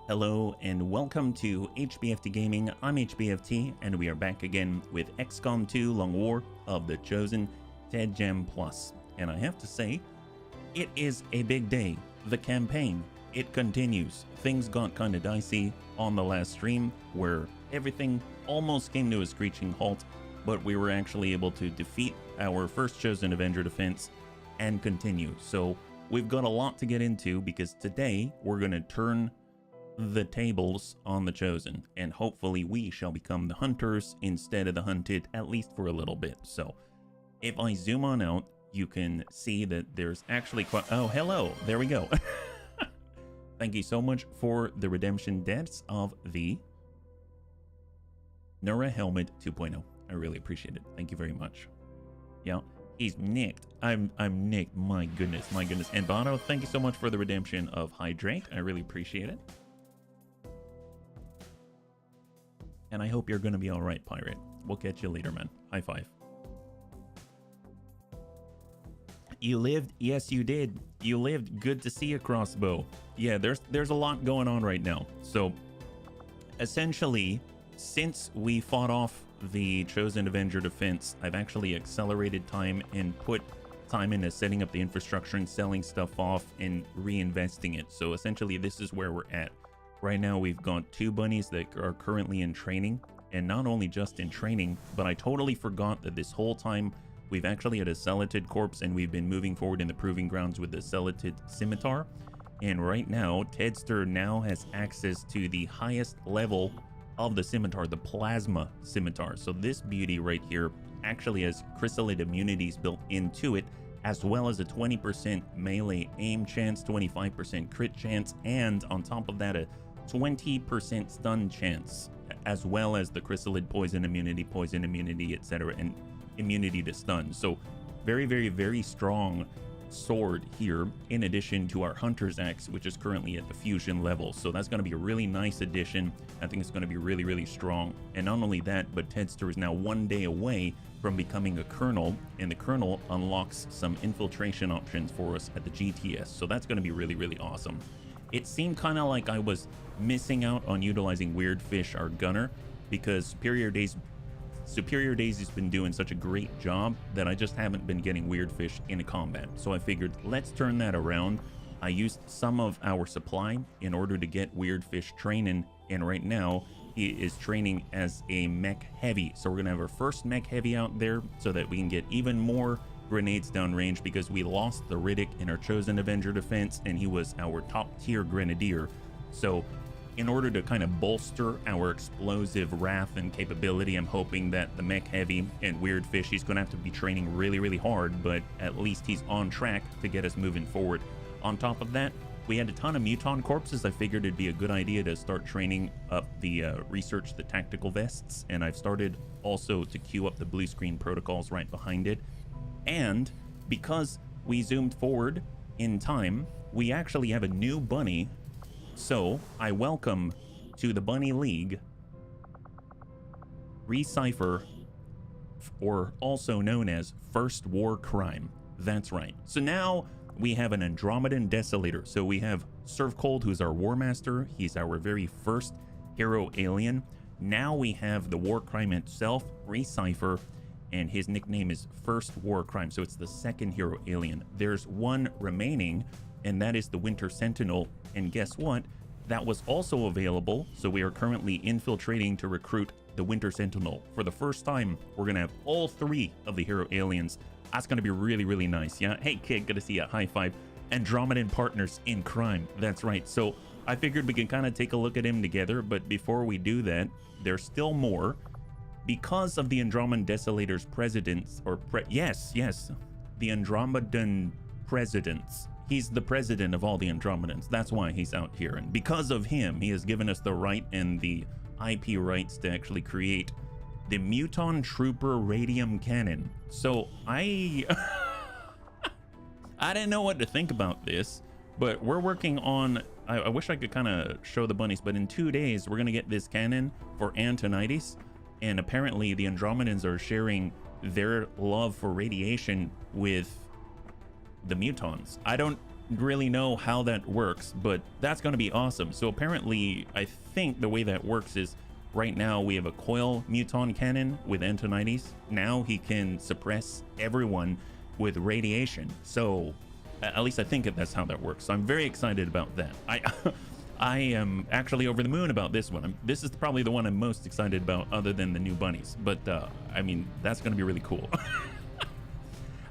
Hello and welcome to HBFT Gaming. I'm HBFT and we are back again with XCOM 2 Long War of the Chosen TED Gem Plus. And I have to say, it is a big day. The campaign, it continues. Things got kind of dicey on the last stream where everything almost came to a screeching halt, but we were actually able to defeat our first Chosen Avenger defense and continue. So we've got a lot to get into because today we're going to turn the tables on the Chosen, and hopefully we shall become the hunters instead of the hunted, at least for a little bit. So if I zoom on out, you can see that there's actually quite... Oh, hello, there we go. Thank you so much for the redemption deaths of the Nura Helmet 2.0. I really appreciate it. Thank you very much. Yeah, he's nicked. I'm nicked. My goodness, my goodness. And Bono, thank you so much for the redemption of Hydrate. I really appreciate it. And I hope you're going to be all right, Pirate. We'll catch you later, man. High five. You lived? Yes, you did. You lived. Good to see you, Crossbow. Yeah, there's a lot going on right now. So, essentially, since we fought off the Chosen Avenger defense, I've actually accelerated time and put time into setting up the infrastructure and selling stuff off and reinvesting it. So, essentially, this is where we're at. Right now, we've got 2 bunnies that are currently in training, and not only just in training, but I totally forgot that this whole time we've actually had a Celatid corpse and we've been moving forward in the proving grounds with the Celatid scimitar. And right now, Tedster now has access to the highest level of the scimitar, the plasma scimitar. So this beauty right here actually has chrysalid immunities built into it, as well as a 20% melee aim chance, 25% crit chance, and on top of that, a 20% stun chance, as well as the chrysalid poison immunity, etc., and immunity to stun. So very, very, very strong sword here, in addition to our Hunter's Axe, which is currently at the fusion level. So that's going to be a really nice addition. I think it's going to be really, really strong. And not only that, but Tedster is now 1 day away from becoming a Colonel, and the Colonel unlocks some infiltration options for us at the GTS. So that's going to be really, really awesome. It seemed kind of like I was missing out on utilizing Weird Fish, our gunner, because Superior Daisy's been doing such a great job that I just haven't been getting Weird Fish in combat. So I figured, let's turn that around. I used some of our supply in order to get Weird Fish training, and right now he is training as a mech heavy. So we're gonna have our first mech heavy out there so that we can get even more grenades downrange, because we lost the Riddick in our Chosen Avenger defense and he was our top tier grenadier. So in order to kind of bolster our explosive wrath and capability, I'm hoping that the mech heavy and Weird Fish, he's going to have to be training really, really hard, but at least he's on track to get us moving forward. On top of that, we had a ton of muton corpses. I figured it'd be a good idea to start training up the research the tactical vests, and I've started also to queue up the blue screen protocols right behind it. And because we zoomed forward in time, we actually have a new bunny. So I welcome to the Bunny League Recipher, or also known as First War Crime. That's right. So now we have an Andromedan Desolator. So we have Serve Cold, who's our War Master. He's our very first hero alien. Now we have the War Crime itself, Recipher, and his nickname is First War Crime. So it's the second hero alien. There's one remaining, and that is the Winter Sentinel. And guess what? That was also available. So we are currently infiltrating to recruit the Winter Sentinel. For the first time, we're going to have all 3 of the hero aliens. That's going to be really, really nice. Yeah. Hey, kid, good to see you. High five. Andromedan partners in crime. That's right. So I figured we can kind of take a look at him together. But before we do that, there's still more. Because of the Andromedan Desolator's presidents, or yes, the Andromedan presidents. He's the president of all the Andromedans. That's why he's out here. And because of him, he has given us the right and the IP rights to actually create the Muton Trooper Radium Cannon. So I didn't know what to think about this, but we're working on, I wish I could kind of show the bunnies, but in 2 days, we're going to get this cannon for Antonitis. And apparently the Andromedans are sharing their love for radiation with the mutons. I don't really know how that works, but that's going to be awesome. So apparently, I think the way that works is right now we have a coil muton cannon with Antonides. Now he can suppress everyone with radiation. So at least I think that's how that works. So I'm very excited about that. I am actually over the moon about this one. This is probably the one I'm most excited about other than the new bunnies. But I mean, that's going to be really cool.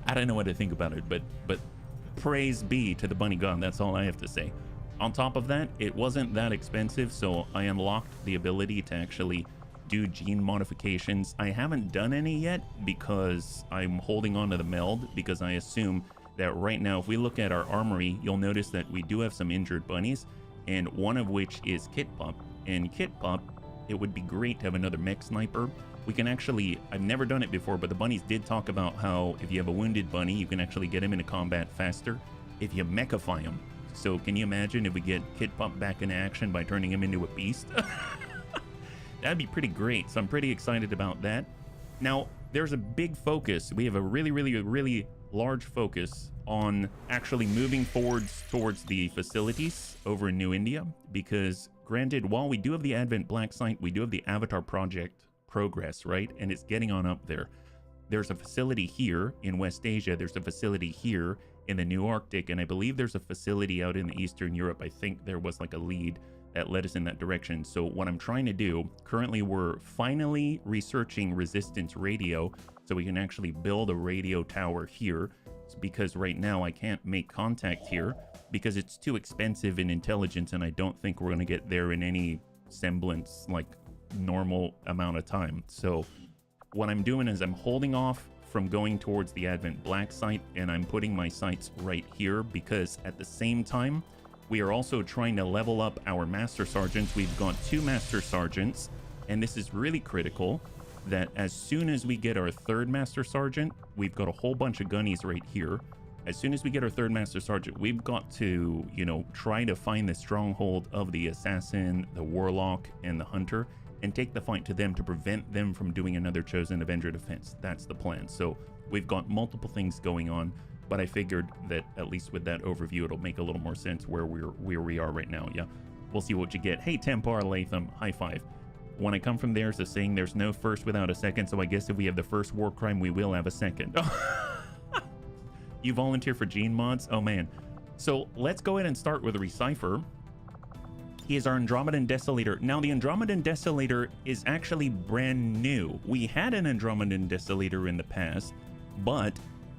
I don't know what to think about it, but praise be to the bunny god. That's all I have to say. On top of that, it wasn't that expensive, so I unlocked the ability to actually do gene modifications. I haven't done any yet because I'm holding on to the meld, because I assume that right now, if we look at our armory, you'll notice that we do have some injured bunnies, and one of which is Kit Pup. And Kit Pup, it would be great to have another mech sniper. We can actually, I've never done it before, but the bunnies did talk about how if you have a wounded bunny, you can actually get him into combat faster if you mechify him. So can you imagine if we get Kit Pup back in action by turning him into a beast? That'd be pretty great. So I'm pretty excited about that. Now, there's a big focus. We have a really large focus on actually moving forwards towards the facilities over in New India, because granted, while we do have the Advent Black Site, we do have the Avatar Project progress, right? And it's getting on up there. There's a facility here in West Asia. There's a facility here in the New Arctic, and I believe there's a facility out in the Eastern Europe. I think there was like a lead that led us in that direction. So what I'm trying to do, currently we're finally researching resistance radio, so we can actually build a radio tower here, because right now I can't make contact here because it's too expensive in intelligence, and I don't think we're going to get there in any semblance like normal amount of time. So what I'm doing is I'm holding off from going towards the Advent Black Site, and I'm putting my sights right here, because at the same time we are also trying to level up our Master Sergeants. We've got 2 Master Sergeants, and this is really critical, that as soon as we get our 3rd Master Sergeant, we've got a whole bunch of gunnies right here. As soon as we get our 3rd Master Sergeant, we've got to, you know, try to find the stronghold of the Assassin, the Warlock, and the Hunter, and take the fight to them to prevent them from doing another Chosen Avenger defense. That's the plan. So we've got multiple things going on, but I figured that at least with that overview, it'll make a little more sense where we are right now. Yeah, we'll see what you get. Hey, Tempar Latham, high five. When I come from there's a saying, there's no first without a second, so I guess if we have the first war crime, we will have a second. You volunteer for gene mods? Oh man. So let's go ahead and start with Recipher. He is our Andromedan Desolator. Now, the Andromedan Desolator is actually brand new. We had an Andromedan Desolator in the past, but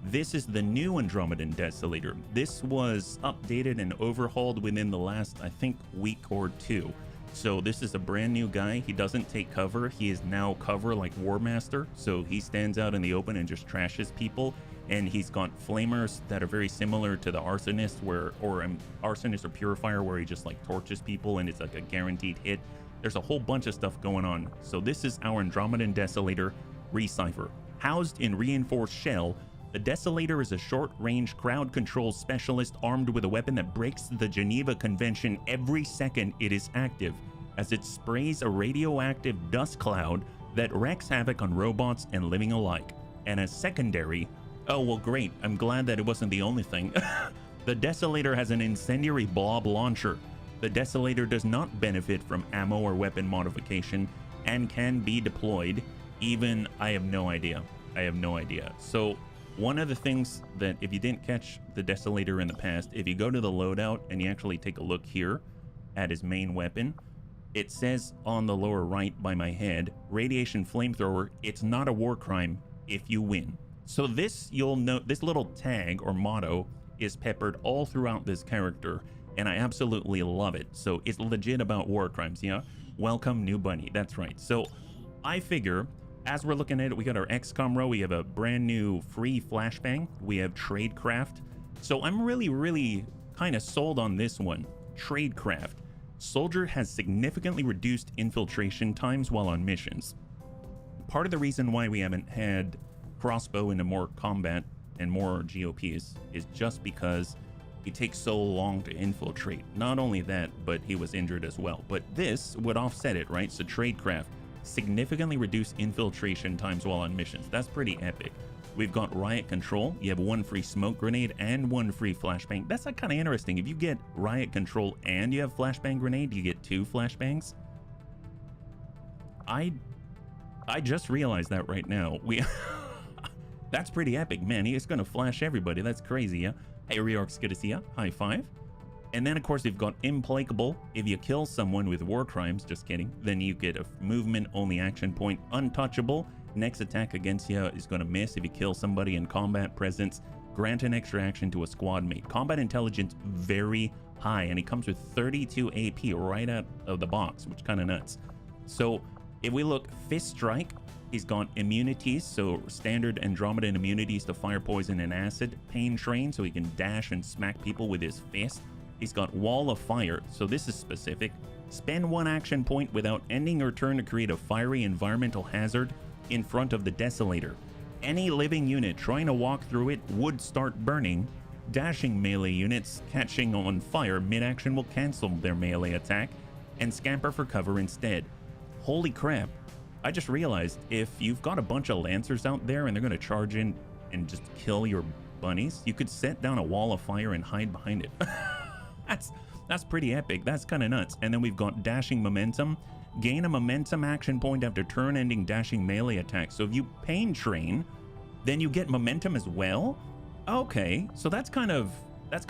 this is the new Andromedan Desolator. This was updated and overhauled within the last, I think, week or 2. So this is a brand new guy. He doesn't take cover. He is now cover like War Master. So he stands out in the open and just trashes people. And he's got flamers that are very similar to the Arsonist, Arsonist or Purifier, where he just like torches people and it's like a guaranteed hit. There's a whole bunch of stuff going on. So this is our Andromedan Desolator Recipher. Housed in reinforced shell, the Desolator is a short-range crowd control specialist armed with a weapon that breaks the Geneva Convention every second it is active, as it sprays a radioactive dust cloud that wreaks havoc on robots and living alike. And as secondary, oh well great, I'm glad that it wasn't the only thing. The Desolator has an incendiary blob launcher. The Desolator does not benefit from ammo or weapon modification and can be deployed even, I have no idea. So one of the things that, if you didn't catch the Desolator in the past, if you go to the loadout and you actually take a look here at his main weapon, it says on the lower right by my head, Radiation Flamethrower, it's not a war crime if you win. So this, you'll note, this little tag or motto is peppered all throughout this character, and I absolutely love it. So it's legit about war crimes, yeah? Welcome, new bunny. That's right. So I figure, as we're looking at it, we got our XCOM row. We have a brand new free flashbang. We have Tradecraft. So I'm really kind of sold on this one. Tradecraft. Soldier has significantly reduced infiltration times while on missions. Part of the reason why we haven't had crossbow into more combat and more GOPs is just because it takes so long to infiltrate. Not only that, but he was injured as well. But this would offset it, right? So Tradecraft, significantly reduce infiltration times while on missions. That's pretty epic. We've got riot control. You have 1 free smoke grenade and 1 free flashbang. That's like kind of interesting. If you get riot control and you have flashbang grenade, you get 2 flashbangs. I just realized that right now. That's pretty epic, man. He's gonna flash everybody. That's crazy, yeah. Hey, Reorx, good to see ya. High five. And then, of course, we've got Implacable. If you kill someone with war crimes, just kidding, then you get a movement-only action point. Untouchable. Next attack against you is going to miss if you kill somebody in combat presence. Grant an extra action to a squad mate. Combat intelligence, very high, and he comes with 32 AP right out of the box, which kind of nuts. So, if we look, Fist Strike, he's got immunities, so standard Andromedan immunities to fire, poison, and acid. Pain Train, so he can dash and smack people with his fist. He's got Wall of Fire, so this is specific. Spend 1 action point without ending your turn to create a fiery environmental hazard in front of the Desolator. Any living unit trying to walk through it would start burning. Dashing melee units catching on fire mid-action will cancel their melee attack and scamper for cover instead. Holy crap. I just realized if you've got a bunch of Lancers out there and they're going to charge in and just kill your bunnies, you could set down a wall of fire and hide behind it. That's pretty epic. That's kind of nuts. And then we've got Dashing Momentum. Gain a momentum action point after turn-ending dashing melee attack. So if you Pain Train, then you get momentum as well? Okay, so that's kind of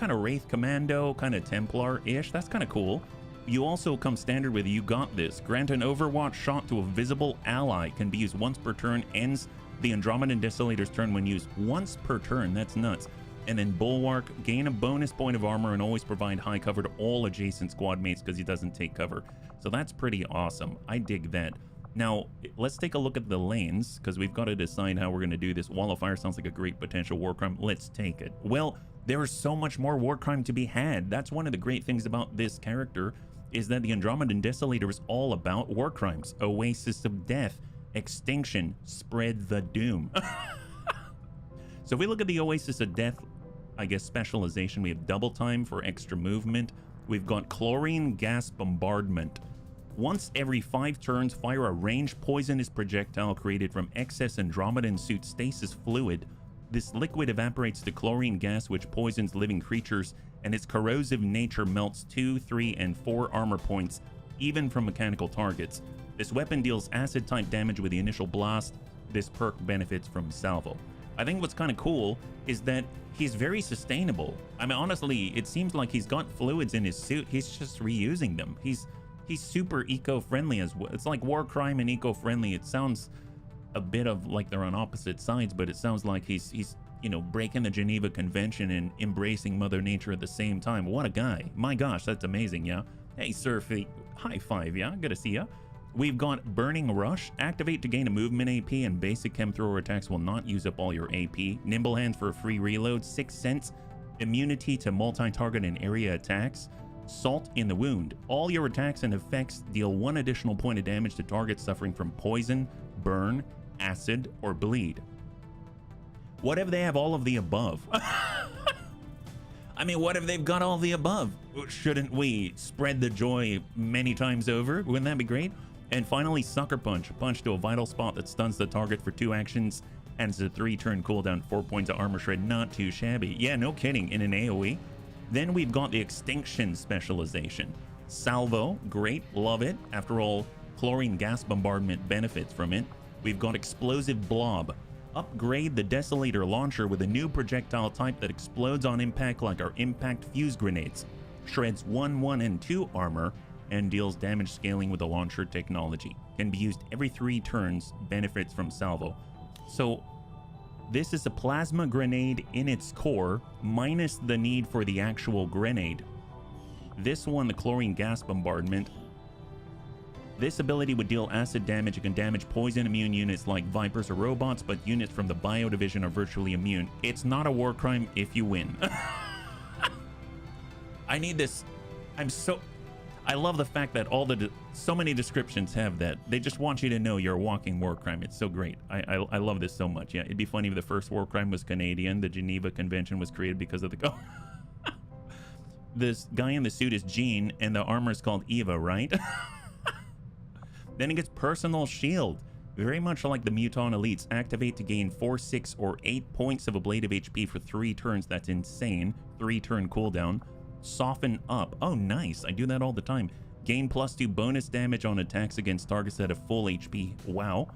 Wraith Commando, kind of Templar-ish. That's kind of cool. You also come standard with You Got This. Grant an Overwatch shot to a visible ally. Can be used once per turn. Ends the Andromedan Desolator's turn when used once per turn. That's nuts. And then Bulwark, gain a bonus point of armor and always provide high cover to all adjacent squad mates because he doesn't take cover. So that's pretty awesome. I dig that. Now, let's take a look at the lanes because we've got to decide how we're going to do this. Wall of Fire sounds like a great potential war crime. Let's take it. Well, there is so much more war crime to be had. That's one of the great things about this character is that the Andromedan Desolator is all about war crimes. Oasis of Death, Extinction, Spread the Doom. So if we look at the Oasis of Death, I guess specialization, we have double time for extra movement. We've got Chlorine Gas Bombardment. Once every 5 turns, fire a ranged poisonous projectile created from excess Andromedan suit stasis fluid. This liquid evaporates the chlorine gas which poisons living creatures, and its corrosive nature melts 2, 3, and 4 armor points, even from mechanical targets. This weapon deals acid-type damage with the initial blast. This perk benefits from salvo. I think what's kind of cool is that he's very sustainable. I mean, honestly, it seems like he's got fluids in his suit. He's just reusing them. He's super eco-friendly as well. It's like war crime and eco-friendly. It sounds a bit of like they're on opposite sides, but it sounds like he's you know, breaking the Geneva Convention and embracing Mother Nature at the same time. What a guy. My gosh, that's amazing, yeah? Hey, Surfy, high five, yeah? Good to see ya. We've got Burning Rush. Activate to gain a movement AP, and basic chem thrower attacks will not use up all your AP. Nimble Hands for a free reload. 6 cents. Immunity to multi-target and area attacks. Salt in the Wound. All your attacks and effects deal 1 additional point of damage to targets suffering from poison, burn, acid, or bleed. What if they have all of the above? I mean, what if they've got all the above? Shouldn't we spread the joy many times over? Wouldn't that be great? And finally, Sucker Punch. A punch to a vital spot that stuns the target for 2 actions and it's a 3-turn cooldown, 4 points of armor shred. Not too shabby. Yeah, no kidding, in an AoE. Then we've got the Extinction specialization. Salvo, great, love it. After all, Chlorine Gas Bombardment benefits from it. We've got Explosive Blob. Upgrade the Desolator launcher with a new projectile type that explodes on impact like our Impact Fuse Grenades. Shreds 1, 1, and 2 armor and deals damage scaling with the launcher technology. Can be used every 3 turns, benefits from salvo. So this is a plasma grenade in its core, minus the need for the actual grenade. This one, the Chlorine Gas Bombardment. This ability would deal acid damage. It can damage poison immune units like Vipers or robots, but units from the Bio Division are virtually immune. It's not a war crime if you win. I need this. I love the fact that so many descriptions have that. They just want you to know you're a walking war crime. It's so great. I love this so much. Yeah, it'd be funny if the first war crime was Canadian. The Geneva Convention was created because of the... This guy in the suit is Jean, and the armor is called Eva, right? Then he gets Personal Shield. Very much like the Muton Elites, activate to gain 4, 6, or 8 points of ablative HP for 3 turns. That's insane. 3-turn cooldown. Soften up. Oh, nice. I do that all the time. Gain +2 bonus damage on attacks against targets that have full HP. Wow.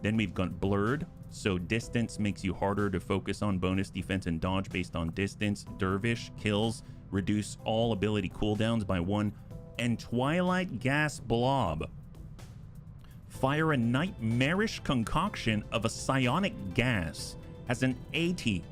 Then we've got Blurred. So distance makes you harder to focus on. Bonus defense and dodge based on distance. Dervish. Kills. Reduce all ability cooldowns by 1. And Twilight Gas Blob. Fire a nightmarish concoction of a psionic gas. Has an 80%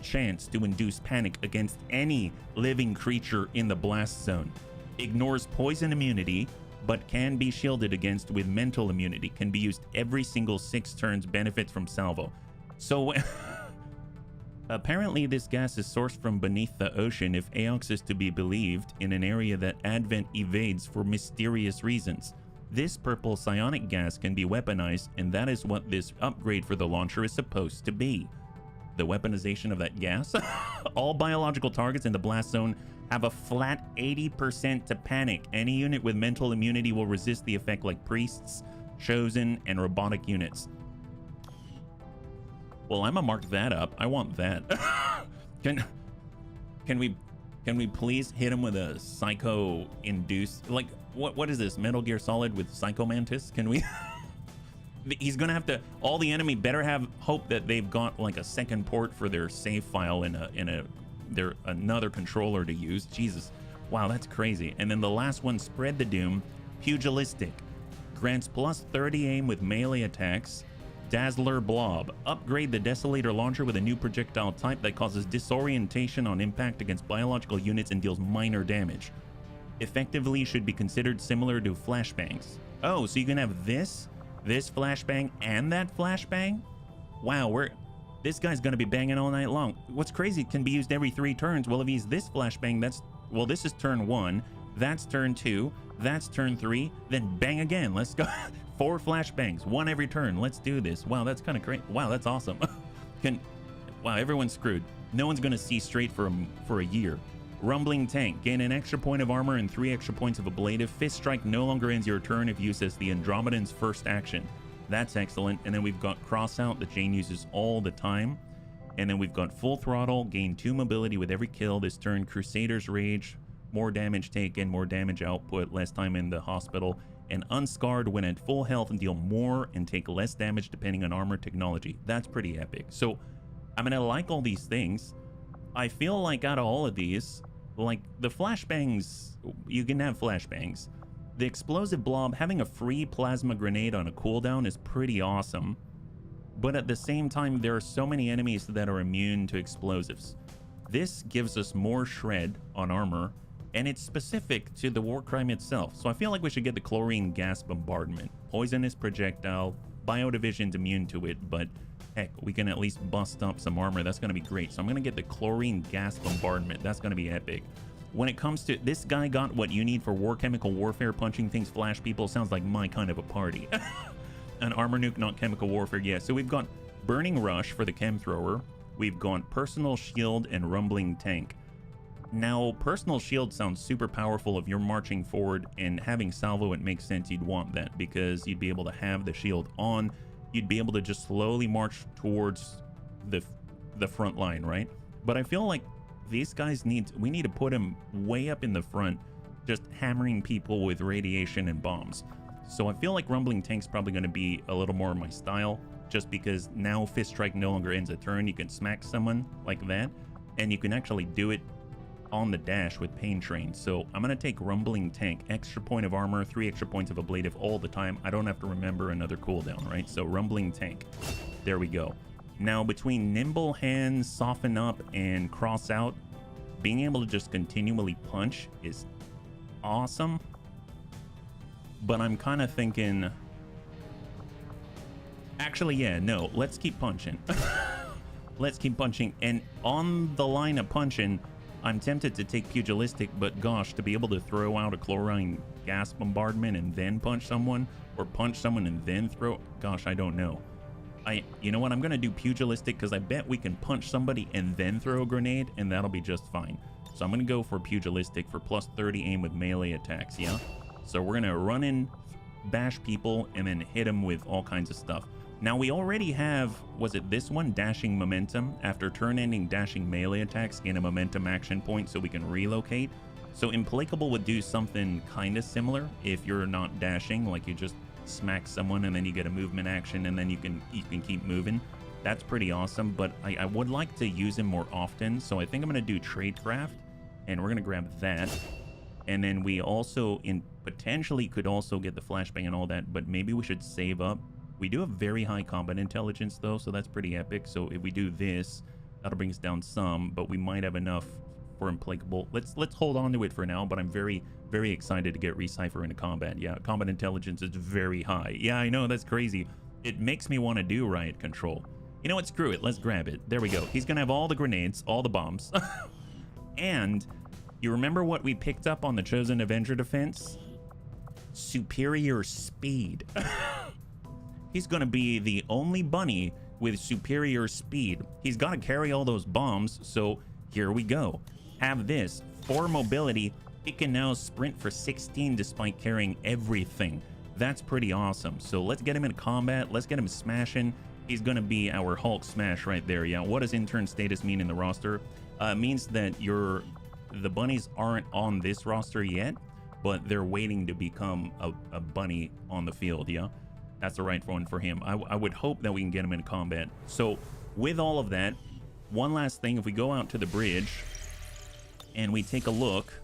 chance to induce panic against any living creature in the blast zone. Ignores poison immunity, but can be shielded against with mental immunity. Can be used every single 6 turns. Benefits from salvo. So apparently this gas is sourced from beneath the ocean, if Aox is to be believed, in an area that Advent evades for mysterious reasons. This purple psionic gas can be weaponized, and that is what this upgrade for the launcher is supposed to be. The weaponization of that gas. All biological targets in the blast zone have a flat 80% to panic. Any unit with mental immunity will resist the effect, like priests, chosen, and robotic units. Well, I'm gonna mark that up. I want that. Can we please hit him with a psycho induced, like what is this, Metal Gear Solid with Psycho Mantis? Can we he's gonna have to, all the enemy better have hope that they've got like a second port for their save file in another controller to use. Jesus, wow, that's crazy. And then the last one, Spread the Doom. Pugilistic, grants +30 aim with melee attacks. Dazzler Blob, upgrade the Desolator launcher with a new projectile type that causes disorientation on impact against biological units and deals minor damage. Effectively should be considered similar to flashbangs. Oh, so you can have this flashbang and that flashbang? Wow, this guy's gonna be banging all night long. What's crazy, it can be used every 3 turns. Well, if he's this flashbang, well, this is turn 1, that's turn 2, that's turn 3, then bang again. Let's go. 4 flashbangs, 1 every turn. Let's do this. Wow, that's kind of great. Wow, that's awesome. Wow, everyone's screwed. No one's gonna see straight for a year. Rumbling Tank, gain an extra point of armor and 3 extra points of ablative. Fist Strike no longer ends your turn if used as the Andromedan's first action. That's excellent. And then we've got Crossout that Jane uses all the time. And then we've got Full Throttle, gain 2 mobility with every kill this turn. Crusader's Rage, more damage taken, more damage output, less time in the hospital. And Unscarred, when at full health, and deal more and take less damage depending on armor technology. That's pretty epic. So I mean, I like all these things. I feel like out of all of these, like the flashbangs, you can have flashbangs. The Explosive Blob, having a free plasma grenade on a cooldown is pretty awesome. But at the same time, there are so many enemies that are immune to explosives. This gives us more shred on armor, and it's specific to the war crime itself. So I feel like we should get the Chlorine Gas Bombardment. Poisonous projectile, Biodivision's immune to it, but heck, we can at least bust up some armor. That's gonna be great. So I'm gonna get the Chlorine Gas Bombardment. That's gonna be epic. When it comes to, this guy got what you need for war chemical warfare, punching things, flash people. Sounds like my kind of a party. An armor nuke, not chemical warfare. Yeah, so we've got Burning Rush for the chem thrower. We've got Personal Shield and Rumbling Tank. Now, Personal Shield sounds super powerful. If you're marching forward and having salvo, it makes sense you'd want that, because you'd be able to have the shield on. You'd be able to just slowly march towards the front line, right? But I feel like these guys we need to put them way up in the front, just hammering people with radiation and bombs. So I feel like Rumbling Tank's probably going to be a little more my style, just because now Fist Strike no longer ends a turn. You can smack someone like that, and you can actually do it on the dash with Pain Train. So I'm going to take Rumbling Tank, extra point of armor, 3 extra points of ablative all the time. I don't have to remember another cooldown, right? So Rumbling Tank, there we go. Now, between Nimble Hands, Soften Up, and Cross Out, being able to just continually punch is awesome. But I'm kind of thinking, actually, yeah, no, let's keep punching. Let's keep punching. And on the line of punching, I'm tempted to take Pugilistic, but gosh, to be able to throw out a Chlorine Gas Bombardment and then punch someone, or punch someone and then throw, gosh, I don't know. You know what, I'm gonna do Pugilistic, because I bet we can punch somebody and then throw a grenade, and that'll be just fine. So I'm gonna go for Pugilistic for +30 aim with melee attacks, yeah? So we're gonna run in bash people and then hit them with all kinds of stuff. Now we already have, was it this one, dashing momentum? After turn-ending dashing melee attacks, gain a momentum action point so we can relocate. So Implacable would do something kind of similar if you're not dashing, like you just smack someone and then you get a movement action and then you can keep moving. That's pretty awesome, but I would like to use him more often. So I think I'm going to do Tradecraft, and we're going to grab that. And then we also potentially could also get the flashbang and all that, but maybe we should save up. We do have very high combat intelligence though, so that's pretty epic. So if we do this, that'll bring us down some, but we might have enough for Implacable. Let's hold on to it for now, but I'm very, very excited to get Recypher into combat. Yeah, combat intelligence is very high. Yeah, I know, that's crazy. It makes me want to do Riot Control. You know what, screw it, let's grab it. There we go. He's gonna have all the grenades, all the bombs. And you remember what we picked up on the Chosen Avenger defense? Superior speed. He's gonna be the only bunny with superior speed. He's gotta carry all those bombs, so here we go. Have this. For mobility, he can now sprint for 16 despite carrying everything. That's pretty awesome. So let's get him in combat. Let's get him smashing. He's gonna be our Hulk smash right there. Yeah, what does intern status mean in the roster? It means that the bunnies aren't on this roster yet, but they're waiting to become a bunny on the field. Yeah, that's the right one for him. I would hope that we can get him in combat. So with all of that, one last thing, if we go out to the bridge and we take a look,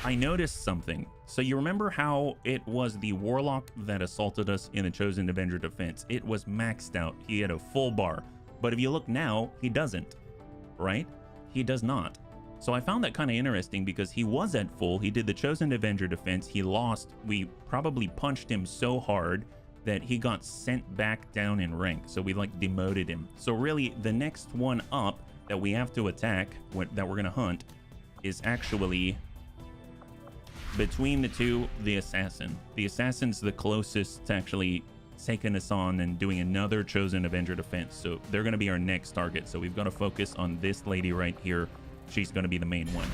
I noticed something. So you remember how it was the Warlock that assaulted us in the Chosen Avenger defense? It was maxed out. He had a full bar. But if you look now, he doesn't, right? He does not. So I found that kind of interesting because he was at full. He did the Chosen Avenger defense. He lost. We probably punched him so hard that he got sent back down in rank. So we like demoted him. So really the next one up that we have to attack, that we're going to hunt, is actually between the two, the Assassin. The Assassin's the closest to actually taking us on and doing another Chosen Avenger defense. So they're going to be our next target. So we've got to focus on this lady right here. She's going to be the main one.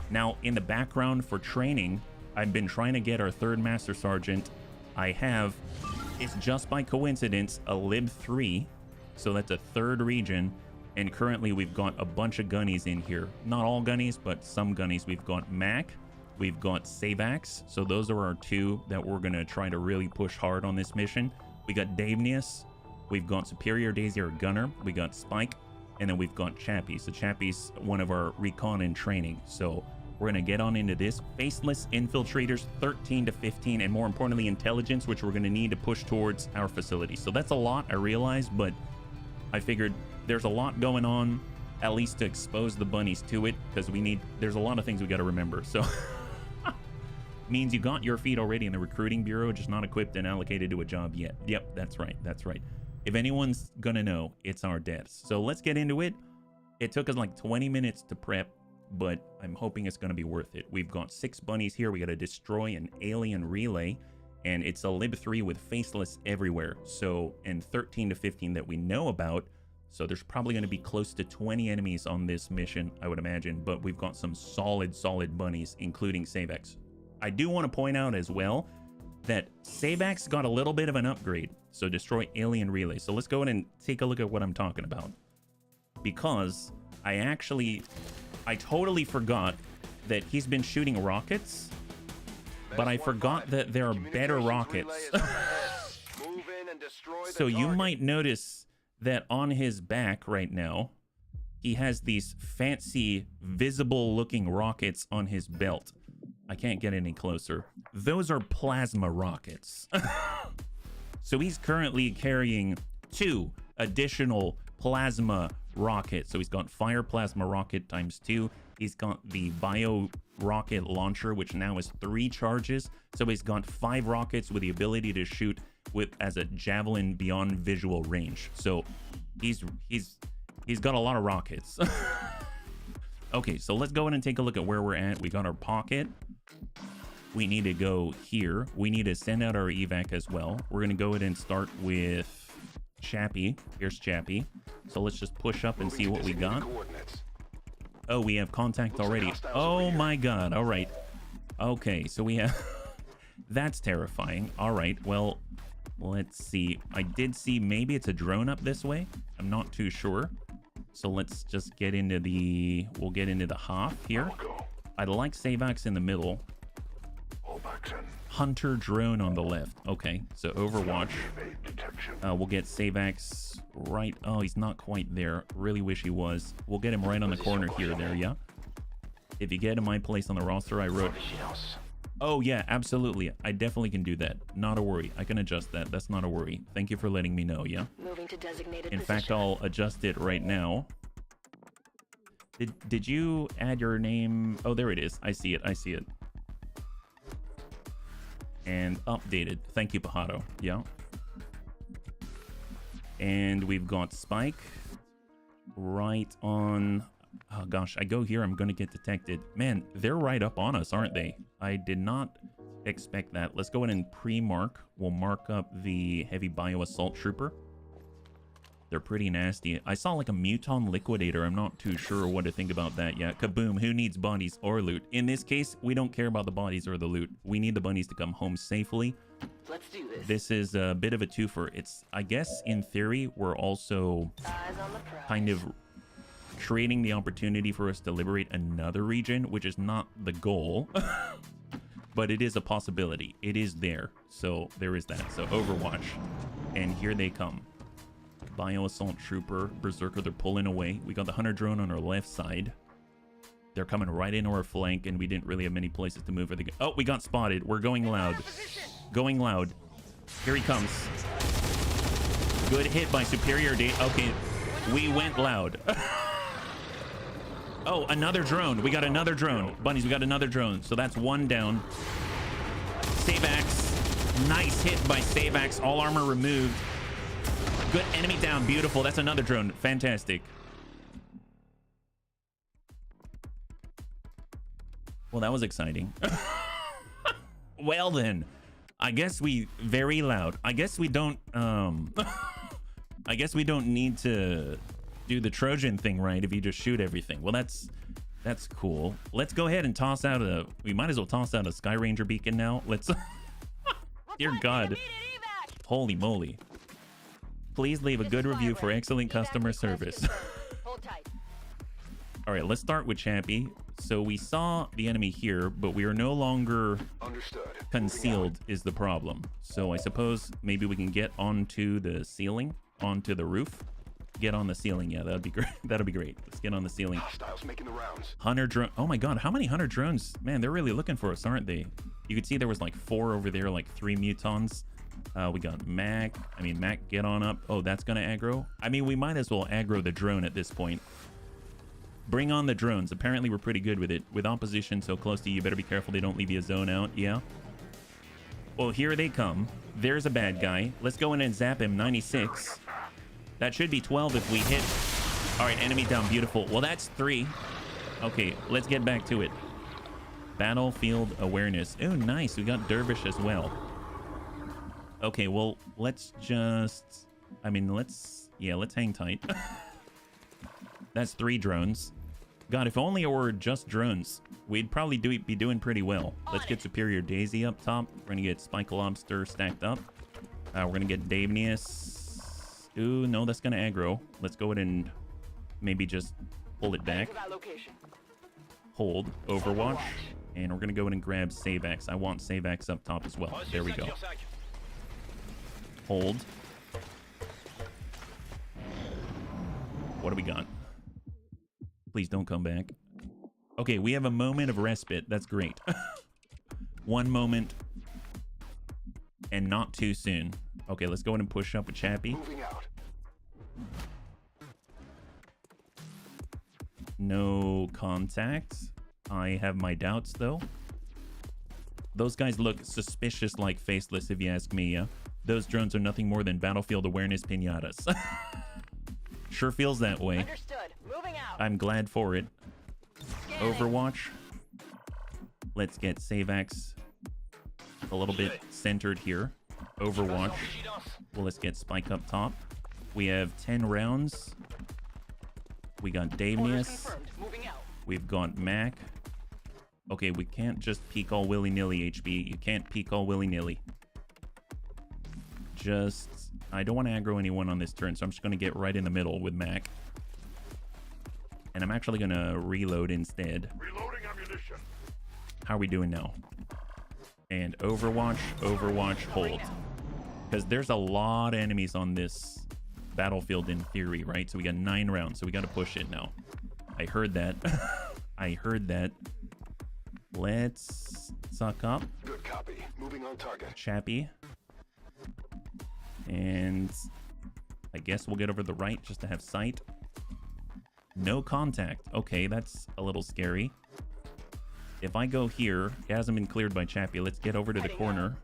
Now, in the background for training, I've been trying to get our third Master Sergeant. I have, it's just by coincidence, a Lib 3. So that's a third region. And currently we've got a bunch of gunnies in here. Not all gunnies, but some gunnies. We've got Mac. We've got Savax. So those are our two that we're going to try to really push hard on this mission. We got Davenius. We've got Superior Daisy, our gunner. We got Spike. And then we've got Chappie. So Chappie's one of our recon and training. So we're going to get on into this. Faceless Infiltrators, 13 to 15. And more importantly, Intelligence, which we're going to need to push towards our facility. So that's a lot, I realize. But I figured there's a lot going on, at least to expose the bunnies to it. Because there's a lot of things we got to remember. So means you got your feet already in the recruiting bureau, just not equipped and allocated to a job yet. Yep, that's right. That's right. If anyone's gonna know, it's our deaths. So let's get into it. It took us like 20 minutes to prep, but I'm hoping it's gonna be worth it. We've got 6 bunnies here. We gotta destroy an alien relay, and it's a Lib 3 with faceless everywhere. So, and 13 to 15 that we know about. So there's probably gonna be close to 20 enemies on this mission, I would imagine, but we've got some solid bunnies, including Savax. I do want to point out as well that Savax got a little bit of an upgrade. So destroy alien relay. So let's go ahead and take a look at what I'm talking about. Because I totally forgot that he's been shooting rockets, but I forgot that there are better rockets. So you might notice that on his back right now, he has these fancy visible looking rockets on his belt. I can't get any closer. Those are plasma rockets. So he's currently carrying 2 additional plasma rockets. So he's got fire plasma rocket ×2. He's got the bio rocket launcher, which now is 3 charges. So he's got 5 rockets with the ability to shoot as a javelin beyond visual range. So he's got a lot of rockets. Okay, so let's go ahead and take a look at where we're at. We got our pocket. We need to go here. We need to send out our evac as well. We're going to go ahead and start with Chappie. Here's Chappie. So let's just push up and see what we got. Oh, we have contact already. Oh my god. All right. Okay, so we have That's terrifying. All right, well, let's see. I did see maybe it's a drone up this way. I'm not too sure. So let's just get into the... We'll get into the half here. I'd like Savax in the middle. Hunter drone on the left. Okay, so Overwatch. We'll get Savax right... Oh, he's not quite there. Really wish he was. We'll get him right on the corner here. There, yeah. If you get in my place on the roster, I wrote... Oh, yeah, absolutely. I definitely can do that. Not a worry. I can adjust that. That's not a worry. Thank you for letting me know, yeah? Moving to designated In fact, I'll adjust it right now. Did you add your name? Oh, there it is. I see it. I see it. And updated. Thank you, Pajaro. Yeah. And we've got Spike right on... Oh gosh, I go here, I'm gonna get detected. Man, they're right up on us, aren't they? I did not expect that. Let's go ahead and pre-mark. We'll mark up the heavy bio assault trooper. They're pretty nasty. I saw like a Muton liquidator. I'm not too sure what to think about that yet. Kaboom, who needs bodies or loot? In this case, we don't care about the bodies or the loot. We need the bunnies to come home safely. Let's do this. This is a bit of a twofer. It's, I guess, in theory, we're also kind of creating the opportunity for us to liberate another region, which is not the goal, but it is a possibility. It is there. So there is that. So Overwatch, and here they come. Bio assault trooper, berserker, they're pulling away. We got the hunter drone on our left side. They're coming right into our flank, and we didn't really have many places to move. Oh, we got spotted. We're going loud. Going loud. Here he comes. Good hit by Superior Day. Okay, we went loud. Oh, another drone. We got another drone. Bunnies, we got another drone. So that's one down. Savax. Nice hit by Savax. All armor removed. Good enemy down. Beautiful. That's another drone. Fantastic. Well, that was exciting. Well then, I guess we very loud. I guess we don't I guess we don't need to do the Trojan thing, right? If you just shoot everything. Well, that's cool. Let's go ahead and toss out a... We might as well toss out a Sky Ranger beacon now. Let's... Dear God. Holy moly. Please leave a good review for excellent customer service. All right, let's start with Chappie. So we saw the enemy here, but we are no longer concealed is the problem. So I suppose maybe we can get onto the ceiling, onto the roof. Get on the ceiling. Yeah, that'd be great. That'd be great. Let's get on the ceiling. Hostiles making the rounds. Hunter drone. Oh my God, how many hunter drones? Man, they're really looking for us, aren't they? You could see there was like 4 over there, like 3 mutons. We got Mac. I mean, Mac, get on up. Oh, that's gonna aggro. I mean, we might as well aggro the drone at this point. Bring on the drones. Apparently, we're pretty good with it. With opposition so close to you, better be careful they don't leave you a zone out. Yeah. Well, here they come. There's a bad guy. Let's go in and zap him. 96. That should be 12 if we hit. All right, enemy down. Beautiful. Well, that's 3. Okay, let's get back to it. Battlefield awareness. Oh, nice. We got Dervish as well. Okay, well, let's just... I mean, let's hang tight. That's 3 drones. God, if only it were just drones, we'd probably be doing pretty well. Let's get Superior Daisy up top. We're going to get Spike Lobster stacked up. We're going to get Davenius. Ooh, no, that's going to aggro. Let's go ahead and maybe just pull it back. Hold Overwatch. And we're going to go ahead and grab Savax. I want Savax up top as well. There we go. Hold. What do we got? Please don't come back. Okay, we have a moment of respite. That's great. One moment. And not too soon. Okay, let's go ahead and push up with Chappie. No contact. I have my doubts, though. Those guys look suspicious like Faceless, if you ask me, yeah? Those drones are nothing more than battlefield awareness pinatas. Sure feels that way. Understood. Moving out. I'm glad for it. Scanning. Overwatch. Let's get Savax a little bit centered here. Overwatch. Well, let's get Spike up top. We have 10 rounds. We got Davenius. We've got Mac. Okay, we can't just peek all willy-nilly, HB. You can't peek all willy-nilly. Just... I don't want to aggro anyone on this turn, so I'm just going to get right in the middle with Mac. And I'm actually going to reload instead. Reloading ammunition. How are we doing now? And Overwatch, Overwatch, hold. Because there's a lot of enemies on this battlefield in theory, right? So we got 9 rounds, so we got to push it now. I heard that. I heard that. Let's suck up. Good copy. Moving on target. Chappy. And I guess we'll get over the right just to have sight. No contact. Okay, that's a little scary. If I go here, it hasn't been cleared by Chappy. Let's get over to the corner.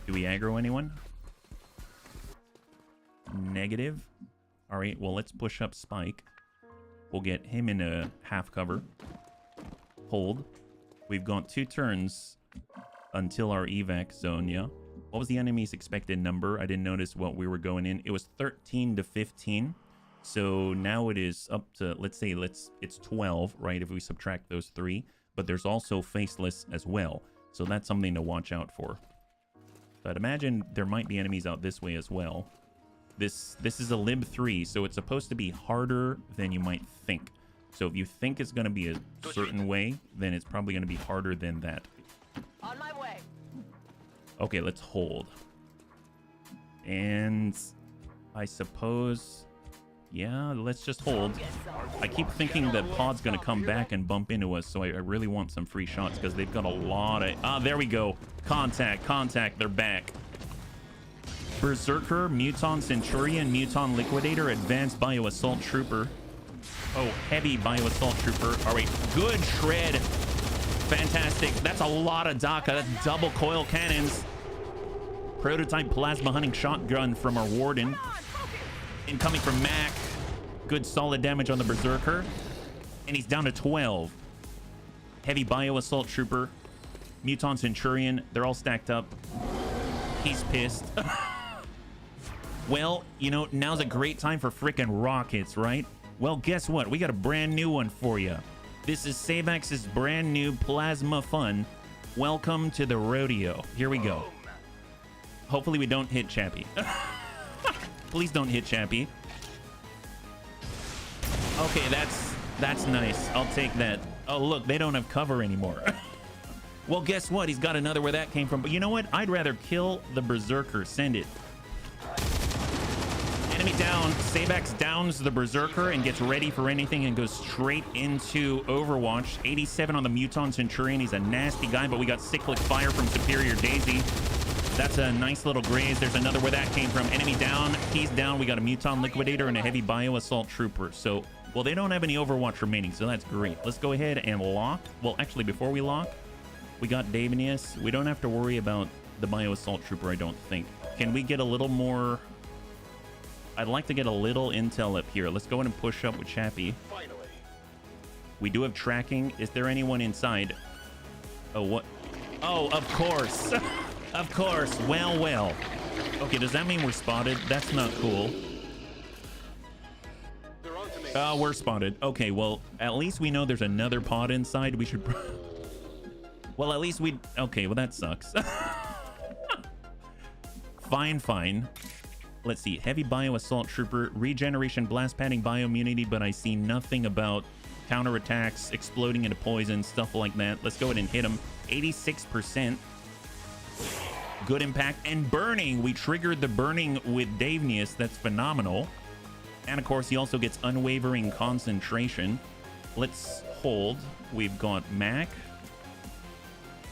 Do we aggro anyone? Negative. All right, well, let's push up Spike. We'll get him in a half cover. Hold. We've got 2 turns until our evac zone, yeah? What was the enemy's expected number? I didn't notice what we were going in. It was 13 to 15. So now it is up to, let's say, it's 12, right? If we subtract those 3. But there's also faceless as well. So that's something to watch out for. But imagine there might be enemies out this way as well. This is a Lib 3, so it's supposed to be harder than you might think. So if you think it's going to be a certain way, then it's probably going to be harder than that. On my way. Okay, let's hold. And I suppose, yeah, let's just hold. I keep thinking that Pod's going to come back and bump into us, so I really want some free shots because they've got a lot of... Ah, there we go. Contact, contact, they're back. Berserker, Muton Centurion, Muton Liquidator, Advanced Bio Assault Trooper. Oh, Heavy Bio Assault Trooper. All right, good shred. Fantastic. That's a lot of DACA. That's double coil cannons. Prototype plasma hunting shotgun from our Warden. Incoming from Mac. Good solid damage on the Berserker. And he's down to 12. Heavy Bio Assault Trooper. Muton Centurion. They're all stacked up. He's pissed. Well, you know, now's a great time for frickin' rockets, right? Well, guess what? We got a brand new one for you. This is Savax's brand new Plasma Fun. Welcome to the rodeo. Here we go. Hopefully we don't hit Chappy. Please don't hit Chappy. Okay, that's nice. I'll take that. Oh, look, they don't have cover anymore. Well, guess what? He's got another where that came from. But you know what? I'd rather kill the Berserker. Send it. Enemy down. Savax downs the Berserker and gets ready for anything and goes straight into Overwatch. 87 on the Muton Centurion. He's a nasty guy, but we got Cyclic Fire from Superior Daisy. That's a nice little graze. There's another where that came from. Enemy down. He's down. We got a Muton Liquidator and a Heavy Bio Assault Trooper. So, well, they don't have any Overwatch remaining, so that's great. Let's go ahead and lock. Well, actually, before we lock, we got Davinius. We don't have to worry about the Bio Assault Trooper, I don't think. Can we get a little more... I'd like to get a little intel up here. Let's go ahead and push up with Chappy. Finally. We do have tracking. Is there anyone inside? Oh, what? Oh, of course. Of course. Well, well. Okay, does that mean we're spotted? That's not cool. They're on to me. We're spotted. Okay, well, at least we know there's another pod inside. We should... Well, at least we... Okay, well, that sucks. Fine, fine. Let's see. Heavy Bio Assault Trooper, regeneration, blast padding, bio immunity, but I see nothing about counterattacks, exploding into poison, stuff like that. Let's go ahead and hit him. 86%. Good impact. And burning. We triggered the burning with Davinius. That's phenomenal. And of course, he also gets unwavering concentration. Let's hold. We've got Mac.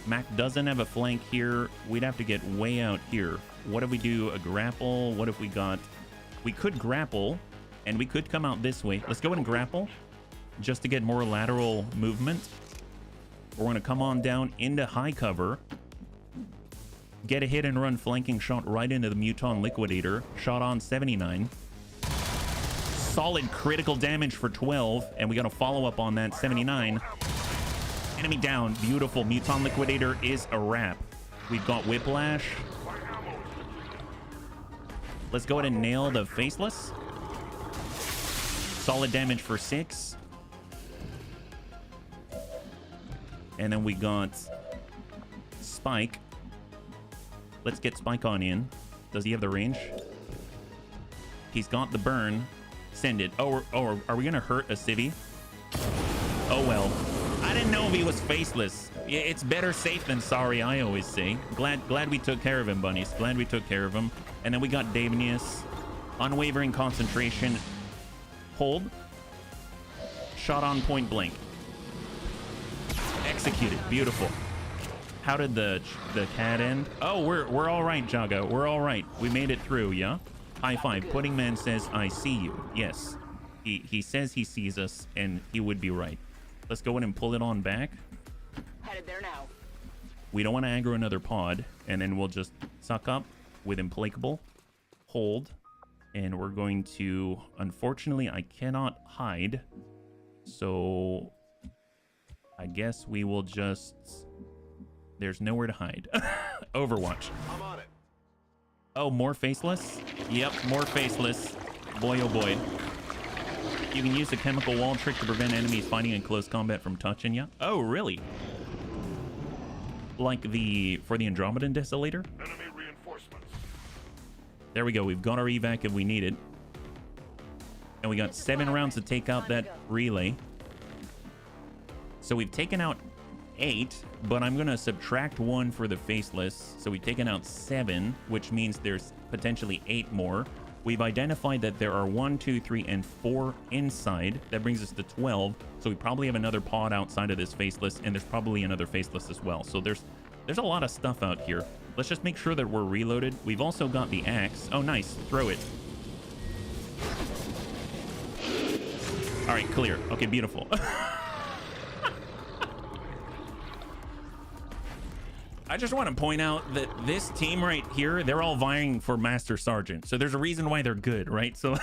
Mac doesn't have a flank here. We'd have to get way out here. What if we do a grapple? What if we got... We could grapple, and we could come out this way. Let's go ahead and grapple, just to get more lateral movement. We're going to come on down into high cover. Get a hit and run flanking shot right into the Muton Liquidator. Shot on 79. Solid critical damage for 12, and we got a follow-up on that, 79. Enemy down. Beautiful. Muton Liquidator is a wrap. We've got Whiplash. Let's go ahead and nail the Faceless. Solid damage for 6. And then we got Spike. Let's get Spike on in. Does he have the range? He's got the burn. Send it. Oh, are we gonna hurt a civvy? Oh well. I didn't know if he was faceless. It's better safe than sorry, I always say. Glad we took care of him, bunnies. Glad we took care of him. And then we got Davenius. Unwavering concentration. Hold. Shot on point blank. Executed. Beautiful. How did the CAD end? Oh, we're all right, Jaga. We're all right. We made it through, yeah? High five. Pudding Man says, I see you. Yes. He says he sees us, and he would be right. Let's go in and pull it on back. Headed there now. We don't want to aggro another pod, and then we'll just suck up with Implacable. Hold. And we're going to... Unfortunately, I cannot hide. So... I guess we will just... There's nowhere to hide. Overwatch. I'm on it. Oh, more faceless? Yep, more faceless. Boy, oh boy. You can use the chemical wall trick to prevent enemies fighting in close combat from touching you. Oh, really? Like for the Andromedan Desolator? Enemy reinforcements. There we go. We've got our evac if we need it. And we got 7 rounds to take out that relay. So we've taken out 8, but I'm going to subtract 1 for the faceless. So we've taken out 7, which means there's potentially 8 more. We've identified that there are 1, 2, 3, and 4 inside. That brings us to 12. So we probably have another pod outside of this faceless, and there's probably another faceless as well. So there's a lot of stuff out here. Let's just make sure that we're reloaded. We've also got the axe. Oh, nice. Throw it. All right, clear. Okay, beautiful. I just want to point out that this team right here, they're all vying for Master Sergeant. So there's a reason why they're good, right? So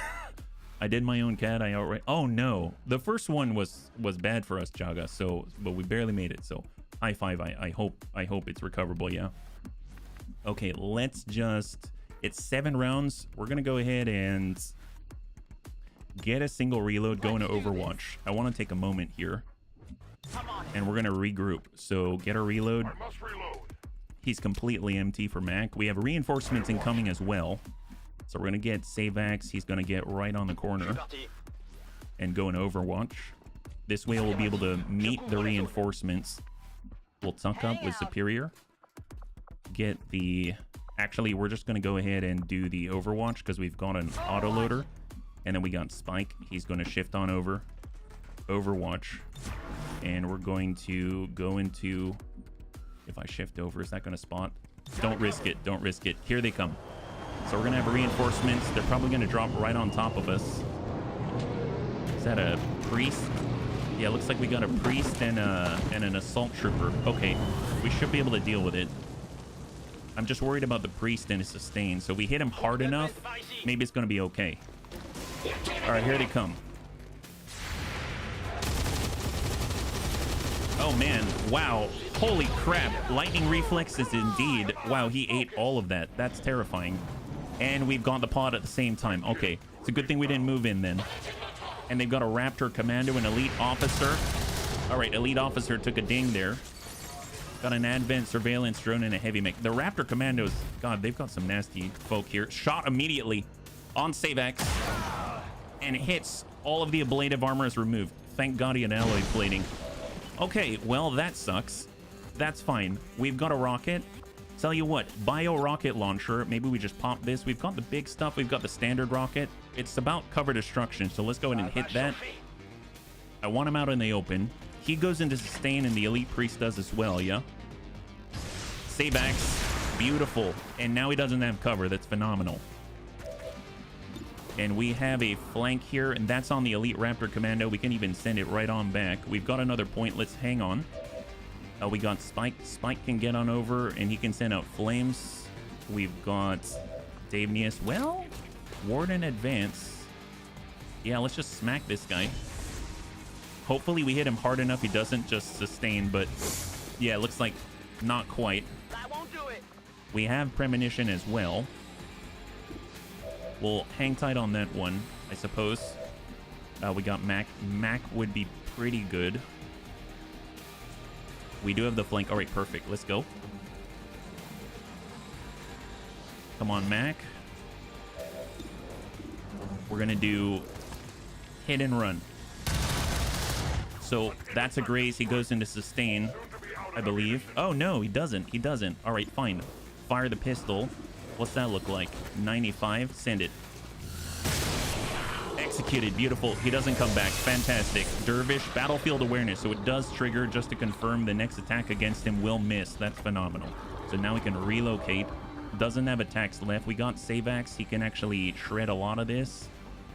I did my own CAD. I outright... Oh, no. The first one was bad for us, Jaga. So, but we barely made it. So high five. I hope it's recoverable, yeah. Okay, let's just... It's 7 rounds. We're going to go ahead and get a single reload going to Overwatch. I want to take a moment here. And we're going to regroup. So get a reload. I must reload. He's completely empty for Mac. We have reinforcements incoming as well. So we're going to get Savax. He's going to get right on the corner and go in Overwatch. This way we'll be able to meet the reinforcements. We'll tuck up with Superior. Get the... Actually, we're just going to go ahead and do the Overwatch because we've got an autoloader. And then we got Spike. He's going to shift on over. Overwatch. And we're going to go into... If I shift over, is that going to spot? Don't risk it. Don't risk it. Here they come. So we're going to have reinforcements. They're probably going to drop right on top of us. Is that a priest? Yeah, looks like we got a priest and an assault trooper. Okay, we should be able to deal with it. I'm just worried about the priest and his sustain. So we hit him hard enough, maybe it's going to be okay. All right, here they come. Oh, man. Wow. Holy crap. Lightning reflexes indeed. Wow, he ate all of that. That's terrifying. And we've got the pod at the same time. Okay. It's a good thing we didn't move in then. And they've got a Raptor Commando, an Elite Officer. All right, Elite Officer took a ding there. Got an Advanced Surveillance Drone and a Heavy Mech. The Raptor Commandos, God, they've got some nasty folk here. Shot immediately on Savax. And hits. All of the ablative armor is removed. Thank God he had alloy plating. Okay, well, that sucks. That's fine. We've got a rocket. Tell you what, bio rocket launcher. Maybe we just pop this. We've got the big stuff. We've got the standard rocket. It's about cover destruction, so let's go ahead and hit that. I want him out in the open. He goes into sustain, and the Elite Priest does as well, yeah? Savax, beautiful. And now he doesn't have cover. That's phenomenal. And we have a flank here, and that's on the Elite Raptor Commando. We can even send it right on back. We've got another point. Let's hang on. We got Spike. Spike can get on over, and he can send out flames. We've got Davenius. Well, Warden advance. Yeah, let's just smack this guy. Hopefully we hit him hard enough he doesn't just sustain, but yeah, it looks like not quite. That won't do it. We have premonition as well. We'll hang tight on that one, I suppose. We got Mac. Mac would be pretty good. We do have the flank. All right, perfect. Let's go. Come on, Mac. We're going to do hit and run. So that's a graze. He goes into sustain, I believe. Oh, no, he doesn't. He doesn't. All right, fine. Fire the pistol. What's that look like? 95. Send it. Executed. Beautiful. He doesn't come back. Fantastic. Dervish, battlefield awareness. So it does trigger just to confirm the next attack against him will miss. That's phenomenal. So now we can relocate. Doesn't have attacks left. We got Savax. He can actually shred a lot of this.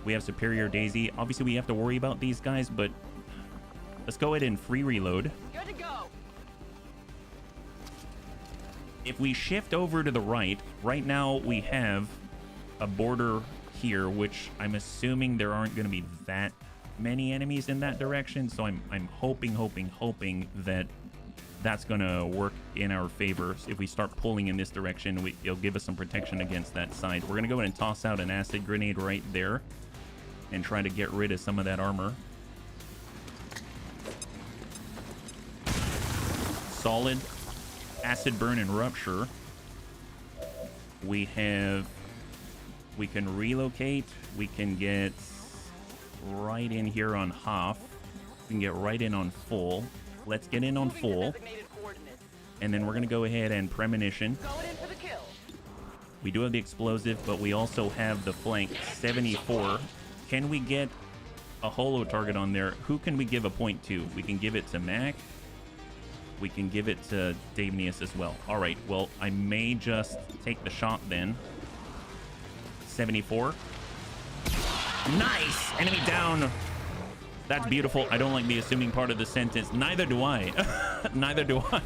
We have Superior Daisy. Obviously, we have to worry about these guys, but let's go ahead and free reload. Good to go. If we shift over to the right now we have a border here, which I'm assuming there aren't going to be that many enemies in that direction. So I'm hoping that that's going to work in our favor. If we start pulling in this direction, it'll give us some protection against that side. We're going to go ahead and toss out an acid grenade right there and try to get rid of some of that armor. Solid. Acid burn and rupture. We can relocate. We can get right in here on half. We can get right in on full. Let's get in on full. And then we're going to go ahead and premonition. Going in for the kill. We do have the explosive, but we also have the flank 74. Can we get a holo target on there? Who can we give a point to? We can give it to Mac. We can give it to Davenius as well. All right, well, I may just take the shot then. 74. Nice! Enemy down. That's beautiful. I don't like the assuming part of the sentence. Neither do I. Neither do I.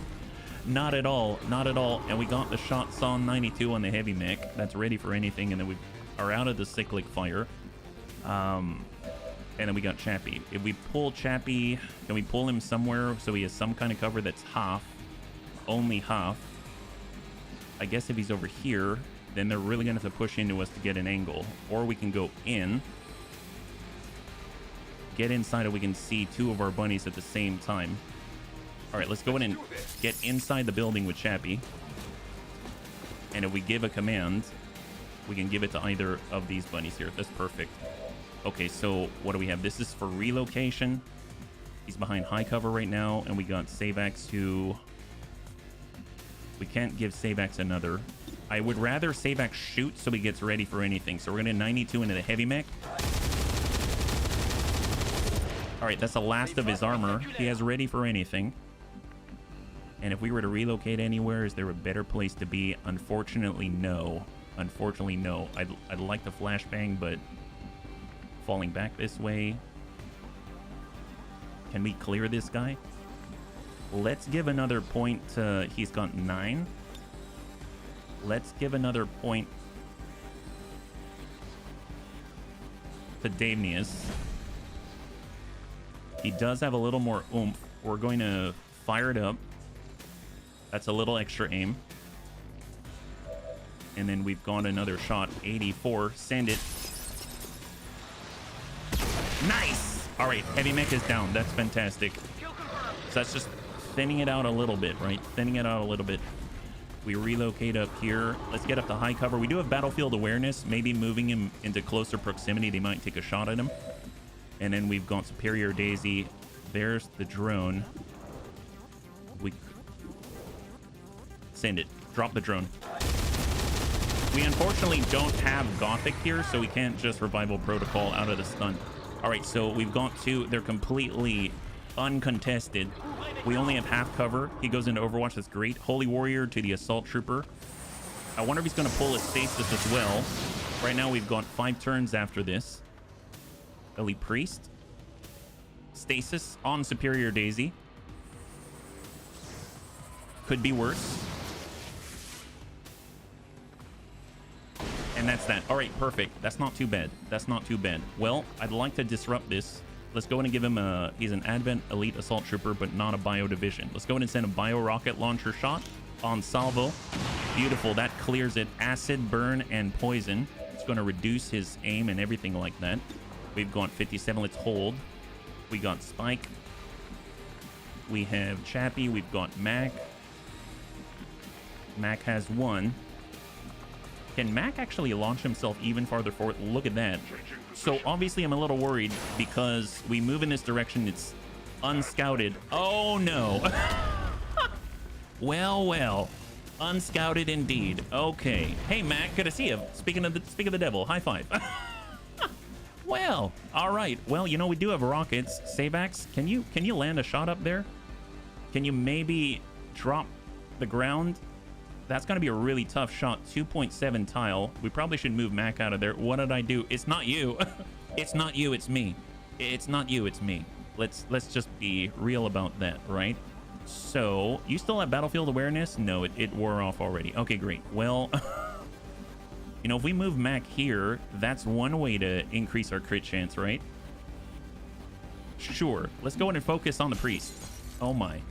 Not at all. Not at all. And we got the shot saw 92 on the heavy mech. That's ready for anything. And then we are out of the cyclic fire. And then we got Chappie. If we pull Chappie, can we pull him somewhere so he has some kind of cover that's half? Only half. I guess if he's over here, then they're really going to have to push into us to get an angle. Or we can go in. Get inside and we can see two of our bunnies at the same time. All right, let's go in and get inside the building with Chappie. And if we give a command, we can give it to either of these bunnies here. That's perfect. Okay, so what do we have? This is for relocation. He's behind high cover right now, and we got Savax who... We can't give Savax another. I would rather Savax shoot so he gets ready for anything. So we're going to 92 into the heavy mech. All right, that's the last of his armor. He has ready for anything. And if we were to relocate anywhere, is there a better place to be? Unfortunately, no. Unfortunately, no. I'd like to flashbang, but... Falling back this way. Can we clear this guy? Let's give another point to... He's got 9. Let's give another point to Davenius. He does have a little more oomph. We're going to fire it up. That's a little extra aim. And then we've got another shot. 84. Send it. Nice! All right, heavy mech is down. That's fantastic. So that's just thinning it out a little bit, right? Thinning it out a little bit. We relocate up here. Let's get up to high cover. We do have battlefield awareness. Maybe moving him into closer proximity, they might take a shot at him. And then we've got Superior Daisy. There's the drone. We send it. Drop the drone. We unfortunately don't have Gothic here, so we can't just revival protocol out of the stun. All right, so we've got two. They're completely uncontested. We only have half cover. He goes into Overwatch. That's great. Holy Warrior to the Assault Trooper. I wonder if he's going to pull a Stasis as well. Right now, we've got 5 turns after this. Elite Priest. Stasis on Superior Daisy. Could be worse. And that's that. All right, perfect. That's not too bad. That's not too bad. Well, I'd like to disrupt this. Let's go in and give him a... He's an Advent Elite Assault Trooper, but not a Bio Division. Let's go in and send a Bio Rocket Launcher shot on Salvo. Beautiful. That clears it. Acid, burn, and poison. It's going to reduce his aim and everything like that. We've got 57. Let's hold. We got Spike. We have Chappie. We've got Mac. Mac has one. Can Mac actually launch himself even farther forward? Look at that. So obviously I'm a little worried because we move in this direction. It's unscouted. Oh no. Well. Unscouted indeed. Okay. Hey Mac, good to see you. Speaking of the devil, high five. Well, all right. Well, you know, we do have rockets. Savax, can you land a shot up there? Can you maybe drop the ground? That's going to be a really tough shot. 2.7 tile. We probably should move Mac out of there. What did I do? It's not you. It's not you, it's me. It's not you, it's me. Let's just be real about that, right? So, you still have battlefield awareness? No, it wore off already. Okay, great. Well, you know, if we move Mac here, that's one way to increase our crit chance, right? Sure. Let's go in and focus on the priest. Oh my.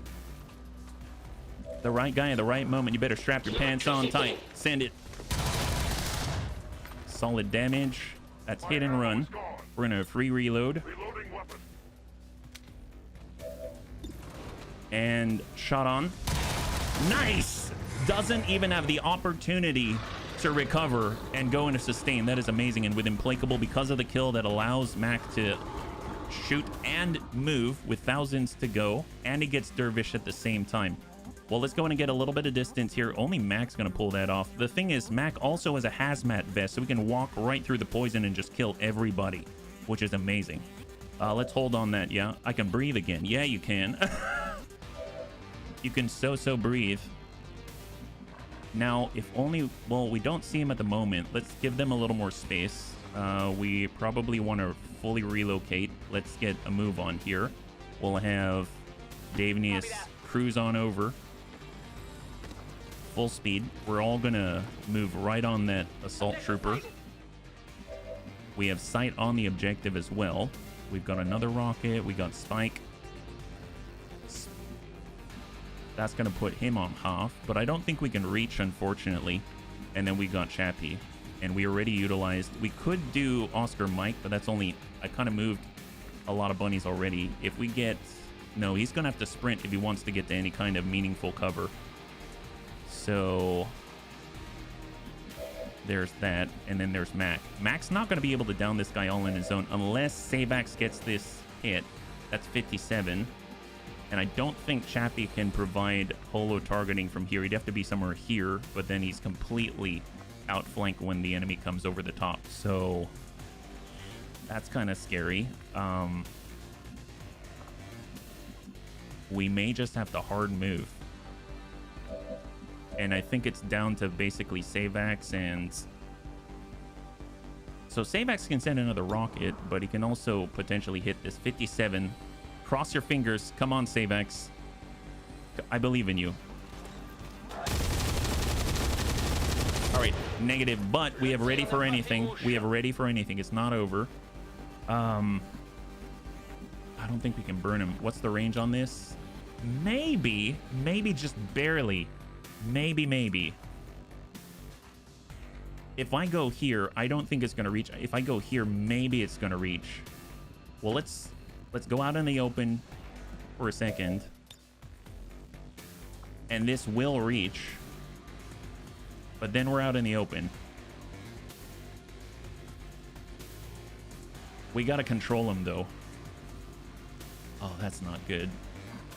The right guy at the right moment. You better strap your pants on tight. Send it. Solid damage. That's hit and run. We're gonna free reload. And shot on. Nice! Doesn't even have the opportunity to recover and go into sustain. That is amazing. And with Implacable, because of the kill that allows Mac to shoot and move with thousands to go, and he gets Dervish at the same time. Well, let's go in and get a little bit of distance here. Only Mac's gonna pull that off. The thing is, Mac also has a hazmat vest, so we can walk right through the poison and just kill everybody, which is amazing. Let's hold on that. Yeah, I can breathe again. Yeah, you can. You can so breathe. Now, if only... Well, we don't see him at the moment. Let's give them a little more space. We probably want to fully relocate. Let's get a move on here. We'll have Davenius cruise on over. Full speed. We're all going to move right on that assault trooper. We have sight on the objective as well. We've got another rocket. We got Spike. That's going to put him on half, but I don't think we can reach, unfortunately. And then we got Chappie, and we already utilized... We could do Oscar Mike, but that's only... I kind of moved a lot of bunnies already. If we get... No, he's going to have to sprint if he wants to get to any kind of meaningful cover. So... There's that, and then there's Mac. Mac's not going to be able to down this guy all in his own unless Savax gets this hit. That's 57. And I don't think Chappie can provide holo targeting from here. He'd have to be somewhere here, but then he's completely outflanked when the enemy comes over the top. So that's kind of scary. We may just have to hard move. And I think it's down to basically Savax and... So Savax can send another rocket, but he can also potentially hit this 57. Cross your fingers. Come on, Savax. I believe in you. All right, negative, but we have ready for anything. We have ready for anything. It's not over. I don't think we can burn him. What's the range on this? Maybe just barely. Maybe. If I go here, I don't think it's going to reach. If I go here, maybe it's going to reach. Well, let's go out in the open for a second. And this will reach. But then we're out in the open. We got to control him, though. Oh, that's not good.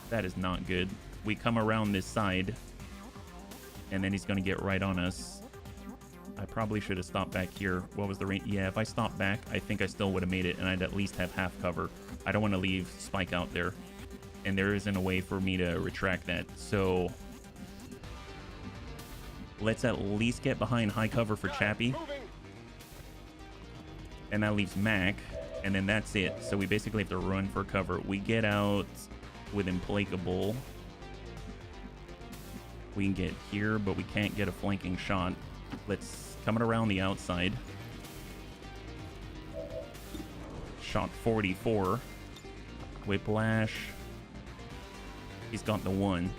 That is not good. We come around this side. And then he's going to get right on us. I probably should have stopped back here. What was the range? Yeah, if I stopped back, I think I still would have made it, and I'd at least have half cover. I don't want to leave Spike out there. And there isn't a way for me to retract that. So let's at least get behind high cover for Chappie. And that leaves Mac. And then that's it. So we basically have to run for cover. We get out with Implacable. We can get here, but we can't get a flanking shot. Let's come it around the outside. Shot 44. Whiplash. He's got the one.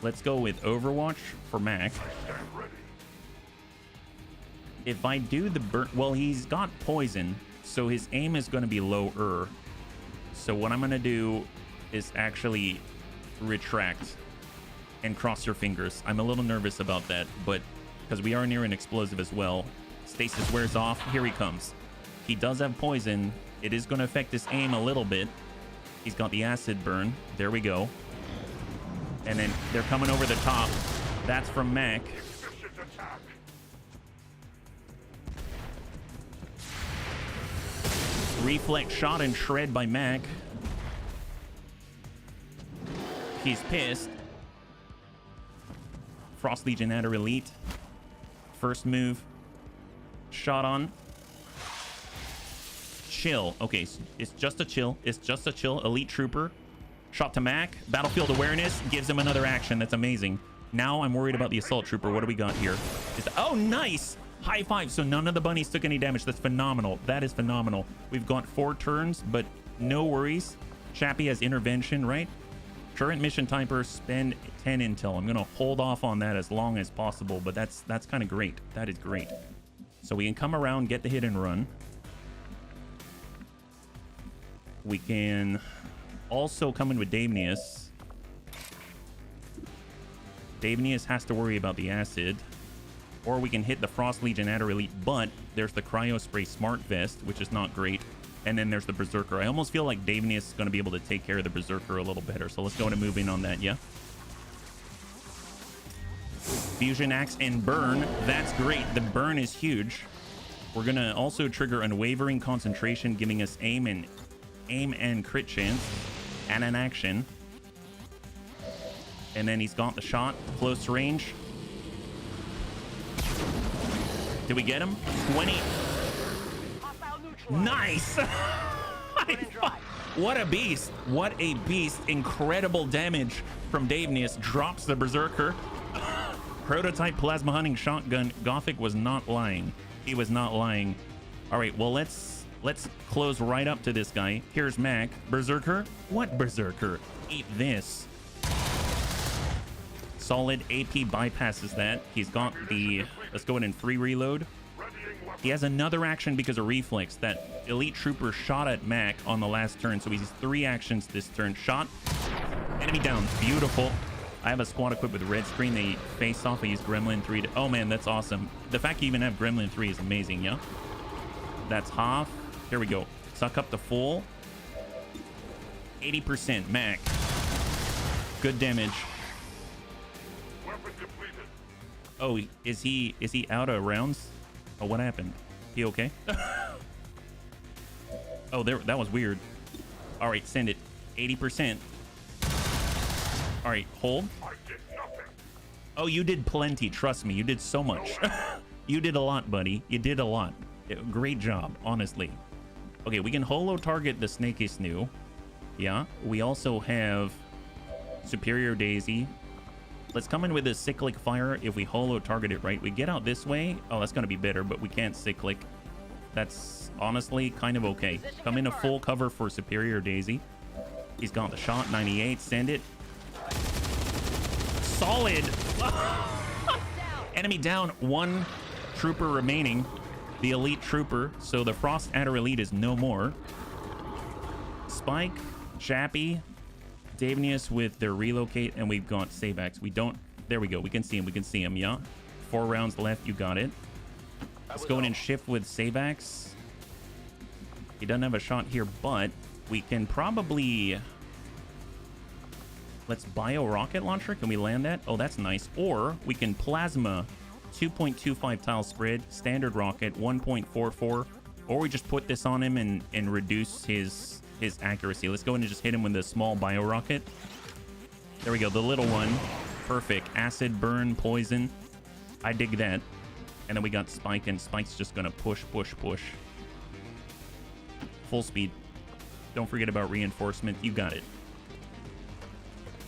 Let's go with Overwatch for Mac. If I do the burn... Well, he's got poison, so his aim is going to be lower. So what I'm gonna do is actually retract and cross your fingers. I'm a little nervous about that, but because we are near an explosive as well. Stasis wears off. Here he comes. He does have poison. It is going to affect his aim a little bit. He's got the acid burn. There we go. And then they're coming over the top. That's from Mac. Reflex shot and shred by Mac. He's pissed. Frost Legion Adder Elite. First move. Shot on. Chill. Okay, it's just a chill. It's just a chill. Elite Trooper. Shot to Mac. Battlefield awareness. Gives him another action. That's amazing. Now I'm worried about the Assault Trooper. What do we got here? Oh, nice! High five. So none of the bunnies took any damage. That's phenomenal. That is phenomenal. We've got 4 turns, but no worries. Chappie has intervention, right? Current mission typer, spend 10 intel. I'm gonna hold off on that as long as possible, but that's kind of great. That is great. So we can come around, get the hit and run. We can also come in with Davenius. Davenius has to worry about the acid. Or we can hit the Frost Legion Adder Elite, but there's the Cryo Spray Smart Vest, which is not great. And then there's the Berserker. I almost feel like Davenius is going to be able to take care of the Berserker a little better. So let's go and move in on that, yeah? Fusion Axe and Burn. That's great. The burn is huge. We're going to also trigger Unwavering Concentration, giving us aim and crit chance and an action. And then he's got the shot. Close range. Did we get him? 20. Nice! What a beast. What a beast. Incredible damage from Davenius. Drops the Berserker. Prototype plasma hunting shotgun. Gothic was not lying. He was not lying. All right, well, let's close right up to this guy. Here's Mac. Berserker? What Berserker? Eat this. Solid AP bypasses that. He's got the... Let's go ahead and free reload. He has another action because of reflex. That Elite Trooper shot at Mac on the last turn, so he has 3 actions this turn. Shot. Enemy down. Beautiful. I have a squad equipped with red screen. They face off. I use Gremlin 3 to... Oh, man, that's awesome. The fact you even have Gremlin 3 is amazing, yeah? That's half. Here we go. Suck up to full. 80% Mac. Good damage. Oh, is he out of rounds? Oh, what happened? He okay? Oh, that was weird. All right, send it. 80%. All right, hold. Oh, you did plenty. Trust me, you did so much. You did a lot, buddy. You did a lot. Great job, honestly. Okay, we can holo target the Snake is new. Yeah, we also have Superior Daisy. Let's come in with a cyclic fire. If we holo target it right, we get out this way. Oh, that's going to be better, but we can't cyclic. That's honestly kind of okay. Come in a full cover for Superior Daisy. He's got the shot. 98. Send it. Solid. Enemy down. 1 trooper remaining. The Elite Trooper. So the Frost Adder Elite is no more. Spike. Chappie. Davenius with their relocate, and we've got Sabax. We don't... There we go. We can see him. We can see him, yeah? 4 rounds left. You got it. Let's go in and shift with Sabax. He doesn't have a shot here, but we can probably... Let's bio rocket launcher. Can we land that? Oh, that's nice. Or we can plasma 2.25 tile spread, standard rocket 1.44, or we just put this on him and reduce his accuracy. Let's go in and just hit him with a small bio rocket. There we go, the little one. Perfect. Acid, burn, poison. I dig that. And then we got Spike, and Spike's just gonna push. Full speed. Don't forget about reinforcement. You got it.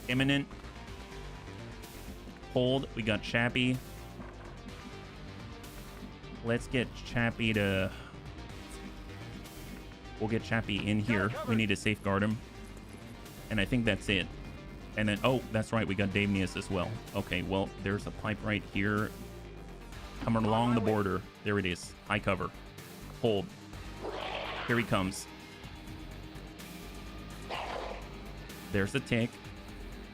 Imminent. Hold. We got Chappie. Let's get Chappie to... We'll get Chappie in here. We need to safeguard him. And I think that's it. And then, oh, that's right. We got Davenius as well. Okay, well, there's a pipe right here. Coming along the border. There it is. High cover. Hold. Here he comes. There's the tick.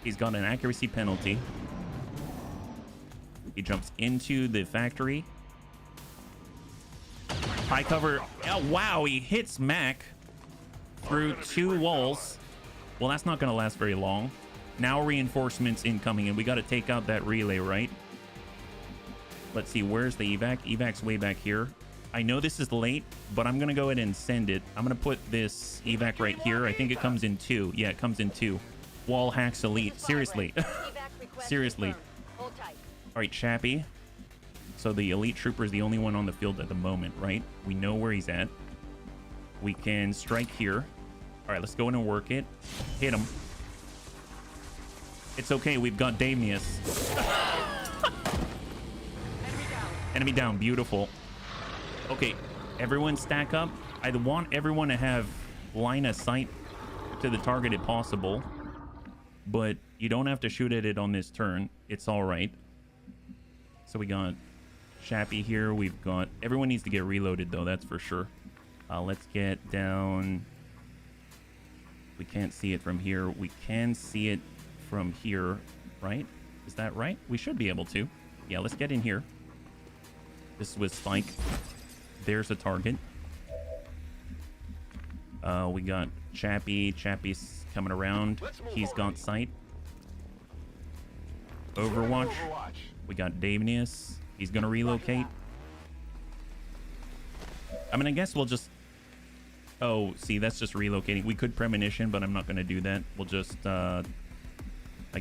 He's got an accuracy penalty. He jumps into the factory. High cover. Oh, wow, he hits Mac through 2 walls. Well, that's not going to last very long. Now reinforcements incoming, and we got to take out that relay, right? Let's see, where's the evac? Evac's way back here. I know this is late, but I'm going to go ahead and send it. I'm going to put this evac right here. I think it comes in 2. Yeah, it comes in 2. Wall hacks elite. Seriously. Seriously. All right, Chappie. So the elite trooper is the only one on the field at the moment, right? We know where he's at. We can strike here. All right, let's go in and work it. Hit him. It's okay. We've got Damius. Enemy down. Beautiful. Okay, everyone stack up. I want everyone to have line of sight to the target if possible, but you don't have to shoot at it on this turn. It's all right. So we got Chappie here. We've got... Everyone needs to get reloaded, though. That's for sure. Let's get down... We can't see it from here. We can see it from here, right? Is that right? We should be able to. Yeah, let's get in here. This was Spike. There's a target. We got Chappie. Chappie's coming around. He's got sight. Overwatch. We got Davenius. He's gonna relocate. I mean, I guess we'll just... Oh, see, that's just relocating. We could premonition, but I'm not gonna do that. We'll just, I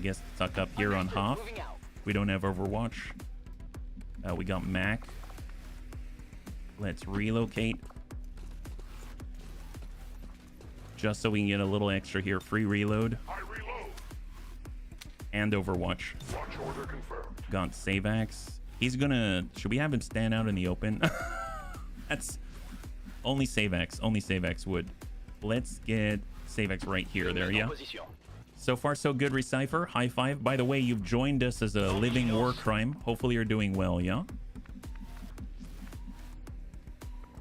guess, tuck up here on Hoff. We don't have Overwatch. We got Mac. Let's relocate. Just so we can get a little extra here. Free reload. I reload. And Overwatch. Launch order confirmed. Got Savax. He's gonna... Should we have him stand out in the open? That's... Only Savax. Only Savax would. Let's get Savax right here. There, yeah. So far, so good, Recipher. High five. By the way, you've joined us as a living war crime. Hopefully you're doing well, yeah?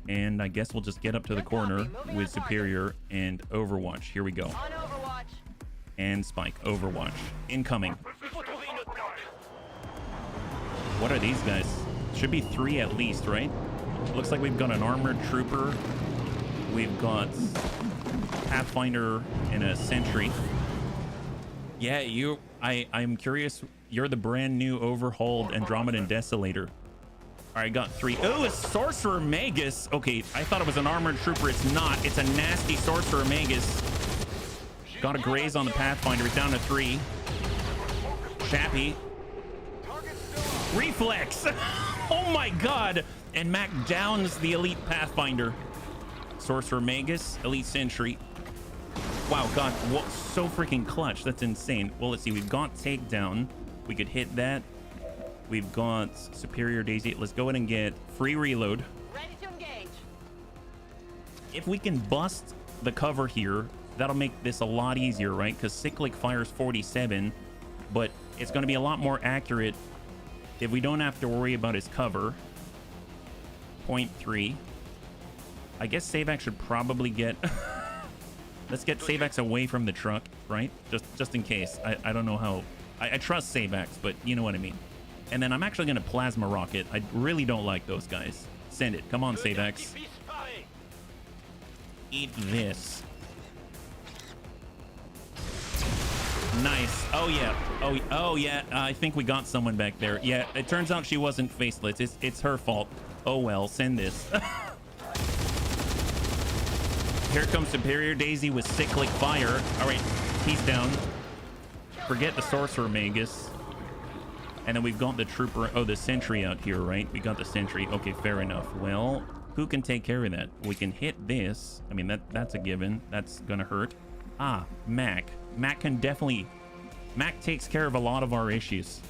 And I guess we'll just get up to the corner with Superior and Overwatch. Here we go. And Spike. Overwatch. Incoming. What are these guys? Should be 3 at least, right? Looks like we've got an armored trooper. We've got Pathfinder and a sentry. Yeah, I'm curious. You're the brand new overhauled Andromedan Desolator. All right, got 3. Oh, a Sorcerer Magus. Okay, I thought it was an armored trooper. It's not. It's a nasty Sorcerer Magus. Got a graze on the Pathfinder. It's down to 3. Chappie. Reflex. Oh my god. And Mac downs the elite Pathfinder. Sorcerer Magus, elite Sentry. Wow, god, what, so freaking clutch. That's insane. Well, let's see. We've got takedown. We could hit that. We've got Superior Daisy. Let's go ahead and get free reload. Ready to engage. If we can bust the cover here, that'll make this a lot easier, right? Because Cyclic fires 47, but it's going to be a lot more accurate if we don't have to worry about his cover. 0.3. I guess Savax should probably get... Let's get Savax away from the truck, right? Just in case. I don't know how... I trust Savax, but you know what I mean. And then I'm actually going to Plasma Rocket. I really don't like those guys. Send it. Come on, Savax. Eat this. Nice. Oh, yeah. Oh, yeah. I think we got someone back there. Yeah, it turns out she wasn't faceless. It's her fault. Oh, well. Send this. Here comes Superior Daisy with Cyclic Fire. All right. He's down. Forget the Sorcerer Magus. And then we've got the Trooper. Oh, the Sentry out here, right? We got the Sentry. Okay, fair enough. Well, who can take care of that? We can hit this. I mean, that's a given. That's going to hurt. Ah, Mac. Mac can definitely... Mac takes care of a lot of our issues.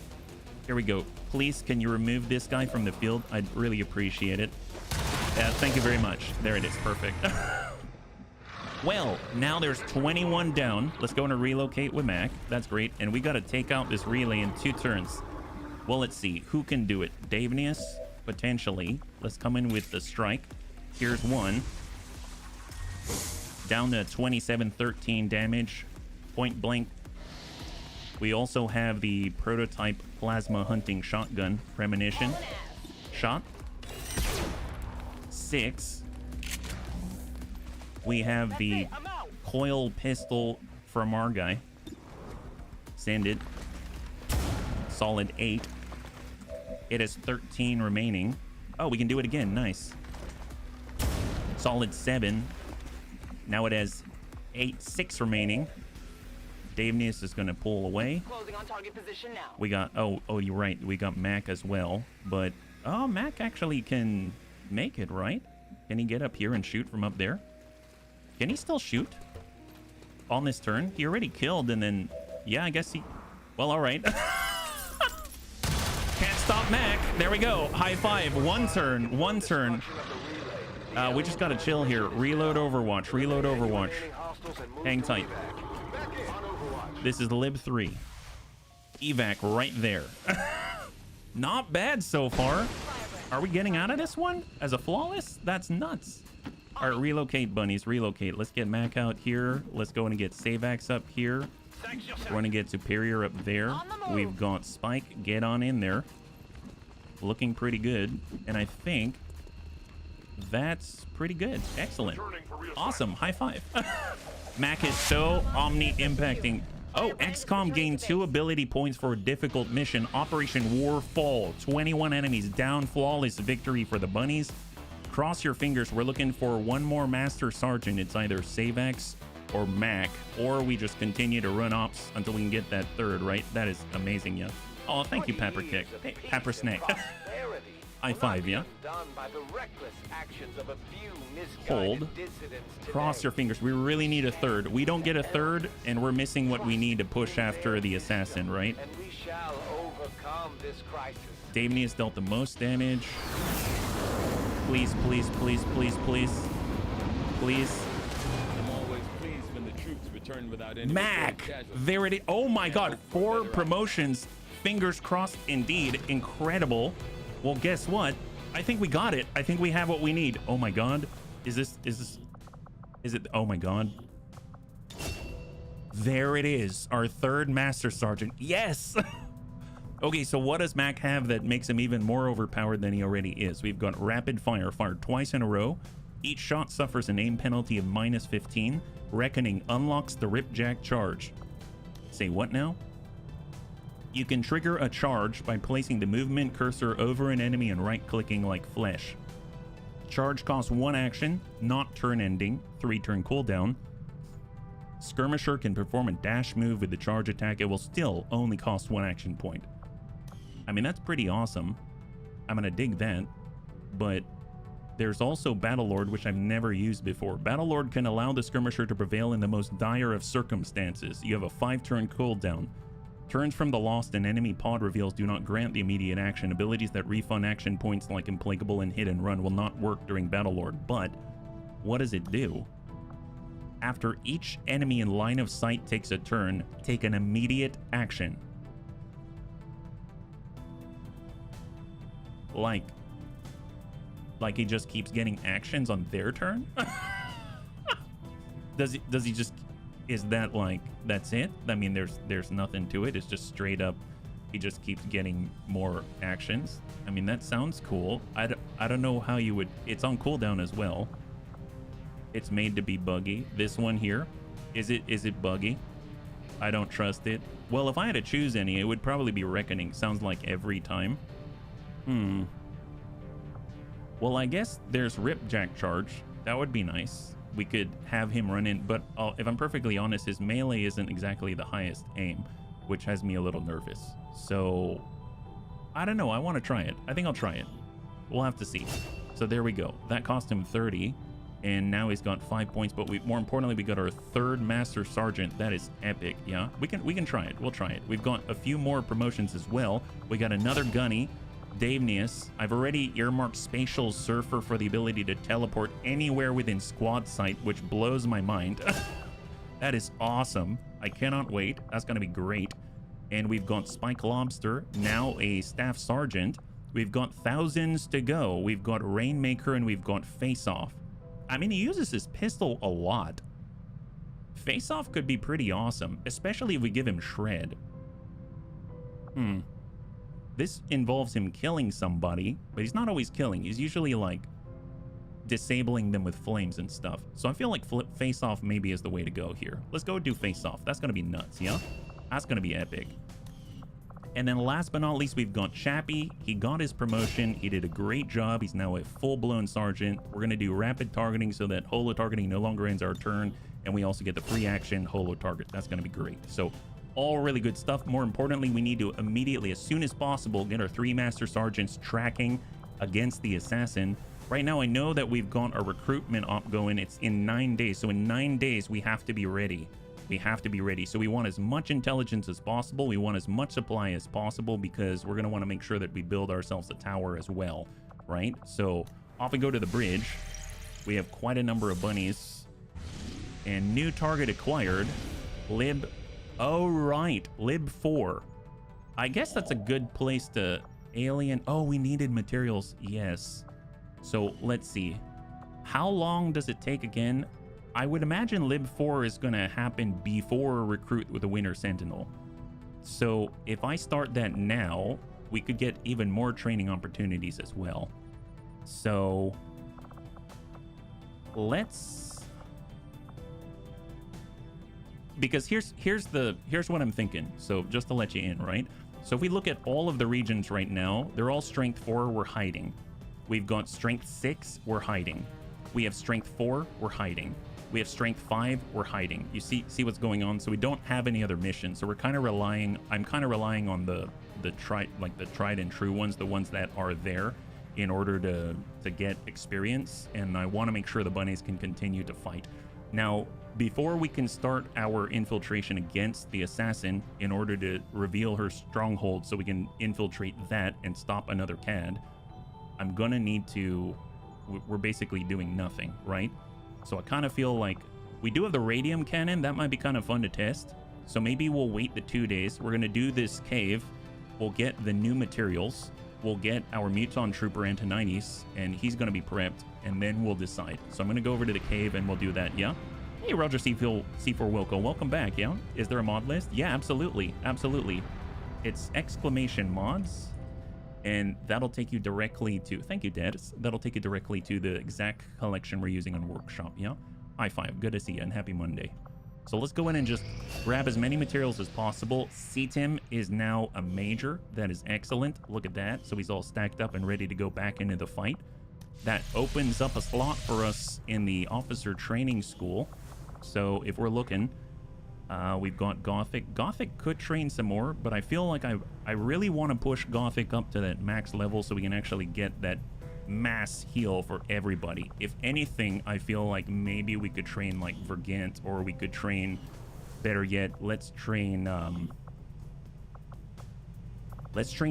Here we go. Please, can you remove this guy from the field? I'd really appreciate it. Thank you very much. There it is. Perfect. Well, now there's 21 down. Let's go and relocate with Mac. That's great. And we got to take out this relay in 2 turns. Well, let's see. Who can do it? Davenius? Potentially. Let's come in with the strike. Here's one. Down to 27-13 damage. point blank. We also have the prototype plasma hunting shotgun. Premonition. Shot. 6. We have the coil pistol from our guy. Send it. Solid 8. It has 13 remaining. Oh, we can do it again. Nice. Solid 7. Now it has 6 remaining. Davenius is going to pull away. Closing on target position now. We got, oh, you're right. We got Mac as well. But, oh, Mac actually can make it, right? Can he get up here and shoot from up there? Can he still shoot on this turn? He already killed and then, yeah, I guess he, well, all right. Can't stop Mac. There we go. High five. One turn. We just got to chill here. Reload Overwatch. Reload Overwatch. Hang tight. This is Lib 3. Evac right there. Not bad so far. Are we getting out of this one as a flawless? That's nuts. All right, relocate, bunnies. Relocate. Let's get Mac out here. Let's go and get Savax up here. We're going to get Superior up there. We've got Spike. Get on in there. Looking pretty good. And I think that's pretty good. Excellent. Awesome. High five. Mac is so omni-impacting. Oh, XCOM gained 2 ability points for a difficult mission. Operation War Fall. 21 enemies down. Flawless victory for the bunnies. Cross your fingers. We're looking for one more Master Sergeant. It's either Savax or Mac, or we just continue to run ops until we can get that third, right? That is amazing, yeah. Oh, thank you, Pepper Kick. Hey, Pepper Snack. High five, yeah. Hold. Cross your fingers. We really need a third. We don't get a third, and we're missing what we need to push after the assassin, right? And we shall overcome this crisis. Davenius dealt the most damage. Please, please, please, please, please. Please. I'm always pleased when the troops return without any Mac! There it is. Oh my god. 4 promotions. Fingers crossed indeed. Incredible. Well, guess what? I think we got it. I think we have what we need. Oh my god. Is it? Oh my god. There it is. Our third Master Sergeant. Yes! Okay, so what does Mac have that makes him even more overpowered than he already is? We've got Rapid Fire, fired twice in a row. Each shot suffers an aim penalty of -15. Reckoning unlocks the Ripjack charge. Say what now? You can trigger a charge by placing the movement cursor over an enemy and right-clicking like flesh. Charge costs 1 action, not turn-ending, 3-turn cooldown. Skirmisher can perform a dash move with the charge attack. It will still only cost 1 action point. I mean, that's pretty awesome. I'm gonna dig that. But there's also Battlelord, which I've never used before. Battlelord can allow the Skirmisher to prevail in the most dire of circumstances. You have a 5-turn cooldown. Turns from the Lost and enemy pod reveals do not grant the immediate action. Abilities that refund action points like Implacable and Hit and Run will not work during Battlelord. But what does it do? After each enemy in line of sight takes a turn, take an immediate action. Like he just keeps getting actions on their turn? Does he just, is that like, that's it? I mean, there's nothing to it. It's just straight up, he just keeps getting more actions. I mean, that sounds cool. I don't know how you would, it's on cooldown as well. It's made to be buggy. This one here, is it buggy? I don't trust it. Well, if I had to choose any, it would probably be Reckoning. Sounds like every time. Well, I guess there's Ripjack charge. That would be nice. We could have him run in, but if I'm perfectly honest, his melee isn't exactly the highest aim, which has me a little nervous. So, I don't know. I want to try it. I think I'll try it. We'll have to see. So there we go. That cost him 30, and now he's got 5 points. But more importantly, we got our third Master Sergeant. That is epic. Yeah, we can try it. We'll try it. We've got a few more promotions as well. We got another Gunny. Davenius. I've already earmarked Spatial Surfer for the ability to teleport anywhere within squad sight, which blows my mind. That is awesome. I cannot wait. That's going to be great. And we've got Spike Lobster, now a Staff Sergeant. We've got thousands to go. We've got Rainmaker and we've got Face Off. I mean, he uses his pistol a lot. Face Off could be pretty awesome, especially if we give him Shred. This involves him killing somebody, but he's not always killing. He's usually like disabling them with flames and stuff. So I feel like Face Off maybe is the way to go here. Let's go do Face Off. That's going to be nuts, yeah? That's going to be epic. And then last but not least, we've got Chappie. He got his promotion. He did a great job. He's now a full-blown sergeant. We're going to do rapid targeting so that holo targeting no longer ends our turn. And we also get the free action holo target. That's going to be great. So all really good stuff. More importantly, we need to immediately, as soon as possible, get our 3 Master Sergeants tracking against the assassin. Right now, I know that we've got our recruitment op going. It's in 9 days. So in 9 days, we have to be ready. We have to be ready. So we want as much intelligence as possible. We want as much supply as possible because we're going to want to make sure that we build ourselves a tower as well, right? So off we go to the bridge. We have quite a number of bunnies. And new target acquired. Lib. Oh, right. Lib 4. I guess that's a good place to alien. Oh, we needed materials. Yes. So let's see. How long does it take again? I would imagine Lib 4 is going to happen before recruit with a Winter Sentinel. So if I start that now, we could get even more training opportunities as well. So let's... Because here's what I'm thinking. So just to let you in, right? So if we look at all of the regions right now, they're all strength 4, we're hiding. We've got strength 6, we're hiding. We have strength 4, we're hiding. We have strength 5, we're hiding. You see what's going on? So we don't have any other missions. So we're kind of relying, I'm kind of relying on the tried and true ones, the ones that are there in order to get experience. And I want to make sure the bunnies can continue to fight. Now, before we can start our infiltration against the assassin in order to reveal her stronghold so we can infiltrate that and stop another CAD, I'm gonna need to, we're basically doing nothing, right? So I kind of feel like we do have the radium cannon. That might be kind of fun to test. So maybe we'll wait the 2 days. We're going to do this cave. We'll get the new materials. We'll get our Muton Trooper Antonides, and he's going to be prepped, and then we'll decide. So I'm going to go over to the cave, and we'll do that, yeah? Hey, Roger C4 Wilco, welcome back, yeah? Is there a mod list? Yeah, absolutely, absolutely. It's exclamation mods, and that'll take you directly to, thank you, Dad. That'll take you directly to the exact collection we're using on Workshop, yeah? High five, good to see you, and happy Monday. So let's go in and just grab as many materials as possible. CTIM is now a major. That is excellent. Look at that. So he's all stacked up and ready to go back into the fight. That opens up a slot for us in the officer training school. So if we're looking, we've got Gothic. Gothic could train some more, but I feel like I really want to push Gothic up to that max level so we can actually get that mass heal for everybody. If anything, I feel like maybe we could train like Vergant, or we could train, better yet, let's train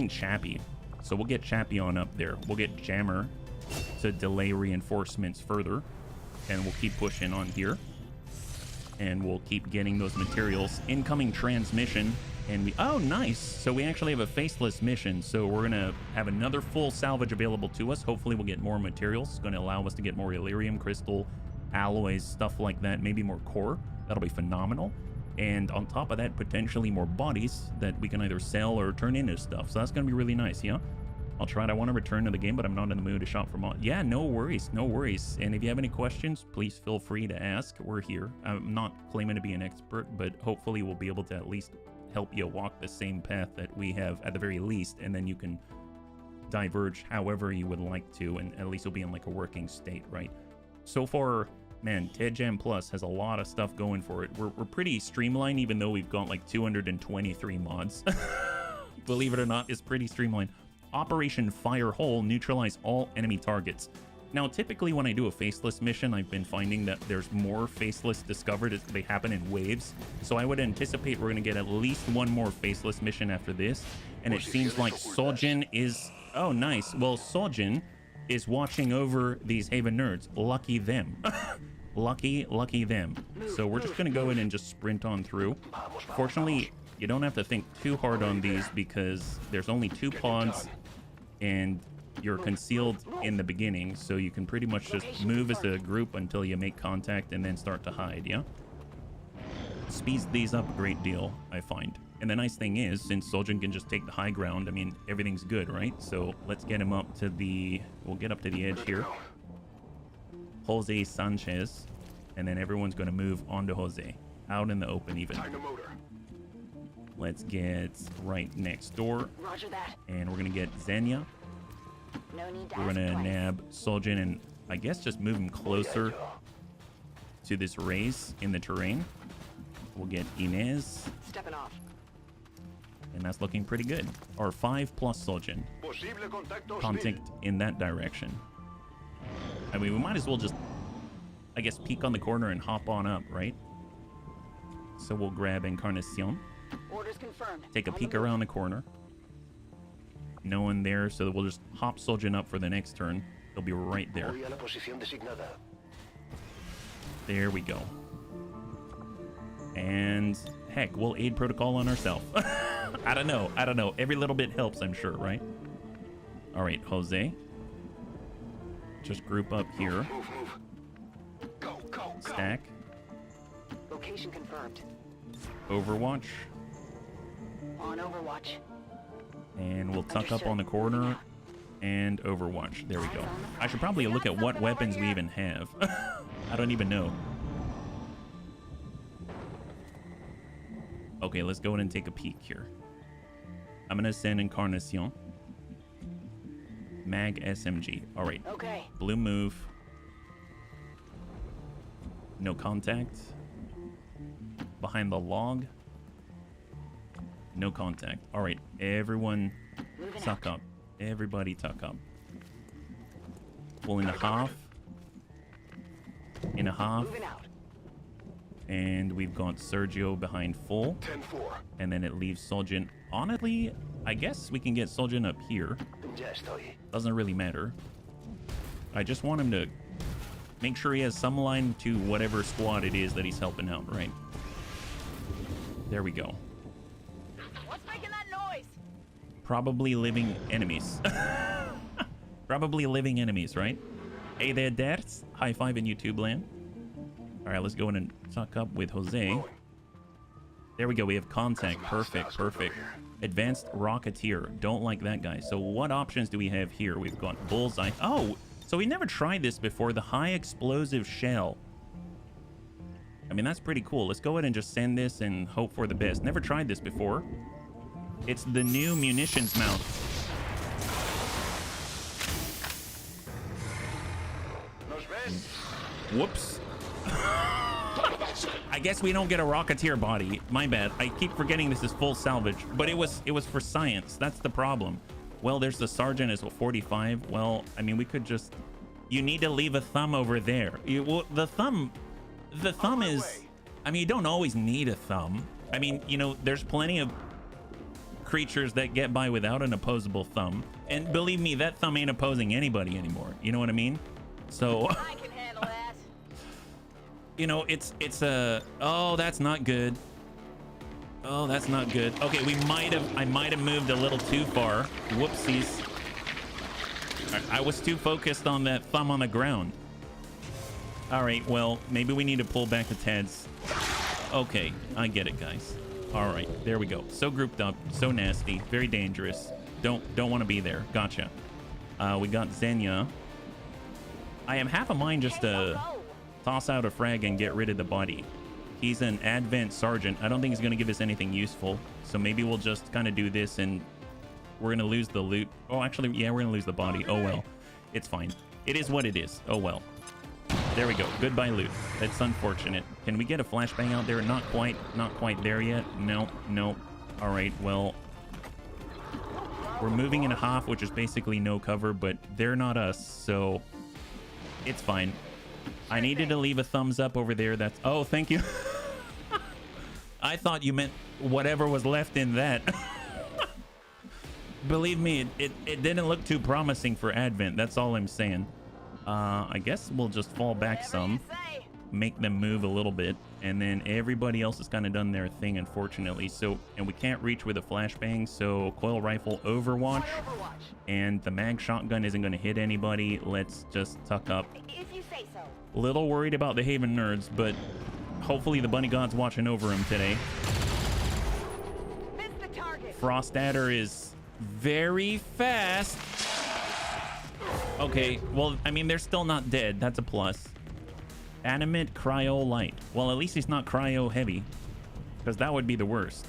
Chappie. So we'll get Chappie on up there. We'll get Jammer to delay reinforcements further, and we'll keep pushing on here. And we'll keep getting those materials. Incoming transmission. And we, oh, nice. So we actually have a faceless mission. So we're going to have another full salvage available to us. Hopefully we'll get more materials. It's going to allow us to get more Illyrium, crystal, alloys, stuff like that. Maybe more core. That'll be phenomenal. And on top of that, potentially more bodies that we can either sell or turn into stuff. So that's going to be really nice, yeah? I'll try it. I want to return to the game, but I'm not in the mood to shop for mod. Yeah, no worries, no worries. And if you have any questions, please feel free to ask. We're here. I'm not claiming to be an expert, but hopefully we'll be able to at least help you walk the same path that we have at the very least, and then you can diverge however you would like to, and at least you'll be in like a working state, right? So far, man, TEDGAM Plus has a lot of stuff going for it. We're pretty streamlined, even though we've got like 223 mods. Believe it or not, it's pretty streamlined. Operation Fire Hole, neutralize all enemy targets. Now, typically when I do a faceless mission, I've been finding that there's more faceless discovered as they happen in waves. So I would anticipate we're going to get at least one more faceless mission after this. And it seems like Sojin is... Oh, nice. Well, Sojin is watching over these Haven nerds. Lucky them. Lucky them. So we're just going to go in and just sprint on through. Fortunately, you don't have to think too hard on these because there's only 2 pods and you're concealed in the beginning, so you can pretty much just move as a group until you make contact and then start to hide, yeah? speeds these up a great deal, I find. And the nice thing is, since Soljin can just take the high ground, I mean, everything's good, right? So let's get him up to the... We'll get up to the edge here. Jose Sanchez. And then everyone's going to move onto Jose. Out in the open even. Let's get right next door. Roger that. And we're going to get Xenia. No need to We're ask going to twice. nab Soljin and I guess just move him closer to this raise in the terrain. We'll get Inez. Stepping off. And that's looking pretty good. Or 5 plus Soljin. Contact in that direction. I mean, we might as well just, I guess, peek on the corner and hop on up, right? So we'll grab Encarnacion. Orders confirmed. Take a On the peek move. around the corner. No one there, so we'll just hop Soljin up for the next turn. He'll be right there. There we go. And heck, we'll aid protocol on ourselves. I don't know. Every little bit helps, I'm sure, right? All right, Jose. Just group up here. Stack. Location confirmed. Overwatch. On Overwatch. And we'll tuck up on the corner and Overwatch. There we go. I should probably look at what weapons we even have. I don't even know. Okay, let's go in and take a peek here. I'm gonna send Encarnacion. Mag SMG. All right. Okay. Blue move. No contact. Behind the log. No contact. All right, everyone Moving tuck out. up. Everybody tuck up. Well, in a half. In a half. Moving out. And we've got Sergio behind full. 10-4. And then it leaves Soljin. Honestly, I guess we can get Soljin up here. Doesn't really matter. I just want him to make sure he has some line to whatever squad it is that he's helping out, right? There we go. What's making that noise? Probably living enemies. Probably living enemies, right? Hey there, Derts. High five in YouTube land. All right, let's go in and tuck up with Jose. There we go. We have contact. Perfect. Perfect. Advanced Rocketeer. Don't like that guy. So what options do we have here? We've got Bullseye. Oh, so we never tried this before. The high explosive shell. I mean, that's pretty cool. Let's go ahead and just send this and hope for the best. Never tried this before. It's the new munitions mount. Whoops. I guess we don't get a Rocketeer body. My bad. I keep forgetting this is full salvage, but it was for science. That's the problem. Well, there's the sergeant as well, 45. Well, I mean, we could just... You need to leave a thumb over there. The thumb is... I mean, you don't always need a thumb. I mean, you know, there's plenty of creatures that get by without an opposable thumb. And believe me, that thumb ain't opposing anybody anymore. You know what I mean? So... I can handle that. You know, it's a... Oh, that's not good. Oh, that's not good. Okay, I might have moved a little too far. Whoopsies. I was too focused on that thumb on the ground. All right, well, maybe we need to pull back the Teds. Okay, I get it, guys. All right, there we go. So grouped up, so nasty, very dangerous. Don't want to be there. Gotcha. We got Xenia. I am half a mind just to toss out a frag and get rid of the body. He's an advent sergeant. I don't think he's going to give us anything useful. So maybe we'll just kind of do this and we're going to lose the loot. Oh, actually, yeah, we're going to lose the body. Oh, well. It's fine. It is what it is. Oh, well. There we go. Goodbye, loot. That's unfortunate. Can we get a flashbang out there? Not quite. Not quite there yet. No. All right, well. We're moving in a half, which is basically no cover, but they're not us, so it's fine. I needed to leave a thumbs up over there. That's... Oh, thank you. I thought you meant whatever was left in that. Believe me, it didn't look too promising for Advent. That's all I'm saying. I guess we'll just fall back some, make them move a little bit, and then everybody else has kind of done their thing, unfortunately. So, and we can't reach with a flashbang, so coil rifle Overwatch, and the mag shotgun isn't going to hit anybody. Let's just tuck up. If you say so. A little worried about the Haven nerds, but Hopefully the bunny god's watching over him today. Miss the target. Frost Adder is very fast. Okay, well, I mean, they're still not dead. That's a plus. Animate cryo light. Well, at least he's not cryo heavy, because that would be the worst.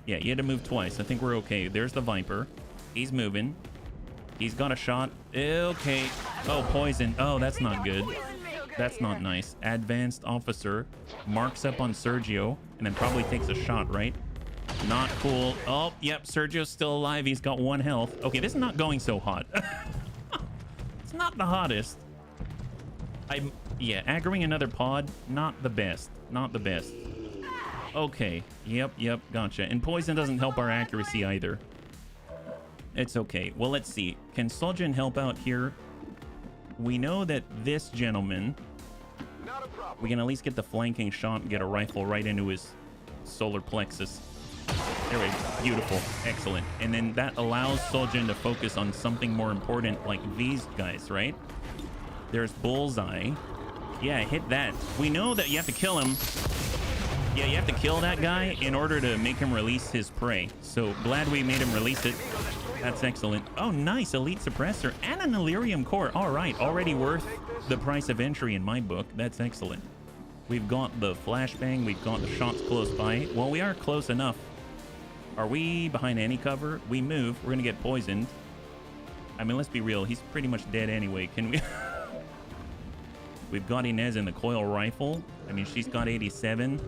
Yeah, you had to move twice. I think we're okay. There's the Viper. He's moving. He's got a shot. Okay. Oh, poison. Oh, that's not good. That's not nice. Advanced officer marks up on Sergio and then probably takes a shot, right? Not cool. Oh, yep. Sergio's still alive. He's got 1 health. Okay, this is not going so hot. It's not the hottest. Yeah, aggroing another pod, not the best. Not the best. Okay. Yep. Gotcha. And poison doesn't help our accuracy either. It's okay. Well, let's see. Can Soljin help out here? We know that this gentleman, we can at least get the flanking shot and get a rifle right into his solar plexus. There we go. Beautiful. Excellent. And then that allows Soljin to focus on something more important like these guys, right? There's Bullseye. Yeah, hit that. We know that you have to kill him. Yeah, you have to kill that guy in order to make him release his prey. So glad we made him release it. That's excellent. Oh, nice. Elite suppressor and an Illyrium core. All right. Already worth the price of entry in my book. That's excellent. We've got the flashbang. We've got the shots close by. Well, we are close enough. Are we behind any cover? We move. We're going to get poisoned. I mean, let's be real. He's pretty much dead anyway. Can we... We've got Inez in the coil rifle. I mean, she's got 87.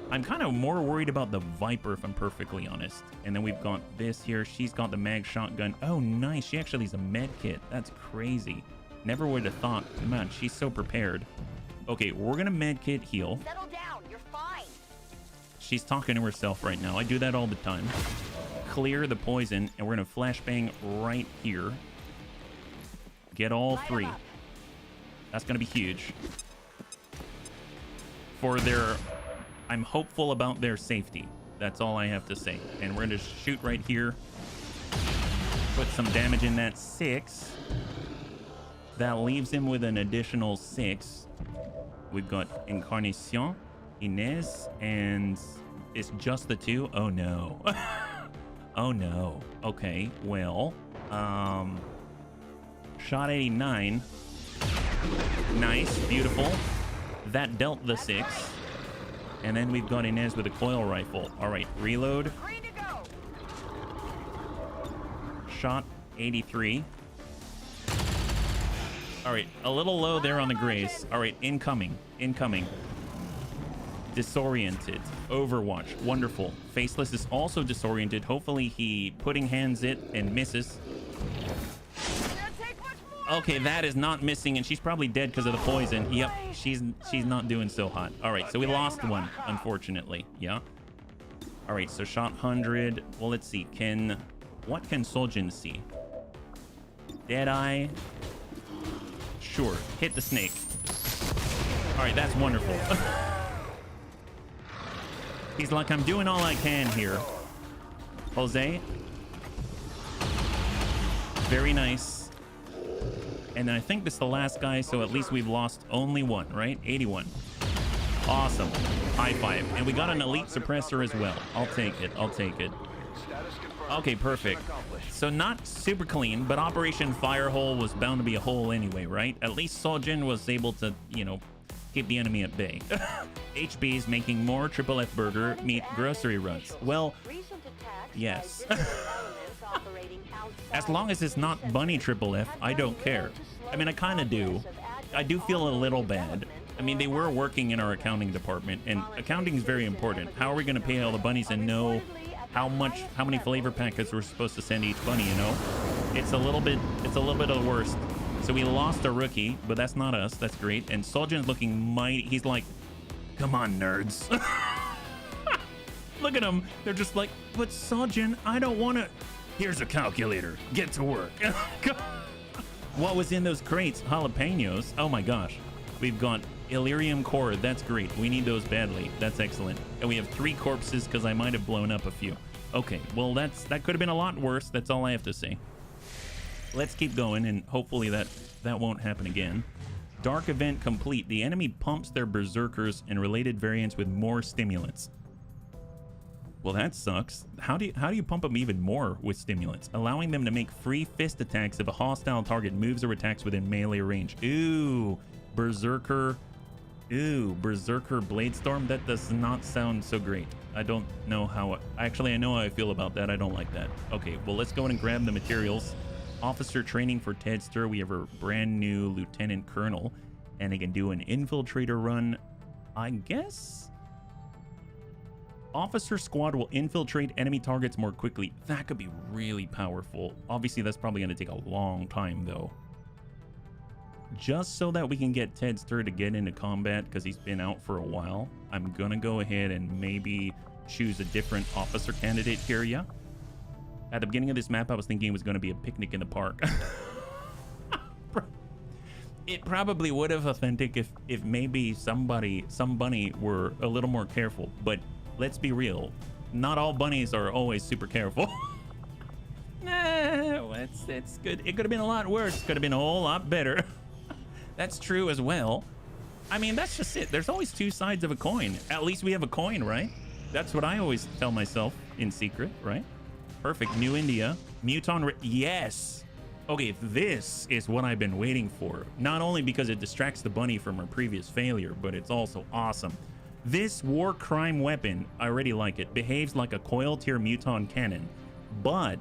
I'm kind of more worried about the Viper, if I'm perfectly honest. And then we've got this here. She's got the mag shotgun. Oh, nice. She actually is a med kit. That's crazy. Never would have thought. Man, she's so prepared. Okay, we're going to med kit heal. Settle down. You're fine. She's talking to herself right now. I do that all the time. Clear the poison, and we're going to flashbang right here. Get all 3. That's going to be huge. For their... I'm hopeful about their safety. That's all I have to say. And we're going to shoot right here. Put some damage in that 6. That leaves him with an additional 6. We've got Encarnacion, Inez, and it's just the 2. Oh, no. Oh, no. Okay, well, shot 89. Nice, beautiful. That dealt the 6. And then we've got Inez with a coil rifle. All right, reload. Green to go. Shot 83. All right, a little low there on the graze. All right, incoming. Disoriented. Overwatch. Wonderful. Faceless is also disoriented. Hopefully he putting hands it and misses. Okay, that is not missing, and she's probably dead because of the poison. Yep, she's not doing so hot. All right, so we lost one, unfortunately. Yeah. All right, so shot 100. Well, let's see. What can Soljin see? Deadeye. Sure, hit the snake. All right, that's wonderful. He's like, I'm doing all I can here. Jose. Very nice. And then I think this is the last guy, so at least we've lost only 1, right? 81. Awesome. High five. And we got an elite suppressor as well. I'll take it. Okay, perfect. So not super clean, but Operation Firehole was bound to be a hole anyway, right? At least Soljin was able to, you know, keep the enemy at bay. HB is making more Triple F burger meat grocery runs. Well, yes. As long as it's not Bunny Triple F, I don't care. I mean, I kind of do. I do feel a little bad. I mean, they were working in our accounting department, and accounting is very important. How are we going to pay all the bunnies and know how many flavor packets we're supposed to send each bunny, you know? It's a little bit of the worst. So we lost a rookie, but that's not us. That's great. And Soljin's looking mighty. He's like, come on, nerds. Look at them. They're just like, but Soljin, I don't want to. Here's a calculator. Get to work. What was in those crates? Jalapenos. Oh my gosh. We've got Illyrium core. That's great. We need those badly. That's excellent. And we have 3 corpses because I might have blown up a few. Okay. Well, that could have been a lot worse. That's all I have to say. Let's keep going, and hopefully that won't happen again. Dark event complete. The enemy pumps their berserkers and related variants with more stimulants. Well, that sucks. How do you pump them even more with stimulants? Allowing them to make free fist attacks if a hostile target moves or attacks within melee range. Ooh, berserker. Ooh, berserker bladestorm. That does not sound so great. I don't know how. Actually, I know how I feel about that. I don't like that. Okay, well, let's go in and grab the materials. Officer training for Tedster. We have a brand new lieutenant colonel, and I can do an infiltrator run, I guess. Officer squad will infiltrate enemy targets more quickly. That could be really powerful. Obviously, that's probably going to take a long time, though. Just so that we can get Tedster to get into combat, because he's been out for a while, I'm going to go ahead and maybe choose a different officer candidate here, yeah? At the beginning of this map, I was thinking it was going to be a picnic in the park. It probably would have authentic if maybe some bunny were a little more careful, but let's be real, not all bunnies are always super careful. Nah, it's good. It could have been a lot worse. Could have been a whole lot better. That's true as well. I mean, that's just it. There's always two sides of a coin. At least we have a coin, right? That's what I always tell myself in secret, right? Perfect. New India. Muton. Yes. Okay, this is what I've been waiting for. Not only because it distracts the bunny from her previous failure, but it's also awesome. This war crime weapon, I already like it, behaves like a coil tier Muton cannon, but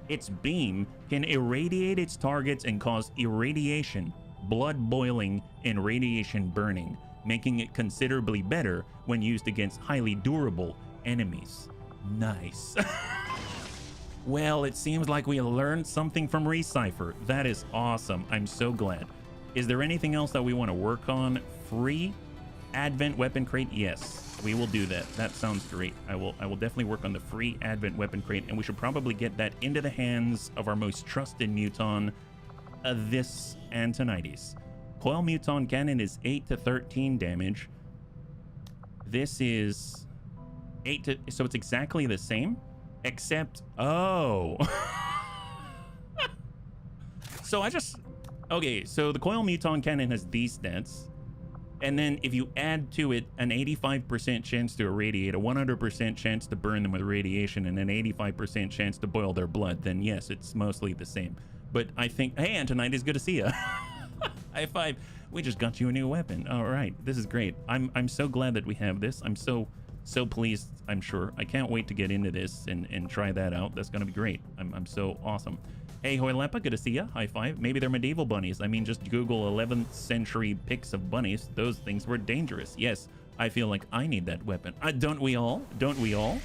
its beam can irradiate its targets and cause irradiation, blood boiling, and radiation burning, making it considerably better when used against highly durable enemies. Nice. Well, it seems like we learned something from Recipher. That is awesome. I'm so glad. Is there anything else that we want to work on? Free Advent weapon crate? Yes, we will do that. That sounds great. I will definitely work on the free Advent weapon crate, and we should probably get that into the hands of our most trusted Muton, this Antonides. Coil Muton cannon is 8 to 13 damage. This is 8 to, so it's exactly the same, except, oh. So okay, so the Coil Muton cannon has these stats. And then if you add to it an 85% chance to irradiate, a 100% chance to burn them with radiation, and an 85% chance to boil their blood, then yes, it's mostly the same. But I think, hey, Antonides, good to see you. High five. We just got you a new weapon. All right, this is great. I'm so glad that we have this. I'm so pleased, I'm sure. I can't wait to get into this and try that out. That's gonna be great. I'm so awesome. Hey, Hoylepa, good to see ya. High five. Maybe they're medieval bunnies. I mean, just Google 11th century pics of bunnies. Those things were dangerous. Yes, I feel like I need that weapon. Don't we all? Don't we all?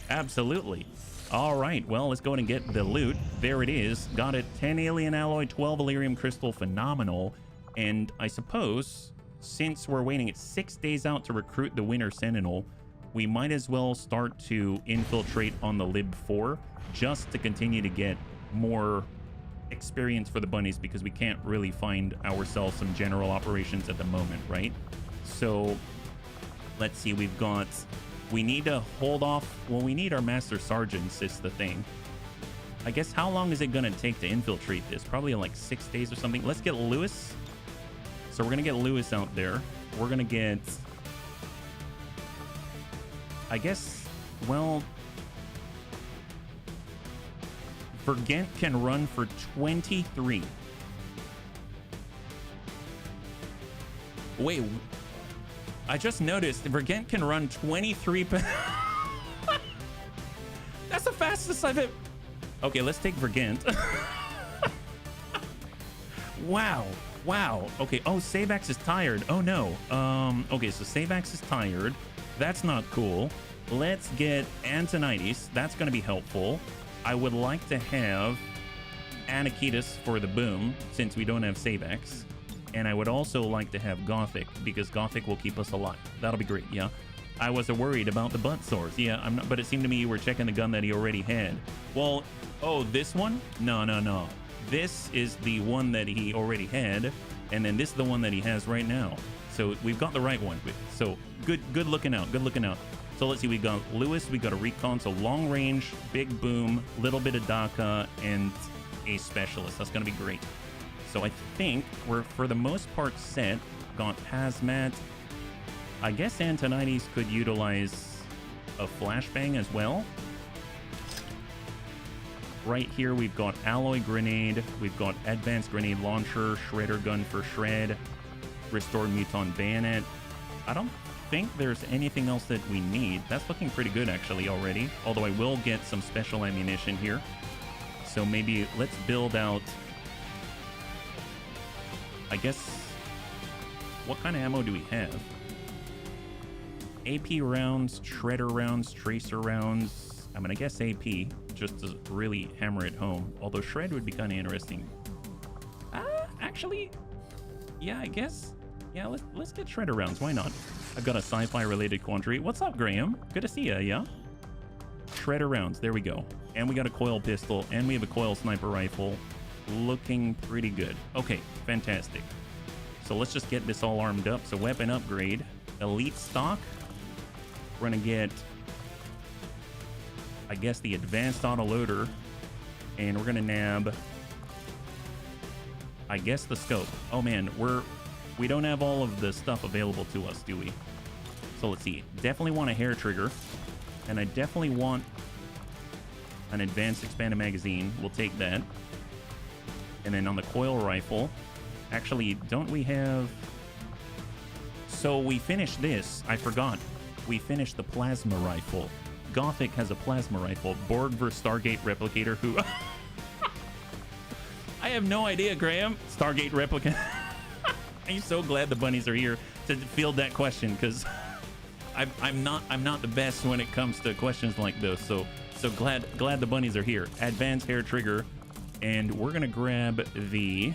Absolutely. All right, well, let's go ahead and get the loot. There it is. Got it. 10 alien alloy, 12 Elerium crystal. Phenomenal. And I suppose, since we're waiting 6 days out to recruit the Winter Sentinel, we might as well start to infiltrate on the Lib 4 just to continue to get more experience for the bunnies, because we can't really find ourselves some general operations at the moment, right? So let's see, we need to hold off. Well, we need our master sergeants is the thing. I guess how long is it gonna take to infiltrate this? Probably like 6 days or something. Let's get Lewis. So we're gonna get Lewis out there. We're gonna get, I guess, well, Vergent can run for 23. Wait, I just noticed Vergent can run 23. That's the fastest I've ever. Okay, let's take Vergent. Wow. Okay. Oh, Savax is tired. Oh no. Okay, so Savax is tired. That's not cool. Let's get Antonides. That's going to be helpful. I would like to have Anakitas for the boom, since we don't have Savax. And I would also like to have Gothic, because Gothic will keep us alive. That'll be great, yeah. I was worried about the butt sores. Yeah, I'm not, but it seemed to me you were checking the gun that he already had. Well, oh, this one? No. This is the one that he already had, and then this is the one that he has right now. So we've got the right one. So good looking out. So let's see, we got Lewis, we got a recon, so long range, big boom, little bit of DACA, and a specialist. That's gonna be great. So I think we're, for the most part, set. Got hazmat. I guess Antonides could utilize a flashbang as well. Right here, we've got alloy grenade. We've got advanced grenade launcher, shredder gun for shred, restored muton bayonet. I don't think there's anything else that we need. That's looking pretty good actually already. Although I will get some special ammunition here. So maybe let's build out, I guess, what kind of ammo do we have? AP rounds, shredder rounds, tracer rounds. I'm gonna guess AP, just to really hammer it home. Although shred would be kind of interesting. Actually, yeah, I guess. Yeah, let's get shredder rounds. Why not? I've got a sci-fi related quandary. What's up, Graham? Good to see ya. Yeah. Shredder rounds. There we go. And we got a coil pistol, and we have a coil sniper rifle. Looking pretty good. Okay, fantastic. So let's just get this all armed up. So weapon upgrade, elite stock. We're gonna get, I guess, the advanced autoloader, and we're gonna nab, I guess, the scope. Oh man, we don't have all of the stuff available to us, do we? So let's see. Definitely want a hair trigger, and I definitely want an advanced expanded magazine. We'll take that. And then on the coil rifle, actually, don't we have? So we finished this. I forgot. We finished the plasma rifle. Gothic has a plasma rifle. Borg versus Stargate Replicator, who... I have no idea, Graham. Stargate Replicator. I'm so glad the bunnies are here to field that question, because I'm not the best when it comes to questions like those. So glad the bunnies are here. Advanced hair trigger, and we're gonna grab the,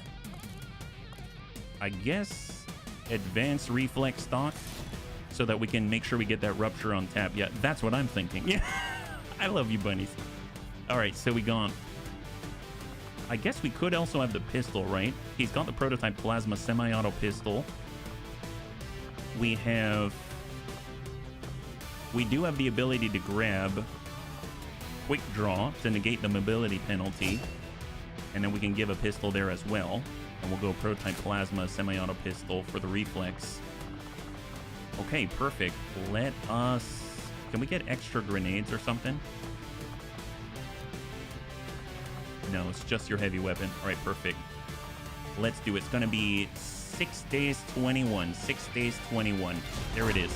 I guess, advanced reflex stock, so that we can make sure we get that rupture on tap. Yeah, that's what I'm thinking. Yeah, I love you, bunnies. All right, so we gone. I guess we could also have the pistol, right? He's got the prototype plasma semi-auto pistol. We do have the ability to grab quick draw to negate the mobility penalty. And then we can give a pistol there as well. And we'll go prototype plasma semi-auto pistol for the reflex. Okay, perfect. Let us... Can we get extra grenades or something? No, it's just your heavy weapon. All right, perfect. Let's do it. It's going to be 6 days 21. 6 days 21. There it is.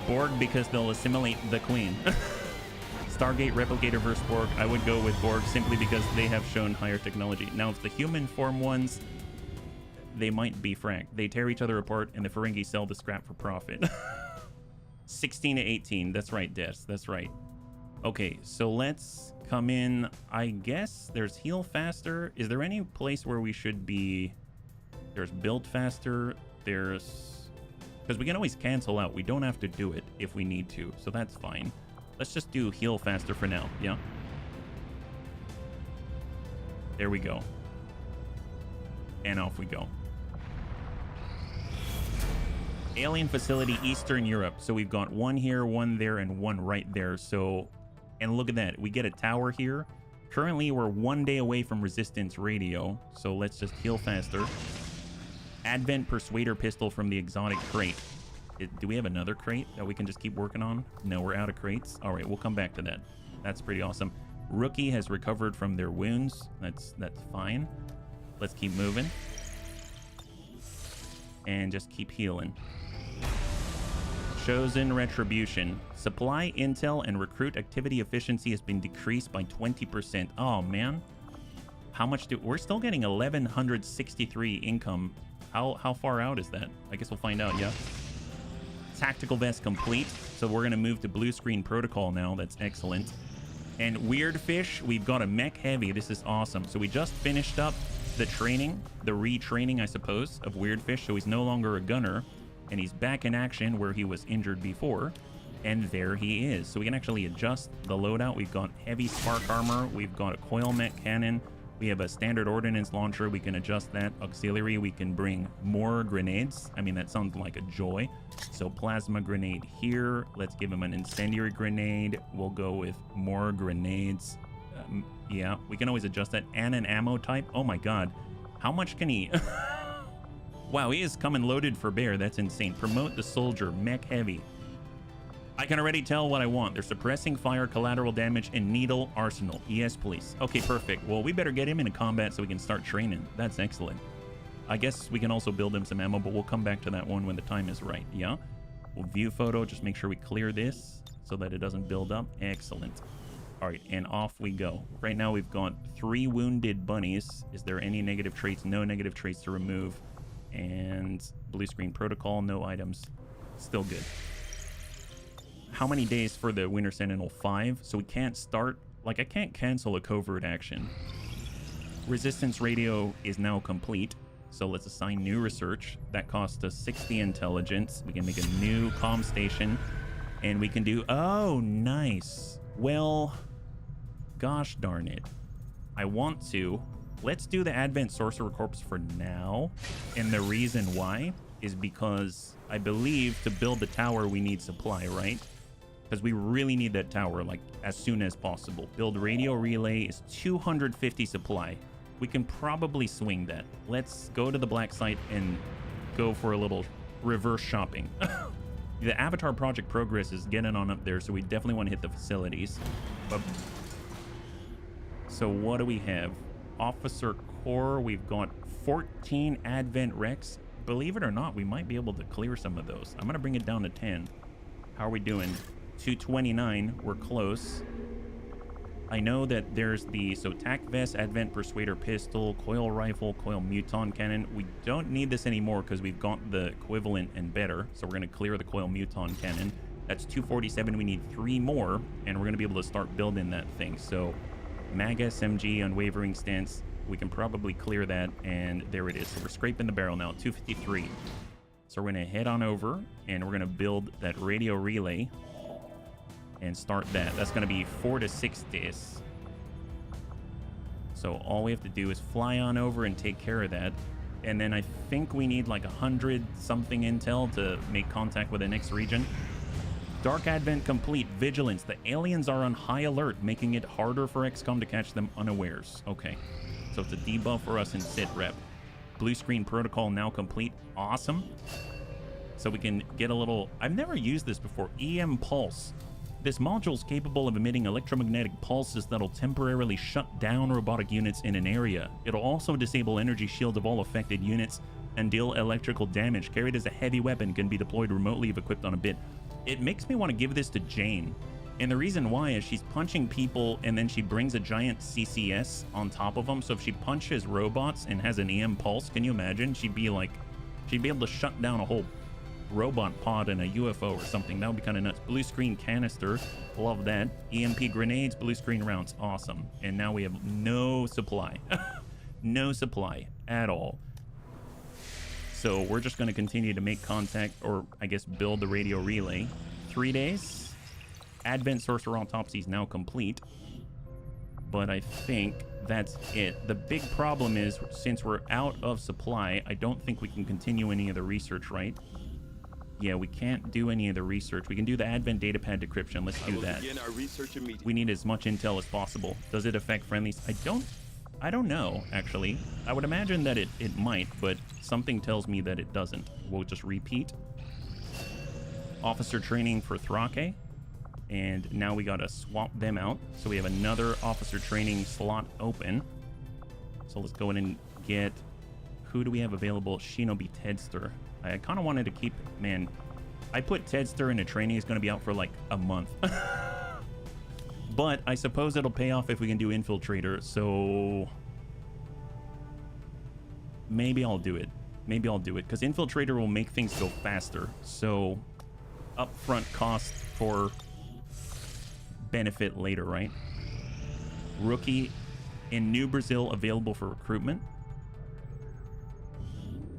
Borg, because they'll assimilate the queen. Stargate Replicator versus Borg. I would go with Borg simply because they have shown higher technology. Now, if the human form ones, they might be fracked. They tear each other apart, and the Ferengi sell the scrap for profit. 16 to 18. That's right, Des. That's right. Okay, so let's come in. I guess there's heal faster. Is there any place where we should be? There's build faster. There's... Because we can always cancel out. We don't have to do it if we need to, so that's fine. Let's just do heal faster for now, yeah? There we go. And off we go. Alien facility, Eastern Europe. So we've got one here, one there, and one right there. So... And look at that. We get a tower here. Currently, we're 1 day away from resistance radio. So let's just heal faster. Advent Persuader pistol from the exotic crate. Do we have another crate that we can just keep working on? No, we're out of crates. All right, we'll come back to that. That's pretty awesome. Rookie has recovered from their wounds. That's fine. Let's keep moving. And just keep healing. Chosen Retribution. Supply, intel, and recruit activity efficiency has been decreased by 20%. Oh, man. How much do... We're still getting 1,163 income. How far out is that? I guess we'll find out, yeah? Tactical vest complete. So we're going to move to blue screen protocol now. That's excellent. And Weird Fish, we've got a mech heavy. This is awesome. So we just finished up the training, the retraining, I suppose, of Weird Fish. So he's no longer a gunner. And he's back in action where he was injured before. And there he is. So we can actually adjust the loadout. We've got heavy spark armor. We've got a coil mech cannon. We have a standard ordnance launcher. We can adjust that. Auxiliary, we can bring more grenades. I mean, that sounds like a joy. So plasma grenade here. Let's give him an incendiary grenade. We'll go with more grenades. Yeah, we can always adjust that. And an ammo type. Oh my god. How much can he... Wow, he is coming loaded for bear. That's insane. Promote the soldier. Mech heavy. I can already tell what I want. They're suppressing fire, collateral damage, and needle arsenal. Yes, please. Okay, perfect. Well, we better get him into combat so we can start training. That's excellent. I guess we can also build him some ammo, but we'll come back to that one when the time is right. Yeah? We'll view photo. Just make sure we clear this so that it doesn't build up. Excellent. All right, and off we go. Right now, we've got 3 wounded bunnies. Is there any negative traits? No negative traits to remove. And blue screen protocol, no items. Still good. How many days for the Winter Sentinel? 5. So we can't start, like I can't cancel a covert action. Resistance radio is now complete. So let's assign new research. That costs us 60 intelligence. We can make a new comm station and we can do, oh, nice. Well, gosh darn it. I want to. Let's do the Advent Sorcerer Corps for now. And the reason why is because I believe to build the tower, we need supply, right? Because we really need that tower, like, as soon as possible. Build radio relay is 250 supply. We can probably swing that. Let's go to the black site and go for a little reverse shopping. The Avatar Project Progress is getting on up there, so we definitely want to hit the facilities. But... so what do we have? Officer Corps, we've got 14 Advent Rex. Believe it or not, we might be able to clear some of those. I'm going to bring it down to 10. How are we doing? 229. We're close. I know that there's the tac vest, Advent Persuader pistol, coil rifle, coil muton cannon. We don't need this anymore because we've got the equivalent and better. So we're going to clear the coil muton cannon. That's 247. We need 3 more, and we're going to be able to start building that thing. So Mag SMG, unwavering stance. We can probably clear that, and there it is. So we're scraping the barrel now, 253. So we're going to head on over, and we're going to build that radio relay and start that. That's going to be 4 to 6 days. So all we have to do is fly on over and take care of that. And then I think we need like 100 something intel to make contact with the next region. Dark Advent complete. Vigilance. The aliens are on high alert, making it harder for XCOM to catch them unawares. Okay. So it's a debuff for us in sit rep. Blue screen protocol now complete. Awesome. So we can get a little... I've never used this before. EM Pulse. This module is capable of emitting electromagnetic pulses that'll temporarily shut down robotic units in an area. It'll also disable energy shields of all affected units and deal electrical damage. Carried as a heavy weapon, can be deployed remotely if equipped on a bit. It makes me want to give this to Jane. And the reason why is she's punching people and then she brings a giant CCS on top of them. So if she punches robots and has an EM pulse, can you imagine? She'd be able to shut down a whole robot pod and a UFO or something. That would be kind of nuts. Blue screen canister. Love that. EMP grenades, blue screen rounds. Awesome. And now we have no supply. No supply at all. So we're just going to continue to make contact, or I guess build the radio relay. 3 days. Advent Sorcerer Autopsy is now complete. But I think that's it. The big problem is, since we're out of supply, I don't think we can continue any of the research, right? Yeah, we can't do any of the research. We can do the Advent datapad decryption. Let's do that. We need as much intel as possible. Does it affect friendlies? I don't know, actually. I would imagine that it might, but something tells me that it doesn't. We'll just repeat. Officer training for Thrake. And now we gotta swap them out. So we have another officer training slot open. So let's go in and get... Who do we have available? Shinobi Tedster. I kind of wanted to keep... Man, I put Tedster in a training. It's going to be out for like a month. But I suppose it'll pay off if we can do Infiltrator. So maybe I'll do it. Maybe I'll do it. Because Infiltrator will make things go faster. So upfront cost for benefit later, right? Rookie in New Brazil available for recruitment.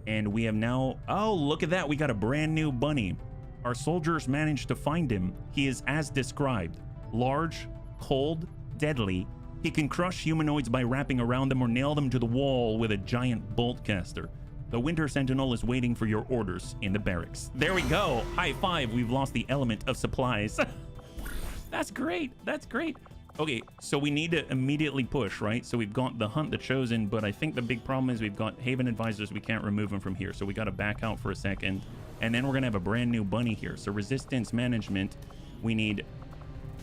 And we have now... Oh, look at that. We got a brand new bunny. Our soldiers managed to find him. He is as described. Large, cold, deadly. He can crush humanoids by wrapping around them or nail them to the wall with a giant bolt caster. The Winter Sentinel is waiting for your orders in the barracks. There we go. High five. We've lost the element of supplies. That's great. That's great. Okay, so we need to immediately push, right? So we've got the Hunt the Chosen, but I think the big problem is we've got Haven Advisors. We can't remove them from here, so we got to back out for a second. And then we're going to have a brand new bunny here. So resistance management, we need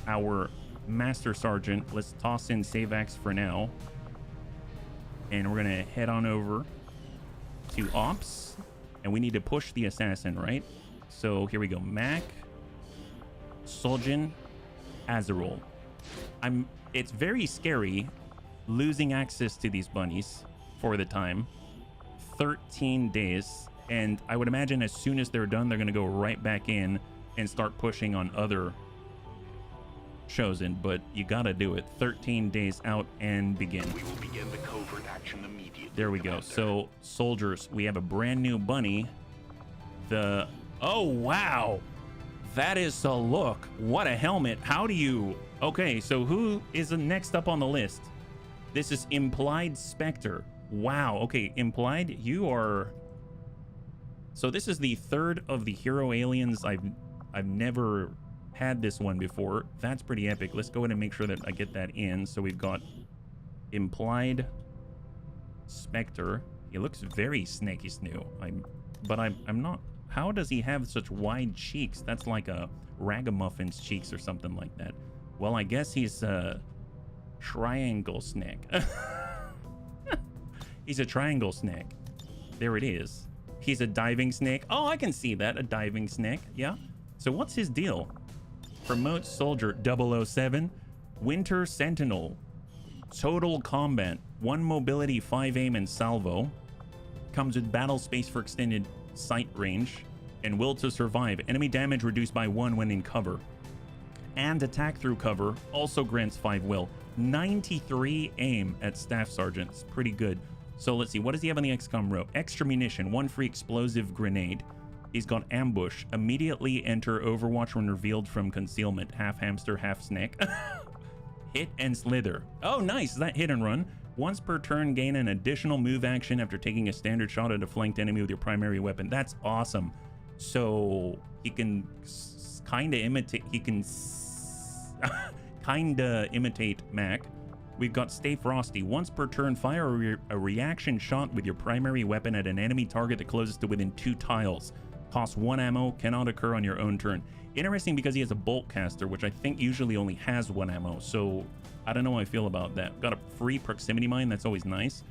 our Master Sergeant. Let's toss in Savax for now. And we're going to head on over to Ops. And we need to push the Assassin, right? So here we go. Mac, Soljin, Azarul. It's very scary losing access to these bunnies for the time. 13 days. And I would imagine as soon as they're done, they're going to go right back in and start pushing on other Chosen. But you got to do it. 13 days out and begin. We will begin the covert action immediately. There we go. So soldiers, we have a brand new bunny. Oh, wow. That is a look. What a helmet. How do you... Okay, so who is next up on the list? This is Implied Spectre. Wow. Okay, Implied, you are... So this is the third of the hero aliens. I've never had this one before. That's pretty epic. Let's go ahead and make sure that I get that in. So we've got Implied Spectre. He looks very snaky snoo. But I'm not... How does he have such wide cheeks? That's like a Ragamuffin's cheeks or something like that. Well, I guess he's a triangle snake. He's a triangle snake. There it is. He's a diving snake. Oh, I can see that. A diving snake. Yeah. So what's his deal? Promote Soldier 007. Winter Sentinel. Total combat. 1 mobility, 5 aim, and salvo. Comes with battle space for extended sight range. And will to survive. Enemy damage reduced by 1 when in cover. And attack through cover. Also grants 5 will. 93 aim at Staff Sergeants. Pretty good. So let's see. What does he have on the XCOM row? Extra munition. 1 free explosive grenade. He's got ambush. Immediately enter Overwatch when revealed from concealment. Half hamster, half snake. Hit and slither. Oh, nice. Is that hit and run? Once per turn, gain an additional move action after taking a standard shot at a flanked enemy with your primary weapon. That's awesome. So he can kind of imitate. He can kind of imitate Mac. We've got Stay Frosty. Once per turn, fire a reaction shot with your primary weapon at an enemy target that closes to within 2 tiles. Costs 1 ammo, cannot occur on your own turn. Interesting because he has a bolt caster, which I think usually only has 1 ammo. So I don't know how I feel about that. Got a free proximity mine. That's always nice.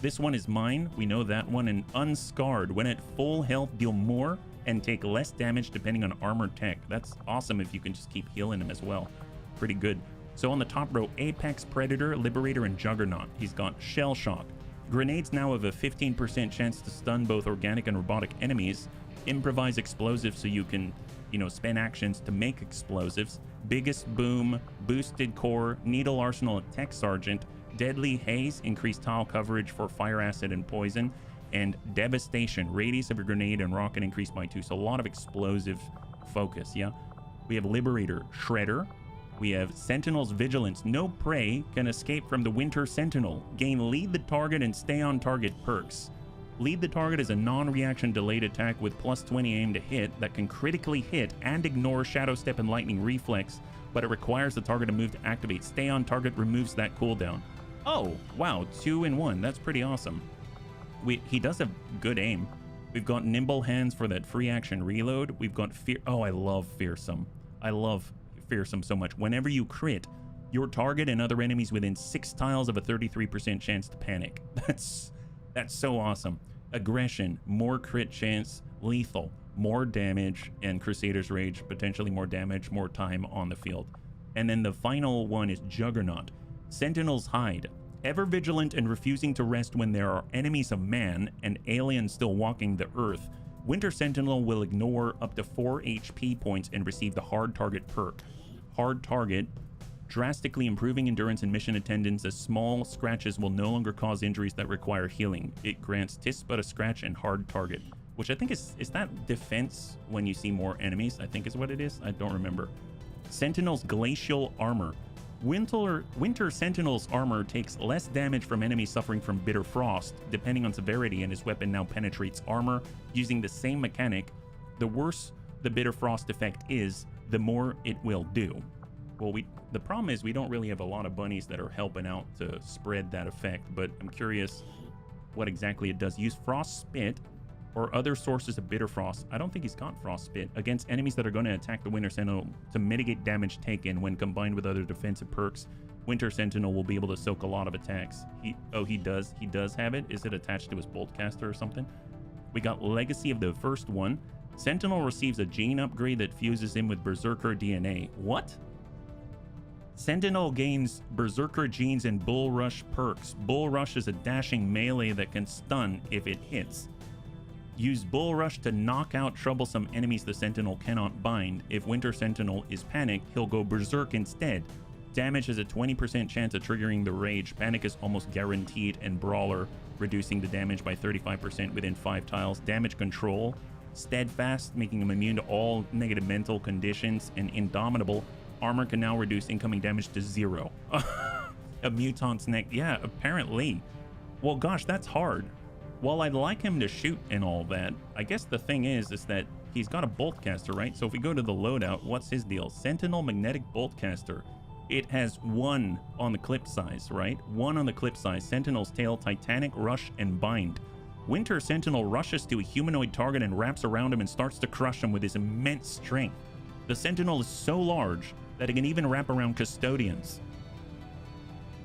This one is mine. We know that one. And Unscarred. When at full health, deal more and take less damage depending on armor tech. That's awesome if you can just keep healing him as well. Pretty good. So on the top row, Apex Predator, Liberator, and Juggernaut. He's got Shell Shock. Grenades now have a 15% chance to stun both organic and robotic enemies. Improvise explosives so you can, spend actions to make explosives. Biggest Boom, Boosted Core, Needle Arsenal, Tech Sergeant, Deadly Haze, increased tile coverage for fire, acid, and poison, and Devastation, radius of your grenade and rocket increased by 2. So a lot of explosive focus, yeah? We have Liberator, Shredder. We have Sentinel's Vigilance. No prey can escape from the Winter Sentinel. Gain Lead the Target and Stay on Target perks. Lead the Target is a non-reaction delayed attack with plus 20 aim to hit that can critically hit and ignore Shadow Step and Lightning Reflex, but it requires the target to move to activate. Stay on Target removes that cooldown. Oh, wow, 2 in 1. That's pretty awesome. He does have good aim. We've got Nimble Hands for that free action reload. We've got Oh, I love Fearsome. I love Fearsome so much. Whenever you crit, your target and other enemies within 6 tiles have a 33% chance to panic. That's so awesome. Aggression, more crit chance, lethal, more damage, and Crusader's Rage, potentially more damage, more time on the field. And then the final one is Juggernaut. Sentinel's Hide. Ever vigilant and refusing to rest when there are enemies of man and aliens still walking the earth, Winter Sentinel will ignore up to 4 HP points and receive the Hard Target perk. Hard Target, drastically improving endurance and mission attendance as small scratches will no longer cause injuries that require healing. It grants Tis but a Scratch and Hard Target, which I think is that defense when you see more enemies, I think is what it is. I don't remember. Sentinel's Glacial Armor. Winter Sentinel's armor takes less damage from enemies suffering from Bitter Frost, depending on severity, and his weapon now penetrates armor. Using the same mechanic, the worse the Bitter Frost effect is, the more it will do. Well, the problem is we don't really have a lot of bunnies that are helping out to spread that effect, but I'm curious what exactly it does. Use Frost Spit or other sources of Bitter Frost. I don't think he's got Frost Spit against enemies that are going to attack the Winter Sentinel to mitigate damage taken. When combined with other defensive perks, Winter Sentinel will be able to soak a lot of attacks. He does have it. Is it attached to his Boltcaster or something? We got Legacy of the first one. Sentinel receives a gene upgrade that fuses him with Berserker DNA. What? Sentinel gains Berserker genes and Bull Rush perks. Bull Rush is a dashing melee that can stun if it hits. Use Bull Rush to knock out troublesome enemies the Sentinel cannot bind. If Winter Sentinel is panicked, he'll go Berserk instead. Damage has a 20% chance of triggering the Rage. Panic is almost guaranteed, and Brawler, reducing the damage by 35% within 5 tiles. Damage Control, Steadfast, making him immune to all negative mental conditions, and Indomitable. Armor can now reduce incoming damage to 0. A Mutant's neck. Yeah, apparently. Well, gosh, that's hard. While I'd like him to shoot and all that, I guess the thing is that he's got a Boltcaster, right? So if we go to the loadout, what's his deal? Sentinel Magnetic Boltcaster. It has 1 on the clip size, right? 1 on the clip size. Sentinel's Tail, Titanic, Rush, and Bind. Winter Sentinel rushes to a humanoid target and wraps around him and starts to crush him with his immense strength. The Sentinel is so large that it can even wrap around Custodians.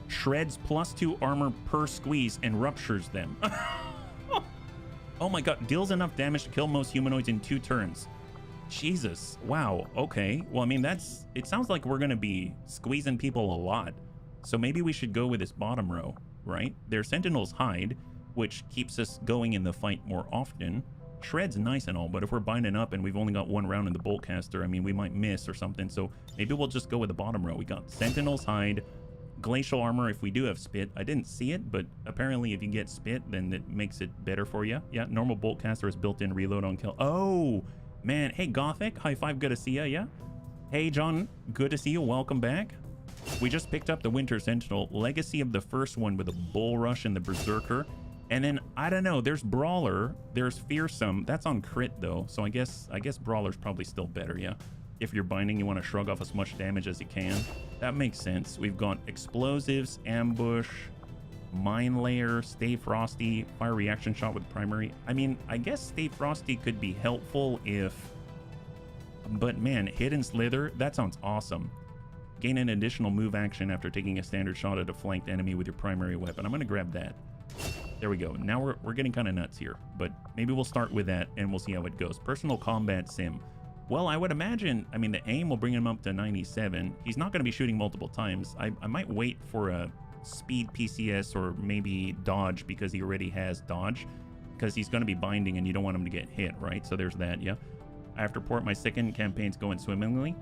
Shreds +2 armor per squeeze and ruptures them. Oh my god, deals enough damage to kill most humanoids in 2 turns. Jesus, wow, okay. Well, I mean, it sounds like we're gonna be squeezing people a lot. So maybe we should go with this bottom row, right? Their Sentinel's Hide, which keeps us going in the fight more often. Shred's nice and all, but if we're binding up and we've only got 1 round in the Boltcaster, I mean, we might miss or something. So maybe we'll just go with the bottom row. We got Sentinel's Hide, Glacial Armor if we do have Spit. I didn't see it, but apparently if you get Spit, then it makes it better for you. Yeah, normal Boltcaster is built-in reload on kill. Oh, man. Hey, Gothic. High five. Good to see ya. Yeah. Hey, John. Good to see you. Welcome back. We just picked up the Winter Sentinel. Legacy of the first one with a Bull Rush and the Berserker. And then, I don't know, there's Brawler. There's Fearsome. That's on crit, though. So I guess Brawler's probably still better, yeah? If you're binding, you want to shrug off as much damage as you can. That makes sense. We've got Explosives, Ambush, Mine Layer, Stay Frosty, Fire Reaction Shot with Primary. I mean, I guess Stay Frosty could be helpful if... But man, Hidden Slither, that sounds awesome. Gain an additional move action after taking a standard shot at a flanked enemy with your primary weapon. I'm going to grab that. There we go. Now we're getting kind of nuts here, but maybe we'll start with that and we'll see how it goes. Personal Combat Sim. Well, I would imagine, I mean, the aim will bring him up to 97. He's not going to be shooting multiple times. I might wait for a speed PCS or maybe dodge because he already has dodge because he's going to be binding and you don't want him to get hit, right? So there's that, yeah. I have to report my second campaign's going swimmingly.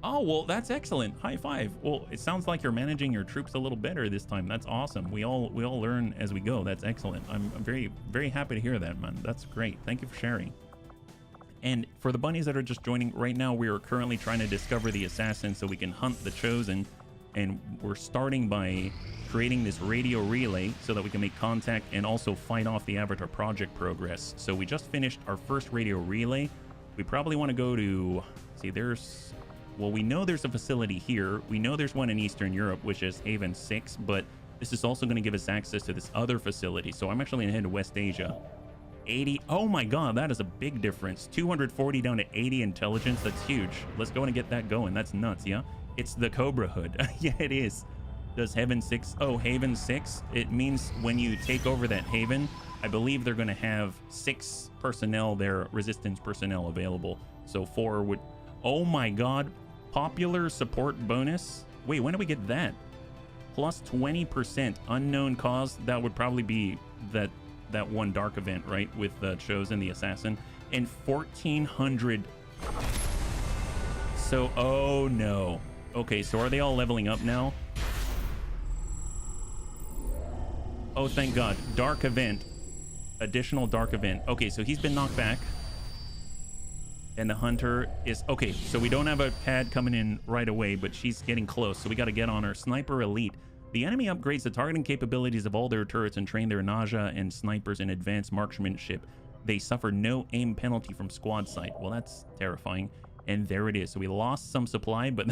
Oh, well, that's excellent. High five. Well, it sounds like you're managing your troops a little better this time. That's awesome. We all learn as we go. That's excellent. I'm very, very happy to hear that, man. That's great. Thank you for sharing. And for the bunnies that are just joining, right now we are currently trying to discover the assassin so we can hunt the chosen. And we're starting by creating this radio relay so that we can make contact and also fight off the Avatar project progress. So we just finished our first radio relay. We probably want to go to, see, well, we know there's a facility here. We know there's one in Eastern Europe, which is Haven 6, but this is also going to give us access to this other facility. So I'm actually going to head to West Asia. 80. Oh my god, that is a big difference. 240 down to 80 intelligence. That's huge. Let's go and get that going. That's nuts, yeah? It's the Cobra Hood. Yeah, it is. Does Haven 6? Oh, Haven 6. It means when you take over that Haven, I believe they're going to have 6 personnel there, resistance personnel available. So 4 would... Oh my god. Popular support bonus. Wait, when do we get that? Plus 20%. Unknown cause. That would probably be that one dark event, right? With the Chosen, the Assassin. And 1,400. So, oh no. Okay, so are they all leveling up now? Oh, thank god. Dark event. Additional dark event. Okay, so he's been knocked back. And the hunter is... Okay, so we don't have a pad coming in right away, but she's getting close, so we got to get on her. Sniper Elite. The enemy upgrades the targeting capabilities of all their turrets and train their Naja and snipers in advanced marksmanship. They suffer no aim penalty from squad sight. Well, that's terrifying. And there it is. So we lost some supply, but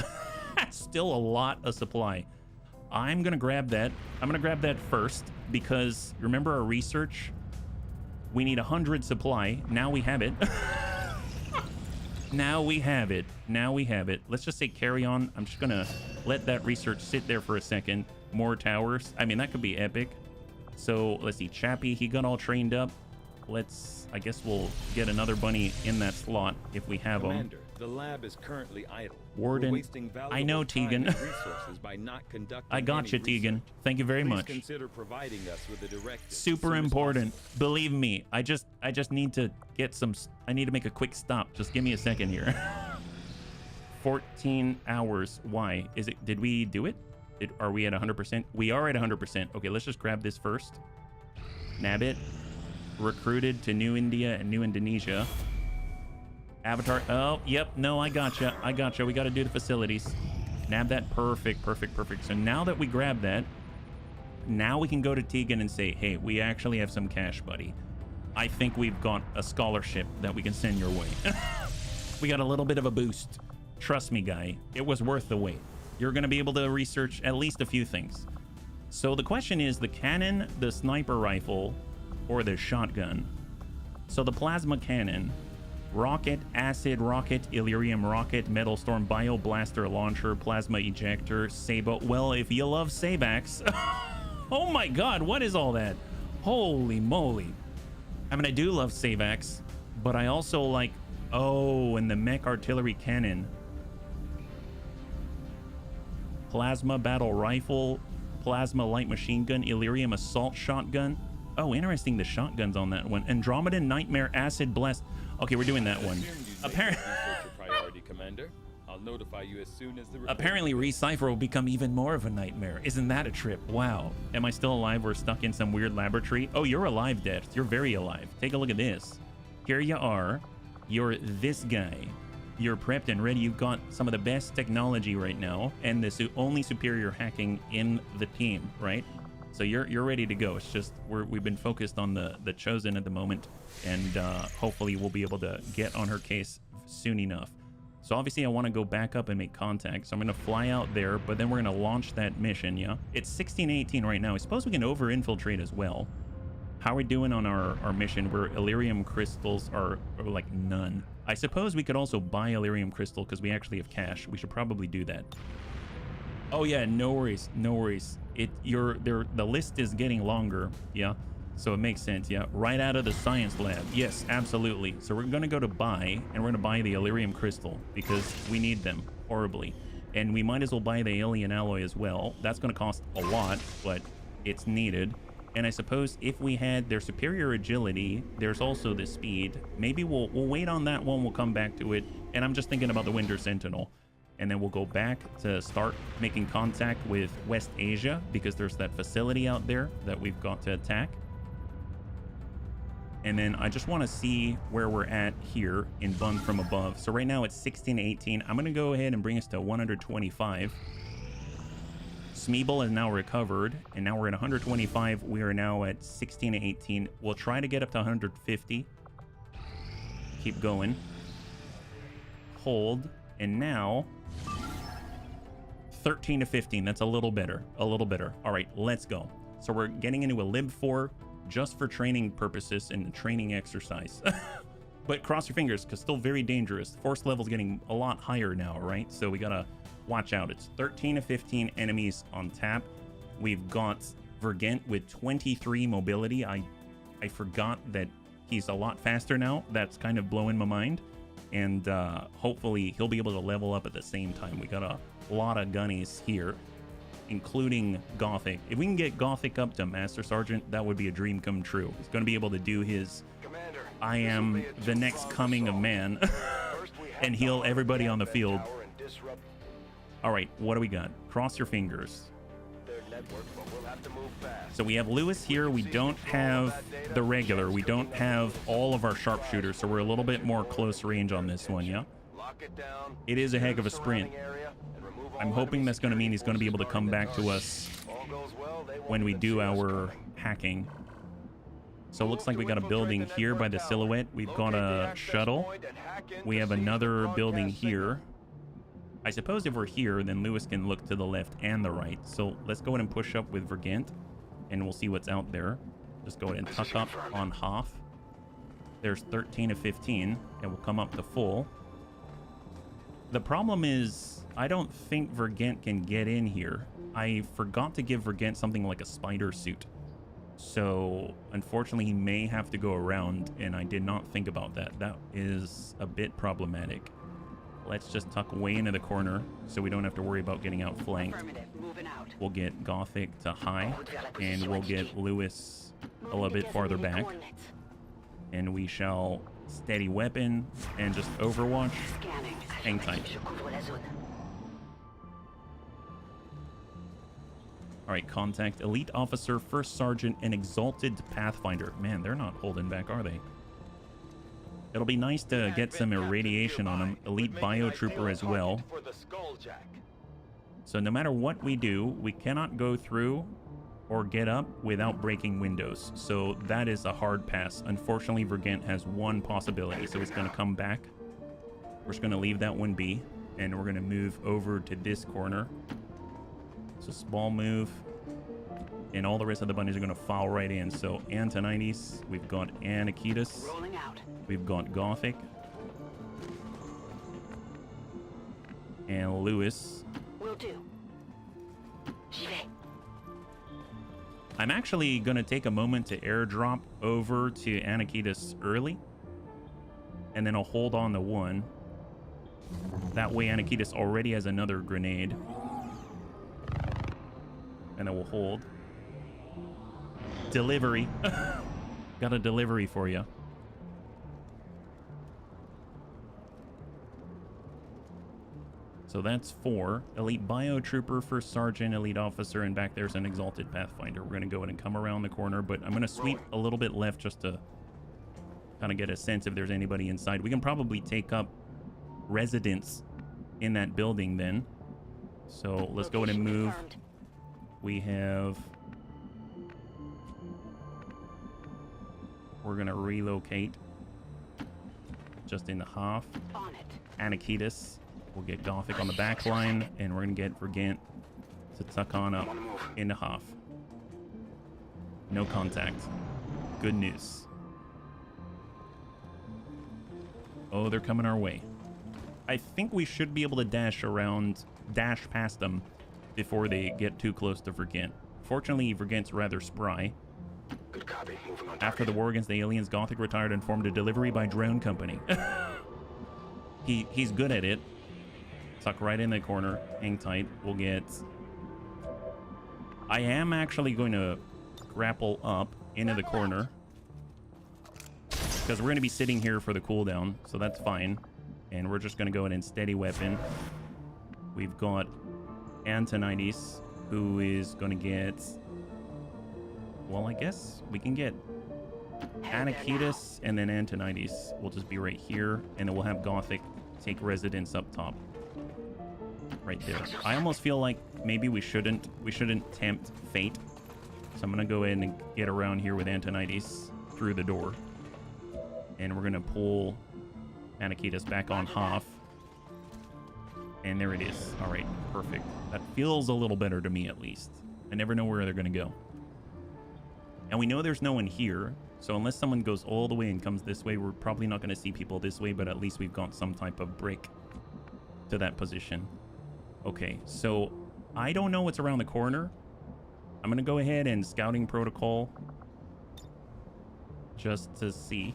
still a lot of supply. I'm going to grab that. I'm going to grab that first because remember our research? We need 100 supply. Now we have it. Now we have it. Now we have it. Let's just say carry on. I'm just going to let that research sit there for a second. More towers. I mean, that could be epic. So let's see. Chappie, he got all trained up. I guess we'll get another bunny in that slot if we have Commander, them. the lab is currently idle. Warden, We're wasting valuable I know, time Tegan. and resources by not conducting I got you, any Tegan. research. Thank you very Please much. consider providing us with a directive as Super soon as important. possible. Believe me. I just need to get some. I need to make a quick stop. Just give me a second here. 14 hours. Why? Is it? Did we do it? Are we at 100%? We are at 100%. Okay, let's just grab this first. Nab it. Recruited to New India and New Indonesia. Avatar. Oh, yep. No, I gotcha. I gotcha. We got to do the facilities. Nab that. Perfect, perfect, perfect. So now that we grab that, now we can go to Tegan and say, hey, we actually have some cash, buddy. I think we've got a scholarship that we can send your way. We got a little bit of a boost. Trust me, guy. It was worth the wait. You're going to be able to research at least a few things. So the question is the cannon, the sniper rifle, or the shotgun. So the plasma cannon, rocket, acid rocket, Illyrium rocket, metal storm, bio blaster launcher, plasma ejector, Sabo. Well, if you love Sabax, oh my God, what is all that? Holy moly. I mean, I do love Sabax, but I also like, oh, and the mech artillery cannon. Plasma battle rifle, plasma light machine gun, Illyrium assault shotgun. Oh, interesting, the shotguns on that one. Andromeda nightmare acid blast. Okay, we're doing that one. Apparently, Priority, Commander. I'll notify you as soon as the report. apparently Recypher will become even more of a nightmare. Isn't that a trip? Wow. Am I still alive? We're stuck in some weird laboratory. Oh, you're alive, Death. You're very alive. Take a look at this. Here you are. You're this guy. You're prepped and ready. You've got some of the best technology right now and the only superior hacking in the team, right? So you're ready to go. It's just we've been focused on the Chosen at the moment, and hopefully we'll be able to get on her case soon enough. So obviously I want to go back up and make contact. So I'm going to fly out there, but then we're going to launch that mission, yeah? It's 1618 right now. I suppose we can over-infiltrate as well. How are we doing on our mission where Illyrium crystals are like none? I suppose we could also buy Illyrium crystal because we actually have cash. We should probably do that. Oh yeah, no worries, no worries. The list is getting longer, yeah? So it makes sense, yeah? Right out of the science lab. Yes, absolutely. So we're gonna go to buy, and we're gonna buy the Illyrium crystal because we need them horribly. And we might as well buy the alien alloy as well. That's gonna cost a lot, but it's needed. And I suppose if we had their superior agility, there's also the speed. Maybe we'll wait on that one. We'll come back to it. And I'm just thinking about the Winter Sentinel. And then we'll go back to start making contact with West Asia because there's that facility out there that we've got to attack. And then I just want to see where we're at here in Bun from above. So right now it's 1618. I'm going to go ahead and bring us to 125. Smeeble is now recovered, and now we're at 125. We are now at 1618. We'll try to get up to 150. Keep going. Hold, and now 13 to 15. That's a little better. A little better. All right, let's go. So we're getting into a Lib 4 just for training purposes and training exercise. But cross your fingers, because still very dangerous. Force level's getting a lot higher now, right? So we gotta watch out. It's 13 to 15 enemies on tap. We've got Vergent with 23 mobility. I forgot that he's a lot faster now. That's kind of blowing my mind. And hopefully he'll be able to level up at the same time. We got a lot of gunnies here, including Gothic. If we can get Gothic up to Master Sergeant, that would be a dream come true. He's going to be able to do his Commander, I am the next coming of man and heal everybody on the field. All right, what do we got? Cross your fingers. So we have Lewis here. We don't have the regular. We don't have all of our sharpshooters, so we're a little bit more close range on this one, yeah? It is a heck of a sprint. I'm hoping that's going to mean he's going to be able to come back to us when we do our hacking. So it looks like we got a building here by the silhouette. We've got a shuttle. We have another building here. I suppose if we're here, then Lewis can look to the left and the right. So let's go ahead and push up with Vergant, and we'll see what's out there. Just go ahead and tuck up on half. There's 13 of 15, and we'll come up to full. The problem is, I don't think Vergant can get in here. I forgot to give Vergant something like a spider suit. So, unfortunately, he may have to go around, and I did not think about that. That is a bit problematic. Let's just tuck way into the corner so we don't have to worry about getting outflanked. We'll get Gothic to high, and we'll get Lewis a little bit farther back. And we shall steady weapon and just overwatch. Hang tight. All right, contact Elite Officer, First Sergeant, and Exalted Pathfinder. Man, they're not holding back, are they? It'll be nice to get some irradiation on them. Elite Biotrooper as well. So no matter what we do, we cannot go through or get up without breaking windows. So that is a hard pass. Unfortunately, Vergant has one possibility, so he's going to come back. We're just going to leave that one be, and we're going to move over to this corner. So small move, and all the rest of the bunnies are going to foul right in. So Antonides, we've got Anakitas, we've got Gothic, and Lewis. Will do. I'm actually going to take a moment to airdrop over to Anakitas early, and then I'll hold on to one. That way Anakitas already has another grenade. And then we'll hold. Delivery. Got a delivery for you. So that's 4. Elite Biotrooper, First Sergeant, Elite Officer, and back there's an Exalted Pathfinder. We're going to go ahead and come around the corner, but I'm going to sweep a little bit left just to kind of get a sense if there's anybody inside. We can probably take up residence in that building then. So let's go ahead and move. We have... We're going to relocate just in the half. Anakitas. We'll get Gothic on the back line, and we're going to get Vergant to tuck on up in the half. No contact. Good news. Oh, they're coming our way. I think we should be able to dash past them before they get too close to Vergant. Fortunately, Vergant's rather spry. Good copy. Moving on. After the war against the aliens, Gothic retired and formed a delivery by drone company. He's good at it. Tuck right in the corner. Hang tight. We'll get... I am actually going to grapple up into the corner, because we're going to be sitting here for the cooldown, so that's fine. And we're just going to go in and steady weapon. We've got Antonides, who is going to get... Well, I guess we can get Anakitas and then Antonides. We'll just be right here, and then we'll have Gothic take residence up top. Right there. I almost feel like maybe we shouldn't tempt fate. So I'm going to go in and get around here with Antonides through the door. And we're going to pull Anakitas back on half. And there it is. All right, perfect. That feels a little better to me, at least. I never know where they're going to go. And we know there's no one here. So unless someone goes all the way and comes this way, we're probably not going to see people this way. But at least we've got some type of break to that position. Okay, so I don't know what's around the corner. I'm going to go ahead and scouting protocol just to see.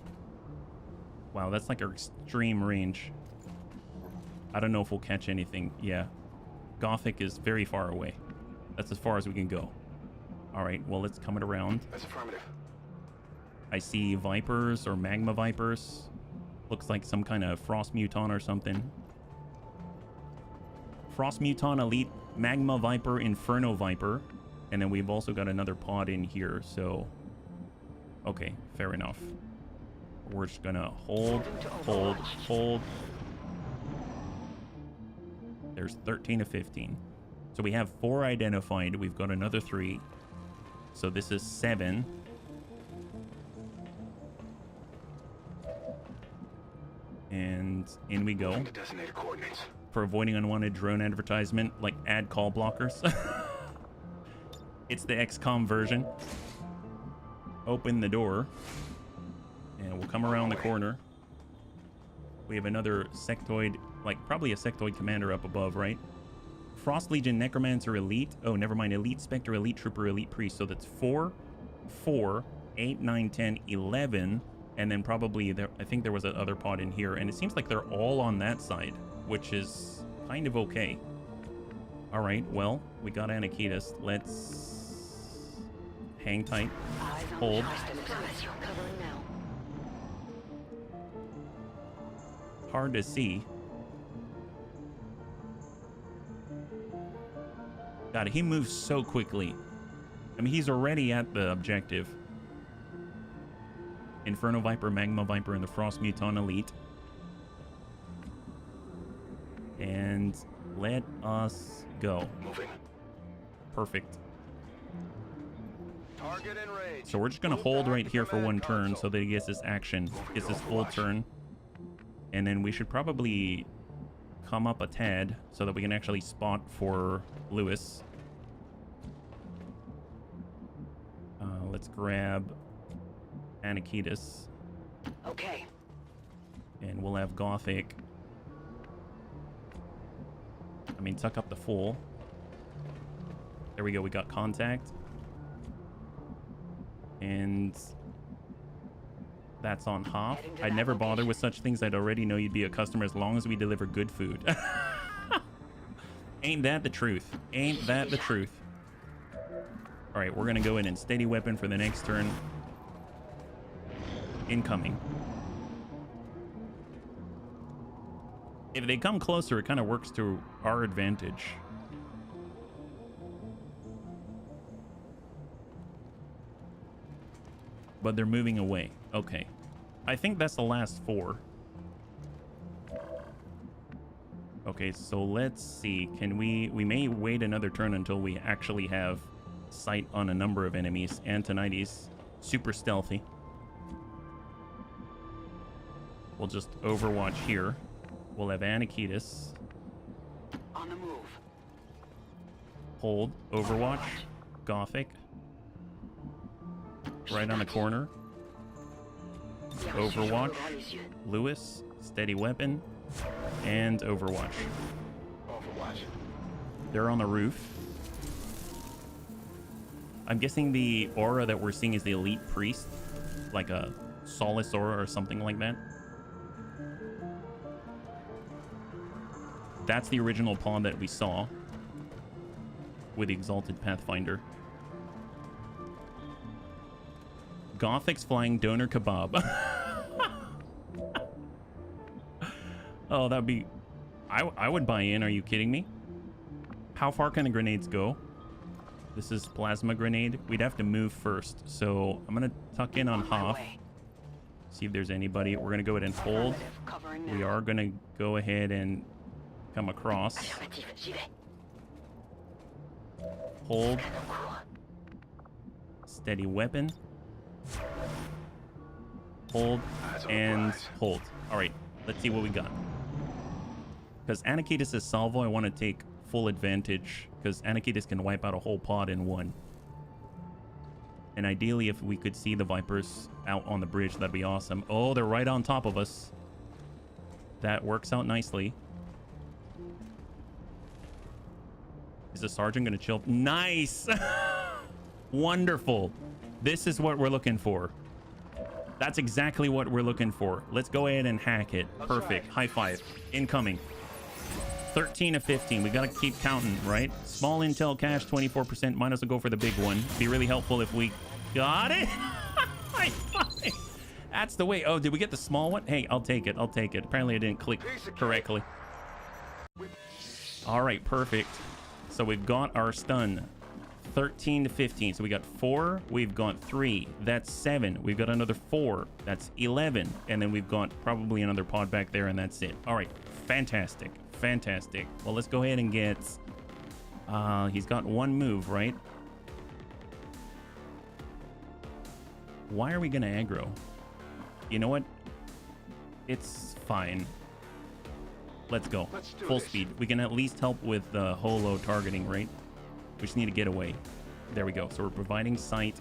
Wow, that's like our extreme range. I don't know if we'll catch anything. Yeah, Gothic is very far away. That's as far as we can go. All right, well, let's come it around. That's affirmative. I see Vipers or Magma Vipers. Looks like some kind of Frost Muton or something. Frost Muton, Elite, Magma Viper, Inferno Viper. And then we've also got another pod in here, so... Okay, fair enough. We're just gonna hold. There's 13 of 15. So we have 4 identified. We've got another 3. So this is 7. And in we go. Moving to designated coordinates. For avoiding unwanted drone advertisement, like ad call blockers. It's the XCOM version. Open the door. And we'll come around the corner. We have another sectoid, like probably a sectoid commander up above, right? Frost Legion Necromancer Elite. Oh, never mind. Elite Spectre, Elite Trooper, Elite Priest. So that's 4, 4, 8, 9, 10, 11. And then probably there, I think there was another pod in here. And it seems like they're all on that side, which is kind of okay. All right, well, we got Anakitas. Let's hang tight. Hold. Hard to see. God, he moves so quickly. I mean, he's already at the objective. Inferno Viper, Magma Viper, and the Frost Muton Elite. And let us go. Moving. Perfect. Target in range. So we're just going to hold right here for one turn so that he gets his action, gets his full turn. And then we should probably come up a tad so that we can actually spot for Lewis. Let's grab Anakitas. Okay. And we'll have Gothic. I mean, tuck up the full. There we go. We got contact. And that's on Hoff. I'd never bother with such things. I'd already know you'd be a customer as long as we deliver good food. Ain't that the truth? Ain't that the truth? All right, we're going to go in and steady weapon for the next turn. Incoming. If they come closer, it kind of works to our advantage. But they're moving away. Okay. I think that's the last 4. Okay, so let's see. Can we may wait another turn until we actually have sight on a number of enemies. Antonides, super stealthy. We'll just overwatch here. We'll have Anakitas. On the move. Hold, overwatch, Gothic. Right on the corner. Overwatch, Lewis, steady weapon, and Overwatch. Overwatch. They're on the roof. I'm guessing the aura that we're seeing is the Elite Priest, like a Solace aura or something like that. That's the original pawn that we saw with the Exalted Pathfinder. Gothic's flying donor kebab. Oh, that'd be... I would buy in. Are you kidding me? How far can the grenades go? This is plasma grenade. We'd have to move first. So I'm going to tuck in on Hoff. See if there's anybody. We're going to go ahead and hold. We are going to go ahead and come across. Hold. Steady weapon. Hold and hold. All right, let's see what we got. Because Anakitas' salvo, I want to take full advantage because Anakitas can wipe out a whole pod in one. And ideally, if we could see the Vipers out on the bridge, that'd be awesome. Oh, they're right on top of us. That works out nicely. Is the Sergeant going to chill? Nice! Wonderful. This is what we're looking for. That's exactly what we're looking for. Let's go ahead and hack it. Perfect. High five. Incoming. 13 of 15. We got to keep counting, right? Small intel cache, 24%. Might as well go for the big one. Be really helpful if we got it. High five. That's the way. Oh, did we get the small one? Hey, I'll take it. I'll take it. Apparently, I didn't click correctly. All right, perfect. So we've got our stun. 13 to 15. So we got 4. We've got 3. That's 7. We've got another 4. That's 11. And then we've got probably another pod back there, and that's it. All right. Fantastic. Fantastic. Well, let's go ahead and get... he's got one move, right? Why are we going to aggro? You know what? It's fine. Let's go. Let's do Full this. speed. We can at least help with the holo targeting, right? We just need to get away. There we go. So we're providing sight.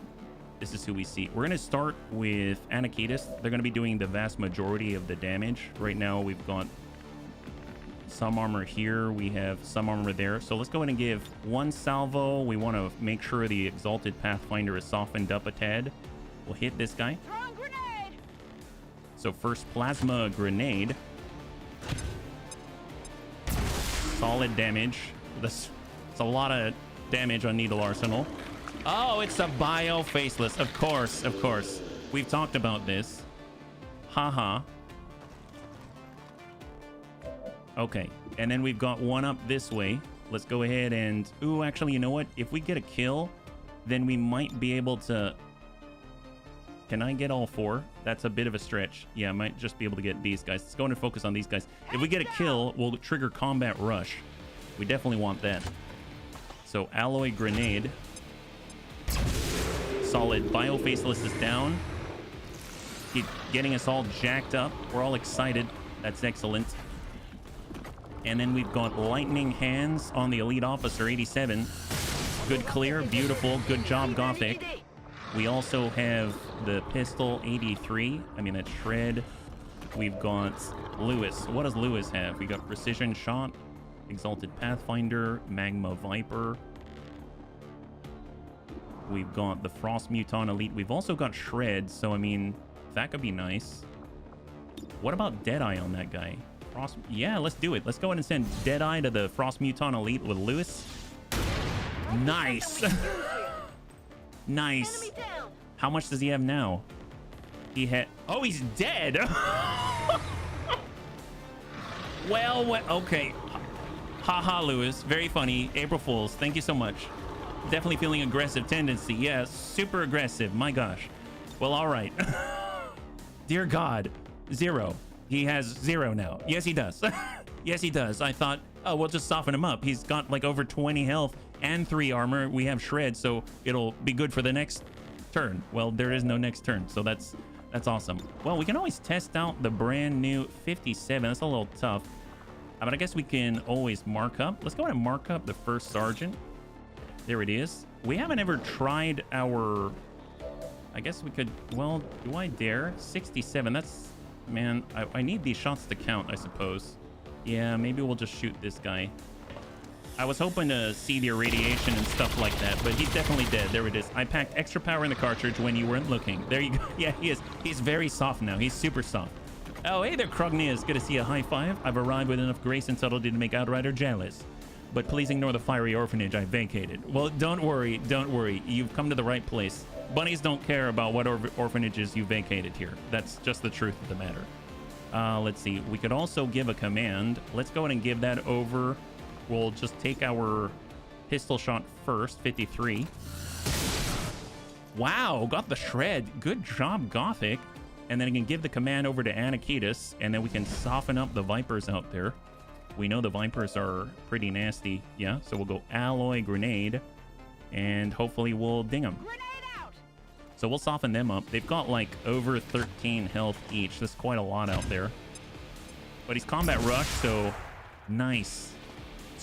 This is who we see. We're going to start with Anakitis. They're going to be doing the vast majority of the damage. Right now, we've got some armor here. We have some armor there. So let's go ahead and give one salvo. We want to make sure the Exalted Pathfinder is softened up a tad. We'll hit this guy. Throwing grenade! So first Plasma Grenade. Solid damage. It's a lot of damage on Needle Arsenal. Oh, it's a bio faceless. Of course, of course. We've talked about this. Haha. Okay, and then we've got one up this way. Let's go ahead and... Ooh, actually, you know what? If we get a kill, then we might be able to... Can I get all four? That's a bit of a stretch. Yeah, I might just be able to get these guys. Let's go and focus on these guys. If we get a kill, we'll trigger Combat Rush. We definitely want that. So, Alloy Grenade. Solid. Bio Faceless is down. Keep getting us all jacked up. We're all excited. That's excellent. And then we've got Lightning Hands on the Elite Officer, 87. Good clear. Beautiful. Good job, Gothic. We also have the pistol, 83. I mean, that's Shred. We've got Lewis. What does Lewis have? We got Precision Shot, Exalted Pathfinder, Magma Viper. We've got the Frost Muton Elite. We've also got Shred, so I mean, that could be nice. What about Deadeye on that guy? Frost... Yeah, let's do it. Let's go ahead and send Deadeye to the Frost Muton Elite with Lewis. Nice. Nice. Enemy down! How much does he have now? He had... Oh, he's dead! Well, okay. Haha, Lewis. Very funny. April Fools. Thank you so much. Definitely feeling aggressive tendency. Yeah, super aggressive. My gosh. Well, all right. Dear God. 0. He has 0 now. Yes, he does. Yes, he does. I thought, oh, we'll just soften him up. He's got like over 20 health and 3 armor. We have Shred, so it'll be good for the next turn. Well, there is no next turn, so that's awesome. Well, we can always test out the brand new 57. That's a little tough. But I guess we can always mark up. Let's go ahead and mark up the first sergeant. There it is. We haven't ever tried our... I guess we could... Well, do I dare? 67. That's... Man, I need these shots to count, I suppose. Yeah, maybe we'll just shoot this guy. I was hoping to see the irradiation and stuff like that, but he's definitely dead. There it is. I packed extra power in the cartridge when you weren't looking. There you go. Yeah, he is. He's very soft now. He's super soft. Oh, hey there, Krognias. Good to see you. High five. I've arrived with enough grace and subtlety to make Outrider jealous. But please ignore the fiery orphanage I vacated. Well, don't worry. Don't worry. You've come to the right place. Bunnies don't care about what orphanages you vacated here. That's just the truth of the matter. Let's see. We could also give a command. Let's go ahead and give that over. We'll just take our pistol shot first, 53. Wow, got the Shred. Good job, Gothic. And then I can give the command over to Anakitis, and then we can soften up the Vipers out there. We know the Vipers are pretty nasty. Yeah, so we'll go Alloy Grenade, and hopefully we'll ding them. Grenade out! So we'll soften them up. They've got like over 13 health each. That's quite a lot out there. But he's Combat Rush, so nice.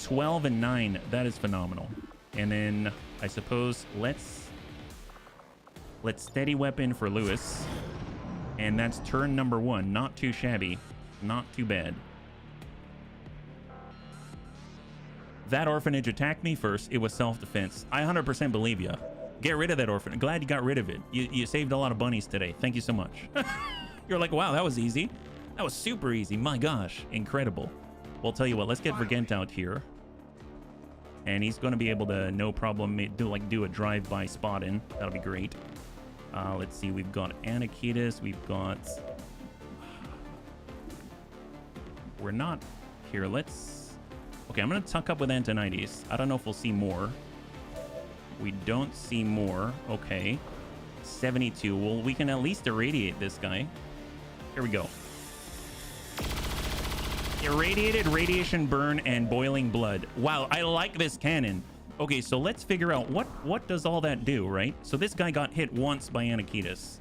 12 and 9. That is phenomenal. And then I suppose let's steady weapon for Lewis. And that's turn number 1. Not too shabby. Not too bad. That orphanage attacked me first. It was self-defense. I 100% believe you. Get rid of that orphanage. Glad you got rid of it. You saved a lot of bunnies today. Thank you so much. You're like, wow, that was easy. That was super easy. My gosh. Incredible. Well, tell you what. Let's get Vergent out here. And he's going to be able to, no problem, do a drive-by spot in. That'll be great. Let's see. We've got Anakitis. We've got... We're not here. Let's... Okay, I'm going to tuck up with Antonides. I don't know if we'll see more. We don't see more. Okay. 72. Well, we can at least irradiate this guy. Here we go. Irradiated, radiation burn, and boiling blood. Wow, I like this cannon. Okay, so let's figure out what does all that do, right? So this guy got hit once by Anakitis.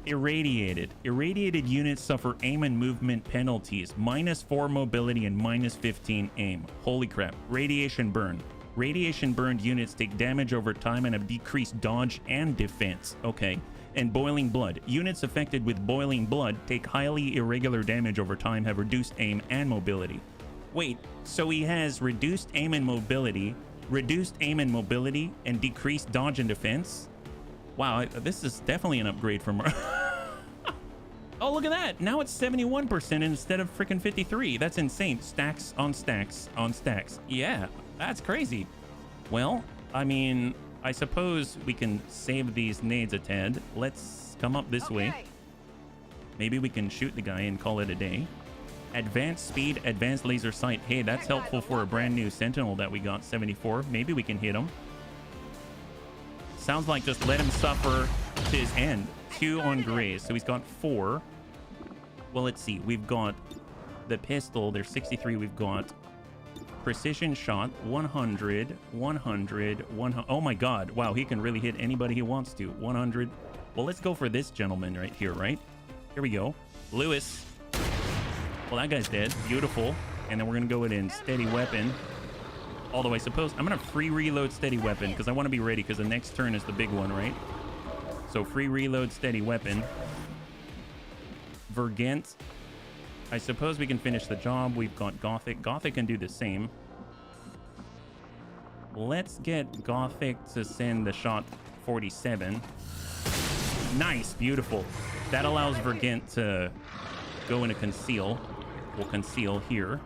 Irradiated. Irradiated units suffer aim and movement penalties. -4 mobility and -15 aim. Holy crap. Radiation burn. Radiation burned units take damage over time and have decreased dodge and defense. Okay. And boiling blood. Units affected with boiling blood take highly irregular damage over time, have reduced aim and mobility. Wait, so he has reduced aim and mobility, and decreased dodge and defense? Wow, this is definitely an upgrade from... Oh, look at that. Now it's 71% instead of freaking 53. That's insane. Stacks on stacks on stacks. Yeah, that's crazy. Well, I mean, I suppose we can save these nades a tad. Let's come up this way. Maybe we can shoot the guy and call it a day. Advanced speed, advanced laser sight. Hey, that's helpful for a brand new Sentinel that we got, 74. Maybe we can hit him. Sounds like just let him suffer to his end. 2 on Graze, so he's got 4. Well, let's see. We've got the pistol. There's 63. We've got precision shot, 100, 100, 100. Oh my God. Wow, he can really hit anybody he wants to. 100. Well, let's go for this gentleman right here, right? Here we go. Lewis. Well, that guy's dead. Beautiful. And then we're going to go in steady weapon. Although I suppose I'm going to free reload steady weapon because I want to be ready because the next turn is the big one, right? So free reload steady weapon. Vergent. I suppose we can finish the job. We've got Gothic. Gothic can do the same. Let's get Gothic to send the shot 47. Nice. Beautiful. That allows Vergent to go into conceal. We'll conceal here.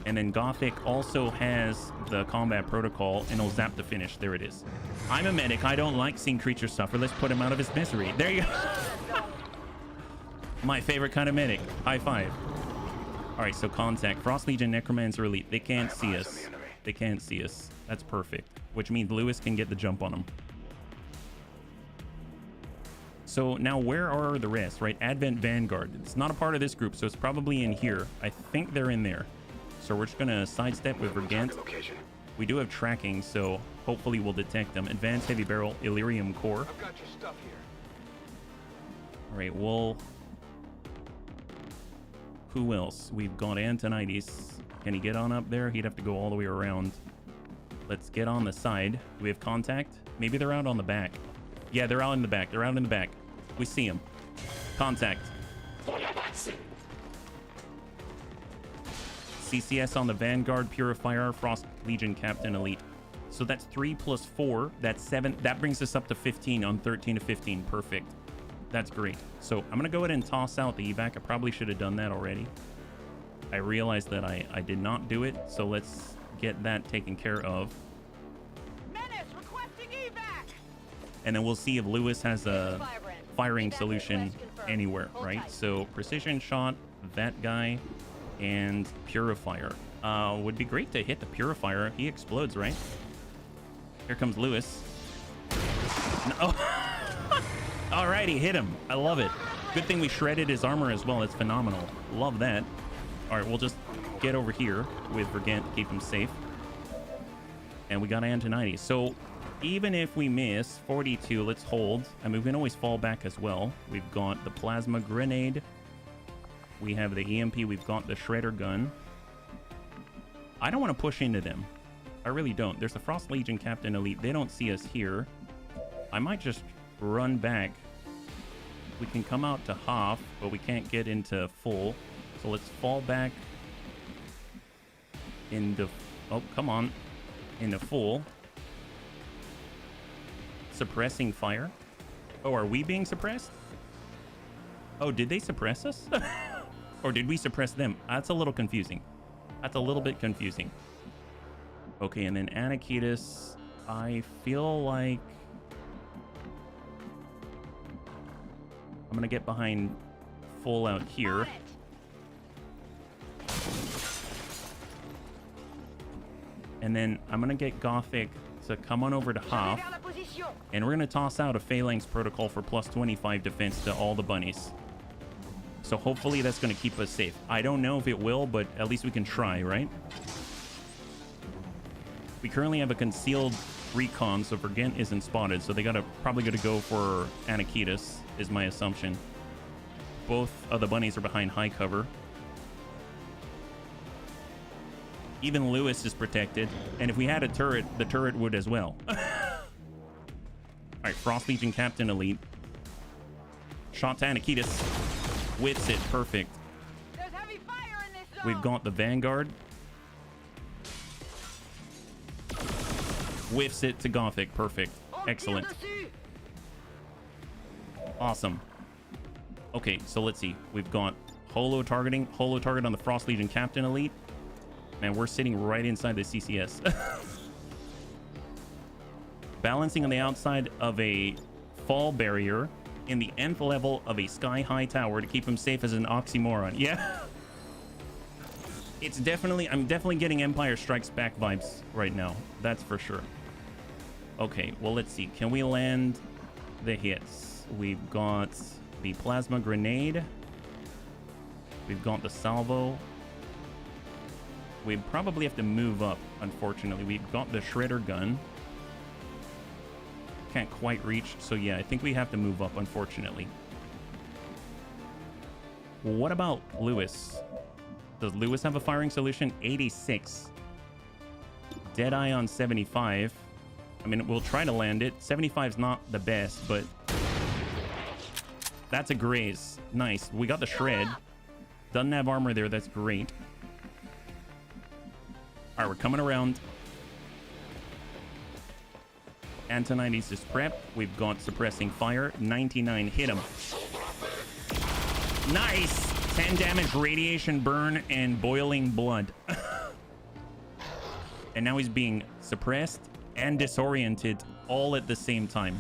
And then Gothic also has the combat protocol and it'll zap the finish. There it is. I'm a medic. I don't like seeing creatures suffer. Let's put him out of his misery. There you go. My favorite kind of medic. High five. All right, so contact. Frost Legion, Necromancer Elite. They can't see us. They can't see us. That's perfect. Which means Lewis can get the jump on them. So now where are the rest, right? Advent Vanguard. It's not a part of this group, so it's probably in here. I think they're in there. So we're just going to sidestep with Vergant. We do have tracking, so hopefully we'll detect them. Advanced Heavy Barrel, Illyrium Core. I've got your stuff here. All right, well... Who else? We've got Antonides. Can he get on up there? He'd have to go all the way around. Let's get on the side. Do we have contact? Maybe they're out on the back. Yeah, they're out in the back. They're out in the back. We see them. Contact. CCS on the Vanguard, Purifier, Frost Legion Captain Elite. So that's 3 plus 4. That's 7. That brings us up to 15 on 13 to 15. Perfect. That's great. So I'm going to go ahead and toss out the evac. I probably should have done that already. I realized that I did not do it. So let's get that taken care of. Menace requesting evac. And then we'll see if Lewis has a firing solution anywhere, right? So precision shot, that guy, and Purifier. Would be great to hit the Purifier. He explodes, right? Here comes Lewis. No. Alrighty, hit him. I love it. Good thing we shredded his armor as well. It's phenomenal. Love that. All right, we'll just get over here with Vergant to keep him safe. And we got Antonides. So even if we miss 42, let's hold. I mean, we can always fall back as well. We've got the plasma grenade. We have the EMP. We've got the shredder gun. I don't want to push into them. I really don't. There's the Frost Legion Captain Elite. They don't see us here. I might just run back. We can come out to half, but we can't get into full. So let's fall back into... Oh, come on. Into full. Suppressing fire. Oh, are we being suppressed? Oh, did they suppress us? Or did we suppress them? That's a little confusing. That's a little bit confusing. Okay, and then Anakitis, I feel like I'm gonna get behind full out here. And then I'm gonna get Gothic to come on over to half. And we're gonna toss out a Phalanx protocol for plus 25 defense to all the bunnies. So hopefully that's gonna keep us safe. I don't know if it will, but at least we can try, right? We currently have a concealed recon, so Vergent isn't spotted. So they probably gotta go for Anakitas, is my assumption. Both of the bunnies are behind high cover. Even Lewis is protected. And if we had a turret, the turret would as well. All right, Frost Legion Captain Elite. Shot to Anakitas. Whips it. Perfect. There's heavy fire in this zone. We've got the Vanguard. Whiffs it to Gothic. Perfect. Excellent. Awesome. Okay, so let's see. We've got holo targeting. Holo target on the Frost Legion Captain Elite. Man, we're sitting right inside the CCS. Balancing on the outside of a fall barrier in the nth level of a sky-high tower to keep him safe as an oxymoron. Yeah. It's definitely... I'm definitely getting Empire Strikes Back vibes right now. That's for sure. Okay, well, let's see. Can we land the hits? We've got the Plasma Grenade. We've got the Salvo. We probably have to move up, unfortunately. We've got the Shredder Gun. Can't quite reach, so yeah, I think we have to move up, unfortunately. What about Lewis? Does Lewis have a firing solution? 86. Deadeye on 75. I mean, we'll try to land it. 75 is not the best, but that's a graze. Nice. We got the shred. Doesn't have armor there. That's great. All right, we're coming around. Antonides is prepped. We've got suppressing fire. 99 hit him. Nice. 10 damage, radiation burn, and boiling blood. And now he's being suppressed and disoriented all at the same time.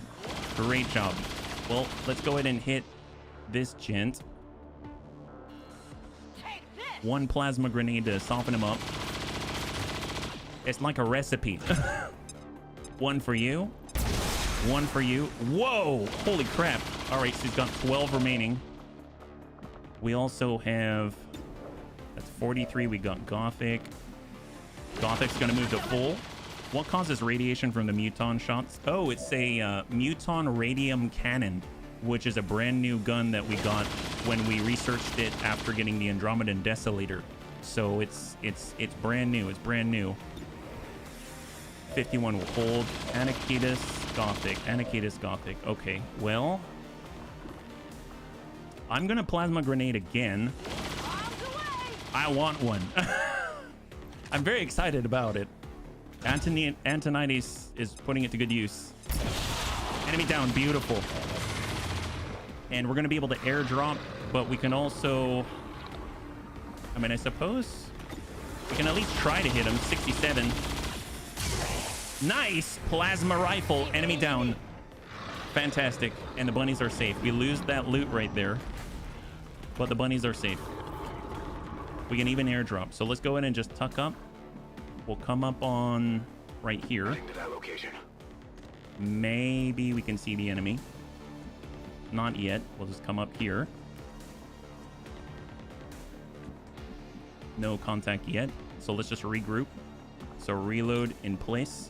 Great job. Well, let's go ahead and hit this gent. One plasma grenade to soften him up. It's like a recipe. One for you. One for you. Whoa! Holy crap. All right, so he's got 12 remaining. We also have... That's 43. We got Gothic. Gothic's going to move to full. What causes radiation from the Muton shots? Oh, it's a Muton Radium Cannon, which is a brand new gun that we got when we researched it after getting the Andromedan Desolator. So it's brand new. It's brand new. 51 will hold. Anakitas, Gothic. Anakitas, Gothic. Okay, well... I'm going to Plasma Grenade again. I want one. I'm very excited about it. Antonides is putting it to good use. Enemy down. Beautiful. And we're going to be able to airdrop, but we can also... I mean, I suppose we can at least try to hit him. 67. Nice! Plasma rifle. Enemy down. Fantastic. And the bunnies are safe. We lose that loot right there, but the bunnies are safe. We can even airdrop. So let's go ahead and just tuck up. We'll come up on right here. To that location. Maybe we can see the enemy. Not yet. We'll just come up here. No contact yet. So let's just regroup. So reload in place.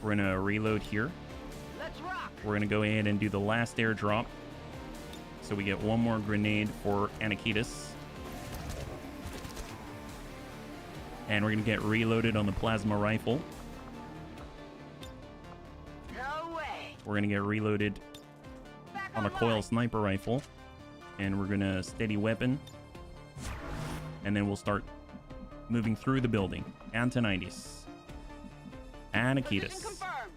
We're going to reload here. Let's rock. We're going to go ahead and do the last airdrop. So we get one more grenade for Anakitas. And we're going to get reloaded on the plasma rifle. No way. We're going to get reloaded Back on a coil sniper rifle. And we're going to steady weapon. And then we'll start moving through the building. Antonides. Position Anakitas. confirmed.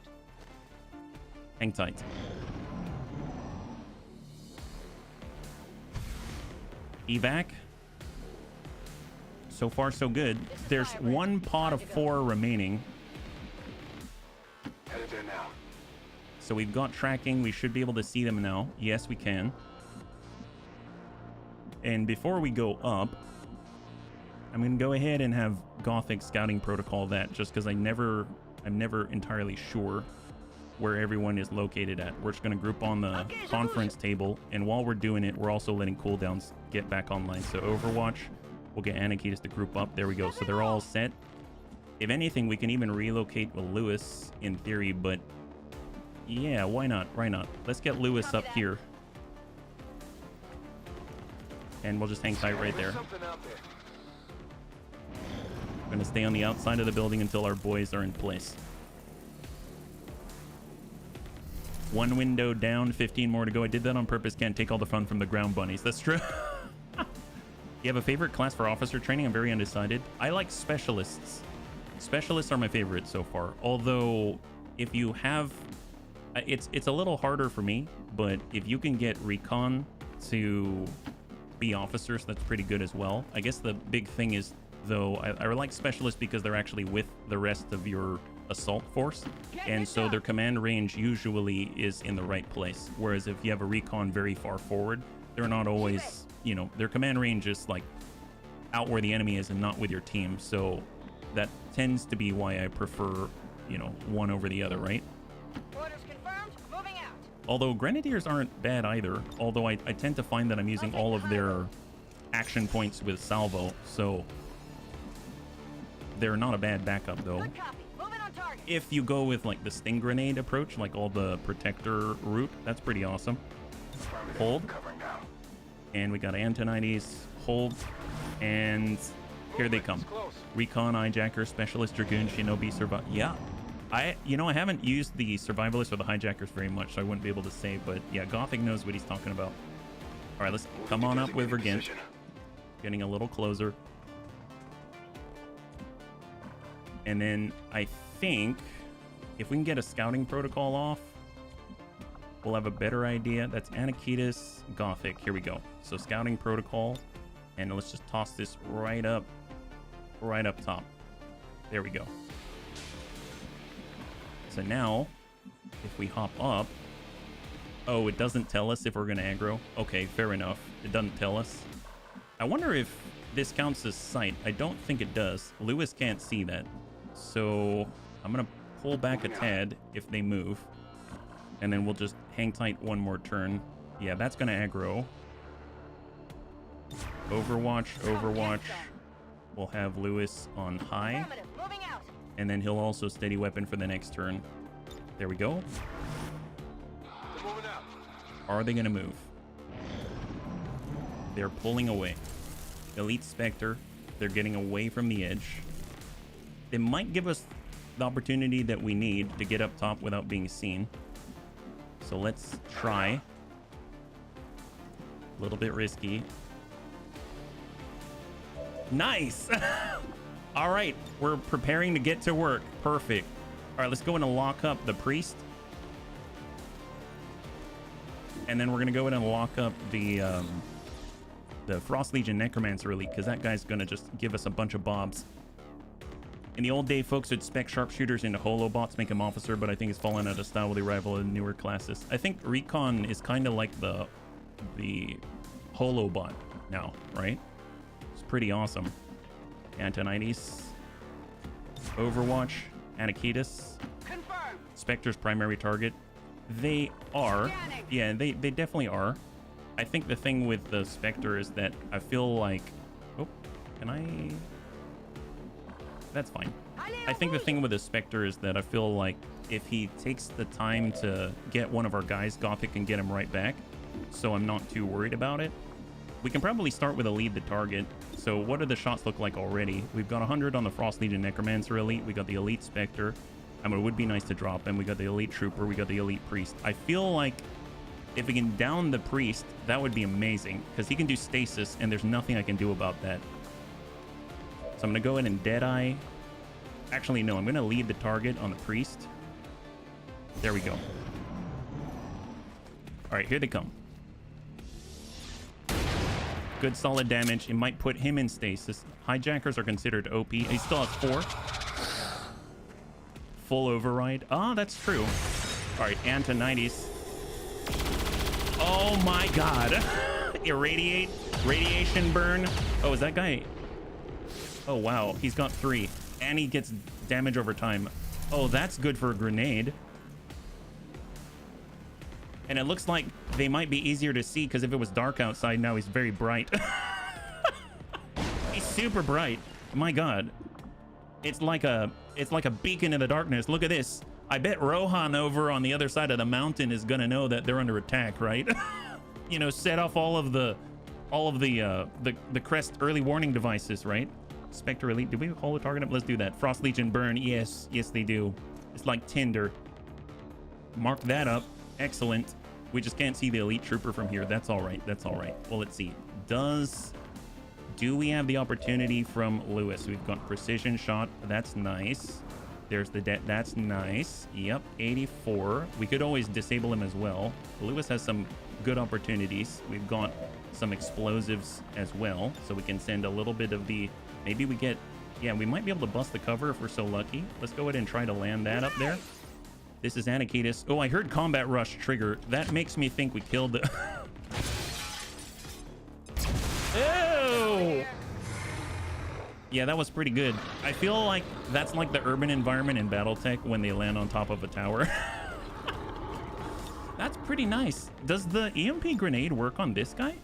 Hang tight. Evac. So far, so good. There's one pod of 4 remaining. Headed there now. So we've got tracking. We should be able to see them now. Yes, we can. And before we go up, I'm going to go ahead and have Gothic scouting protocol that, just because I'm never entirely sure where everyone is located at. We're just going to group on the conference table, and while we're doing it, we're also letting cooldowns get back online. So Overwatch, we'll get Anakitas to group up. There we go. So they're all set. If anything, we can even relocate with Lewis in theory, but yeah, why not? Why not? Let's get Lewis up here. And we'll just hang tight right there. Something out there. Gonna stay on the outside of the building until our boys are in place. One window down, 15 more to go. I did that on purpose. Can't take all the fun from the ground bunnies. That's true. You have a favorite class for officer training? I'm very undecided. I like specialists. Specialists are my favorite so far. Although, if you have... It's a little harder for me, but if you can get recon to be officers, that's pretty good as well. I guess the big thing is, though, I like specialists because they're actually with the rest of your assault force, and so their command range usually is in the right place. Whereas if you have a recon very far forward, they're not always, you know, their command range is like out where the enemy is and not with your team. So that tends to be why I prefer, you know, one over the other, right? Orders confirmed. Moving out. Although Grenadiers aren't bad either, although I tend to find that I'm using all of their action points with salvo, so they're not a bad backup though. Good copy. Moving on target. If you go with like the sting grenade approach, like all the protector route, that's pretty awesome. Affirmative. Hold. Covering now. And we got Antonides, hold, and here they come. Close. Recon, hijacker, specialist, dragoon, shinobi, survival. Yeah, I haven't used the survivalists or the hijackers very much, so I wouldn't be able to say, but yeah, Gothic knows what he's talking about. All right, let's come on up with Vergint. Position. Getting a little closer. And then I think if we can get a scouting protocol off, we'll have a better idea. That's Anakitas, Gothic. Here we go. So scouting protocol, and let's just toss this right up top. There we go. So now, if we hop up, oh, it doesn't tell us if we're gonna aggro. Okay, fair enough. It doesn't tell us. I wonder if this counts as sight. I don't think it does. Lewis can't see that. So I'm gonna pull back a tad if they move, and then we'll just hang tight one more turn. Yeah, that's gonna aggro. Overwatch. We'll have Lewis on high, Affirmative. Moving out. and then he'll also steady weapon for the next turn. There we go. They're moving out. Are they gonna move? They're pulling away. Elite Spectre. They're getting away from the edge. They might give us the opportunity that we need to get up top without being seen. So let's try. A little bit risky. Nice! All right, we're preparing to get to work. Perfect. All right, let's go in and lock up the priest. And then we're gonna go in and lock up the Frost Legion Necromancer Elite, because that guy's gonna just give us a bunch of bobs. In the old day, folks would spec sharpshooters into holobots, make him officer, but I think it's fallen out of style with the arrival of the newer classes. I think Recon is kind of like the holobot now, right? It's pretty awesome. Antonides, Overwatch, Anakitas, Confirmed. Spectre's primary target. They are. Scanning. Yeah, they definitely are. I think the thing with the Spectre is that I feel like... Oh, can I... That's fine. I think the thing with the Spectre is that I feel like if he takes the time to get one of our guys, Gothic can get him right back. So I'm not too worried about it. We can probably start with a lead the target. So what do the shots look like already? We've got 100 on the Frost Legion Necromancer Elite. We got the Elite Spectre. I mean, it would be nice to drop him. We got the Elite Trooper. We got the Elite Priest. I feel like if we can down the Priest, that would be amazing, because he can do stasis, and there's nothing I can do about that. So I'm going to go in and Deadeye. Actually, no, I'm going to lead the target on the Priest. There we go. All right, here they come. Good solid damage. It might put him in stasis. Hijackers are considered OP. He still has 4. Full override. Ah, that's true. All right, Antonides. Oh my god. Irradiate. Radiation burn. Oh, is that guy... Oh, wow. He's got 3. And he gets damage over time. Oh, that's good for a grenade. And it looks like they might be easier to see, because if it was dark outside, now he's very bright. He's super bright. My god. It's like a beacon in the darkness. Look at this. I bet Rohan over on the other side of the mountain is gonna know that they're under attack, right? You know, set off all of the crest early warning devices, right? Spectre Elite. Did we hold the target up? Let's do that. Frost Legion burn. Yes, they do. It's like Tinder. Mark that up. Excellent. We just can't see the elite trooper from here. That's all right. Well, let's see. Do we have the opportunity from Lewis? We've got precision shot. That's nice. There's the that's nice. Yep, 84. We could always disable him as well. Lewis has some good opportunities. We've got some explosives as well, so we can send a little bit of the. Maybe we get. Yeah, we might be able to bust the cover if we're so lucky. Let's go ahead and try to land that up there. This is Anakitis. Oh, I heard combat rush trigger. That makes me think we killed the. Ew! Yeah, that was pretty good. I feel like that's like the urban environment in BattleTech when they land on top of a tower. That's pretty nice. Does the EMP grenade work on this guy?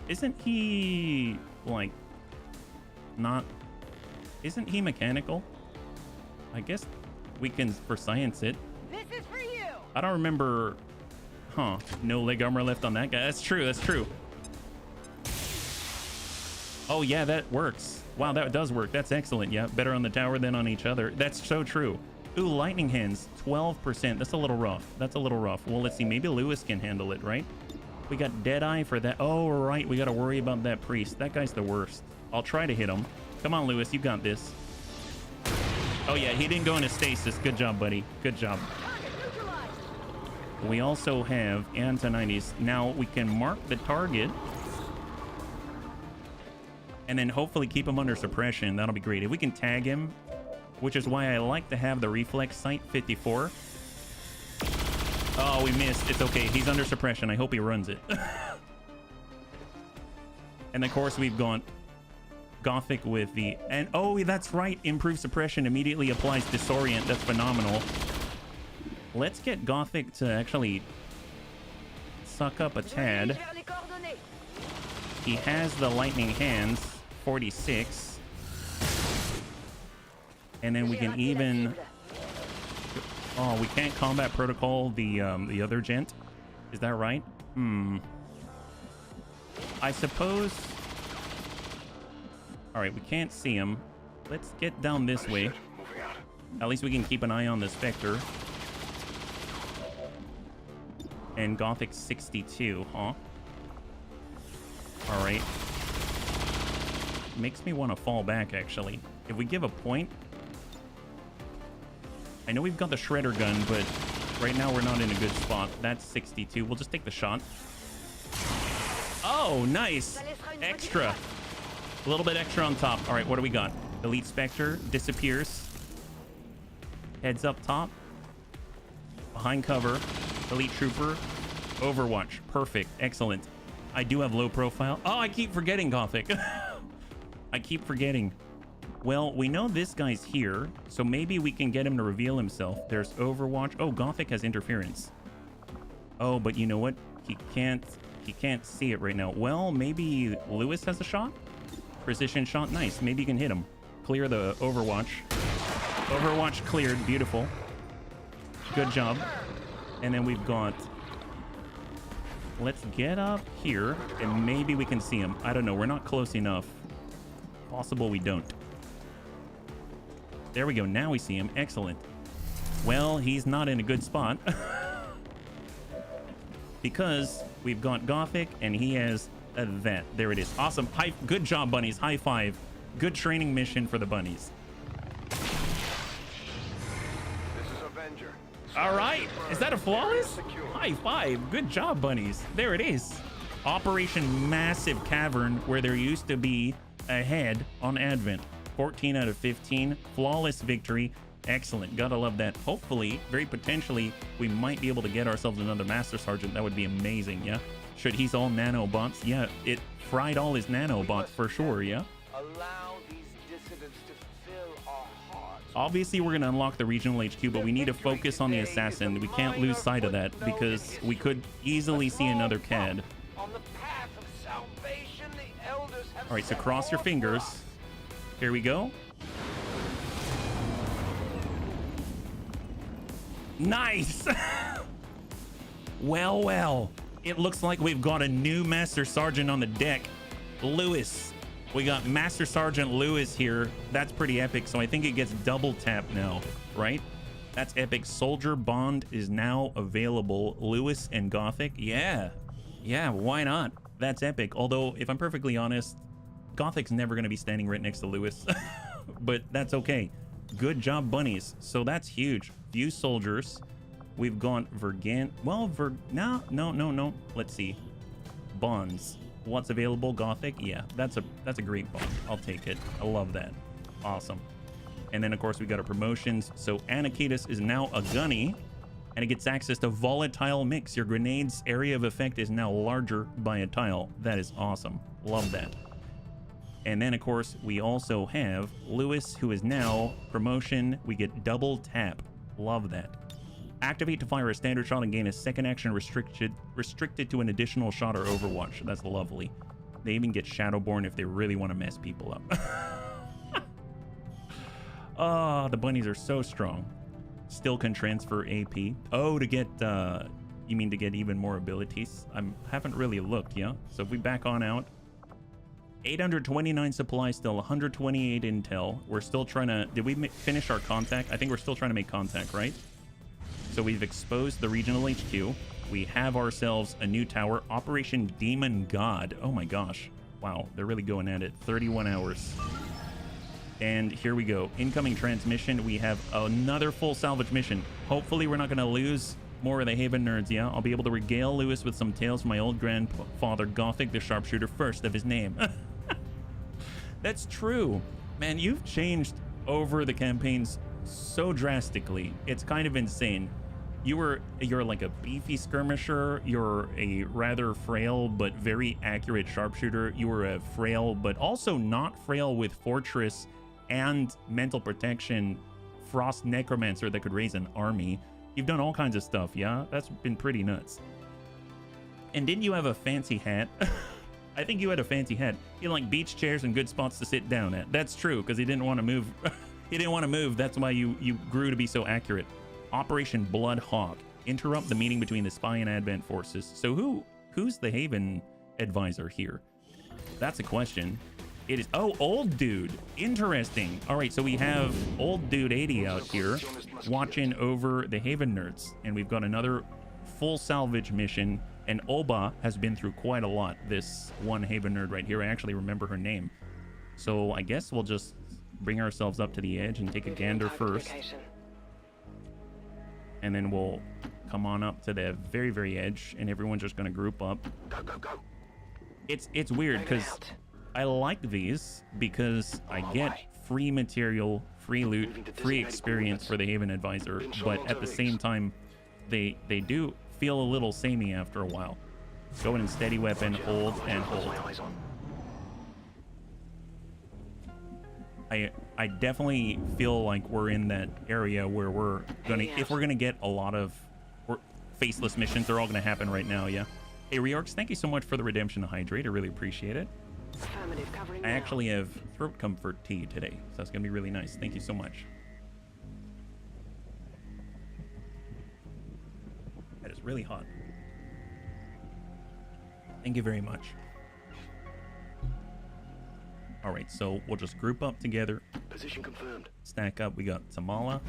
Isn't he like not? Isn't he mechanical? I guess we can for science it. This is for you. I don't remember. Huh? No leg armor left on that guy. That's true. That's true. Oh yeah, that works. Wow, that does work. That's excellent. Yeah, better on the tower than on each other. That's so true. Ooh, lightning hands, 12%. That's a little rough. Well, let's see. Maybe Lewis can handle it, right? We got Deadeye for that. Oh, right. We got to worry about that priest. That guy's the worst. I'll try to hit him. Come on, Lewis. You got this. Oh, yeah. He didn't go into stasis. Good job, buddy. Good job. We also have Antonides. Now we can mark the target and then hopefully keep him under suppression. That'll be great. If we can tag him, which is why I like to have the reflex sight 54. Oh, we missed. It's okay. He's under suppression. I hope he runs it. And of course, we've got Gothic with the... And oh, that's right. Improved suppression immediately applies disorient. That's phenomenal. Let's get Gothic to actually suck up a tad. He has the lightning hands, 46. And then we can even... Oh, we can't combat protocol the other gent. Is that right? I suppose... All right, we can't see him. Let's get down this way. At least we can keep an eye on the Spectre. And Gothic 62, huh? All right. Makes me want to fall back, actually. If we give a point... I know we've got the shredder gun, but right now we're not in a good spot. That's 62. We'll just take the shot. Oh, nice. Extra. A little bit extra on top. All right, what do we got? Elite Spectre disappears. Heads up top. Behind cover. Elite Trooper. Overwatch. Perfect. Excellent. I do have low profile. Oh, I keep forgetting Gothic. I keep forgetting. Well, we know this guy's here, so maybe we can get him to reveal himself. There's Overwatch. Oh, Gothic has interference. Oh, but you know what? He can't see it right now. Well, maybe Lewis has a shot? Precision shot. Nice. Maybe you can hit him. Clear the Overwatch. Overwatch cleared. Beautiful. Good job. And then we've got... Let's get up here, and maybe we can see him. I don't know. We're not close enough. Possible we don't. There we go. Now we see him. Excellent. Well, he's not in a good spot. Because we've got Gothic, and he has that. There it is. Awesome. Good job, bunnies. High five. Good training mission for the bunnies. This is Avenger. All right. Is that a flawless? High five. Good job, bunnies. There it is. Operation Massive Cavern, where there used to be a head on Advent. 14 out of 15. Flawless victory. Excellent. Gotta love that. Hopefully, very potentially, we might be able to get ourselves another Master Sergeant. That would be amazing, yeah? Should he's all nanobots? Yeah, it fried all his nanobots for sure, yeah? Allow these dissidents to fill our hearts. Obviously, we're going to unlock the regional HQ, but we need to focus on the assassin. We can't lose sight of that because we could easily see another CAD. On the path of salvation, the elders have All right, so cross your fingers. Here we go. Nice. Well, well. It looks like we've got a new Master Sergeant on the deck. Lewis. We got Master Sergeant Lewis here. That's pretty epic. So I think it gets double tap now, right? That's epic. Soldier Bond is now available. Lewis and Gothic. Yeah. Yeah, why not? That's epic. Although, if I'm perfectly honest, Gothic's never going to be standing right next to Lewis. But that's okay. Good job, bunnies. So that's huge. Few soldiers. We've gone Vergan. Well, no. Let's see. Bonds. What's available? Gothic. Yeah, that's a great bond. I'll take it. I love that. Awesome. And then of course we got our promotions. So Anakitis is now a gunny, and it gets access to volatile mix. Your grenade's area of effect is now larger by a tile. That is awesome. Love that. And then of course we also have Lewis, who is now promotion. We get double tap. Love that. Activate to fire a standard shot and gain a second action restricted to an additional shot or overwatch. That's lovely. They even get Shadowborn if they really want to mess people up. Oh, the bunnies are so strong. Still can transfer AP. Oh, to get, you mean to get even more abilities? I haven't really looked, yeah? So if we back on out, 829 supply still, 128 intel. We're still trying to, did we finish our contact? I think we're still trying to make contact, right? So we've exposed the regional HQ. We have ourselves a new tower, Operation Demon God. Oh my gosh. Wow, they're really going at it. 31 hours. And here we go. Incoming transmission. We have another full salvage mission. Hopefully we're not going to lose more of the Haven nerds, yeah? I'll be able to regale Lewis with some tales from my old grandfather, Gothic, the sharpshooter, first of his name. That's true. Man, you've changed over the campaigns so drastically. It's kind of insane. You're like a beefy skirmisher. You're a rather frail but very accurate sharpshooter. You were a frail but also not frail with fortress and mental protection frost necromancer that could raise an army. You've done all kinds of stuff, yeah? That's been pretty nuts. And didn't you have a fancy hat? I think you had a fancy hat. You had like beach chairs and good spots to sit down at. That's true, because he didn't want to move. He didn't want to move. That's why you grew to be so accurate. Operation Bloodhawk. Interrupt the meeting between the spy and Advent forces. So who's the Haven advisor here? That's a question. It is, oh, old dude. Interesting. All right, so we have old dude 80 out here watching over the Haven nerds. And we've got another full salvage mission. And Oba has been through quite a lot. This one Haven nerd right here. I actually remember her name. So I guess we'll just bring ourselves up to the edge and take a gander first. And then we'll come on up to the very, very edge, and everyone's just going to group up. Go, go, go. It's weird because I like these because I get free material, free loot, free experience for the Haven Advisor, but at the same time, they do feel a little samey after a while. Go in and steady weapon, hold, and hold. I definitely feel like we're in that area where we're gonna, if we're gonna get a lot of faceless missions, they're all gonna happen right now, yeah? Hey, Reorx, thank you so much for the redemption to hydrate. I really appreciate it. I actually have throat comfort tea today, so that's gonna be really nice. Thank you so much. That is really hot. Thank you very much. All right, so we'll just group up together. Position confirmed. Stack up. We got Tamala.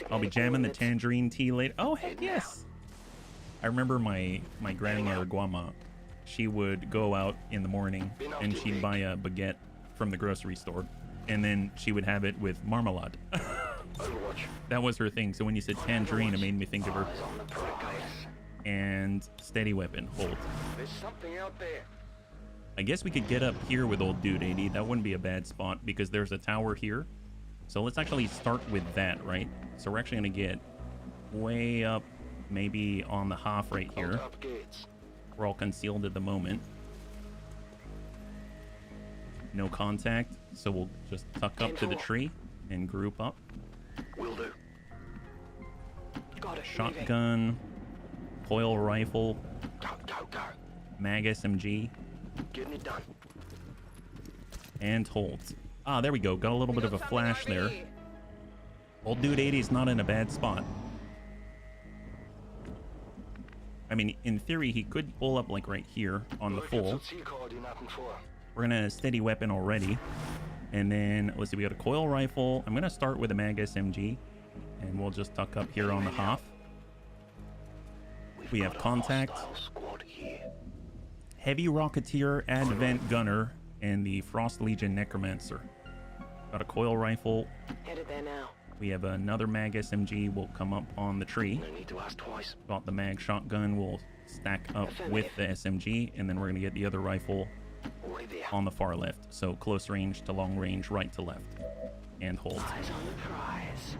I'll be jamming the tangerine tea later. Oh, heck yes. I remember my grandmother, Guama. She would go out in the morning and she'd buy a baguette from the grocery store. And then she would have it with marmalade. Overwatch. That was her thing. So when you said tangerine, it made me think of her. And steady weapon. Hold. There's something out there. I guess we could get up here with old dude 80. That wouldn't be a bad spot because there's a tower here. So let's actually start with that, right? So we're actually going to get way up, maybe on the half right here. We're all concealed at the moment. No contact. So we'll just tuck up to the tree and group up. Will do. Shotgun, coil rifle, Go, go, go. mag SMG. Getting it done. And holds. Ah, there we go. Got a little bit of a flash there. Old dude 80 is not in a bad spot. I mean, in theory, he could pull up like right here on the full. We're gonna steady weapon already. And then, let's see, we got a coil rifle. I'm gonna start with a mag SMG. And we'll just tuck up here on the half. We have contact. Heavy Rocketeer, Advent Gunner, and the Frost Legion Necromancer. Got a coil rifle. Headed there now. We have another mag SMG. Will come up on the tree. No need to ask twice. Got the mag shotgun. We'll stack up with the SMG, and then we're gonna get the other rifle Already there. on the far left. So close range to long range, right to left, and hold. Eyes on the prize.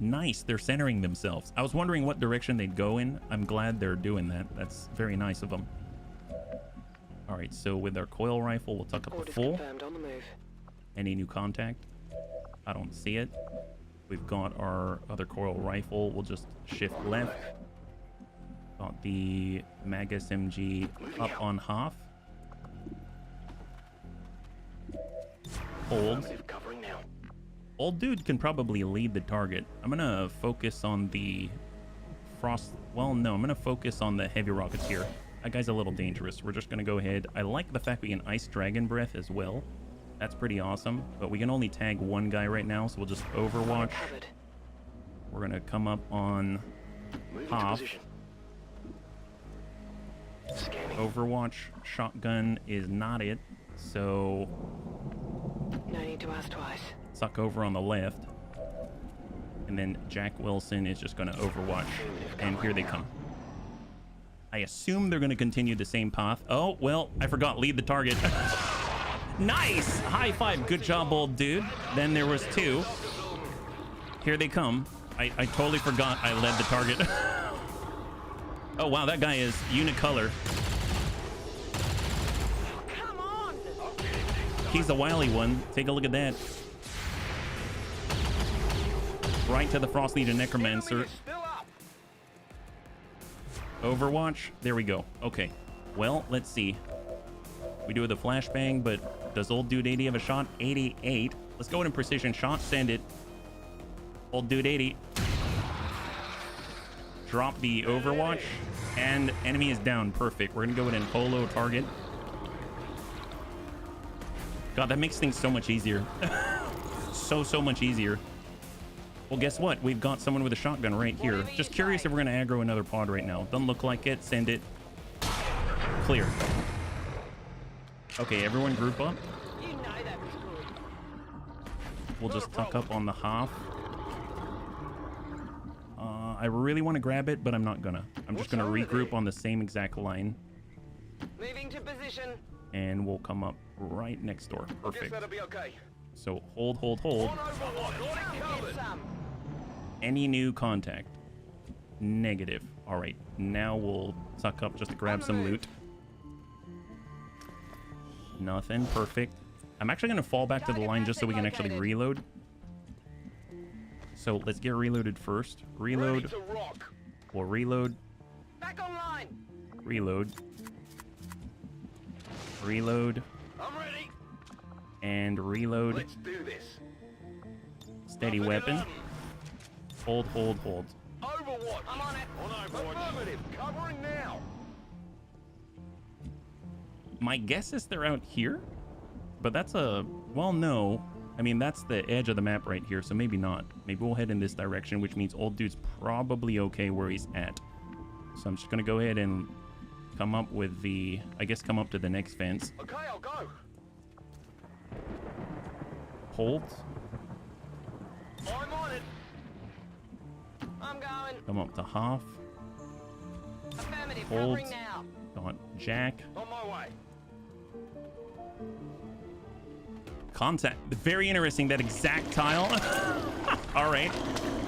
Nice, they're centering themselves. I was wondering what direction they'd go in. I'm glad they're doing that. That's very nice of them. All right, so with our coil rifle, we'll tuck up the Orders full. confirmed on the move. Any new contact? I don't see it. We've got our other coil rifle. We'll just shift left. Got the mag SMG up on half. Hold. Covering now. Old dude can probably lead the target. I'm gonna focus on the frost. Well, no, I'm gonna focus on the heavy rocketeer. That guy's a little dangerous. We're just gonna go ahead. I like the fact we can ice dragon breath as well. That's pretty awesome. But we can only tag one guy right now, so we'll just overwatch. Covered. We're gonna come up on Moving half. to position. Scanning. Overwatch shotgun is not it, so No need to ask twice. suck over on the left. And then Jack Wilson is just gonna overwatch. And here they come. I assume they're gonna continue the same path. Oh, well, I forgot, lead the target. Nice! High five, good job, old dude. Then there was two. Here they come. I totally forgot I led the target. Oh, wow, that guy is unicolor. Come on! He's a wily one. Take a look at that. Right to the Frost Legion Necromancer. Still up. Overwatch. There we go. Okay. Well, let's see. We do the flashbang, but does old dude 80 have a shot? 88. Let's go in precision shot. Send it. Old dude 80. Drop the overwatch. And enemy is down. Perfect. We're going to go in and holo target. God, that makes things so much easier. so much easier. Well, guess what? We've got someone with a shotgun right here. Just curious if we're going to aggro another pod right now. Doesn't look like it. Send it. Clear. Okay, everyone group up. You know that was good. We'll just tuck up on the half. I really want to grab it, but I'm not gonna. I'm just gonna regroup on the same exact line. Moving to position. And we'll come up right next door. Guess Perfect. that'll be okay. So hold. On Overwatch. Already covered. Get some. Any new contact? Negative. All right, now we'll tuck up just to grab some loot. Nothing. Perfect. I'm actually gonna fall back to the line just so we can actually reload. So let's get reloaded first. Reload. Ready to rock. We'll reload. Back online. Reload. Reload. I'm ready. And reload. Let's do this. Steady weapon. Hold. Overwatch. I'm on it. On Overwatch. Affirmative. Covering now. My guess is they're out here, but that's a, well, no. I mean, that's the edge of the map right here, so maybe not. Maybe we'll head in this direction, which means old dude's probably okay where he's at. So I'm just gonna go ahead and come up with the, I guess come up to the next fence. Okay, I'll go. Hold. I'm on it. I'm going. Come up to half. Affirmative. Hold. Covering now. Got Jack. On my way. Contact. Very interesting, that exact tile. All right.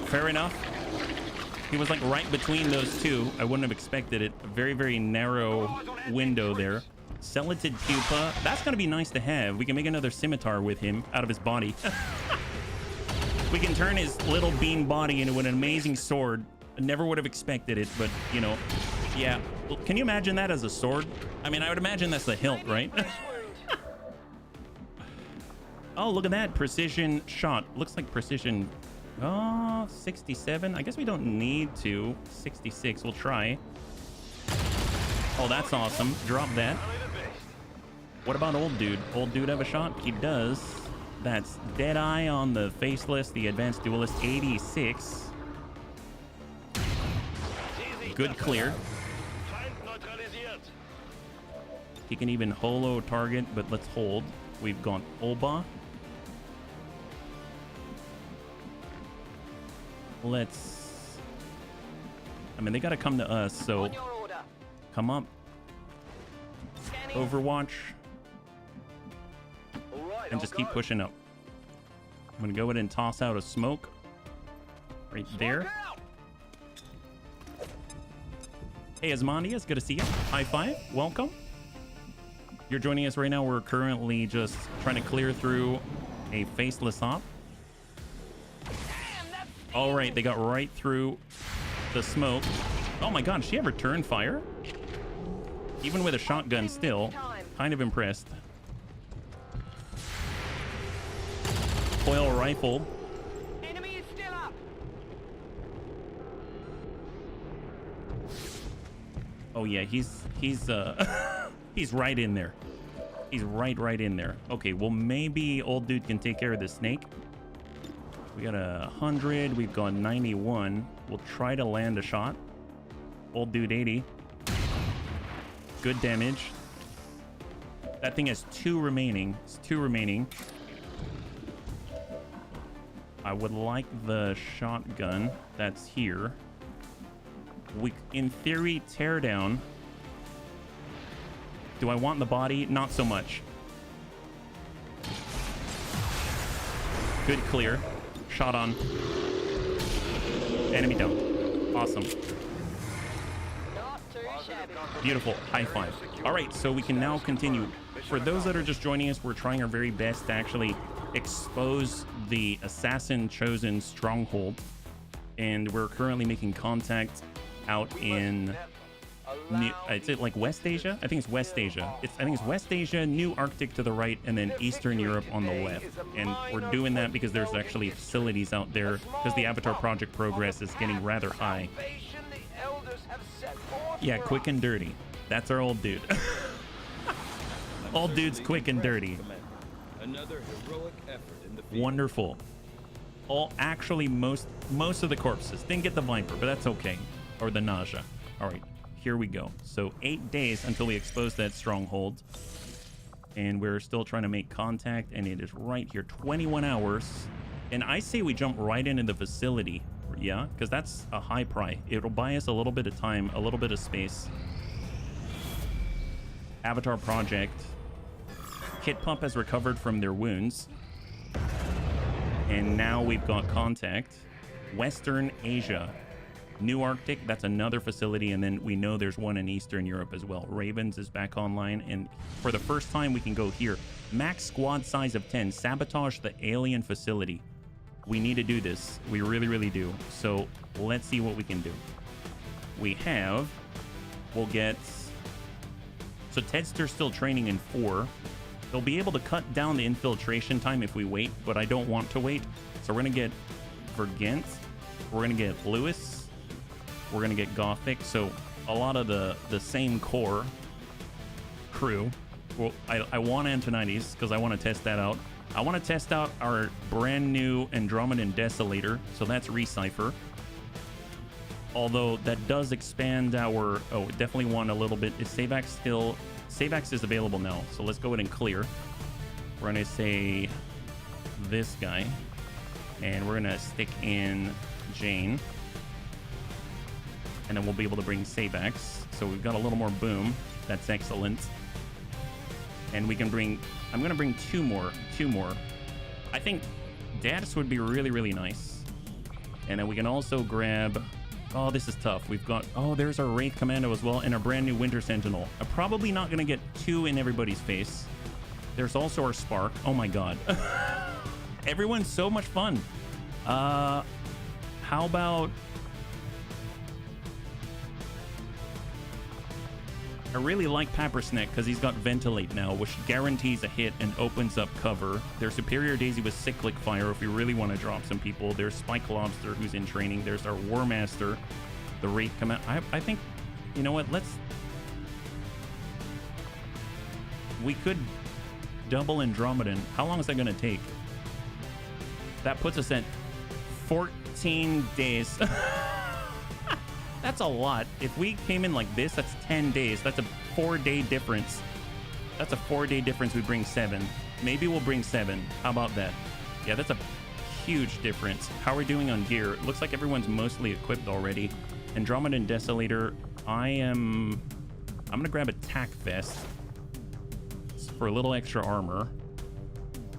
Fair enough. He was like right between those two. I wouldn't have expected it. A very narrow window there. Celatid pupa. That's going to be nice to have. We can make another scimitar with him out of his body. We can turn his little bean body into an amazing sword. I never would have expected it, but, you know, yeah. Well, can you imagine that as a sword? I mean, I would imagine that's the hilt, right? Oh, look at that. Precision shot. Looks like precision Oh, 67. I guess we don't need to. 66. We'll try. Oh, that's awesome. Drop that. What about old dude? Old dude have a shot? He does. That's Deadeye on the Faceless, the Advanced Duelist, 86. Good clear. He can even holo target, but let's hold. We've got Oba. Let's... I mean, they gotta come to us, so... On your order. Come up. Scanning. Overwatch. All right, And just keep pushing up. I'm gonna go ahead and toss out a smoke. Right there. Hey, Asmondius, good to see you. High five. Welcome. You're joining us right now. We're currently just trying to clear through a faceless op. All right, they got right through the smoke. Oh my god, does she have return fire? Even with a shotgun still. Kind of impressed. Coil rifle. Enemy is still up. Oh yeah, he's he's right in there. He's right in there. Okay, well maybe old dude can take care of the snake. We got 100, we've got 91. We'll try to land a shot. Old dude 80. Good damage. That thing has 2 remaining. It's 2 remaining. I would like the shotgun that's here. We, in theory, tear down. Do I want the body? Not so much. Good clear. Shot on. Enemy down. Awesome. Not too shabby. Beautiful. High five. All right, so we can now continue. For those that are just joining us, we're trying our very best to actually expose the assassin chosen stronghold. And we're currently making contact out in... Is it like West Asia? I think it's West Asia. I think it's West Asia, New Arctic to the right, and then Eastern Europe on the left. And we're doing that because there's actually facilities out there because the Avatar project progress is getting rather high. Yeah, quick and dirty. That's our old dude. Old dude's quick and dirty. Another heroic effort in the field. Wonderful. Actually, most of the corpses didn't get the Viper, but that's okay. Or the nausea. All right. Here we go. So 8 days until we expose that stronghold. And we're still trying to make contact. And it is right here. 21 hours. And I say we jump right into the facility. Yeah, because that's a high pry. It'll buy us a little bit of time, a little bit of space. Avatar Project. Kit Pup has recovered from their wounds. And now we've got contact. Western Asia. New Arctic, that's another facility, and then we know there's one in Eastern Europe as well. Ravens is back online, and for the first time we can go here. Max squad size of 10. Sabotage the alien facility. We need to do this. We really do. So let's see what we can do. We'll get... So Tedster's still training in 4. They'll be able to cut down the infiltration time if we wait, but I don't want to wait. So we're going to get Vergent. We're going to get Lewis. We're going to get Gothic. So a lot of the same core crew. Well, I want Antonides because I want to test that out. I want to test out our brand new Andromedan Desolator. So that's Recipher. Although that does expand our... Oh, definitely want a little bit. Is Savax still... Savax is available now. So let's go ahead and clear. We're going to say this guy. And we're going to stick in Jane. And then we'll be able to bring Savax. So we've got a little more boom. That's excellent. And we can bring... I'm going to bring 2 more. 2 more. I think Dad's would be really nice. And then we can also grab... Oh, this is tough. We've got... Oh, there's our Wraith Commando as well. And our brand new Winter Sentinel. I'm probably not going to get 2 in everybody's face. There's also our Spark. Oh my god. Everyone's so much fun. How about... I really like Pappersneck because he's got Ventilate now, which guarantees a hit and opens up cover. There's Superior Daisy with Cyclic Fire if we really want to drop some people. There's Spike Lobster, who's in training. There's our War Master, the Wraith Command. I think, you know what, we could double Andromedan. How long is that going to take? That puts us at 14 days. That's a lot. If we came in like this, that's 10 days. That's a 4-day difference. That's a 4-day difference. We bring 7. Maybe we'll bring 7. How about that? Yeah, that's a huge difference. How are we doing on gear? It looks like everyone's mostly equipped already. Andromedan Desolator. I'm gonna grab a tack vest for a little extra armor.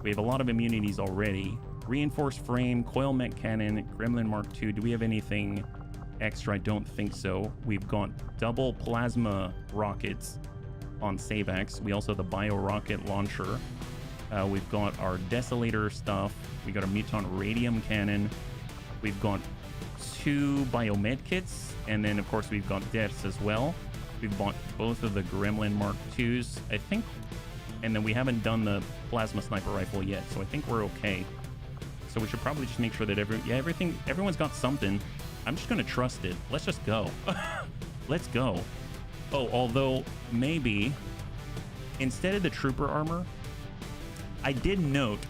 We have a lot of immunities already. Reinforced frame, coil mech cannon, Gremlin Mark II. Do we have anything extra? I don't think so. We've got double plasma rockets on Savax. We also have the bio rocket launcher. We've got our Desolator stuff. We got a Mutant Radium cannon. We've got 2 biomed kits, and then of course we've got deaths as well. We've bought both of the Gremlin Mark IIs, I think, and then we haven't done the plasma sniper rifle yet, so I think we're okay. So we should probably just make sure that everyone's got something. I'm just gonna trust it. Let's just go. Let's go. Oh, although maybe instead of the trooper armor, I did note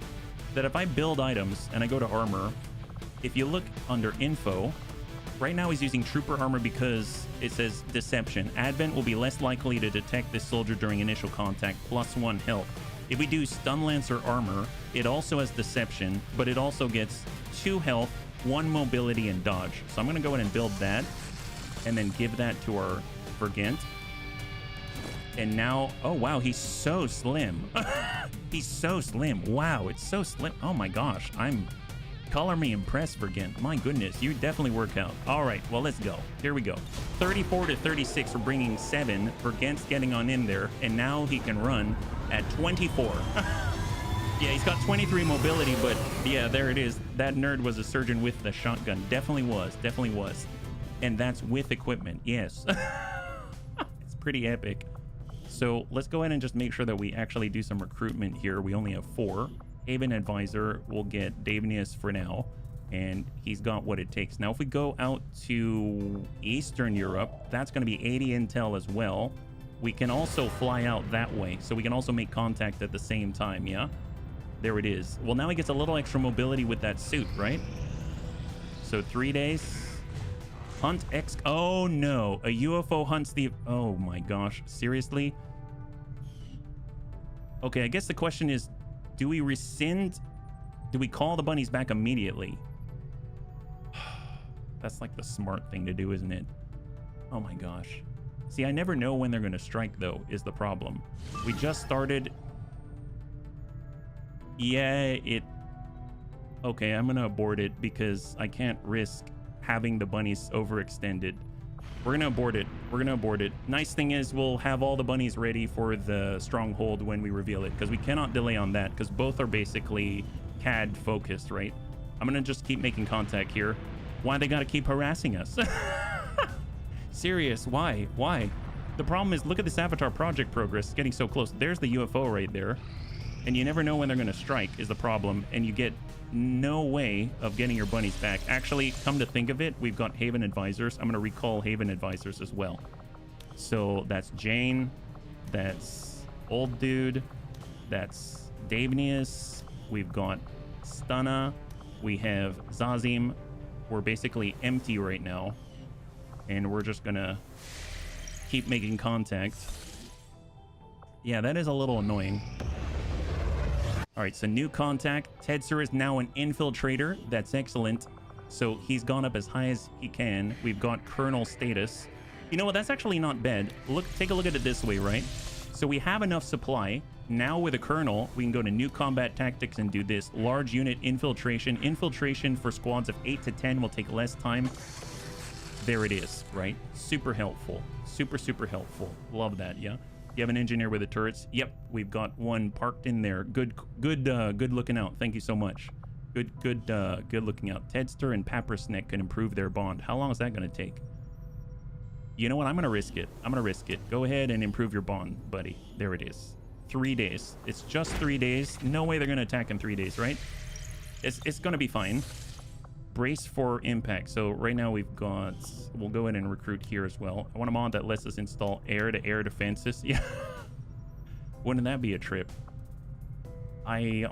that if I build items and I go to armor, if you look under info, right now he's using trooper armor because it says deception. Advent will be less likely to detect this soldier during initial contact, +1 health. If we do stun lancer armor, it also has deception, but it also gets 2 health, 1 mobility, and dodge. So I'm gonna go ahead and build that and then give that to our Vergent. And now, oh wow, he's so slim. He's so slim. Wow, it's so slim. Oh my gosh, color me impressed, Vergent. My goodness, you definitely work out. All right, well, let's go. Here we go. 34 to 36, we're bringing 7. Vergent's getting on in there, and now he can run at 24. Yeah, he's got 23 mobility, but yeah, there it is. That nerd was a surgeon with the shotgun. Definitely was. And that's with equipment, yes. It's pretty epic. So let's go ahead and just make sure that we actually do some recruitment here. We only have 4. Haven Advisor will get Davenius for now, and he's got what it takes. Now, if we go out to Eastern Europe, that's going to be 80 intel as well. We can also fly out that way, so we can also make contact at the same time, yeah? There it is. Well, now he gets a little extra mobility with that suit, right? So 3 days. Hunt X. Oh no, a UFO hunts the. Oh my gosh, seriously? Okay, I guess the question is, do we rescind? Do we call the bunnies back immediately? That's like the smart thing to do, isn't it? Oh my gosh. See, I never know when they're going to strike, though, is the problem. We just started. Yeah, okay, I'm gonna abort it because I can't risk having the bunnies overextended. We're gonna abort it. Nice thing is we'll have all the bunnies ready for the stronghold when we reveal it, because we cannot delay on that, because both are basically CAD focused, right? I'm gonna just keep making contact here. Why they gotta keep harassing us? Serious, why? The problem is, look at this Avatar project progress. It's getting so close. There's the UFO right there. And you never know when they're going to strike is the problem. And you get no way of getting your bunnies back. Actually, come to think of it, we've got Haven Advisors. I'm going to recall Haven Advisors as well. So that's Jane. That's Old Dude. That's Davenius. We've got Stunna. We have Zazim. We're basically empty right now. And we're just going to keep making contact. Yeah, that is a little annoying. All right, so new contact. Tedser is now an infiltrator. That's excellent. So he's gone up as high as he can. We've got Colonel status. You know what? That's actually not bad. Take a look at it this way, right? So we have enough supply. Now with a Colonel, we can go to new combat tactics and do this. Large unit infiltration. Infiltration for squads of 8 to 10 will take less time. There it is, right? Super helpful. Super helpful. Love that, yeah? You have an engineer with the turrets? Yep, we've got one parked in there. Good looking out. Thank you so much. Good looking out. Tedster and Pappersneck can improve their bond. How long is that going to take? You know what? I'm going to risk it. I'm going to risk it. Go ahead and improve your bond, buddy. There it is. 3 days. It's just 3 days. No way they're going to attack in 3 days, right? It's going to be fine. Brace for impact. So right now we've got... We'll go ahead and recruit here as well. I want a mod that lets us install air-to-air defenses. Yeah. Wouldn't that be a trip? I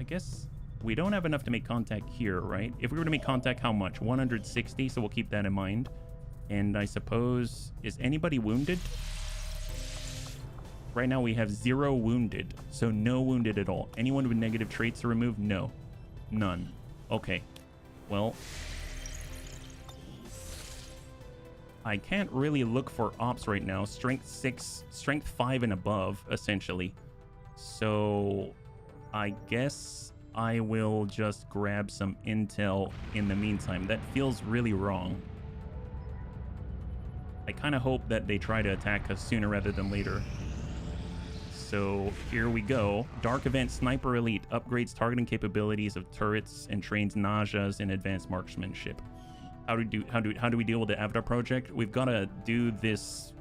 guess we don't have enough to make contact here, right? If we were to make contact, how much? 160, so we'll keep that in mind. And I suppose... Is anybody wounded? Right now we have 0 wounded, so no wounded at all. Anyone with negative traits to remove? No. None. Okay. Well... I can't really look for ops right now. Strength 6, strength 5 and above, essentially. So I guess I will just grab some intel in the meantime. That feels really wrong. I kind of hope that they try to attack us sooner rather than later. So here we go. Dark Event Sniper Elite upgrades targeting capabilities of turrets and trains Najas in advanced marksmanship. How do we deal with the Avatar project? We've got to do this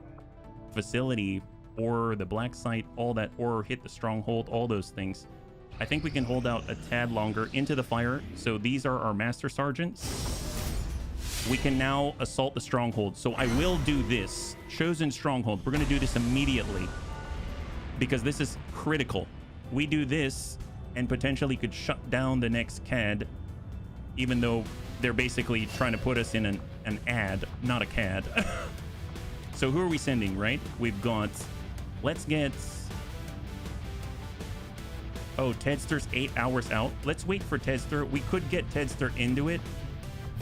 facility or the black site, all that, or hit the stronghold, all those things. I think we can hold out a tad longer into the fire. So these are our master sergeants. We can now assault the stronghold. So I will do this. Chosen stronghold. We're going to do this immediately because this is critical. We do this and potentially could shut down the next CAD, even though they're basically trying to put us in an ad, not a CAD. So who are we sending, right? We've got, let's get, oh, Tedster's 8 hours out. Let's wait for Tedster. We could get Tedster into it.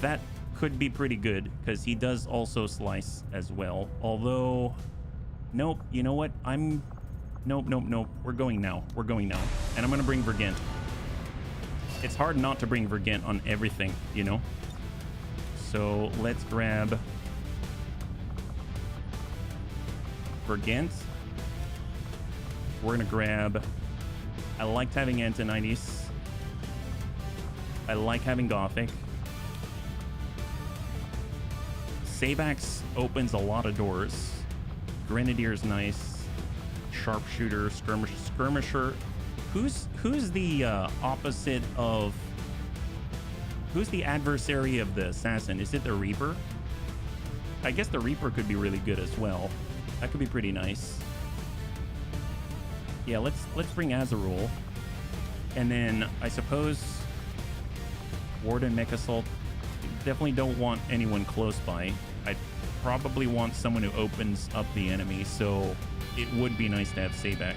That could be pretty good because he does also slice as well. Although, nope, you know what? Nope. We're going now. We're going now. And I'm going to bring Vergent. It's hard not to bring Vergent on everything, you know? So let's grab Vergent. We're going to grab... I liked having Antonides. I like having Gothic. Sabax opens a lot of doors. Grenadier's nice. Sharpshooter, Skirmisher. Who's the opposite of... Who's the adversary of the assassin? Is it the Reaper? I guess the Reaper could be really good as well. That could be pretty nice. Yeah, let's bring Azarul. And then I suppose Warden Mech Assault. Definitely don't want anyone close by. I probably want someone who opens up the enemy, so it would be nice to have Sabax.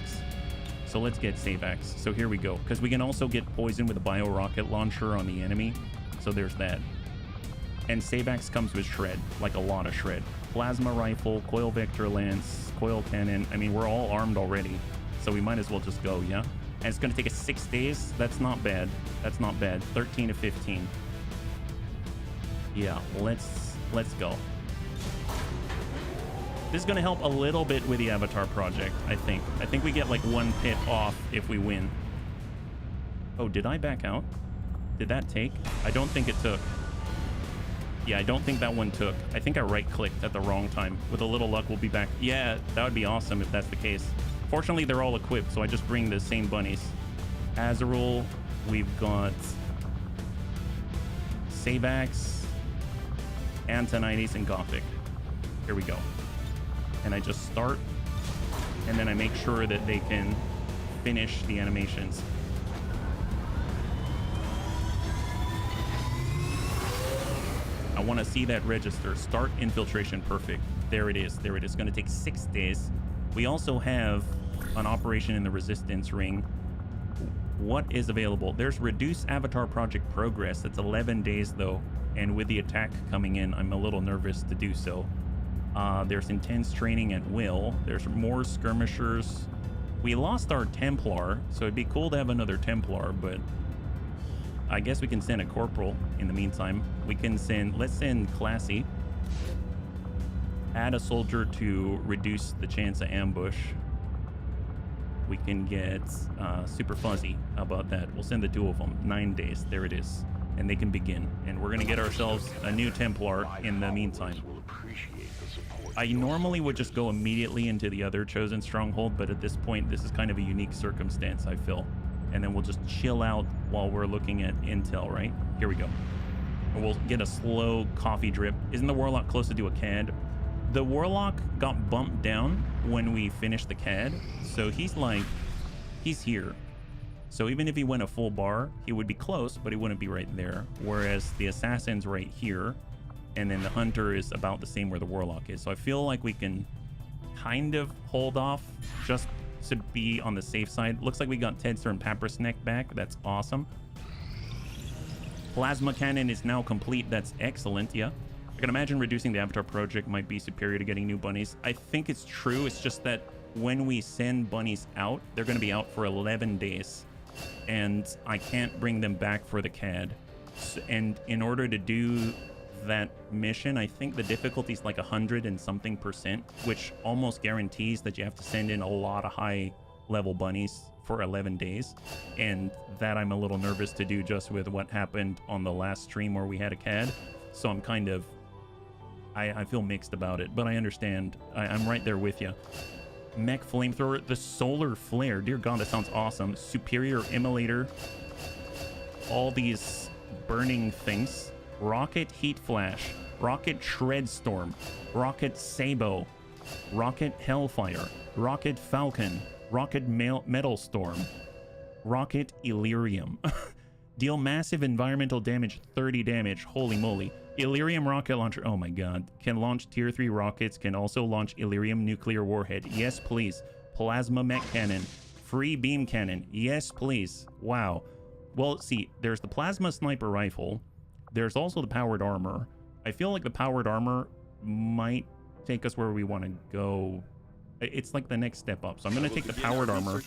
So let's get Sabax. So here we go. Because we can also get poison with a bio-rocket launcher on the enemy. So there's that. And Sabax comes with shred, like a lot of shred. Plasma rifle, coil vector lance, coil cannon. I mean, we're all armed already. So we might as well just go, yeah? And it's going to take us 6 days. That's not bad. That's not bad. 13 to 15. Yeah, let's go. This is going to help a little bit with the Avatar project, I think. I think we get like 1 pit off if we win. Oh, did I back out? Did that take? I don't think it took. Yeah, I don't think that one took. I think I right-clicked at the wrong time. With a little luck, we'll be back. Yeah, that would be awesome if that's the case. Fortunately, they're all equipped, so I just bring the same bunnies. Azarul, we've got Sabax, Antonides, and Gothic. Here we go. And I just start, and then I make sure that they can finish the animations. I want to see that register. Start infiltration. Perfect. There it is. There it is. Going to take 6 days. We also have an operation in the Resistance Ring. What is available? There's Reduce Avatar Project Progress. That's 11 days, though. And with the attack coming in, I'm a little nervous to do so. There's Intense Training at Will. There's more Skirmishers. We lost our Templar, so it'd be cool to have another Templar, but I guess we can send a Corporal in the meantime. We can send... Let's send Classy. Add a soldier to reduce the chance of ambush. We can get Super Fuzzy. How about that? We'll send the 2 of them. 9 days. There it is. And they can begin. And we're going to get ourselves a new Templar in the meantime. Will appreciate the I normally would just go immediately into the other chosen stronghold, but at this point, this is kind of a unique circumstance, I feel. And then we'll just chill out while we're looking at intel, right? Here we go. We'll get a slow coffee drip. Isn't the Warlock close to do a CAD? The Warlock got bumped down when we finished the CAD, so he's here. So even if he went a full bar, he would be close, but he wouldn't be right there. Whereas the Assassin's right here, and then the Hunter is about the same where the Warlock is. So I feel like we can kind of hold off just to be on the safe side. Looks like we got Tedster and Pappersneck back. That's awesome. Plasma cannon is now complete. That's excellent. Yeah. I can imagine reducing the Avatar project might be superior to getting new bunnies. I think it's true. It's just that when we send bunnies out, they're going to be out for 11 days. And I can't bring them back for the CAD. And in order to do that mission, I think the difficulty is like 100 and something %, which almost guarantees that you have to send in a lot of high level bunnies for 11 days. And that I'm a little nervous to do just with what happened on the last stream where we had a CAD. So I'm kind of, I feel mixed about it, but I understand. I'm right there with you. Mech flamethrower, the solar flare. Dear God, that sounds awesome. Superior immolator. All these burning things. Rocket heat flash. Rocket shred storm. Rocket sabo. Rocket hellfire. Rocket falcon. Rocket metal storm. Rocket Illyrium. Deal massive environmental damage, 30 damage. Holy moly. Illyrium rocket launcher. Oh my God. Can launch tier 3 rockets. Can also launch Illyrium nuclear warhead. Yes, please. Plasma mech cannon. Free beam cannon. Yes, please. Wow. Well, see, there's the plasma sniper rifle. There's also the powered armor. I feel like the powered armor might take us where we want to go. It's like the next step up. So I'm going to take the powered armor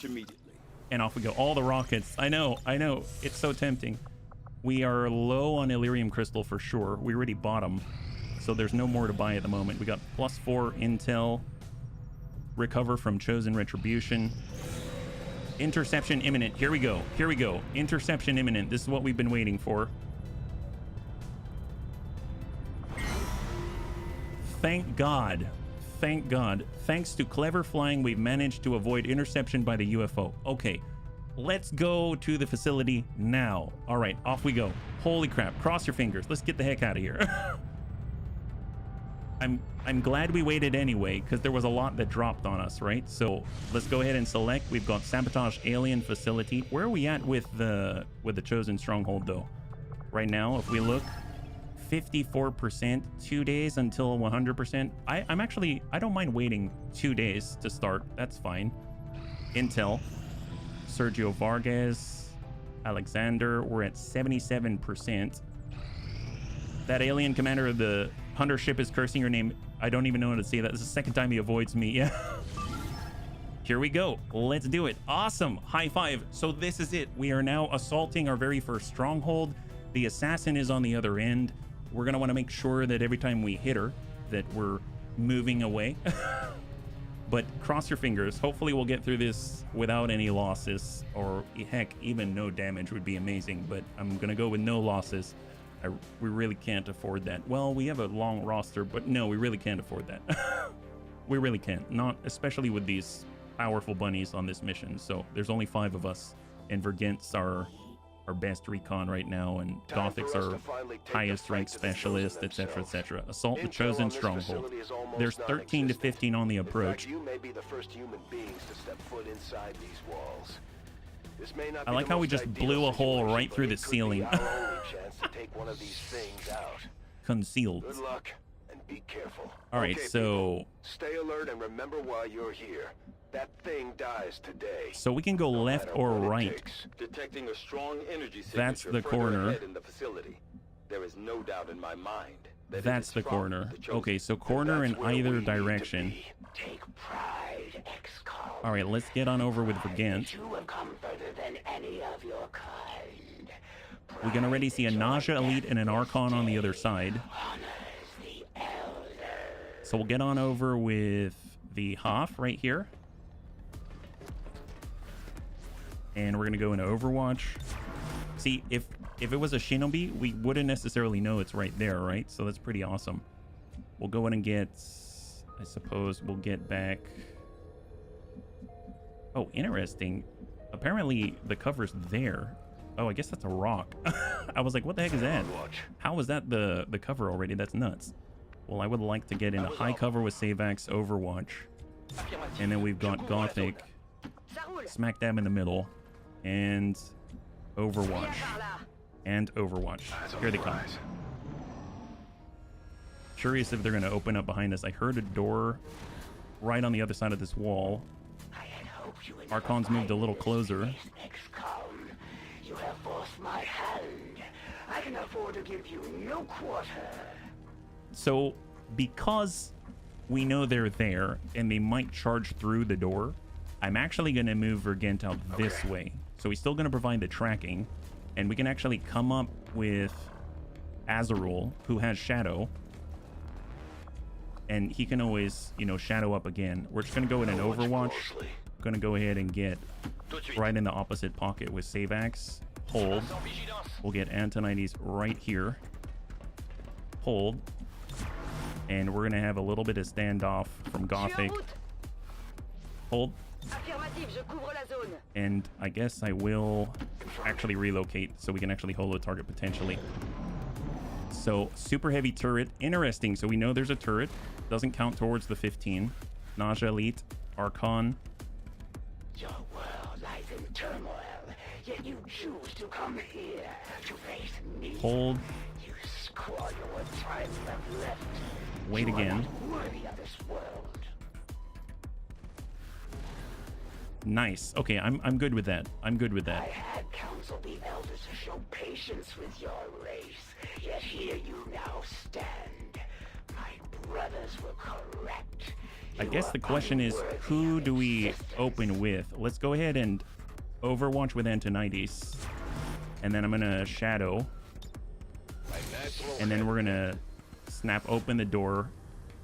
and off we go. All the rockets. I know. It's so tempting. We are low on Illyrium crystal for sure. We already bought them. So there's no more to buy at the moment. We got +4 intel. Recover from chosen retribution. Interception imminent. Here we go. Here we go. Interception imminent. This is what we've been waiting for. Thank God. Thank God. Thanks to clever flying, we've managed to avoid interception by the UFO. Okay, let's go to the facility now. All right, off we go. Holy crap. Cross your fingers. Let's get the heck out of here. I'm glad we waited anyway, because there was a lot that dropped on us, right? So let's go ahead and select. We've got sabotage alien facility. Where are we at with the chosen stronghold though? Right now, if we look, 54%, 2 days until 100%. I don't mind waiting 2 days to start. That's fine. Intel, Sergio Vargas, Alexander, we're at 77%. That alien commander of the Hunter ship is cursing your name. I don't even know how to say that. This is the second time he avoids me. Yeah. Here we go. Let's do it. Awesome. High five. So this is it. We are now assaulting our very first stronghold. The assassin is on the other end. We're going to want to make sure that every time we hit her, that we're moving away. But cross your fingers. Hopefully we'll get through this without any losses, or heck, even no damage would be amazing. But I'm going to go with no losses. We really can't afford that. Well, we have a long roster, but no, we really can't afford that. We really can't. Not especially with these powerful bunnies on this mission. So there's only 5 of us, and Vergent's our best recon right now, and Gothic's our highest ranked specialist, etc., etc. Assault the chosen stronghold. There's 13 to 15 on the approach. You may be the first human beings to step foot inside these walls. This may not I be like the how we most just ideal blew a hole situation, right but through it the could be ceiling. our only chance to take one of these things out. Concealed. Good luck and be careful. All right, Okay, so people, stay alert and remember why you're here. That thing dies today. so we can go No left matter or what it right. takes. Detecting a strong energy That's signature the further corner. ahead in the facility. There is no doubt in my mind that it That's is the from corner. the chosen. Okay, so corner in That's where we either need to direction. be. Take pride, XCOM. All right, let's get on over with Vergent. You have come further than any of your kind. We can already see a Nausea Elite and an Archon on the other side. Honors the elder. So we'll get on over with the Hoff right here. And we're gonna go into Overwatch. See, if it was a Shinobi, we wouldn't necessarily know it's right there, right? So that's pretty awesome. We'll go in and get I suppose we'll get back. Oh, interesting. Apparently the cover's there. Oh, I guess that's a rock. I was like, what the heck is that? How was that the cover already? That's nuts. Well, I would like to get in a high cover with Savax Overwatch. And then we've got Gothic smack dab in the middle. And Overwatch. And Overwatch. Here they come. Curious if they're going to open up behind us. I heard a door right on the other side of this wall. Archon's moved a little closer. XCOM, you have forced my hand. I can afford to give you no quarter. So, because we know they're there and they might charge through the door, I'm actually going to move Vergent out this way. So he's still going to provide the tracking, and we can actually come up with Azarul, who has Shadow, and he can always, you know, Shadow up again. We're just going to go in an Overwatch. Going to go ahead and get right in the opposite pocket with Savax. Hold. We'll get Antonides right here. Hold. And we're going to have a little bit of standoff from Gothic. Hold. And I guess I will actually relocate so we can actually holo target potentially. So, super heavy turret. Interesting. So we know there's a turret. Doesn't count towards the 15. Nausea Elite. Archon. Your world lies in turmoil, yet you choose to come here to face me. Hold. You squander what time you have left. Wait You are again. not worthy of this world. Nice. Okay, I'm good with that. I'm good with I that. had counseled the elders to show patience with your race, yet here you now stand. My brothers were correct. I guess the question is, who do we open with? Let's go ahead and Overwatch with Antonides. And then I'm going to Shadow. And then we're going to snap open the door.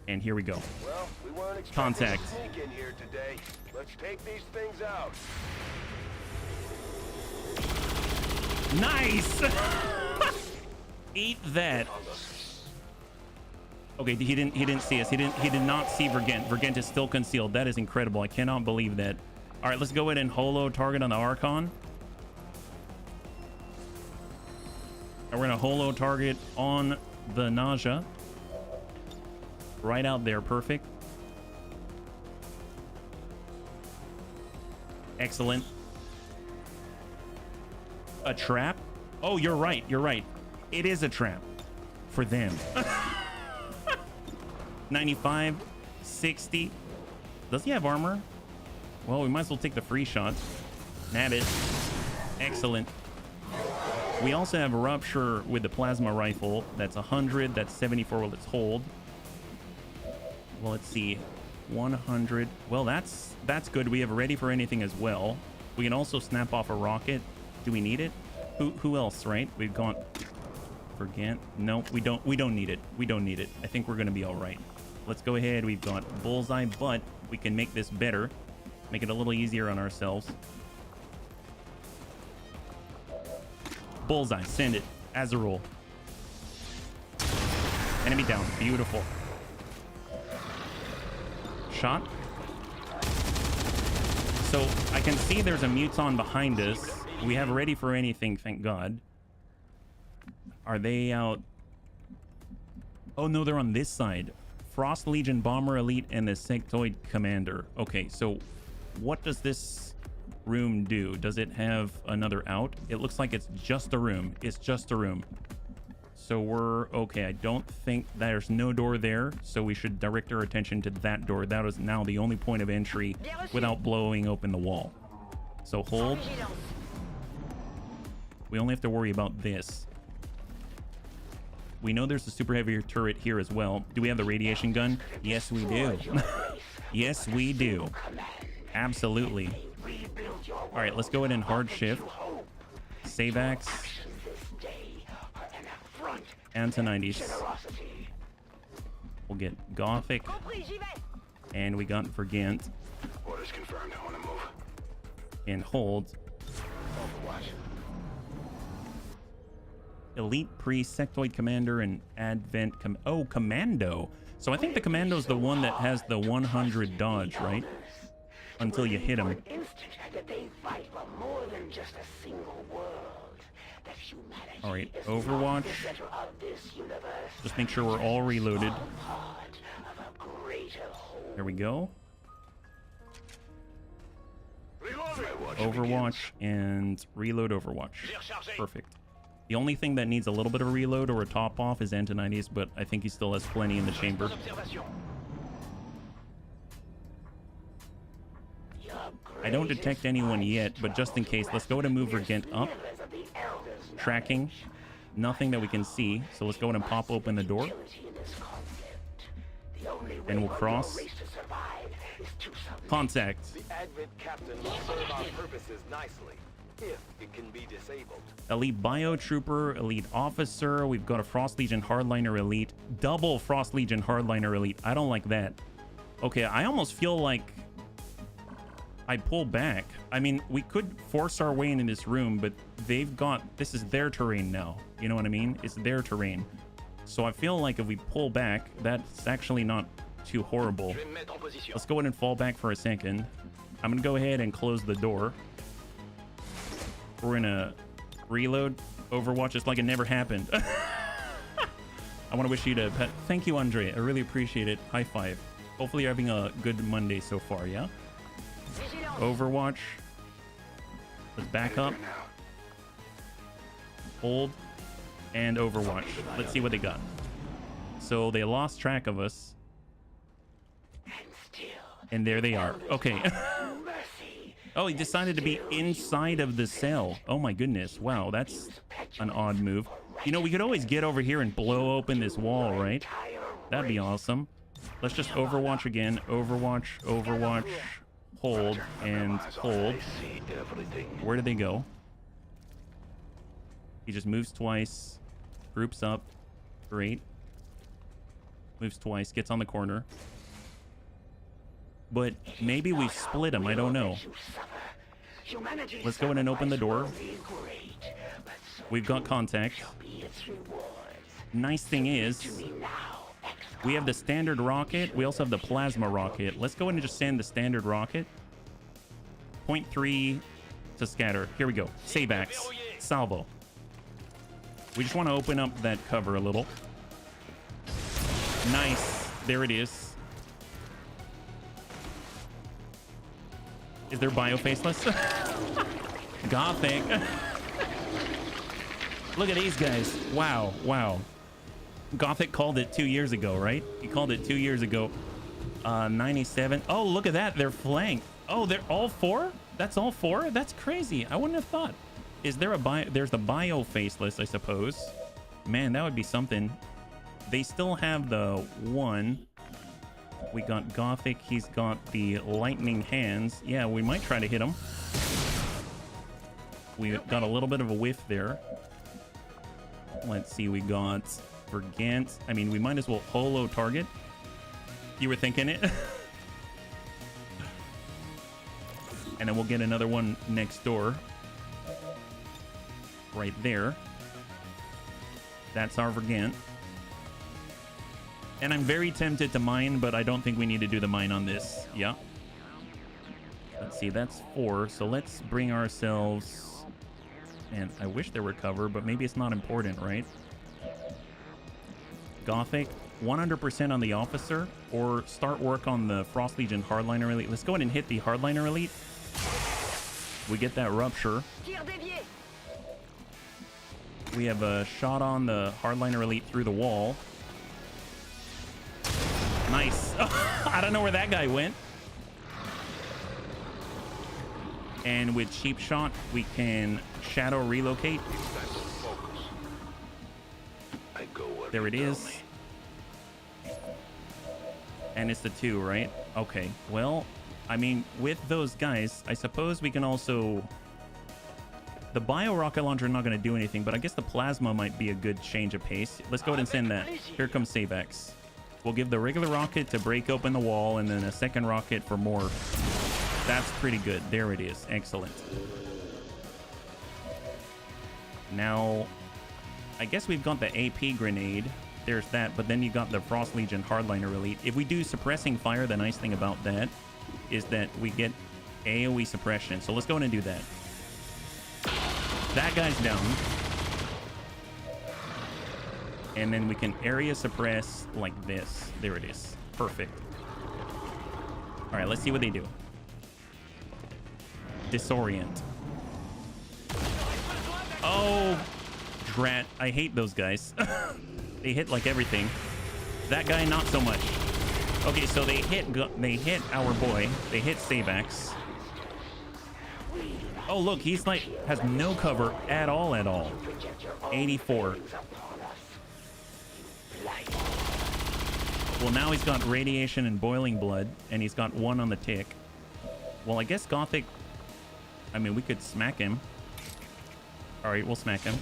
And here we go. Well, we weren't expecting Contact. to sneak in here today. Let's take these things out. Nice! Eat that. Okay, he didn't see us. He did not see Vergent. Vergent is still concealed. That is incredible. I cannot believe that. All right, let's go ahead and holo target on the Archon. And we're gonna holo target on the Nausea. Right out there, perfect. Excellent. A trap? Oh, you're right. You're right. It is a trap for them. 95, 60. Does he have armor? Well, we might as well take the free shot. Nab it. Excellent. We also have a rupture with the plasma rifle. That's 100. That's 74 with its hold. Well, let's see. 100. Well, that's good. We have ready for anything as well. We can also snap off a rocket. Do we need it? Who else, right? We've got Vergent. No, we don't need it. We don't need it. I think we're gonna be all right. Let's go ahead. We've got Bullseye, but we can make this better. Make it a little easier on ourselves. Bullseye, send it. Azarul. Enemy down. Beautiful. Shot. So I can see there's a Muton behind us. We have ready for anything, thank God. Are they out? Oh no, they're on this side. Frost Legion Bomber Elite and the Sectoid Commander. Okay, so what does this room do? Does it have another out? It looks like it's just a room. It's just a room. So we're okay. I don't think there's no door there, so we should direct our attention to that door. That is now the only point of entry without blowing open the wall. So hold. We only have to worry about this. We know there's a super heavy turret here as well. Do we have the radiation gun? Yes, we do. Yes, we do. Absolutely. All right, let's go ahead and hard shift. Savax. Antonides. We'll get Gothic. And we got Vergent. Orders confirmed. I want to move. And hold. Overwatch. Elite Priest, Sectoid Commander, and Advent Commando. So I think the commando's the one that has the 100 dodge, right? Until you hit him. For an instant that they fight for more than just a single world. That humanity All right, is Overwatch. not the center of this universe. Just make sure we're all reloaded. Part of a greater whole. There we go. Overwatch and reload Overwatch. Perfect. The only thing that needs a little bit of a reload or a top off is Antonides, but I think he still has plenty in the chamber. I don't detect anyone yet, but just in case, let's go ahead and move Regent up. Tracking. Nothing that we can see, so let's go ahead and pop open the door. And we'll cross. Contact. The Advent Captain will serve our purposes nicely, if it can be disabled. Elite Biotrooper, Elite Officer. We've got a Frost Legion Hardliner Elite. Double Frost Legion Hardliner Elite. I don't like that. Okay, I almost feel like I pull back. I mean, we could force our way into this room, but they've got... This is their terrain now. You know what I mean? It's their terrain. So I feel like if we pull back, that's actually not too horrible. Let's go ahead and fall back for a second. I'm going to go ahead and close the door. We're going to reload Overwatch just like it never happened. I want to wish you to... Thank you, Andre. I really appreciate it. High five. Hopefully you're having a good Monday so far, yeah? Overwatch. Let's back up. Hold. And Overwatch. Let's see what they got. So they lost track of us. And there they are. Okay. Oh, he decided to be inside of the cell. Oh my goodness. Wow, that's an odd move. You know, we could always get over here and blow open this wall, right? That'd be awesome. Let's just Overwatch again. Overwatch, Overwatch, hold, and hold. Where did they go? He just moves twice. Groups up. Great. Moves twice. Gets on the corner. But maybe we split him. I don't know. Let's go in and open the door. We've got contact. Nice thing is, we have the standard rocket. We also have the plasma rocket. Let's go in and just send the standard rocket. 0.3 to scatter. Here we go. Savex. Salvo. We just want to open up that cover a little. Nice. There it is. Is there bio-faceless? Gothic. Look at these guys. Wow, wow. Gothic called it 2 years ago, right? He called it 2 years ago. 97. Oh, look at that. They're flanked. Oh, they're all four? That's all four? That's crazy. I wouldn't have thought. Is there a bio? There's the bio-faceless, I suppose. Man, that would be something. They still have the one. We got Gothic. He's got the lightning hands. Yeah, we might try to hit him. We got a little bit of a whiff there. Let's see. We got Vergant. I mean, we might as well holo target. You were thinking it? And then we'll get another one next door. Right there. That's our Vergant. And I'm very tempted to mine, but I don't think we need to do the mine on this. Yeah. Let's see, that's 4. So let's bring ourselves... And I wish there were cover, but maybe it's not important, right? Gothic, 100% on the officer, or start work on the Frost Legion Hardliner Elite. Let's go ahead and hit the Hardliner Elite. We get that rupture. We have a shot on the Hardliner Elite through the wall. Nice. I don't know where that guy went. And with cheap shot, we can shadow relocate. There it is. And it's the 2, right? Okay. Well, I mean, with those guys, I suppose we can also... The bio rocket launcher not going to do anything, but I guess the plasma might be a good change of pace. Let's go ahead and send that. Here comes Savex. We'll give the regular rocket to break open the wall, and then a second rocket for more. That's pretty good. There it is. Excellent. Now, I guess we've got the AP grenade. there's that. But then you got the Frost Legion Hardliner Elite. If we do suppressing fire, the nice thing about that is that we get AoE suppression. So let's go in and do that. That guy's down. And then we can area suppress like this. There it is. Perfect. All right, let's see what they do. Disorient. Oh, drat. I hate those guys. They hit like everything. That guy, not so much. Okay, so they hit our boy. They hit Savax. Oh, look, he's like, has no cover at all. 84. Well, now he's got radiation and boiling blood, and he's got 1 on the tick. Well, I guess Gothic, I mean, we could smack him. All right, we'll smack him.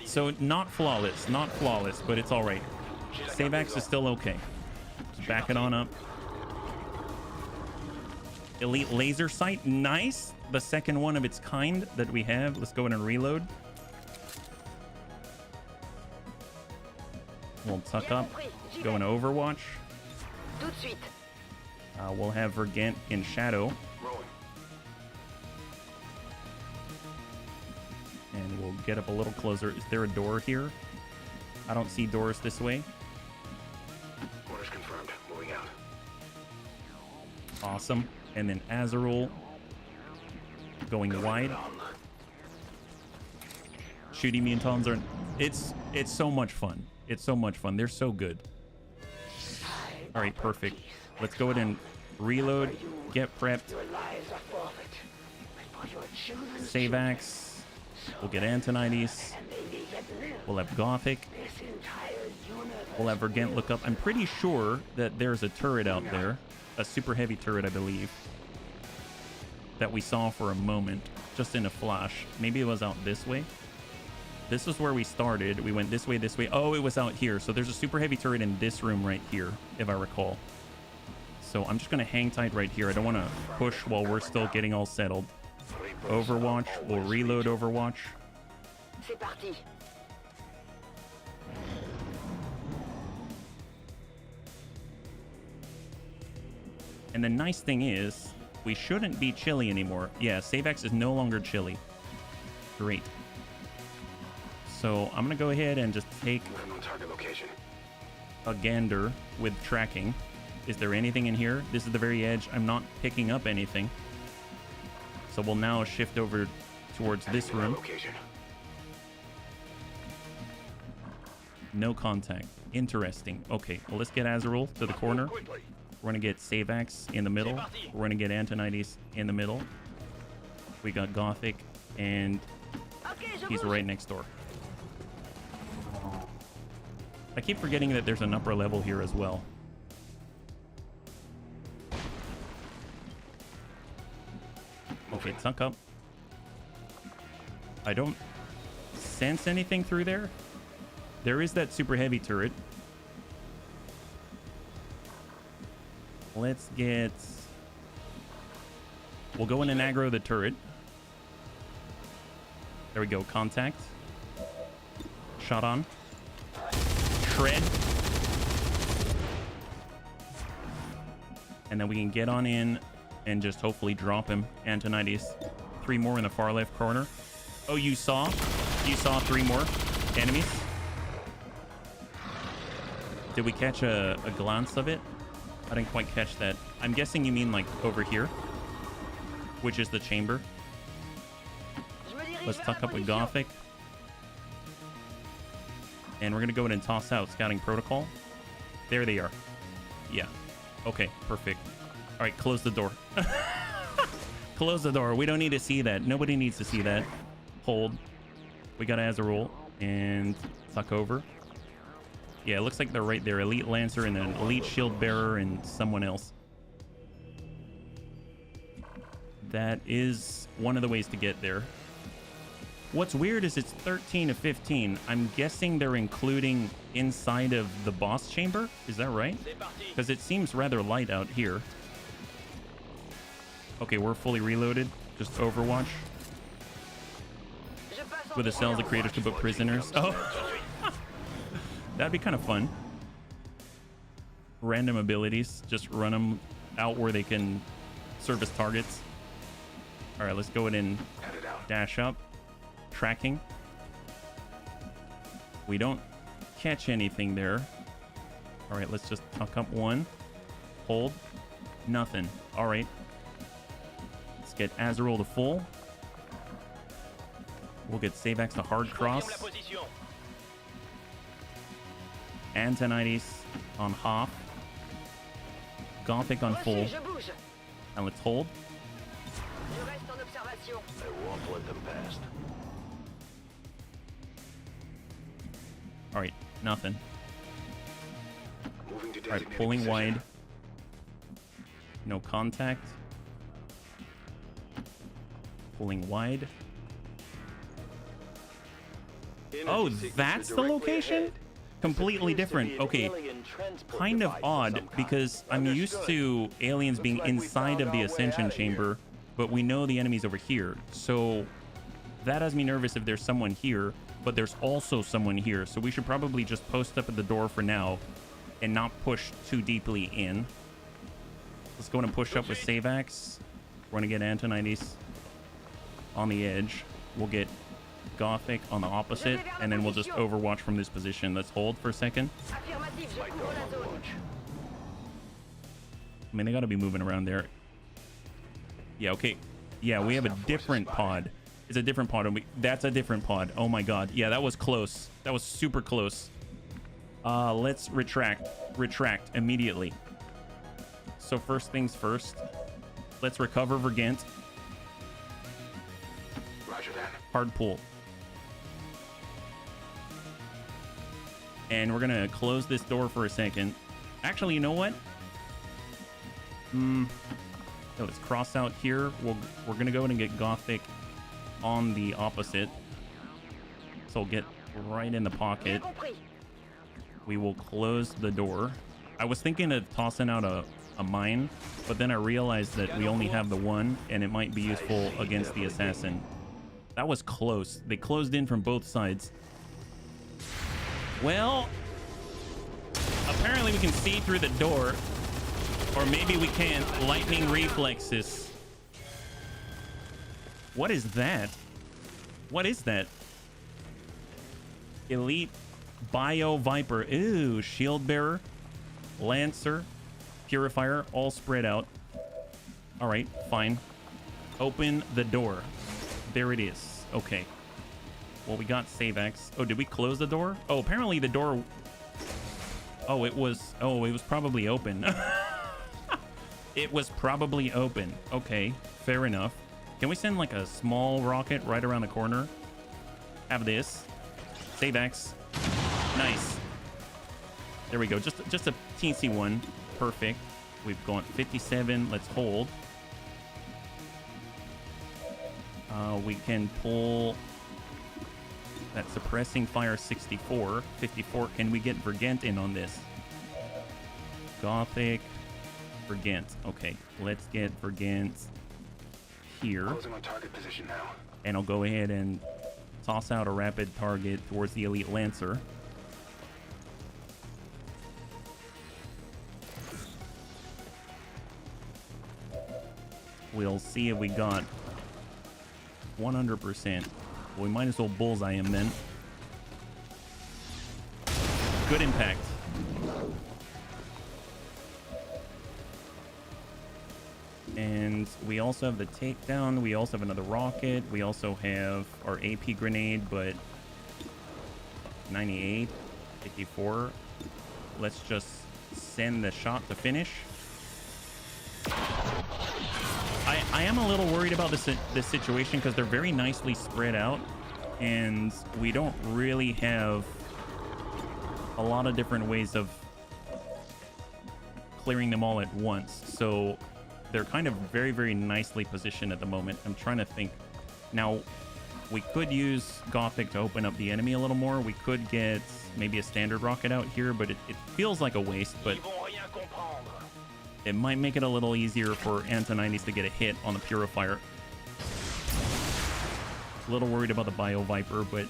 So not flawless, but it's all right. Savax is still okay. Just back it on up. Elite laser sight, nice. The second one of its kind that we have. Let's go in and reload. We'll tuck up. Go into Overwatch. We'll have Vergent in Shadow. And we'll get up a little closer. Is there a door here? I don't see doors this way. Orders confirmed. Moving out. Awesome. And then Azarul going wide. Shooting Mutons are... It's so much fun. It's so much fun. They're so good. All right, perfect. Let's go ahead and reload. Get prepped. Savax. We'll get Antonides. We'll have Gothic. We'll have Vergent look up. I'm pretty sure that there's a turret out there. A super heavy turret, I believe. That we saw for a moment. Just in a flash. Maybe it was out this way. This is where we started. We went this way, this way. Oh, it was out here. So there's a super heavy turret in this room right here, if I recall. So I'm just going to hang tight right here. I don't want to push while we're still getting all settled. Overwatch. We'll reload Overwatch. C'est parti. And the nice thing is, we shouldn't be chilly anymore. Yeah, Savax is no longer chilly. Great. So I'm going to go ahead and just take Target location. a gander with tracking. Is there anything in here? This is the very edge. I'm not picking up anything. So we'll now shift over towards this room. Location. No contact. Interesting. Okay, well, let's get Azarul to the corner. We're going to get Savax in the middle. We're going to get Antonides in the middle. We got Gothic, and he's right next door. I keep forgetting that there's an upper level here as well. Okay, tuck up. I don't sense anything through there. There is that super heavy turret. Let's get... We'll go in and aggro the turret. There we go. Contact. Shot on. Shred. And then we can get on in and just hopefully drop him. Antonides. 3 more in the far left corner. Oh, you saw? You saw 3 more enemies? Did we catch a glance of it? I didn't quite catch that. I'm guessing you mean like over here, which is the chamber. Let's tuck up with Gothic. And we're going to go ahead and toss out Scouting Protocol. There they are. Yeah. Okay, perfect. All right, close the door. Close the door. We don't need to see that. Nobody needs to see that. Hold. We got Azarul. And tuck over. Yeah, it looks like they're right there. Elite Lancer and then Elite Shield Bearer and someone else. That is one of the ways to get there. What's weird is it's 13 to 15. I'm guessing they're including inside of the boss chamber. Is that right? Because it seems rather light out here. Okay, we're fully reloaded. Just Overwatch. with the cells the creators could put prisoners. Oh, that'd be kind of fun. Random abilities, just run them out where they can serve as targets. All right, let's go ahead and dash up. Tracking. We don't catch anything there. All right, let's just tuck up one. Hold. Nothing. All right. Let's get Azrael to full. We'll get Savax to hard cross. Antonides on Hoff. Gothic on full. And let's hold. I won't let them past. All right, nothing. Moving to All right, designated pulling position. wide. No contact. Pulling wide. Oh, that's the location? Completely different. Okay, kind of odd because I'm used to aliens being inside of the Ascension Chamber, but we know the enemy's over here. So that has me nervous if there's someone here, but there's also someone here. So we should probably just post up at the door for now and not push too deeply in. Let's go and push up with Savax. We're going to get Antonides on the edge. We'll get Gothic on the opposite, and then we'll just overwatch from this position. Let's hold for a second. My dog on watch. I mean, they got to be moving around there. Yeah, okay. Yeah, we have a different pod. It's a different pod. That's a different pod. Oh my god. Yeah, that was close. That was super close. Let's retract. Retract immediately. So first things first. Let's recover Vergant. Roger that. Hard pull. And we're going to close this door for a second. Actually, you know what? So let's cross out here. We're going to go ahead and get Gothic on the opposite. So we'll get right in the pocket. We will close the door. I was thinking of tossing out a mine, but then I realized that we only have the one, and it might be useful against the assassin. That was close. They closed in from both sides. Well, apparently we can see through the door, or maybe we can't. Lightning reflexes. What is that? What is that? Elite Bio Viper. Ooh, Shield Bearer, Lancer, Purifier, all spread out. All right, fine. Open the door. There it is. Okay. Well, we got Savax. Oh, did we close the door? Oh, apparently the door... Oh, it was probably open. It was probably open. Okay, fair enough. Can we send like a small rocket right around the corner? Have this. Savax. Nice. There we go. Just a teensy one. Perfect. We've gone 57. Let's hold. We can pull that suppressing fire 64. 54. Can we get Vergant in on this? Gothic. Vergant. Okay, let's get Vergant here. Closing on target position now. And I'll go ahead and toss out a rapid target towards the Elite Lancer. We'll see if we got 100%. We might as well bullseye him then. Good impact. And we also have the takedown. We also have another rocket. We also have our AP grenade, but 98, 54. Let's just send the shot to finish. I am a little worried about this situation because they're very nicely spread out, and we don't really have a lot of different ways of clearing them all at once. So they're kind of very, very nicely positioned at the moment. I'm trying to think. Now, we could use Gothic to open up the enemy a little more. We could get maybe a standard rocket out here, but it feels like a waste. But it might make it a little easier for Antonides to get a hit on the Purifier. A little worried about the Bio Viper, but...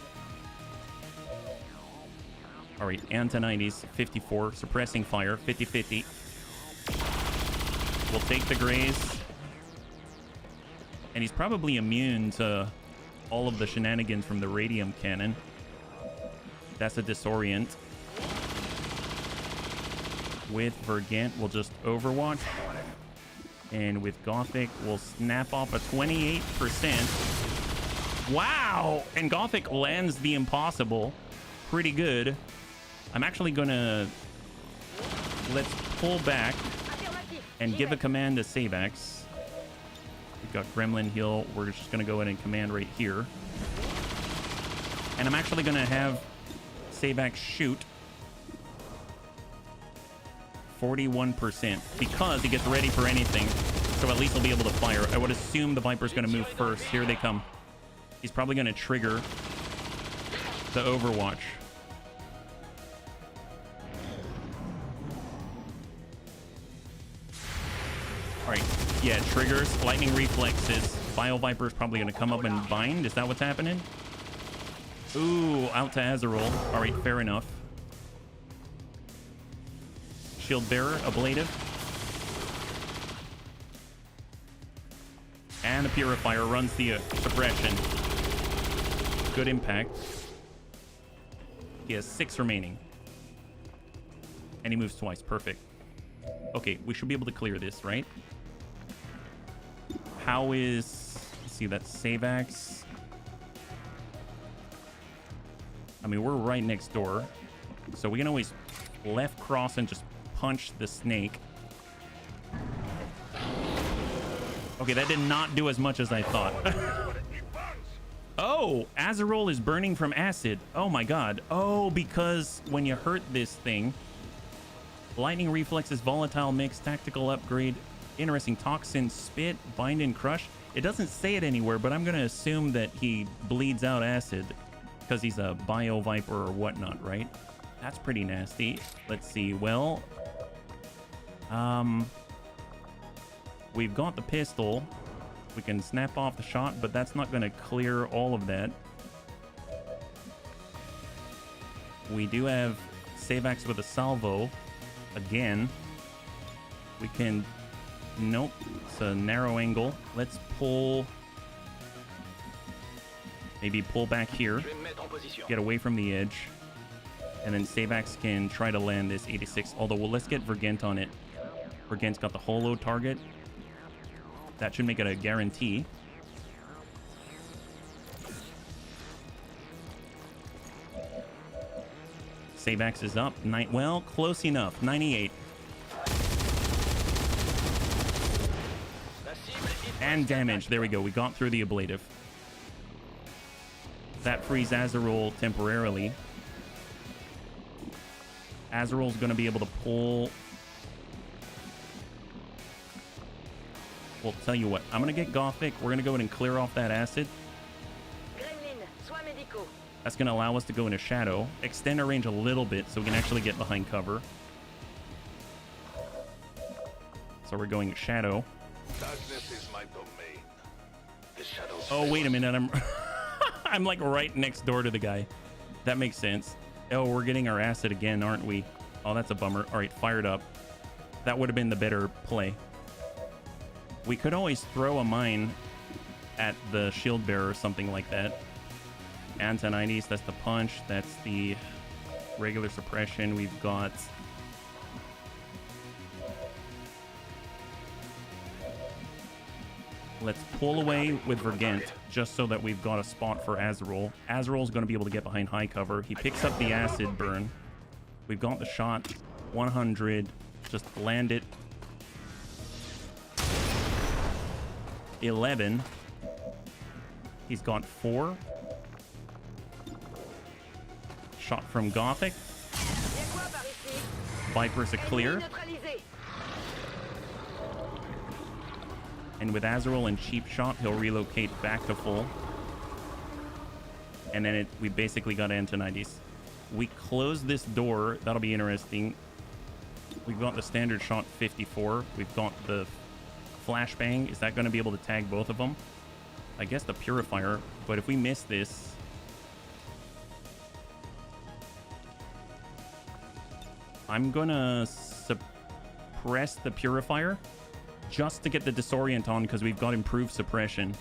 Alright, Anti-90s, 54. Suppressing fire, 50-50. We'll take the Graze. And he's probably immune to all of the shenanigans from the Radium Cannon. That's a Disorient. With Vergant, we'll just Overwatch. And with Gothic, we'll snap off a 28%. Wow! And Gothic lands the impossible. Pretty good. I'm actually gonna... Let's pull back and give a command to Savax. We've got Gremlin heal. We're just gonna go ahead and command right here. And I'm actually gonna have Savax shoot 41% because he gets ready for anything. So at least he'll be able to fire. I would assume the Viper's gonna move first. Here they come. He's probably gonna trigger the Overwatch. All right, yeah, triggers, lightning reflexes. Bio Viper is probably going to come up and bind. Is that what's happening? Ooh, out to Azerol. All right, fair enough. Shield Bearer, Ablative. And the Purifier runs the suppression. Good impact. He has 6 remaining. And he moves twice. Perfect. Okay, we should be able to clear this, right? How is... Let's see, that's Savax. I mean, we're right next door. So we can always left cross and just punch the snake. Okay, that did not do as much as I thought. Oh, Azerol is burning from acid. Oh my god. Oh, because when you hurt this thing... Lightning reflexes, volatile mix, tactical upgrade, interesting toxin, spit, bind and crush. It doesn't say it anywhere, but I'm going to assume that he bleeds out acid because he's a Bio Viper or whatnot, right? That's pretty nasty. Let's see. Well, we've got the pistol. We can snap off the shot, but that's not going to clear all of that. We do have Savax with a salvo. Again, we can... Nope, it's a narrow angle. Let's pull... Maybe pull back here. Get away from the edge. And then Savax can try to land this 86. Although, well, let's get Vergant on it. Vergant's got the holo target. That should make it a guarantee. Savax is up. Well, close enough. 98. And damage. There we go. We got through the ablative. That frees Azerol temporarily. Azerol's going to be able to pull... Well, tell you what. I'm going to get Gothic. We're going to go ahead and clear off that acid. That's going to allow us to go into shadow, extend our range a little bit so we can actually get behind cover. So we're going shadow. Darkness is my domain. The shadows. Oh, wait a minute. I'm I'm like right next door to the guy. That makes sense. Oh, we're getting our acid again, aren't we? Oh, that's a bummer. All right, fired up. That would have been the better play. We could always throw a mine at the shield bearer or something like that. Anti-90s, that's the punch. That's the regular suppression. We've got... Let's pull away with Vergant, just so that we've got a spot for Azerol. Azerol's going to be able to get behind high cover. He picks up the acid burn. We've got the shot. 100. Just land it. 11. He's got 4. Shot from Gothic. Viper's a clear. And with Azerol and cheap shot, he'll relocate back to full. And then we basically got Anti-90s. We close this door. That'll be interesting. We've got the standard shot 54. We've got the flashbang. Is that going to be able to tag both of them? I guess the purifier, but if we miss this, I'm gonna suppress the purifier just to get the disorient on because we've got improved suppression.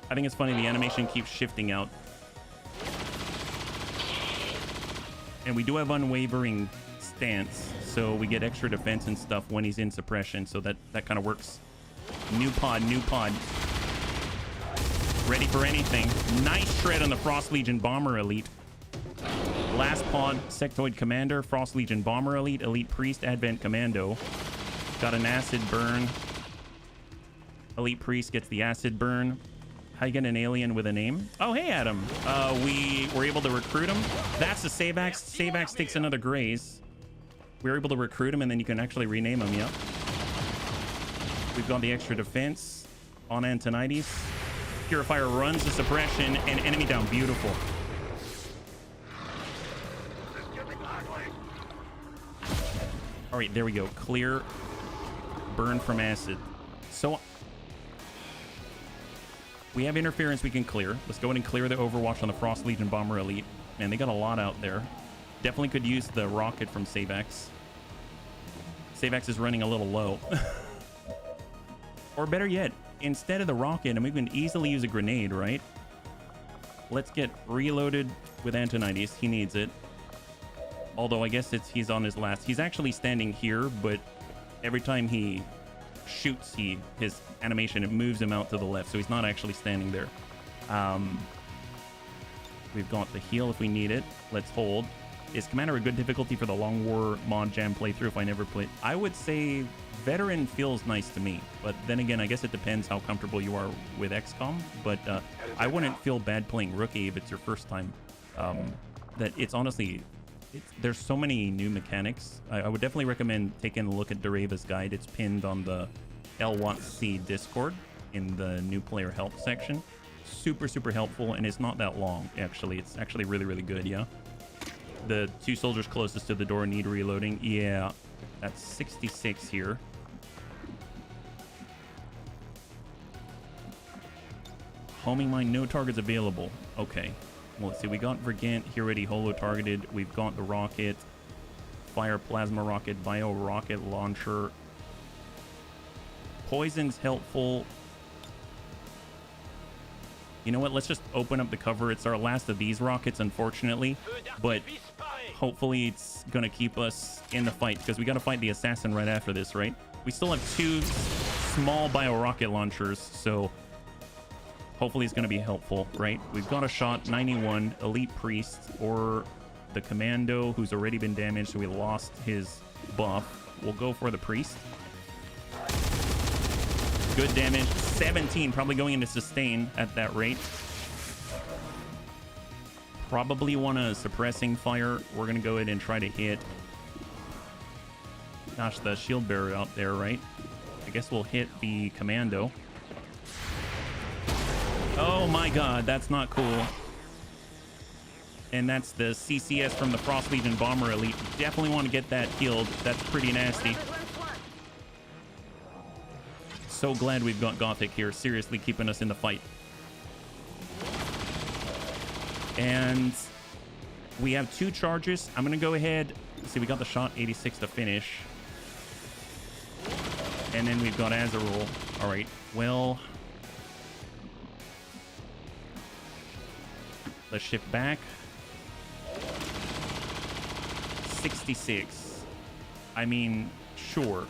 I think it's funny, the animation keeps shifting out. And we do have unwavering stance, so we get extra defense and stuff when he's in suppression, so that kind of works. New pod. Ready for anything. Nice shred on the Frost Legion Bomber Elite. Last pod, Sectoid Commander, Frost Legion Bomber Elite, Elite Priest, Advent Commando. Got an acid burn. Elite Priest gets the acid burn. How you get an alien with a name? Oh, hey, Adam. We were able to recruit him. That's the Save Axe. Save Axe takes another graze. We were able to recruit him, and then you can actually rename him, yep. We've got the extra defense on Antonides. Purifier runs the suppression, and enemy down. Beautiful. All right, there we go. Clear. Burn from acid. So we have interference we can clear. Let's go ahead and clear the Overwatch on the Frost Legion Bomber Elite. Man, they got a lot out there. Definitely could use the rocket from Savex. Savex is running a little low. Or better yet, instead of the rocket, and we can easily use a grenade, right? Let's get reloaded with Antonides. He needs it. Although I guess he's on his last. He's actually standing here, but every time he shoots, his animation, it moves him out to the left, so he's not actually standing there. We've got the heal if we need it. Let's hold. Is Commander a good difficulty for the Long War mod jam playthrough if I never played? I would say Veteran feels nice to me, but then again, I guess it depends how comfortable you are with XCOM, but I wouldn't feel bad playing Rookie if it's your first time. That it's honestly, there's so many new mechanics. I would definitely recommend taking a look at Doreva's guide. It's pinned on the LWOTC Discord in the new player help section. Super helpful, and it's not that long, actually. It's actually really good, yeah. The two soldiers closest to the door need reloading. Yeah, that's 66 here. Homing mine, no targets available. Okay. Well, let's see. We got Vergant here already holo targeted. We've got the rocket, fire plasma rocket, bio rocket launcher. Poison's helpful. You know what? Let's just open up the cover. It's our last of these rockets, unfortunately, but hopefully it's gonna keep us in the fight because we got to fight the assassin right after this, right? We still have two small bio rocket launchers, so hopefully it's going to be helpful, right? We've got a shot, 91, Elite Priest, or the Commando, who's already been damaged, so we lost his buff. We'll go for the Priest. Good damage, 17, probably going into sustain at that rate. Probably want a suppressing fire. We're going to go ahead and try to hit. Gosh, the shield bearer out there, right? I guess we'll hit the Commando. Oh my god, that's not cool. And that's the CCS from the Frost Legion Bomber Elite. Definitely want to get that healed. That's pretty nasty. So glad we've got Gothic here. Seriously, keeping us in the fight. And we have 2 charges. I'm going to go ahead. Let's see, we got the shot 86 to finish. And then we've got Azarul. All right, well, let's shift back. 66. I mean, sure.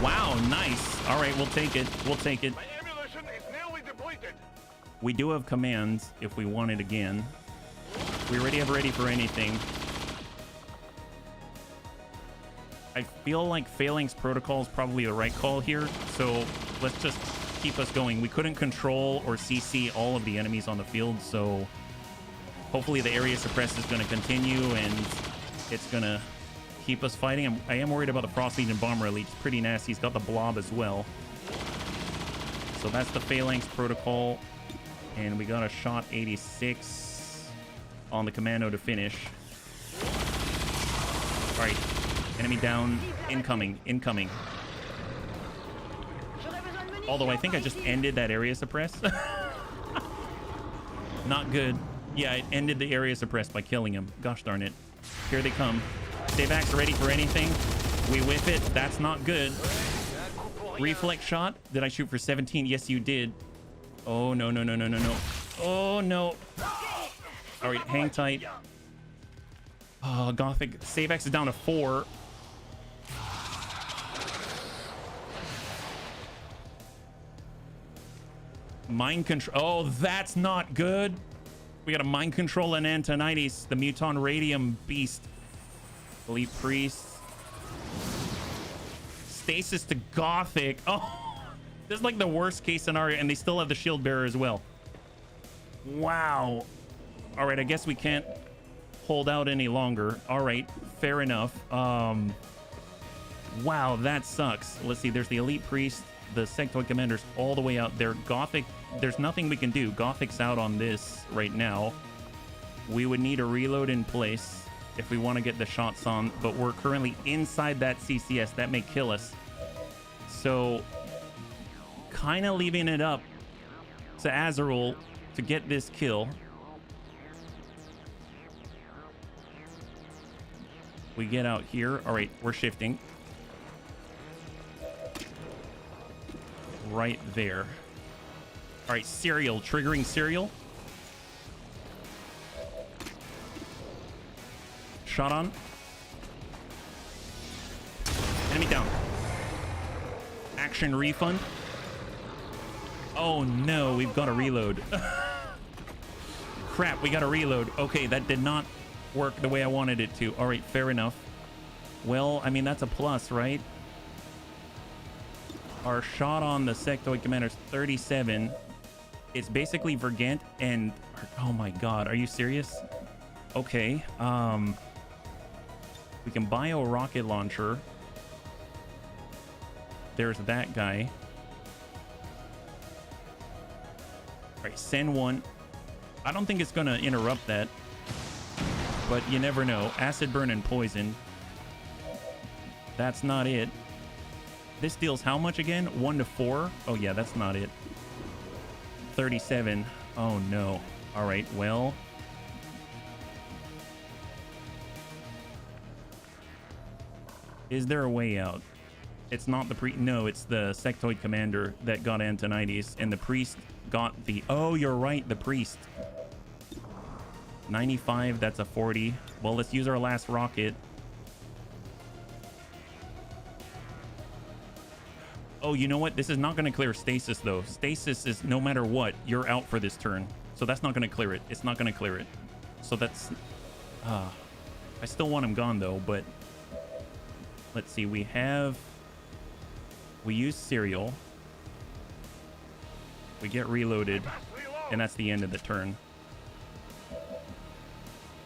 Wow, nice. All right, we'll take it. We'll take it. My ammunition is nearly depleted. We do have commands if we want it again. We already have ready for anything. I feel like Phalanx Protocol is probably the right call here, so let's just keep us going. We couldn't control or CC all of the enemies on the field, so hopefully the area suppress is going to continue and it's going to keep us fighting. I am worried about the Frost Legion Bomber Elite. It's pretty nasty. He's got the blob as well. So that's the Phalanx Protocol, and we got a shot 86 on the Commando to finish. All right. Enemy down. Incoming. Incoming. Although I think I just ended that area suppress. Not good. Yeah, it ended the area suppress by killing him. Gosh darn it. Here they come. Stavax ready for anything. We whiff it. That's not good. Reflex shot. Did I shoot for 17? Yes, you did. Oh, no, no, no, no, no, no. Oh, no. All right, hang tight. Oh, Gothic. Stavax is down to 4. Mind control. Oh, that's not good. We got a mind control and Antonides. The Muton Radium Beast. Elite Priest. Stasis to Gothic. Oh, this is like the worst case scenario. And they still have the Shield Bearer as well. Wow. All right, I guess we can't hold out any longer. All right, fair enough. Wow, that sucks. Let's see. There's the Elite Priest. The Sectoid Commander's all the way out there. Gothic, there's nothing we can do. Gothic's out on this right now. We would need a reload in place if we want to get the shots on, but we're currently inside that CCS. That may kill us. So, kind of leaving it up to Azrael to get this kill. We get out here. All right, we're shifting. Right there. All right, serial. Triggering serial. Shot on. Enemy down. Action refund. Oh no, we've got to reload. Crap, we got to reload. Okay, that did not work the way I wanted it to. All right, fair enough. Well, I mean, that's a plus, right? Our shot on the Sectoid Commander's 37. It's basically Vergant and... Oh my god, are you serious? Okay, we can buy a rocket launcher. There's that guy. All right, send one. I don't think it's gonna interrupt that, but you never know. Acid burn and poison. That's not it. This deals how much again? 1 to 4? Oh yeah, that's not it. 37. Oh no. All right, well. Is there a way out? It's not the no, it's the Sectoid Commander that got Antonides, and the Priest got the... Oh, you're right, the Priest. 95, that's a 40. Well, let's use our last rocket. Oh, you know what? This is not going to clear Stasis, though. Stasis is, no matter what, you're out for this turn. So that's not going to clear it. It's not going to clear it. So that's... I still want him gone, though, but... Let's see. We have... We use Serial. We get reloaded. And that's the end of the turn.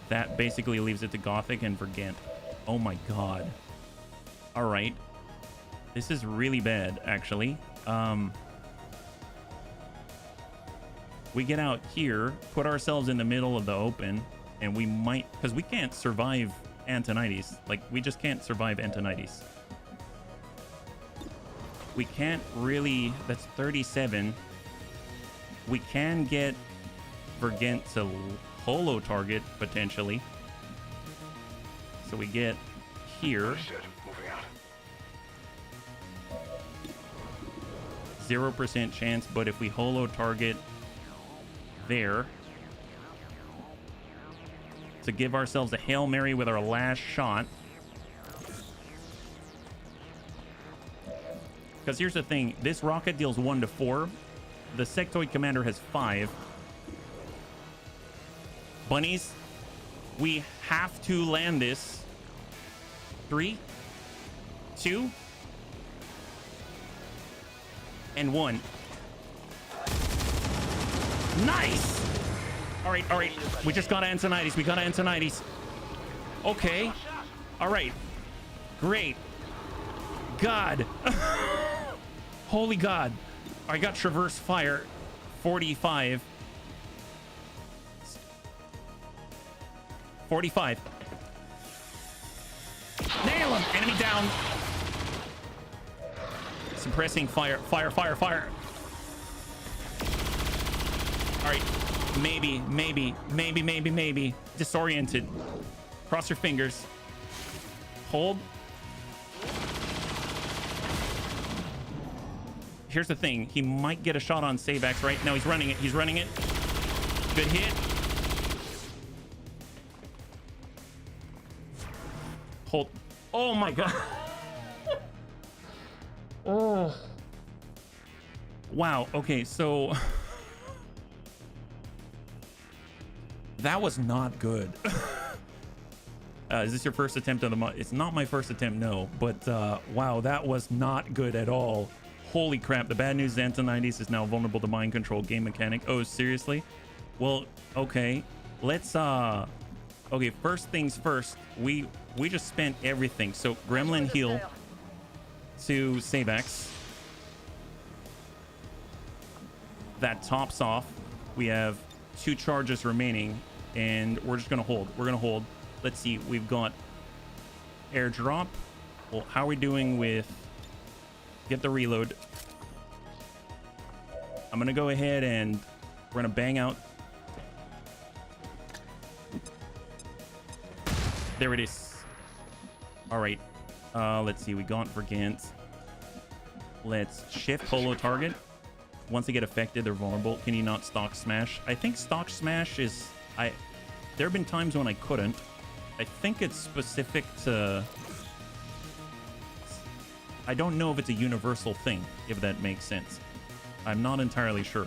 That basically leaves it to Gothic and Vergant. Oh my god. Alright. This is really bad, actually. We get out here, put ourselves in the middle of the open, and we might... Because we can't survive Antonides. Like, we just can't survive Antonides. We can't really... That's 37. We can get Vergant to holo target, potentially. So we get here. 0% chance, but if we holo target there to give ourselves a Hail Mary with our last shot. Because here's the thing, this rocket deals 1 to 4. The Sectoid Commander has 5. Bunnies, we have to land this. 3, 2, and 1. Nice! Alright, alright. We just got Antonides. We got Antonides. Okay. Alright. Great. God. Holy God. I got Traverse Fire. 45. 45. Nail him! Enemy down. Suppressing fire. Fire, fire, fire. All right. Maybe. Disoriented. Cross your fingers. Hold. Here's the thing. He might get a shot on Sabax, right? No, he's running it. He's running it. Good hit. Hold. Oh my god. Oh. Wow. Okay, so that was not good. Is this your first attempt on the mod? It's not my first attempt, no. But wow, that was not good at all. Holy crap. The bad news is Anton-90s is now vulnerable to mind control game mechanic. Oh, seriously? Well, okay. Let's okay, first things first. We just spent everything. So Gremlin heal to Sabax. That tops off. We have 2 charges remaining, and we're just gonna hold. We're gonna hold. Let's see. We've got airdrop. Well, how are we doing with get the reload? I'm gonna go ahead and we're gonna bang out. There it is. All right. Let's see. We got Vergant. Let's shift holo target. Once they get affected, they're vulnerable. Can you not stock smash? I think stock smash is... there have been times when I couldn't. I think it's specific to... I don't know if it's a universal thing, if that makes sense. I'm not entirely sure.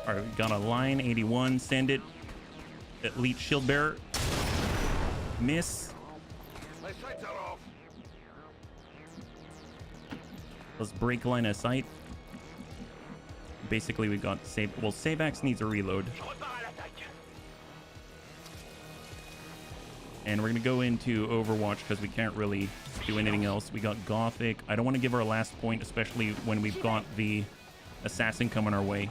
All right, we got a line 81. Send it. Elite shield bearer. Miss. My sights are off. Let's break line of sight. Basically, we got save. Well, Sabax needs a reload. And we're gonna go into Overwatch because we can't really do anything else. We got Gothic. I don't want to give our last point, especially when we've got the assassin coming our way.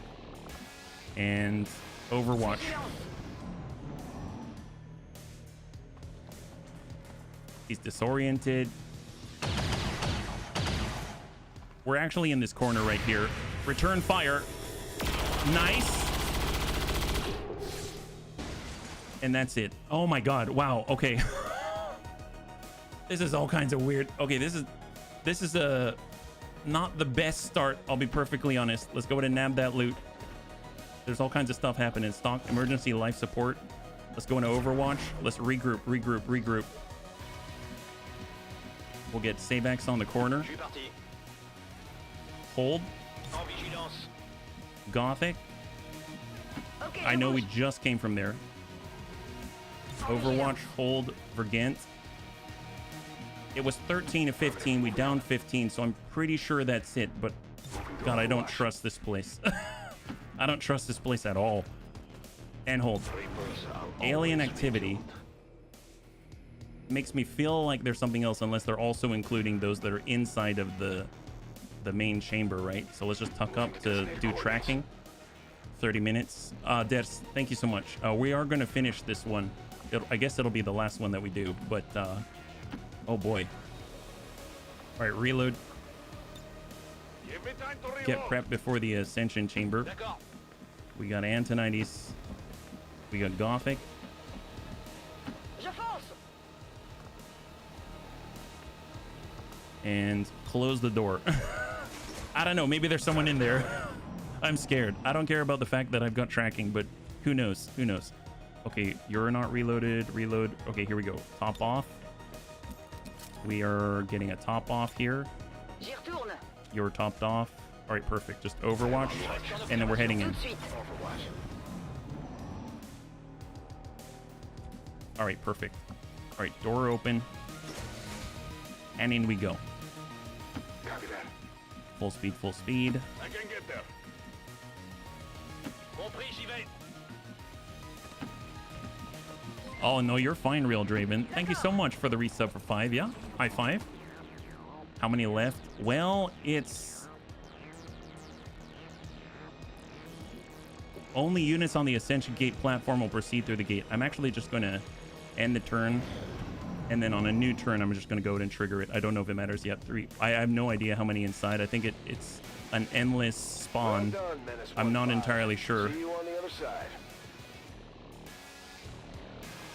And Overwatch. He's disoriented. We're actually in this corner right here. Return fire. Nice. And that's it. Oh my god. Wow. Okay. This is all kinds of weird. Okay, this is a not the best start. I'll be perfectly honest. Let's go ahead and nab that loot. There's all kinds of stuff happening. Stock emergency life support. Let's go into Overwatch. Let's regroup. We'll get Sabax on the corner. Hold. Gothic. I know we just came from there. Overwatch, hold, Vergant. It was 13 to 15. We downed 15, so I'm pretty sure that's it. But God, I don't trust this place. I don't trust this place at all. And hold. Alien activity. Makes me feel like there's something else, unless they're also including those that are inside of the main chamber, right? So let's just tuck up to do tracking. 30 minutes. Ders, thank you so much. We are going to finish this one. I guess it'll be the last one that we do, but oh boy. All right, reload. Get prepped before the Ascension Chamber. We got Antonides. We got Gothic. And close the door. I don't know. Maybe there's someone in there. I'm scared. I don't care about the fact that I've got tracking, but who knows? Who knows? Okay, you're not reloaded. Reload. Okay, here we go. Top off. We are getting a top off here. You're topped off. All right, perfect. Just Overwatch, and then we're heading in. All right, perfect. All right, door open. And in we go. Copy that. Full speed, full speed. I can get there. Oh, no, you're fine, Real Draven. Thank you so much for the resub for 5. Yeah, high five. How many left? Well, it's... only units on the Ascension Gate platform will proceed through the gate. I'm actually just going to end the turn And then on a new turn, I'm just going to go ahead and trigger it. I don't know if it matters yet. 3. I have no idea how many inside. I think it's an endless spawn. Well done, Menace I'm not 1-5. entirely sure. See you on the other side.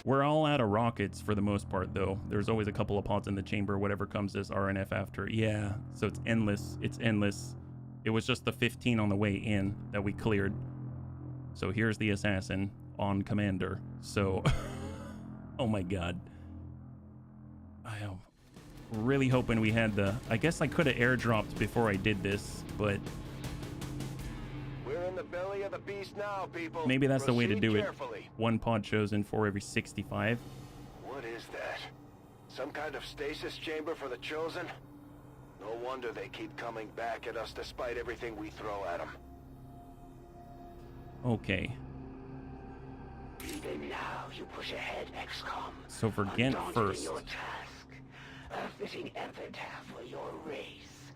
We're all out of rockets for the most part, though. There's always a couple of pods in the chamber, whatever comes as RNF after. Yeah, so it's endless. It's endless. It was just the 15 on the way in that we cleared. So here's the assassin on commander. So, oh my god. I am really hoping we had the... I guess I could have airdropped before I did this, but... We're in the belly of the beast now, people. maybe that's the way to Proceed do carefully. it. 1 pod chosen for every 65. What is that? Some kind of stasis chamber for the Chosen? No wonder they keep coming back at us despite everything we throw at them. Okay. Even now, you push ahead, XCOM. So for Ghent Undaunted in first. your task, a fitting epitaph for your race.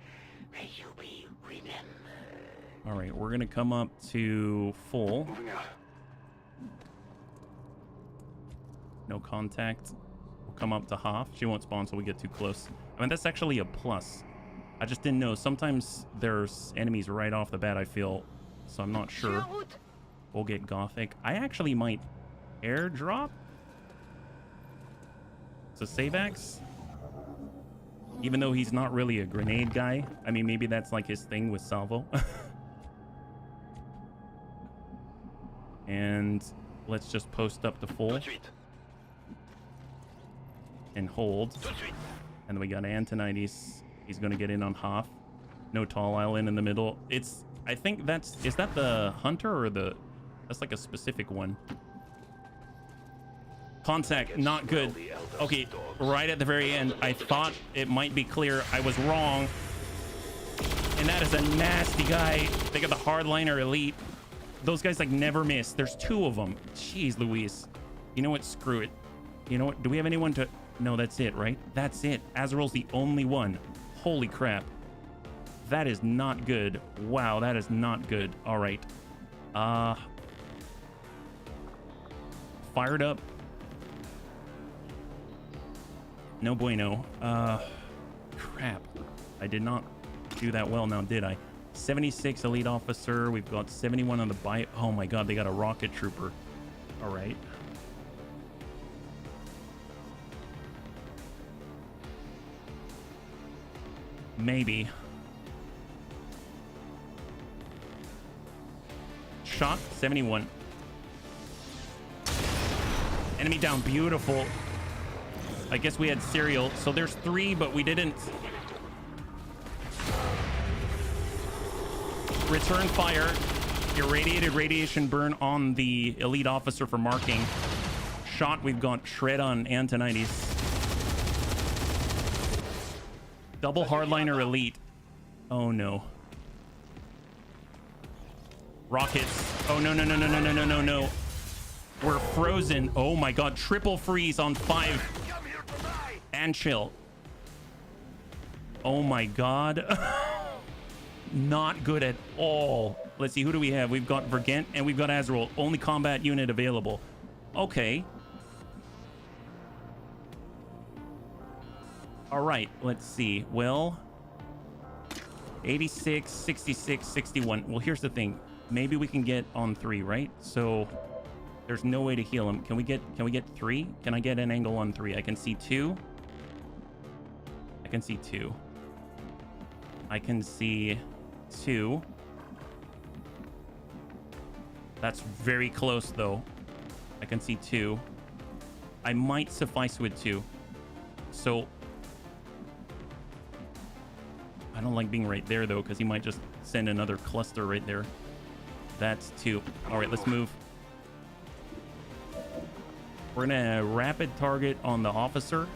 May you be remembered. All right, we're going to come up to full. Moving out. No contact. We'll come up to half. She won't spawn until we get too close. I mean, that's actually a plus. I just didn't know. Sometimes there's enemies right off the bat, I feel. So I'm not sure. We'll get Gothic. I actually might airdrop. It's a save axe. Even though he's not really a grenade guy. I mean, maybe that's like his thing with Salvo. And let's just post up to full. And hold. And then we got Antonides. He's going to get in on half. No tall island in the middle. It's... I think that's... Is that the hunter or the... That's like a specific one. Contact, not good. Okay, right at the very end, I thought it might be clear. I was wrong. And that is a nasty guy. They got the hardliner elite. Those guys like never miss. There's 2 of them. Jeez Louise. You know what? Screw it. You know what? Do we have anyone to... No, that's it, right? That's it. Azrael's the only one. Holy crap. That is not good. Wow, that is not good. All right. Fired up. No bueno. Crap. I did not do that well now, did I? 76 elite officer. We've got 71 on the buy. Oh my god, they got a rocket trooper. All right. Maybe. Shot 71. Enemy down. Beautiful. I guess we had serial. So there's 3, but we didn't. Return fire. Irradiated radiation burn on the elite officer for marking. Shot. We've got shred on Antonides. Double hardliner elite. Oh no. Rockets. Oh no, no, no, no, no, no, no, no, no. We're frozen. Oh my god. Triple freeze on 5. And chill. Oh my god. Not good at all. Let's see, who do we have? We've got Vergent and we've got Azrael. Only combat unit available. Okay. All right, let's see. Well, 86, 66, 61. Well, here's the thing. Maybe we can get on 3, right? So there's no way to heal him. Can we get 3? Can I get an angle on 3? I can see 2. I can see 2. I can see 2. That's very close though. I can see 2. I might suffice with 2. So I don't like being right there though, because he might just send another cluster right there. That's 2. All right, let's move. We're gonna rapid target on the officer.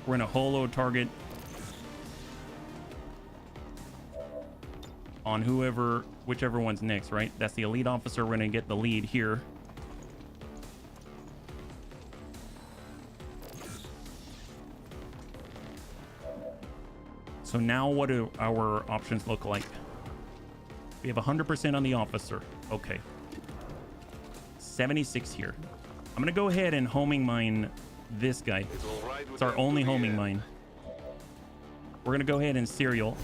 We're gonna holo target on whichever one's next, right? That's the elite officer. We're gonna get the lead here. So now what do our options look like? We have 100% on the officer. Okay. 76 here. I'm gonna go ahead and homing mine this guy. It's our only homing mine. We're gonna go ahead and serial.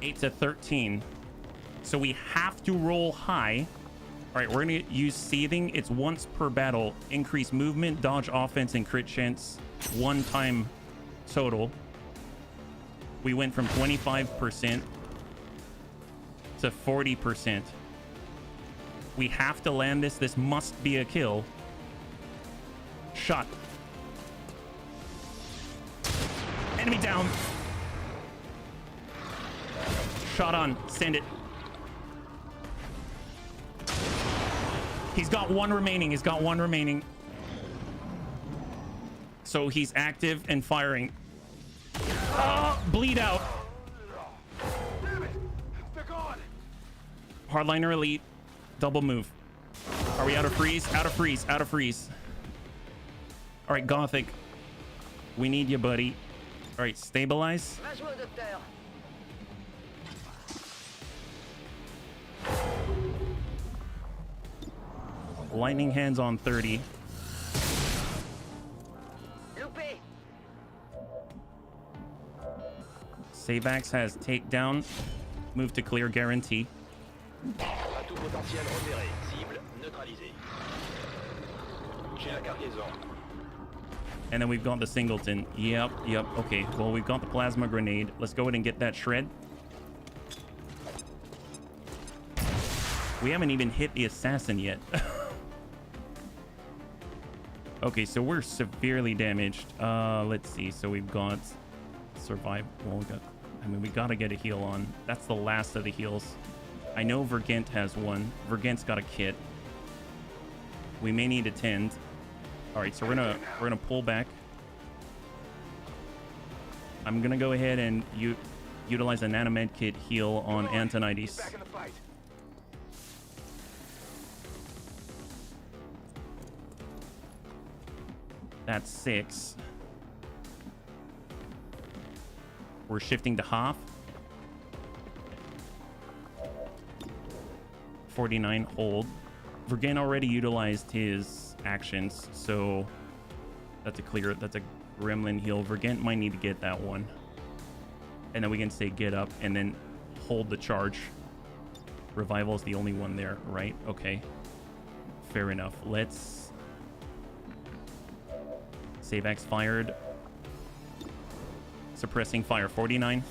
Eight to 13. So we have to roll high. All right, we're gonna use seething. It's once per battle. Increase movement, dodge, offense, and crit chance. One time total. We went from 25% to 40%. We have to land this. This must be a kill. Shot. Enemy down. Shot on. Send it. He's got one remaining. He's got one remaining. So he's active and firing. Bleed out. Damn it! They're gone! Hardliner elite. Double move. Are we out of freeze? Out of freeze. Out of freeze. All right, Gothic. We need you, buddy. All right, stabilize. Va jouer au docteur. Lightning hands on 30. Loupé. Savax has takedown. Move to clear guarantee. Atout potentiel repéré. Cible neutralisée. J'ai la cargaison. And then we've got the singleton. Yep. Okay, well, we've got the plasma grenade. Let's go ahead and get that shred. We haven't even hit the assassin yet. Okay, so we're severely damaged. Let's see. So we've got survive. Well, we gotta get a heal on. That's the last of the heals. I know Vergent has one. Vergent's got a kit. We may need a tend. All right, so we're gonna pull back. I'm gonna go ahead and utilize a nanomed kit heal on Antonides. Back in the fight. That's 6. We're shifting to half. 49 hold. Vergan already utilized his actions, so that's a clear. That's a gremlin heal. Vergant might need to get that one, and then we can say get up and then hold the charge. Revival is the only one there, right? Okay, fair enough. Let's save X fired. Suppressing fire. 49.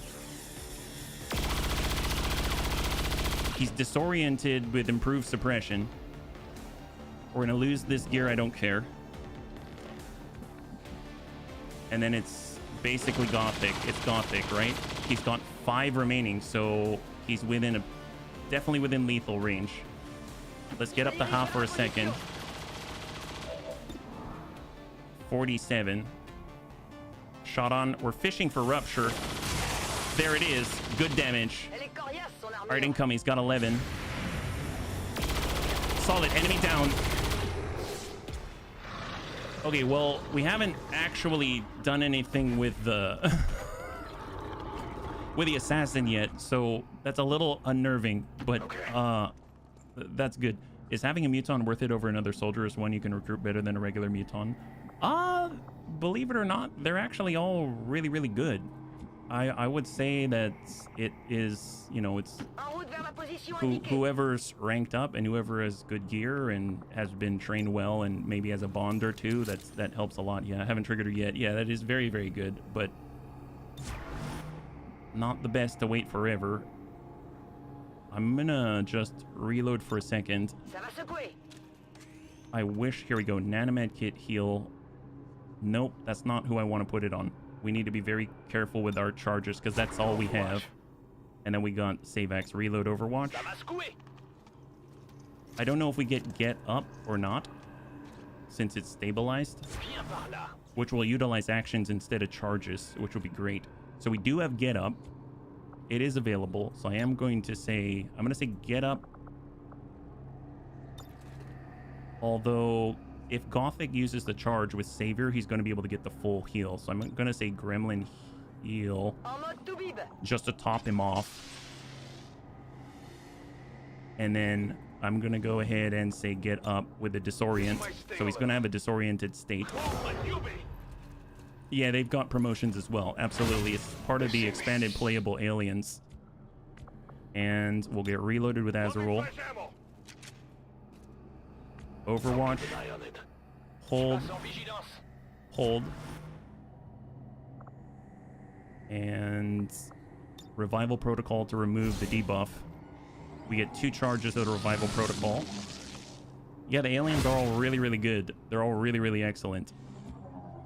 He's disoriented with improved suppression. We're gonna lose this gear. I don't care. And then it's basically Gothic. It's Gothic, right? He's got 5 remaining, so he's definitely within lethal range. Let's get up to half for a second. 47. Shot on. We're fishing for rupture. There it is. Good damage. Elle est coriace, son armure. All right, incoming. He's got 11. Solid. Enemy down. Okay, well, we haven't actually done anything with the with the assassin yet, so that's a little unnerving, but that's good. Is having a muton worth it over another soldier as one you can recruit better than a regular muton? Believe it or not, they're actually all really, really good. I would say that it is, you know, it's En route vers la position indiquée. whoever's ranked up and whoever has good gear and has been trained well and maybe has a bond or two, that helps a lot. Yeah, I haven't triggered her yet. Yeah, that is very, very good, but not the best to wait forever. I'm gonna just reload for a second. Ça va secouer. I wish, here we go, nanomed kit heal. Nope, that's not who I want to put it on. We need to be very careful with our charges because that's all we have. And then we got SaveX reload Overwatch. Ça va secouer. I don't know if we get up or not since it's stabilized, Viens par là. which will utilize actions instead of charges, which will be great. So we do have get up. It is available. So I'm going to say get up. Although if Gothic uses the charge with Savior, he's going to be able to get the full heal. So I'm going to say Gremlin heal. En mode Toubib. just to top him off. And then I'm going to go ahead and say get up with the disorient. So he's going to have a disoriented state. Yeah, they've got promotions as well. Absolutely. It's part of the expanded playable aliens. And we'll get reloaded with Azerol. Overwatch. Hold. Hold. And revival protocol to remove the debuff. We get 2 charges of the revival protocol. Yeah, the aliens are all really, really good. They're all really, really excellent.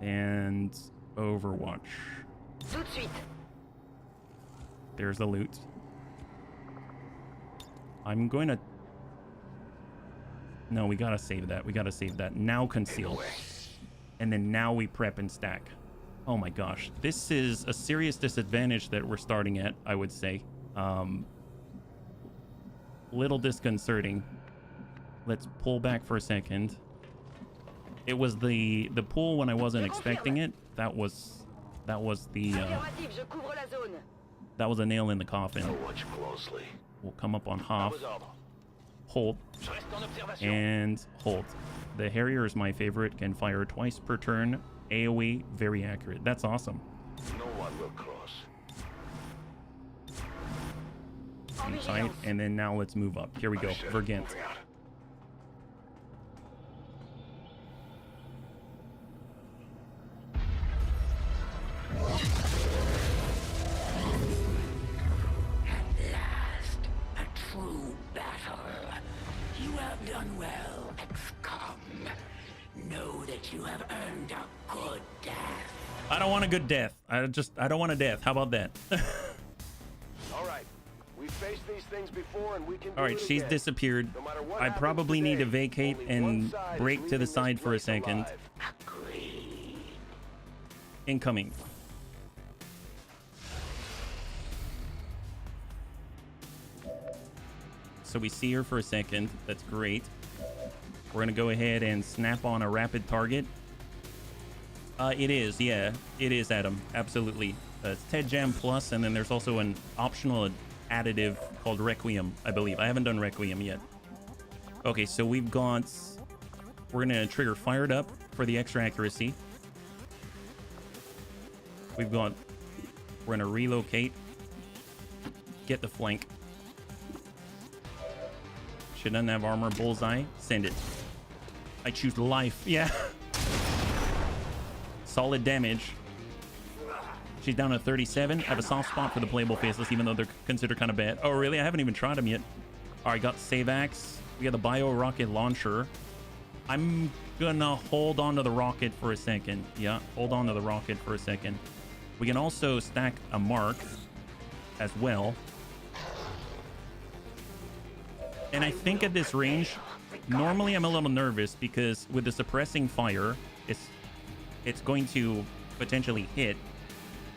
And Overwatch. Tout de suite. There's the loot. I'm going to... No, we gotta save that. We gotta save that. Now conceal. And then now we prep and stack. Oh my gosh. This is a serious disadvantage that we're starting at, I would say. Little disconcerting. Let's pull back for a second. It was the pull when I wasn't expecting it. That was the Affirmative, je couvre la zone. that was a nail in the coffin. Watch closely. We'll come up on half. Hold. And hold. The Harrier is my favorite. Can fire twice per turn. AoE, very accurate. That's awesome. No one will cross. Hang tight. And then now let's move up. Here we go. Vergent. Moving out. At last, a true battle. You have done well, XCOM. Know that you have earned a good death. I don't want a good death. I don't want a death. How about that? All right. We've faced these things before and we can do All right, it she's again. disappeared. No matter what I happens probably need to today, vacate only and one side is break to the leaving side this for a place second. alive. Agreed. Incoming. So we see her for a second. That's great. We're going to go ahead and snap on a rapid target. It is, yeah. It is, Adam. Absolutely. It's Ted Jam Plus, and then there's also an optional additive called Requiem, I believe. I haven't done Requiem yet. Okay, so we've got... We're going to trigger Fired Up for the extra accuracy. We've got... We're going to relocate. Get the flank. She doesn't have armor. Bullseye. Send it. I choose life. Yeah. Solid damage. She's down to 37. I have a soft spot for the playable faceless, even though they're considered kind of bad. Oh, really? I haven't even tried them yet. All right, got Save Axe. We got the Bio Rocket Launcher. I'm gonna hold on to the rocket for a second. Yeah, hold on to the rocket for a second. We can also stack a mark as well. And I think at this range, normally I'm a little nervous because with the suppressing fire, it's going to potentially hit.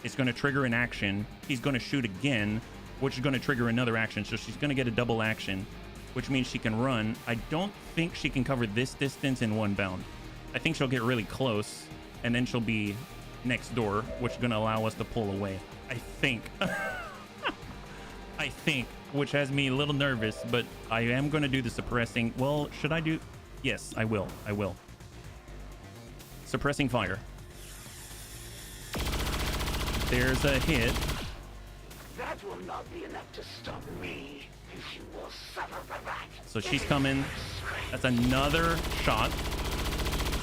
It's going to trigger an action. He's going to shoot again, which is going to trigger another action. So she's going to get a double action, which means she can run. I don't think she can cover this distance in one bound. I think she'll get really close, and then she'll be next door, which is going to allow us to pull away. I think. I think, which has me a little nervous, but I am going to do the suppressing. Well, should I do? Yes, I will. I will. Suppressing fire. There's a hit. That will not be enough to stop me. You will suffer for that. So she's coming. That's another shot.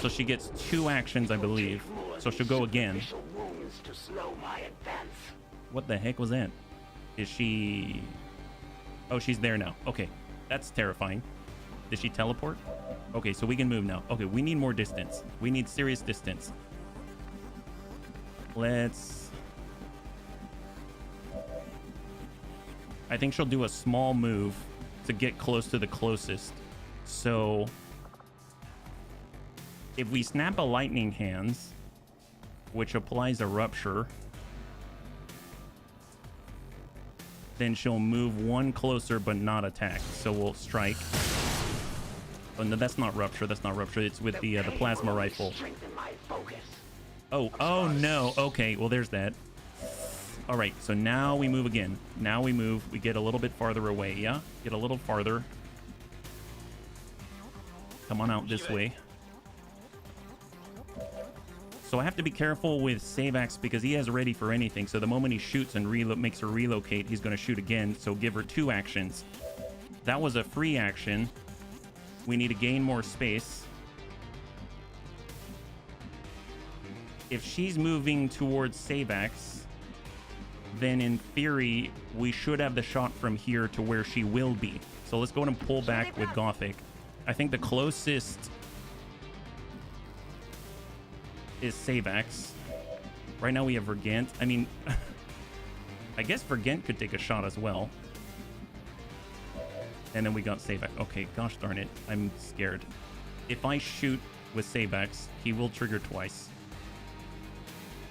So she gets 2 actions, I believe. So she'll go again. Wounds to slow my advance. What the heck was that? Is she... Oh, she's there now. Okay. That's terrifying. Did she teleport? Okay, so we can move now. Okay, we need more distance. We need serious distance. Let's... I think she'll do a small move to get close to the closest. So... if we snap a lightning hands, which applies a rupture, then she'll move 1 closer but not attack. So we'll strike. Oh no, that's not rupture. That's not rupture. It's with the plasma rifle. Oh, oh no. Okay, well there's that. All right, so now we move again. Now we move. We get a little bit farther away, yeah? Get a little farther. Come on out this way. So I have to be careful with Savax because he has ready for anything. So the moment he shoots and makes her relocate, he's going to shoot again. So give her 2 actions. That was a free action. We need to gain more space. If she's moving towards Savax, then in theory, we should have the shot from here to where she will be. So let's go ahead and pull back with Gothic. I think the closest is Savax. Right now we have Vergant. I mean, I guess Vergant could take a shot as well. And then we got Savax. Okay, gosh darn it. I'm scared. If I shoot with Savax, he will trigger twice.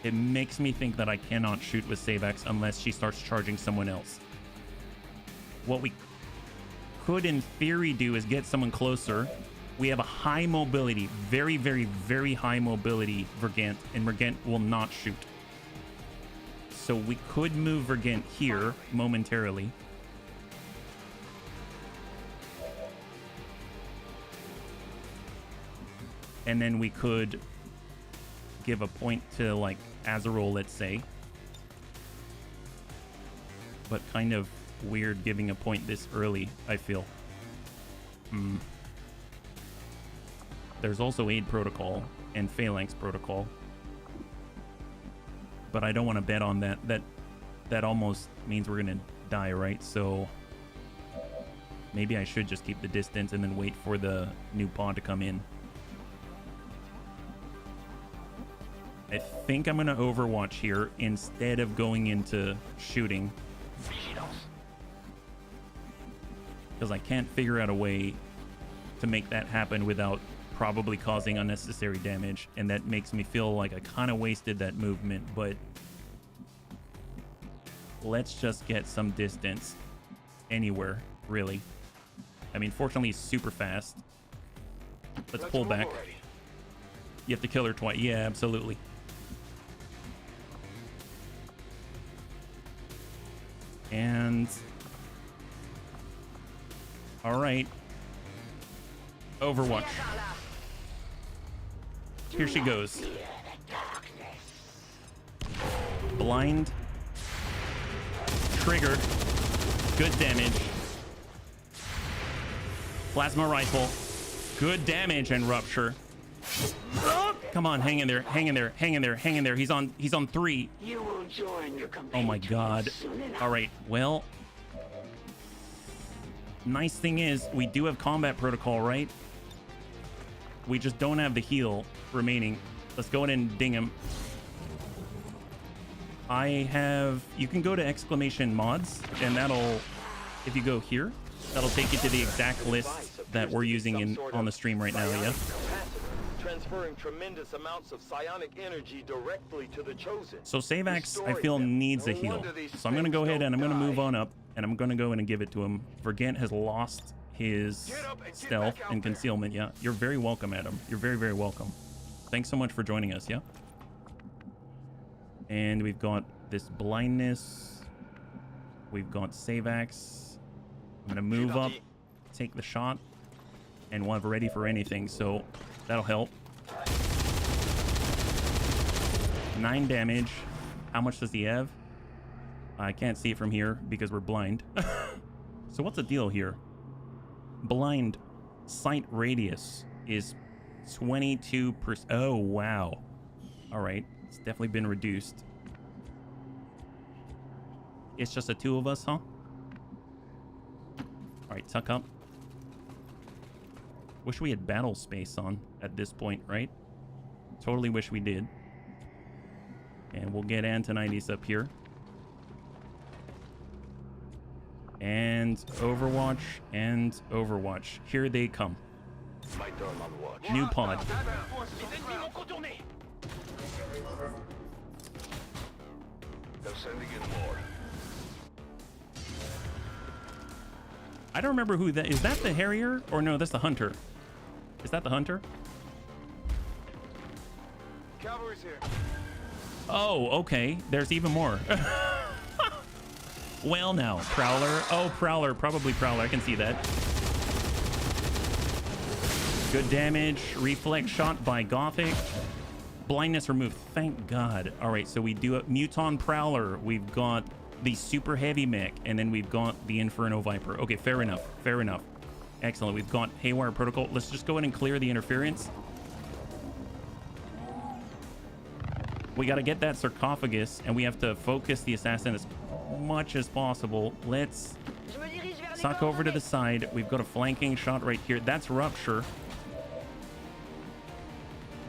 It makes me think that I cannot shoot with Savax unless she starts charging someone else. What we could in theory do is get someone closer. We have a high mobility, very, very, very high mobility Vergant, and Vergant will not shoot. So we could move Vergant here momentarily. And then we could give a point to like Azerol, let's say. But kind of weird giving a point this early, I feel. There's also Aid Protocol and Phalanx Protocol. But I don't want to bet on that. That almost means we're going to die, right? So maybe I should just keep the distance and then wait for the new pod to come in. I think I'm going to Overwatch here instead of going into shooting. Because I can't figure out a way to make that happen without probably causing unnecessary damage. And that makes me feel like I kind of wasted that movement. But let's just get some distance anywhere, really. I mean, fortunately, he's super fast. Let's pull back. You have to kill her twice. Yeah, absolutely. And all right, Overwatch. Here she goes. Blind. Triggered. Good damage. Plasma rifle. Good damage and rupture. Oh, come on, hang in there, hang in there, hang in there, hang in there. He's on 3. You will join your Oh my god. All right, well, nice thing is we do have combat protocol, right? We just don't have the heal remaining. Let's go ahead and ding him. You can go to exclamation mods, and that'll, if you go here, that'll take you to the exact list that we're using on the stream right now, yeah? Transferring tremendous amounts of psionic energy directly to the chosen. So Savax, I feel, needs a heal. So I'm going to go ahead and I'm going to move on up, and I'm going to go in and give it to him. Vergant has lost his stealth and concealment, yeah? You're very welcome, Adam. You're very, very welcome. Thanks so much for joining us, yeah? And we've got this blindness. We've got Savax. I'm going to move up, take the shot, and we'll have ready for anything, so that'll help. 9 damage. How much does he have? I can't see it from here because we're blind. So what's the deal here? Blind sight radius is 22%. Oh, wow. All right. It's definitely been reduced. It's just the 2 of us, huh? All right, tuck up. Wish we had battle space on at this point, right? Totally wish we did. And we'll get Antonides up here. And Overwatch and Overwatch. Here they come. My turn on watch. New pod. They're sending in more. I don't remember who that is. That the Harrier? Or no, that's the Hunter. Is that the Hunter? Cavalry's here. Oh, okay. There's even more. Well, now, Prowler. Oh, Prowler. Probably Prowler. I can see that. Good damage. Reflex shot by Gothic. Blindness removed. Thank God. All right, so we do a Muton Prowler. We've got the Super Heavy Mech, and then we've got the Inferno Viper. Okay, fair enough. Fair enough. Excellent. We've got Haywire Protocol. Let's just go ahead and clear the interference. We got to get that sarcophagus, and we have to focus the assassin as much as possible. Let's suck over to the side. We've got a flanking shot right here. That's Rupture.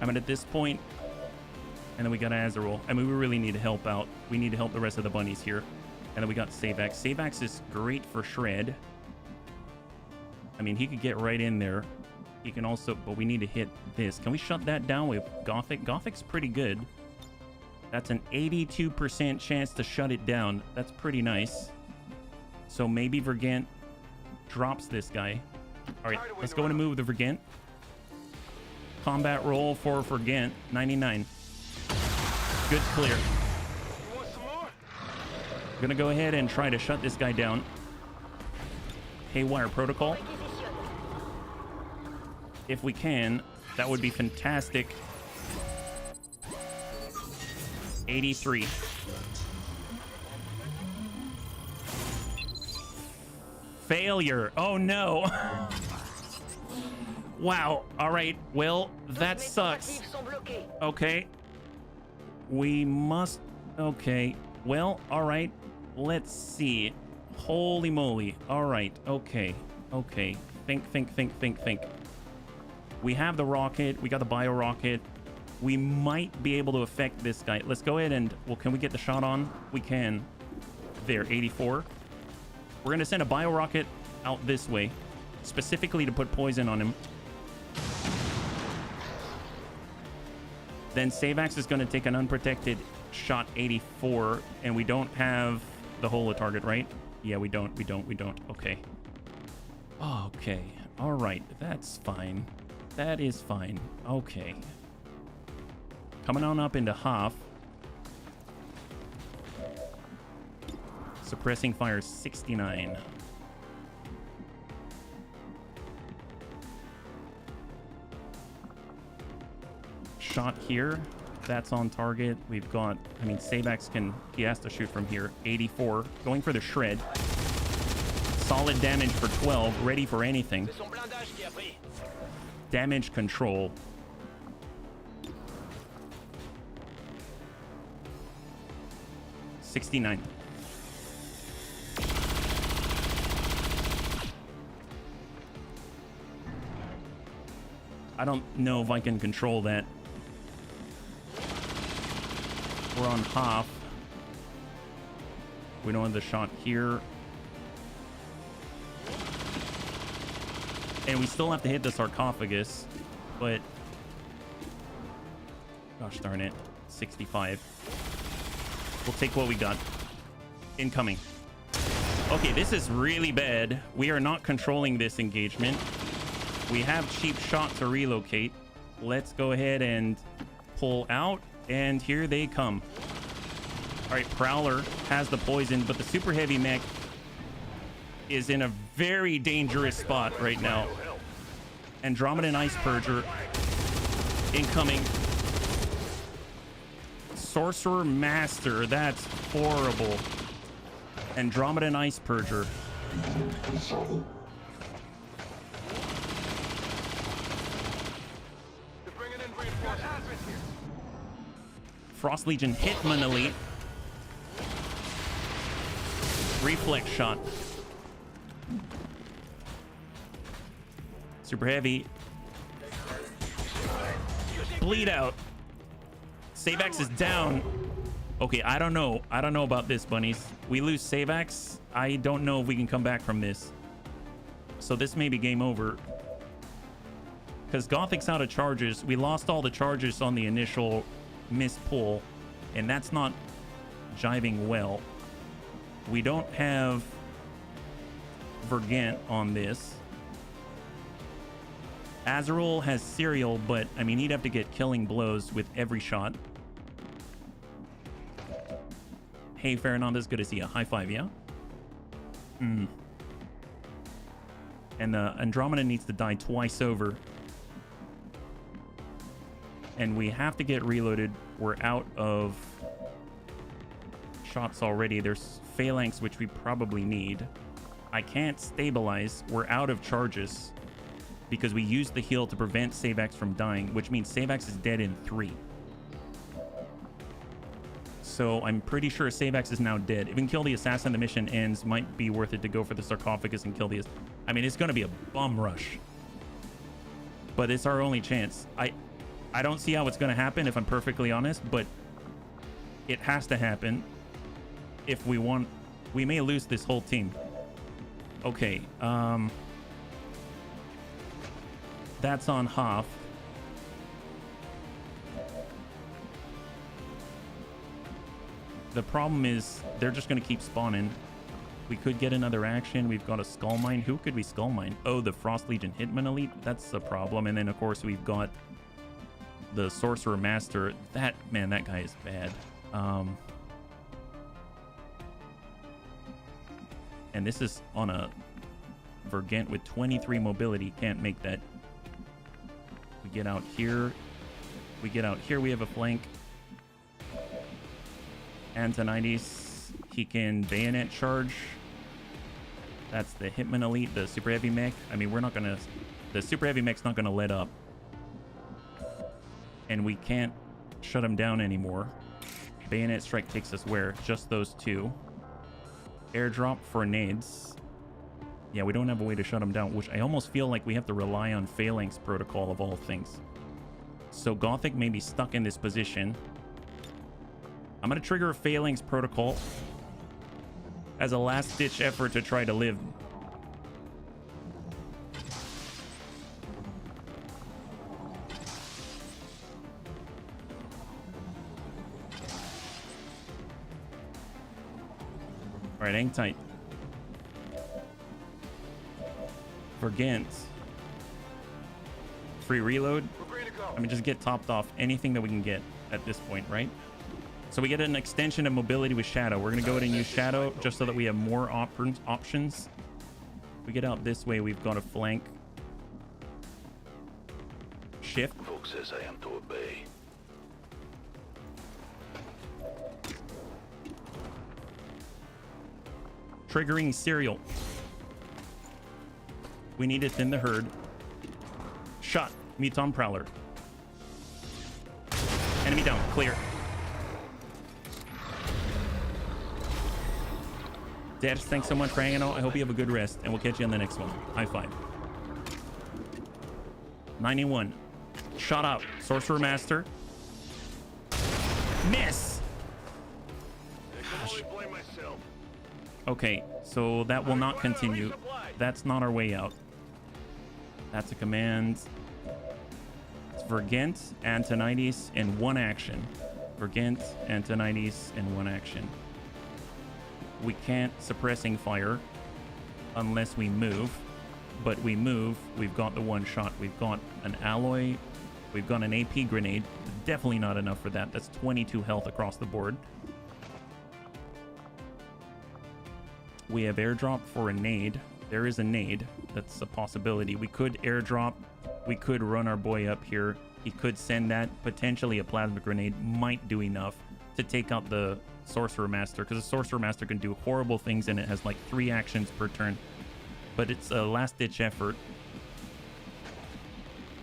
I mean, at this point, and then we got Azrael. I mean, we really need to help out. We need to help the rest of the bunnies here. And then we got Savax. Savax is great for shred. I mean, he could get right in there. He can also, but we need to hit this. Can we shut that down with Gothic? Gothic's pretty good. That's an 82% chance to shut it down. That's pretty nice. So maybe Vergant drops this guy. All right, let's go in and move the Vergant. Combat roll for Vergant, 99. Good clear. I'm gonna go ahead and try to shut this guy down. Haywire Protocol. If we can, that would be fantastic. 83. Failure. Oh no. Wow. All right. Well, that sucks. Okay. We must. Okay. Well, all right. Let's see. Holy moly. All right. Okay. Okay. Think. We have the rocket. We got the bio rocket. We might be able to affect this guy. Let's go ahead and, well, can we get the shot on? We can. There, 84. We're going to send a bio rocket out this way, specifically to put poison on him. Then Savax is going to take an unprotected shot, 84, and we don't have the holo target, right? Yeah, we don't. Okay. Okay. All right. That's fine. That is fine. Okay. Coming on up into half. Suppressing fire 69. Shot here. That's on target. We've got, I mean, Savax he has to shoot from here. 84. Going for the shred. Solid damage for 12. Ready for anything. Damage control. $69. I don't know if I can control that. We're on half. We don't have the shot here. And we still have to hit the sarcophagus, but gosh darn it, 65. We'll take what we got. Incoming. Okay, this is really bad. We are not controlling this engagement. We have cheap shot to relocate. Let's go ahead and pull out, and here they come. All right, Prowler has the poison, but the super heavy mech is in a very dangerous spot right now. Andromedan Ice Purger incoming. Sorcerer Master, that's horrible. Andromedan Ice Purger. Frost Legion Hitman Elite. Reflex shot. Super heavy. Bleed out. Savax is down. Okay, I don't know. I don't know about this, bunnies. We lose Savax. I don't know if we can come back from this. So this may be game over. Because Gothic's out of charges. We lost all the charges on the initial missed pull. And that's not jiving well. We don't have Vergant on this. Azrael has Serial, but I mean, he'd have to get killing blows with every shot. Hey, Farinanda's good to see you. High five, yeah? And Andromeda needs to die twice over. And we have to get reloaded. We're out of shots already. There's phalanx, which we probably need. I can't stabilize. We're out of charges because we used the heal to prevent Savax from dying, which means Savax is dead in 3. So I'm pretty sure Savax is now dead. If we can kill the assassin, the mission ends. Might be worth it to go for the sarcophagus and kill the... I mean, it's going to be a bum rush. But it's our only chance. I don't see how it's going to happen, if I'm perfectly honest, but it has to happen if we want... We may lose this whole team. Okay, that's on Hoff. The problem is they're just going to keep spawning. We could get another action. We've got a Skull Mine. Who could we Skull Mine? Oh, the Frost Legion Hitman Elite. That's a problem. And then, of course, we've got the Sorcerer Master. That guy is bad. And this is on a Vergent with 23 mobility. Can't make that. We get out here. We get out here. We have a flank. Antonides. He can bayonet charge. That's the Hitman Elite, the Super Heavy Mech. I mean, we're not going to... The Super Heavy Mech's not going to let up. And we can't shut him down anymore. Bayonet Strike takes us where? Just those two. Airdrop for nades. Yeah, we don't have a way to shut them down, which I almost feel like we have to rely on Phalanx Protocol of all things. So Gothic may be stuck in this position. I'm going to trigger a Phalanx Protocol as a last-ditch effort to try to live. All right, hang tight. Vergent. Free reload. I mean, just get topped off anything that we can get at this point, right? So we get an extension of mobility with Shadow. We're going to go ahead and use Shadow just so that we have more options. We get out this way. We've got a flank. Shift. Folks says I am to obey. Triggering Serial. We need to thin the herd. Shot. Muton Prowler. Enemy down. Clear. Dad, thanks so much for hanging out. I hope you have a good rest, and we'll catch you on the next one. High five. 91. Shot out. Sorcerer Master. Miss. Gosh. Okay, so that will not continue. That's not our way out. That's a command. It's Vergent, Antonides, and one action. Vergent, Antonides, and one action. We can't suppressing fire unless we move. But we move, we've got the one shot. We've got an alloy. We've got an AP grenade. Definitely not enough for that. That's 22 health across the board. We have airdrop for a nade. There is a nade. That's a possibility. We could airdrop. We could run our boy up here. He could send that. Potentially a plasma grenade might do enough to take out the Sorcerer Master, because the Sorcerer Master can do horrible things and it has like 3 actions per turn. But it's a last-ditch effort.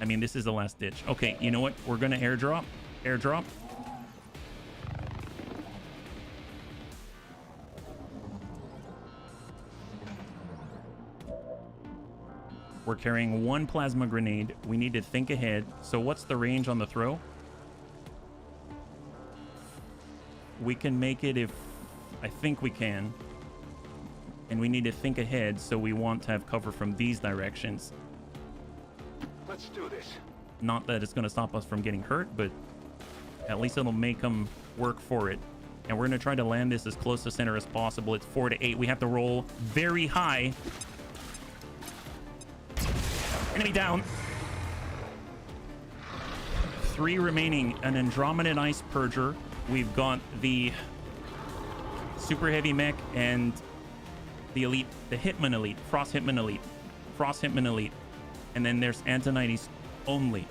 I mean, this is a last-ditch. Okay, you know what? We're going to airdrop. Airdrop. We're carrying 1 plasma grenade. We need to think ahead. So what's the range on the throw? We can make it if... I think we can. And we need to think ahead, so we want to have cover from these directions. Let's do this. Not that it's going to stop us from getting hurt, but at least it'll make them work for it. And we're going to try to land this as close to center as possible. It's 4 to 8. We have to roll very high. Enemy down. 3 remaining. An Andromedan Ice Purger. We've got the Super Heavy Mech and the elite, the Hitman elite, Frost Hitman elite, Frost Hitman elite, and then there's Antonides only.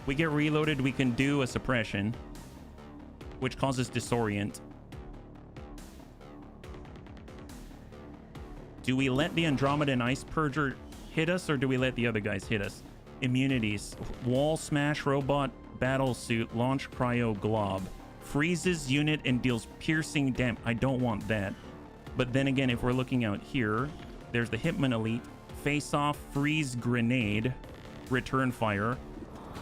We get reloaded, we can do a suppression, which causes disorient. Do we let the Andromedan Ice Purger hit us, or do we let the other guys hit us? Immunities. Wall smash, robot, battle suit, launch cryo glob. Freezes unit and deals piercing damage. I don't want that. But then again, if we're looking out here, there's the Hitman Elite, face off, freeze grenade, return fire.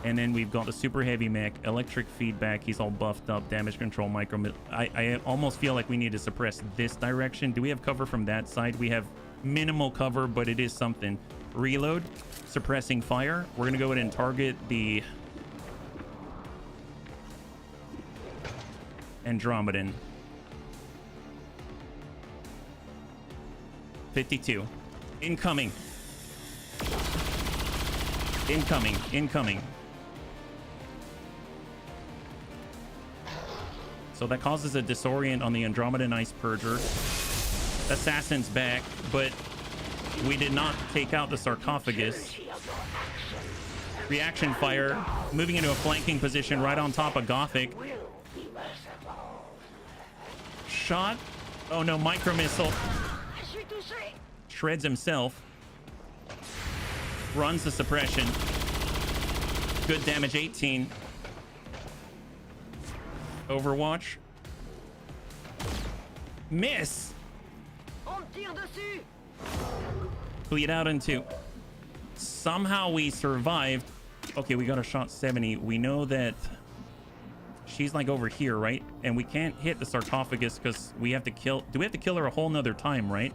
And then we've got the super heavy mech, electric feedback. He's all buffed up, damage control, micro. I almost feel like we need to suppress this direction. Do we have cover from that side? We have minimal cover, but it is something. Reload, suppressing fire. We're gonna go ahead and target the Andromedan. 52. Incoming. Incoming. Incoming. So that causes a disorient on the Andromedan Ice Purger. Assassin's back, but we did not take out the sarcophagus. Reaction fire, moving into a flanking position right on top of Gothic. Shot. Oh no, micro missile. Shreds himself. Runs the suppression. Good damage, 18. Overwatch. Miss. Bleed out into. Somehow we survived. Okay, we got a shot 70. We know that she's like over here, right? And we can't hit the sarcophagus because we have to kill. Do we have to kill her a whole nother time, right?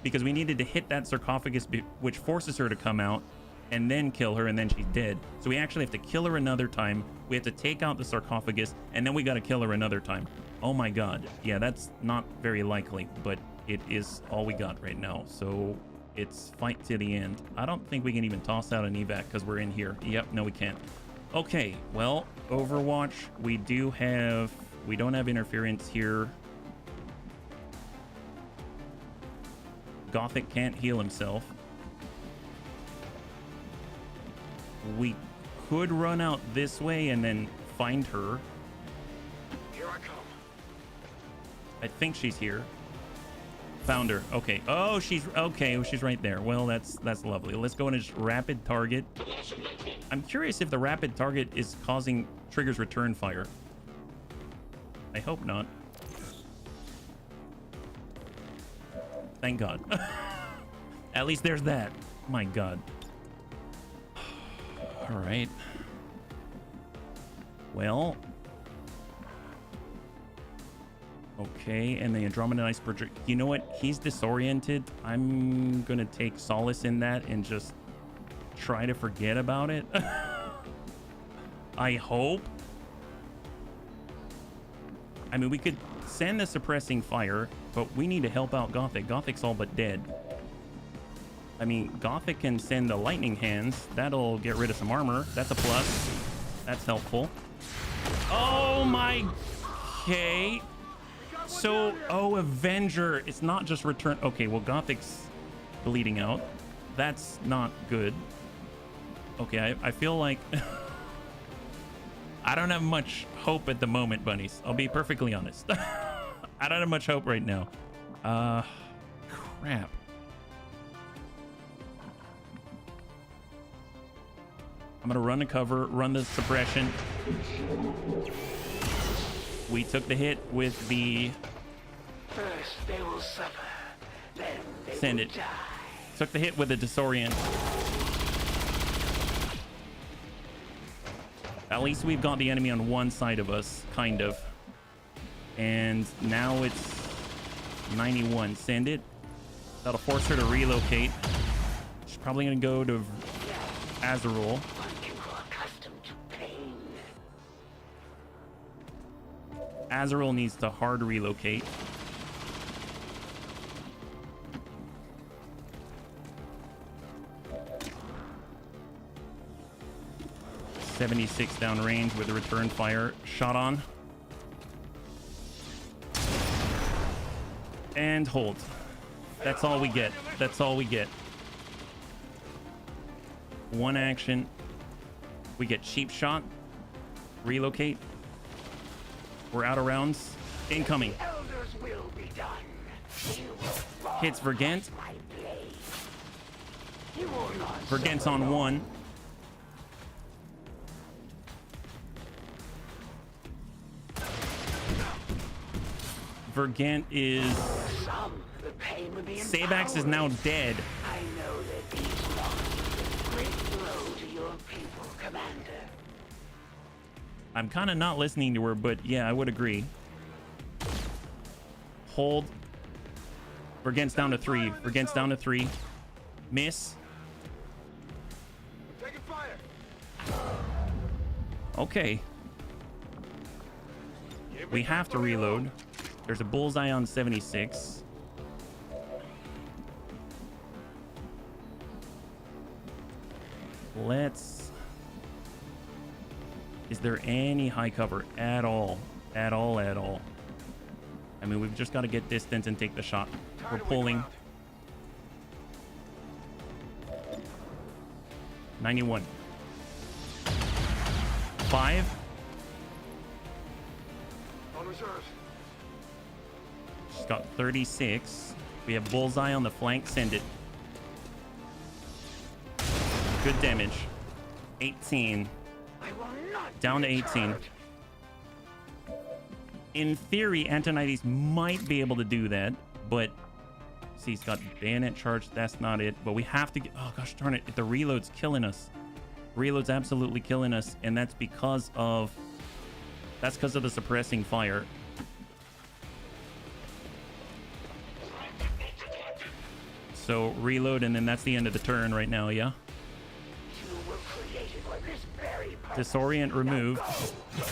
Because we needed to hit that sarcophagus, which forces her to come out and then kill her, and then she's dead. So we actually have to kill her another time. We have to take out the sarcophagus, and then we got to kill her another time. Oh my god. Yeah, that's not very likely, but it is all we got right now. So it's fight to the end. I don't think we can even toss out an evac because we're in here. Yep, no we can't. Okay, well, Overwatch, we don't have interference here. Gothic can't heal himself. We could run out this way and then find her. Here I come. I think she's here. Found her. Okay. Oh, she's okay. Oh, she's right there. Well, that's lovely. Let's go and just rapid target. I'm curious if the rapid target is causing triggers return fire. I hope not. Thank God. At least there's that. My God. All right. Well. Okay, and the Andromedan Ice Purger. You know what? He's disoriented. I'm gonna take solace in that and just try to forget about it. I hope. I mean, we could send the suppressing fire, but we need to help out Gothic. Gothic's all but dead. I mean, Gothic can send the lightning hands. That'll get rid of some armor. That's a plus. That's helpful. Oh my. Okay. So, oh, Avenger. It's not just return. Okay, well, Gothic's bleeding out. That's not good. Okay, I feel like I don't have much hope at the moment, bunnies. I'll be perfectly honest. I don't have much hope right now. Crap. I'm gonna run the cover, run the suppression. We took the hit with the... First they will suffer, then they Send will it. die. Took the hit with the disorient. At least we've got the enemy on one side of us, kind of. And now it's 91. Send it. That'll force her to relocate. She's probably gonna go to Azarul. Aren't you accustomed to pain? Azarul needs to hard relocate. .76 downrange with a return fire. Shot on. And hold. That's all we get. That's all we get. One action. We get cheap shot. Relocate. We're out of rounds. Incoming. Elders will be done. You will fall Hits Vergent. at my blade. You will not Vergent's on one. Vergent is... some. The pain would be Sabax is now dead. I know that these losses are a great blow to your people, Commander. I'm kind of not listening to her, but yeah, I would agree. Hold. Vergent's down to 3. Vergent's down to 3. Miss. Taking fire. Okay. We have to reload. There's a bullseye on 76. Let's... Is there any high cover at all? At all, at all? I mean, we've just got to get distance and take the shot. We're pulling. 91. 5. On reserve. She's got 36. We have bullseye on the flank. Send it. Good damage. 18. I will not Down to be 18. deterred. In theory, Antonides might be able to do that, but see, he's got bayonet charge. That's not it. But we have to get... Oh, gosh darn it. The reload's killing us. Reload's absolutely killing us, and that's because of... That's because of the suppressing fire. So reload, and then that's the end of the turn right now, yeah? You were created for this very purpose. Disorient, remove.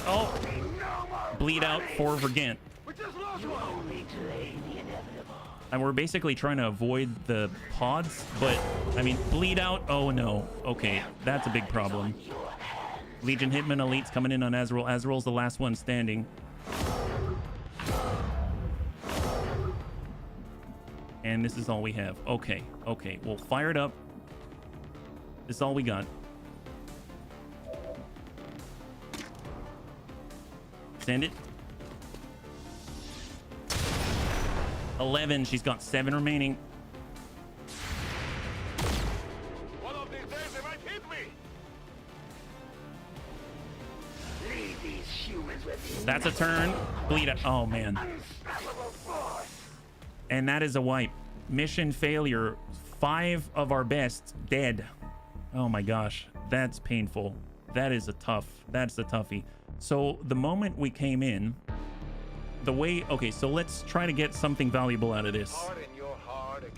Oh! No more Bleed out for Vergent. We just lost You one. only delay the inevitable. And we're basically trying to avoid the pods, but, I mean, bleed out? Oh, no. Okay, that's a big problem. Legion Hitman Elite's coming in on Azrael. Azrael's the last one standing. And this is all we have. Okay, okay. We'll fire it up. This is all we got. Send it. 11. She's got 7 remaining. One of these days they might hit me. Leave these humans with That's a turn. Bleed out. Oh, man. unstoppable force. And that is a wipe. Mission failure. 5 of our best dead. Oh my gosh. That's painful. That is a tough. That's a toughie. So the moment we came in, the way... Okay, so let's try to get something valuable out of this.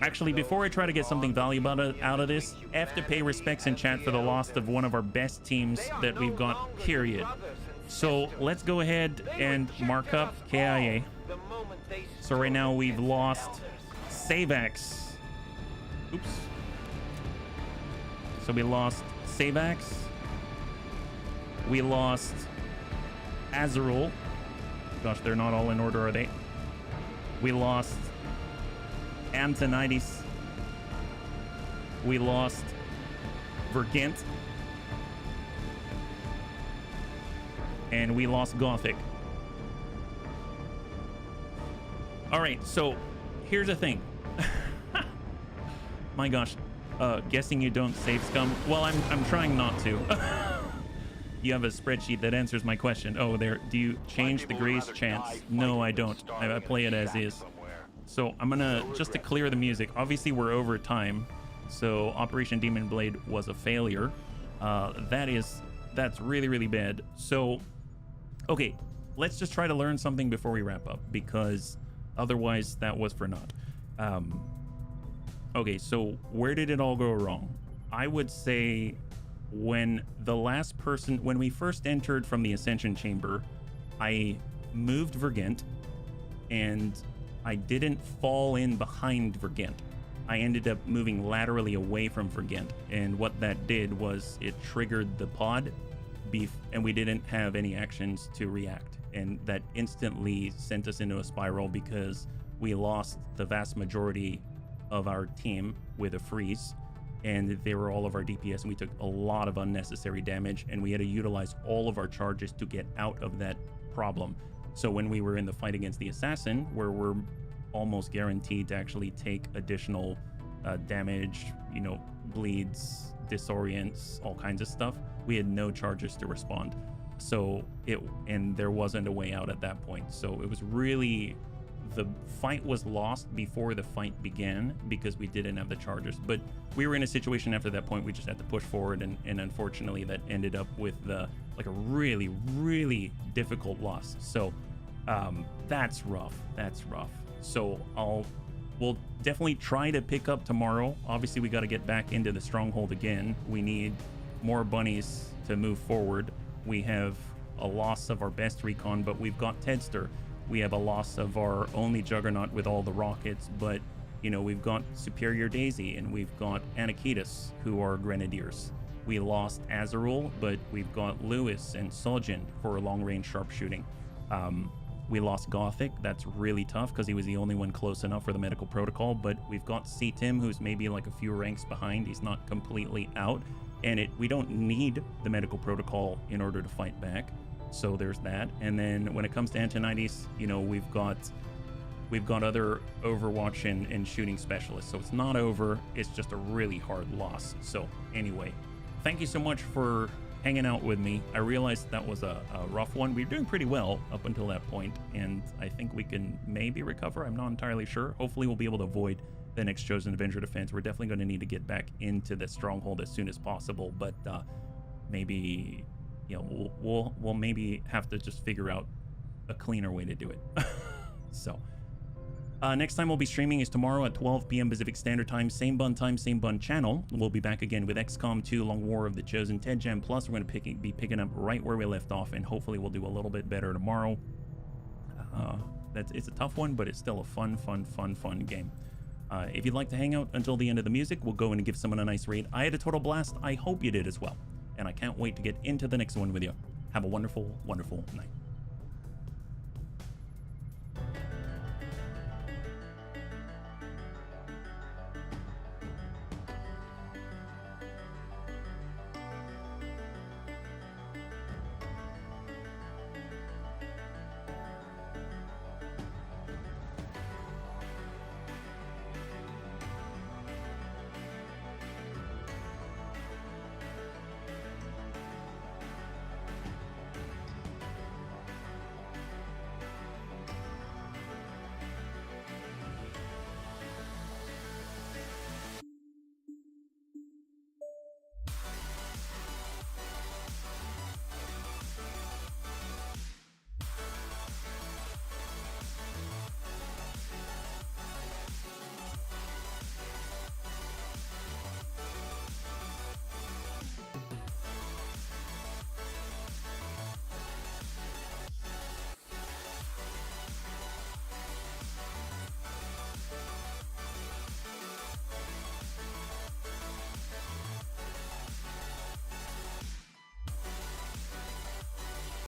Actually, before I try to get something valuable out of this, I have to pay respects in chat for the loss of one of our best teams that we've got, period. So let's go ahead and mark up KIA. So right now we've lost Sabax. Oops. So we lost Sabax. We lost Azrael. Gosh, they're not all in order, are they? We lost Antonides. We lost Vergent. And we lost Gothic. All right, so here's the thing. My gosh, guessing you don't save scum. Well, I'm trying not to. You have a spreadsheet that answers my question. Oh, there. Do you change the Gray's chance? No, I don't. I play it as is. So I'm gonna, just to clear the music, obviously we're over time. So Operation Demon Blade was a failure. That's really, really bad. So, okay, let's just try to learn something before we wrap up, because otherwise that was for naught. Okay, so where did it all go wrong? I would say when we first entered from the Ascension Chamber, I moved Vergent, and I didn't fall in behind Vergent. I ended up moving laterally away from Vergent, and what that did was it triggered the pod beef, and we didn't have any actions to react, and that instantly sent us into a spiral because we lost the vast majority of our team with a freeze, and they were all of our DPS, and we took a lot of unnecessary damage, and we had to utilize all of our charges to get out of that problem. So when we were in the fight against the assassin, where we're almost guaranteed to actually take additional damage, you know, bleeds, disorients, all kinds of stuff, we had no charges to respond. So and there wasn't a way out at that point. So it was really, the fight was lost before the fight began because we didn't have the charges. But we were in a situation after that point, we just had to push forward, and unfortunately that ended up with like a really, really difficult loss. So that's rough. So we'll definitely try to pick up tomorrow. Obviously we got to get back into the stronghold again. We need more bunnies to move forward. We have a loss of our best recon, but we've got Tedster. We have a loss of our only juggernaut with all the rockets, but you know, we've got Superior Daisy, and we've got Anakitas, who are grenadiers. We lost Azarul, but we've got Lewis and Sojin for long-range sharpshooting. We lost Gothic. That's really tough because he was the only one close enough for the medical protocol, but we've got C-Tim, who's maybe like a few ranks behind. He's not completely out, and we don't need the medical protocol in order to fight back. So there's that. And then when it comes to Antonides, you know, we've got other Overwatch and shooting specialists. So it's not over. It's just a really hard loss. So anyway, thank you so much for hanging out with me. I realized that was a rough one. We were doing pretty well up until that point, and I think we can maybe recover. I'm not entirely sure. Hopefully we'll be able to avoid the next Chosen Avenger defense. We're definitely going to need to get back into the stronghold as soon as possible, but maybe, you know, we'll maybe have to just figure out a cleaner way to do it. So next time we'll be streaming is tomorrow at 12 p.m. Pacific Standard Time, same bun channel. We'll be back again with XCOM 2 Long War of the Chosen, Ted Gem Plus. We're going to be picking up right where we left off, and hopefully we'll do a little bit better tomorrow. It's a tough one, but it's still a fun game. If you'd like to hang out until the end of the music, we'll go in and give someone a nice raid. I had a total blast. I hope you did as well, and I can't wait to get into the next one with you. Have a wonderful, wonderful night.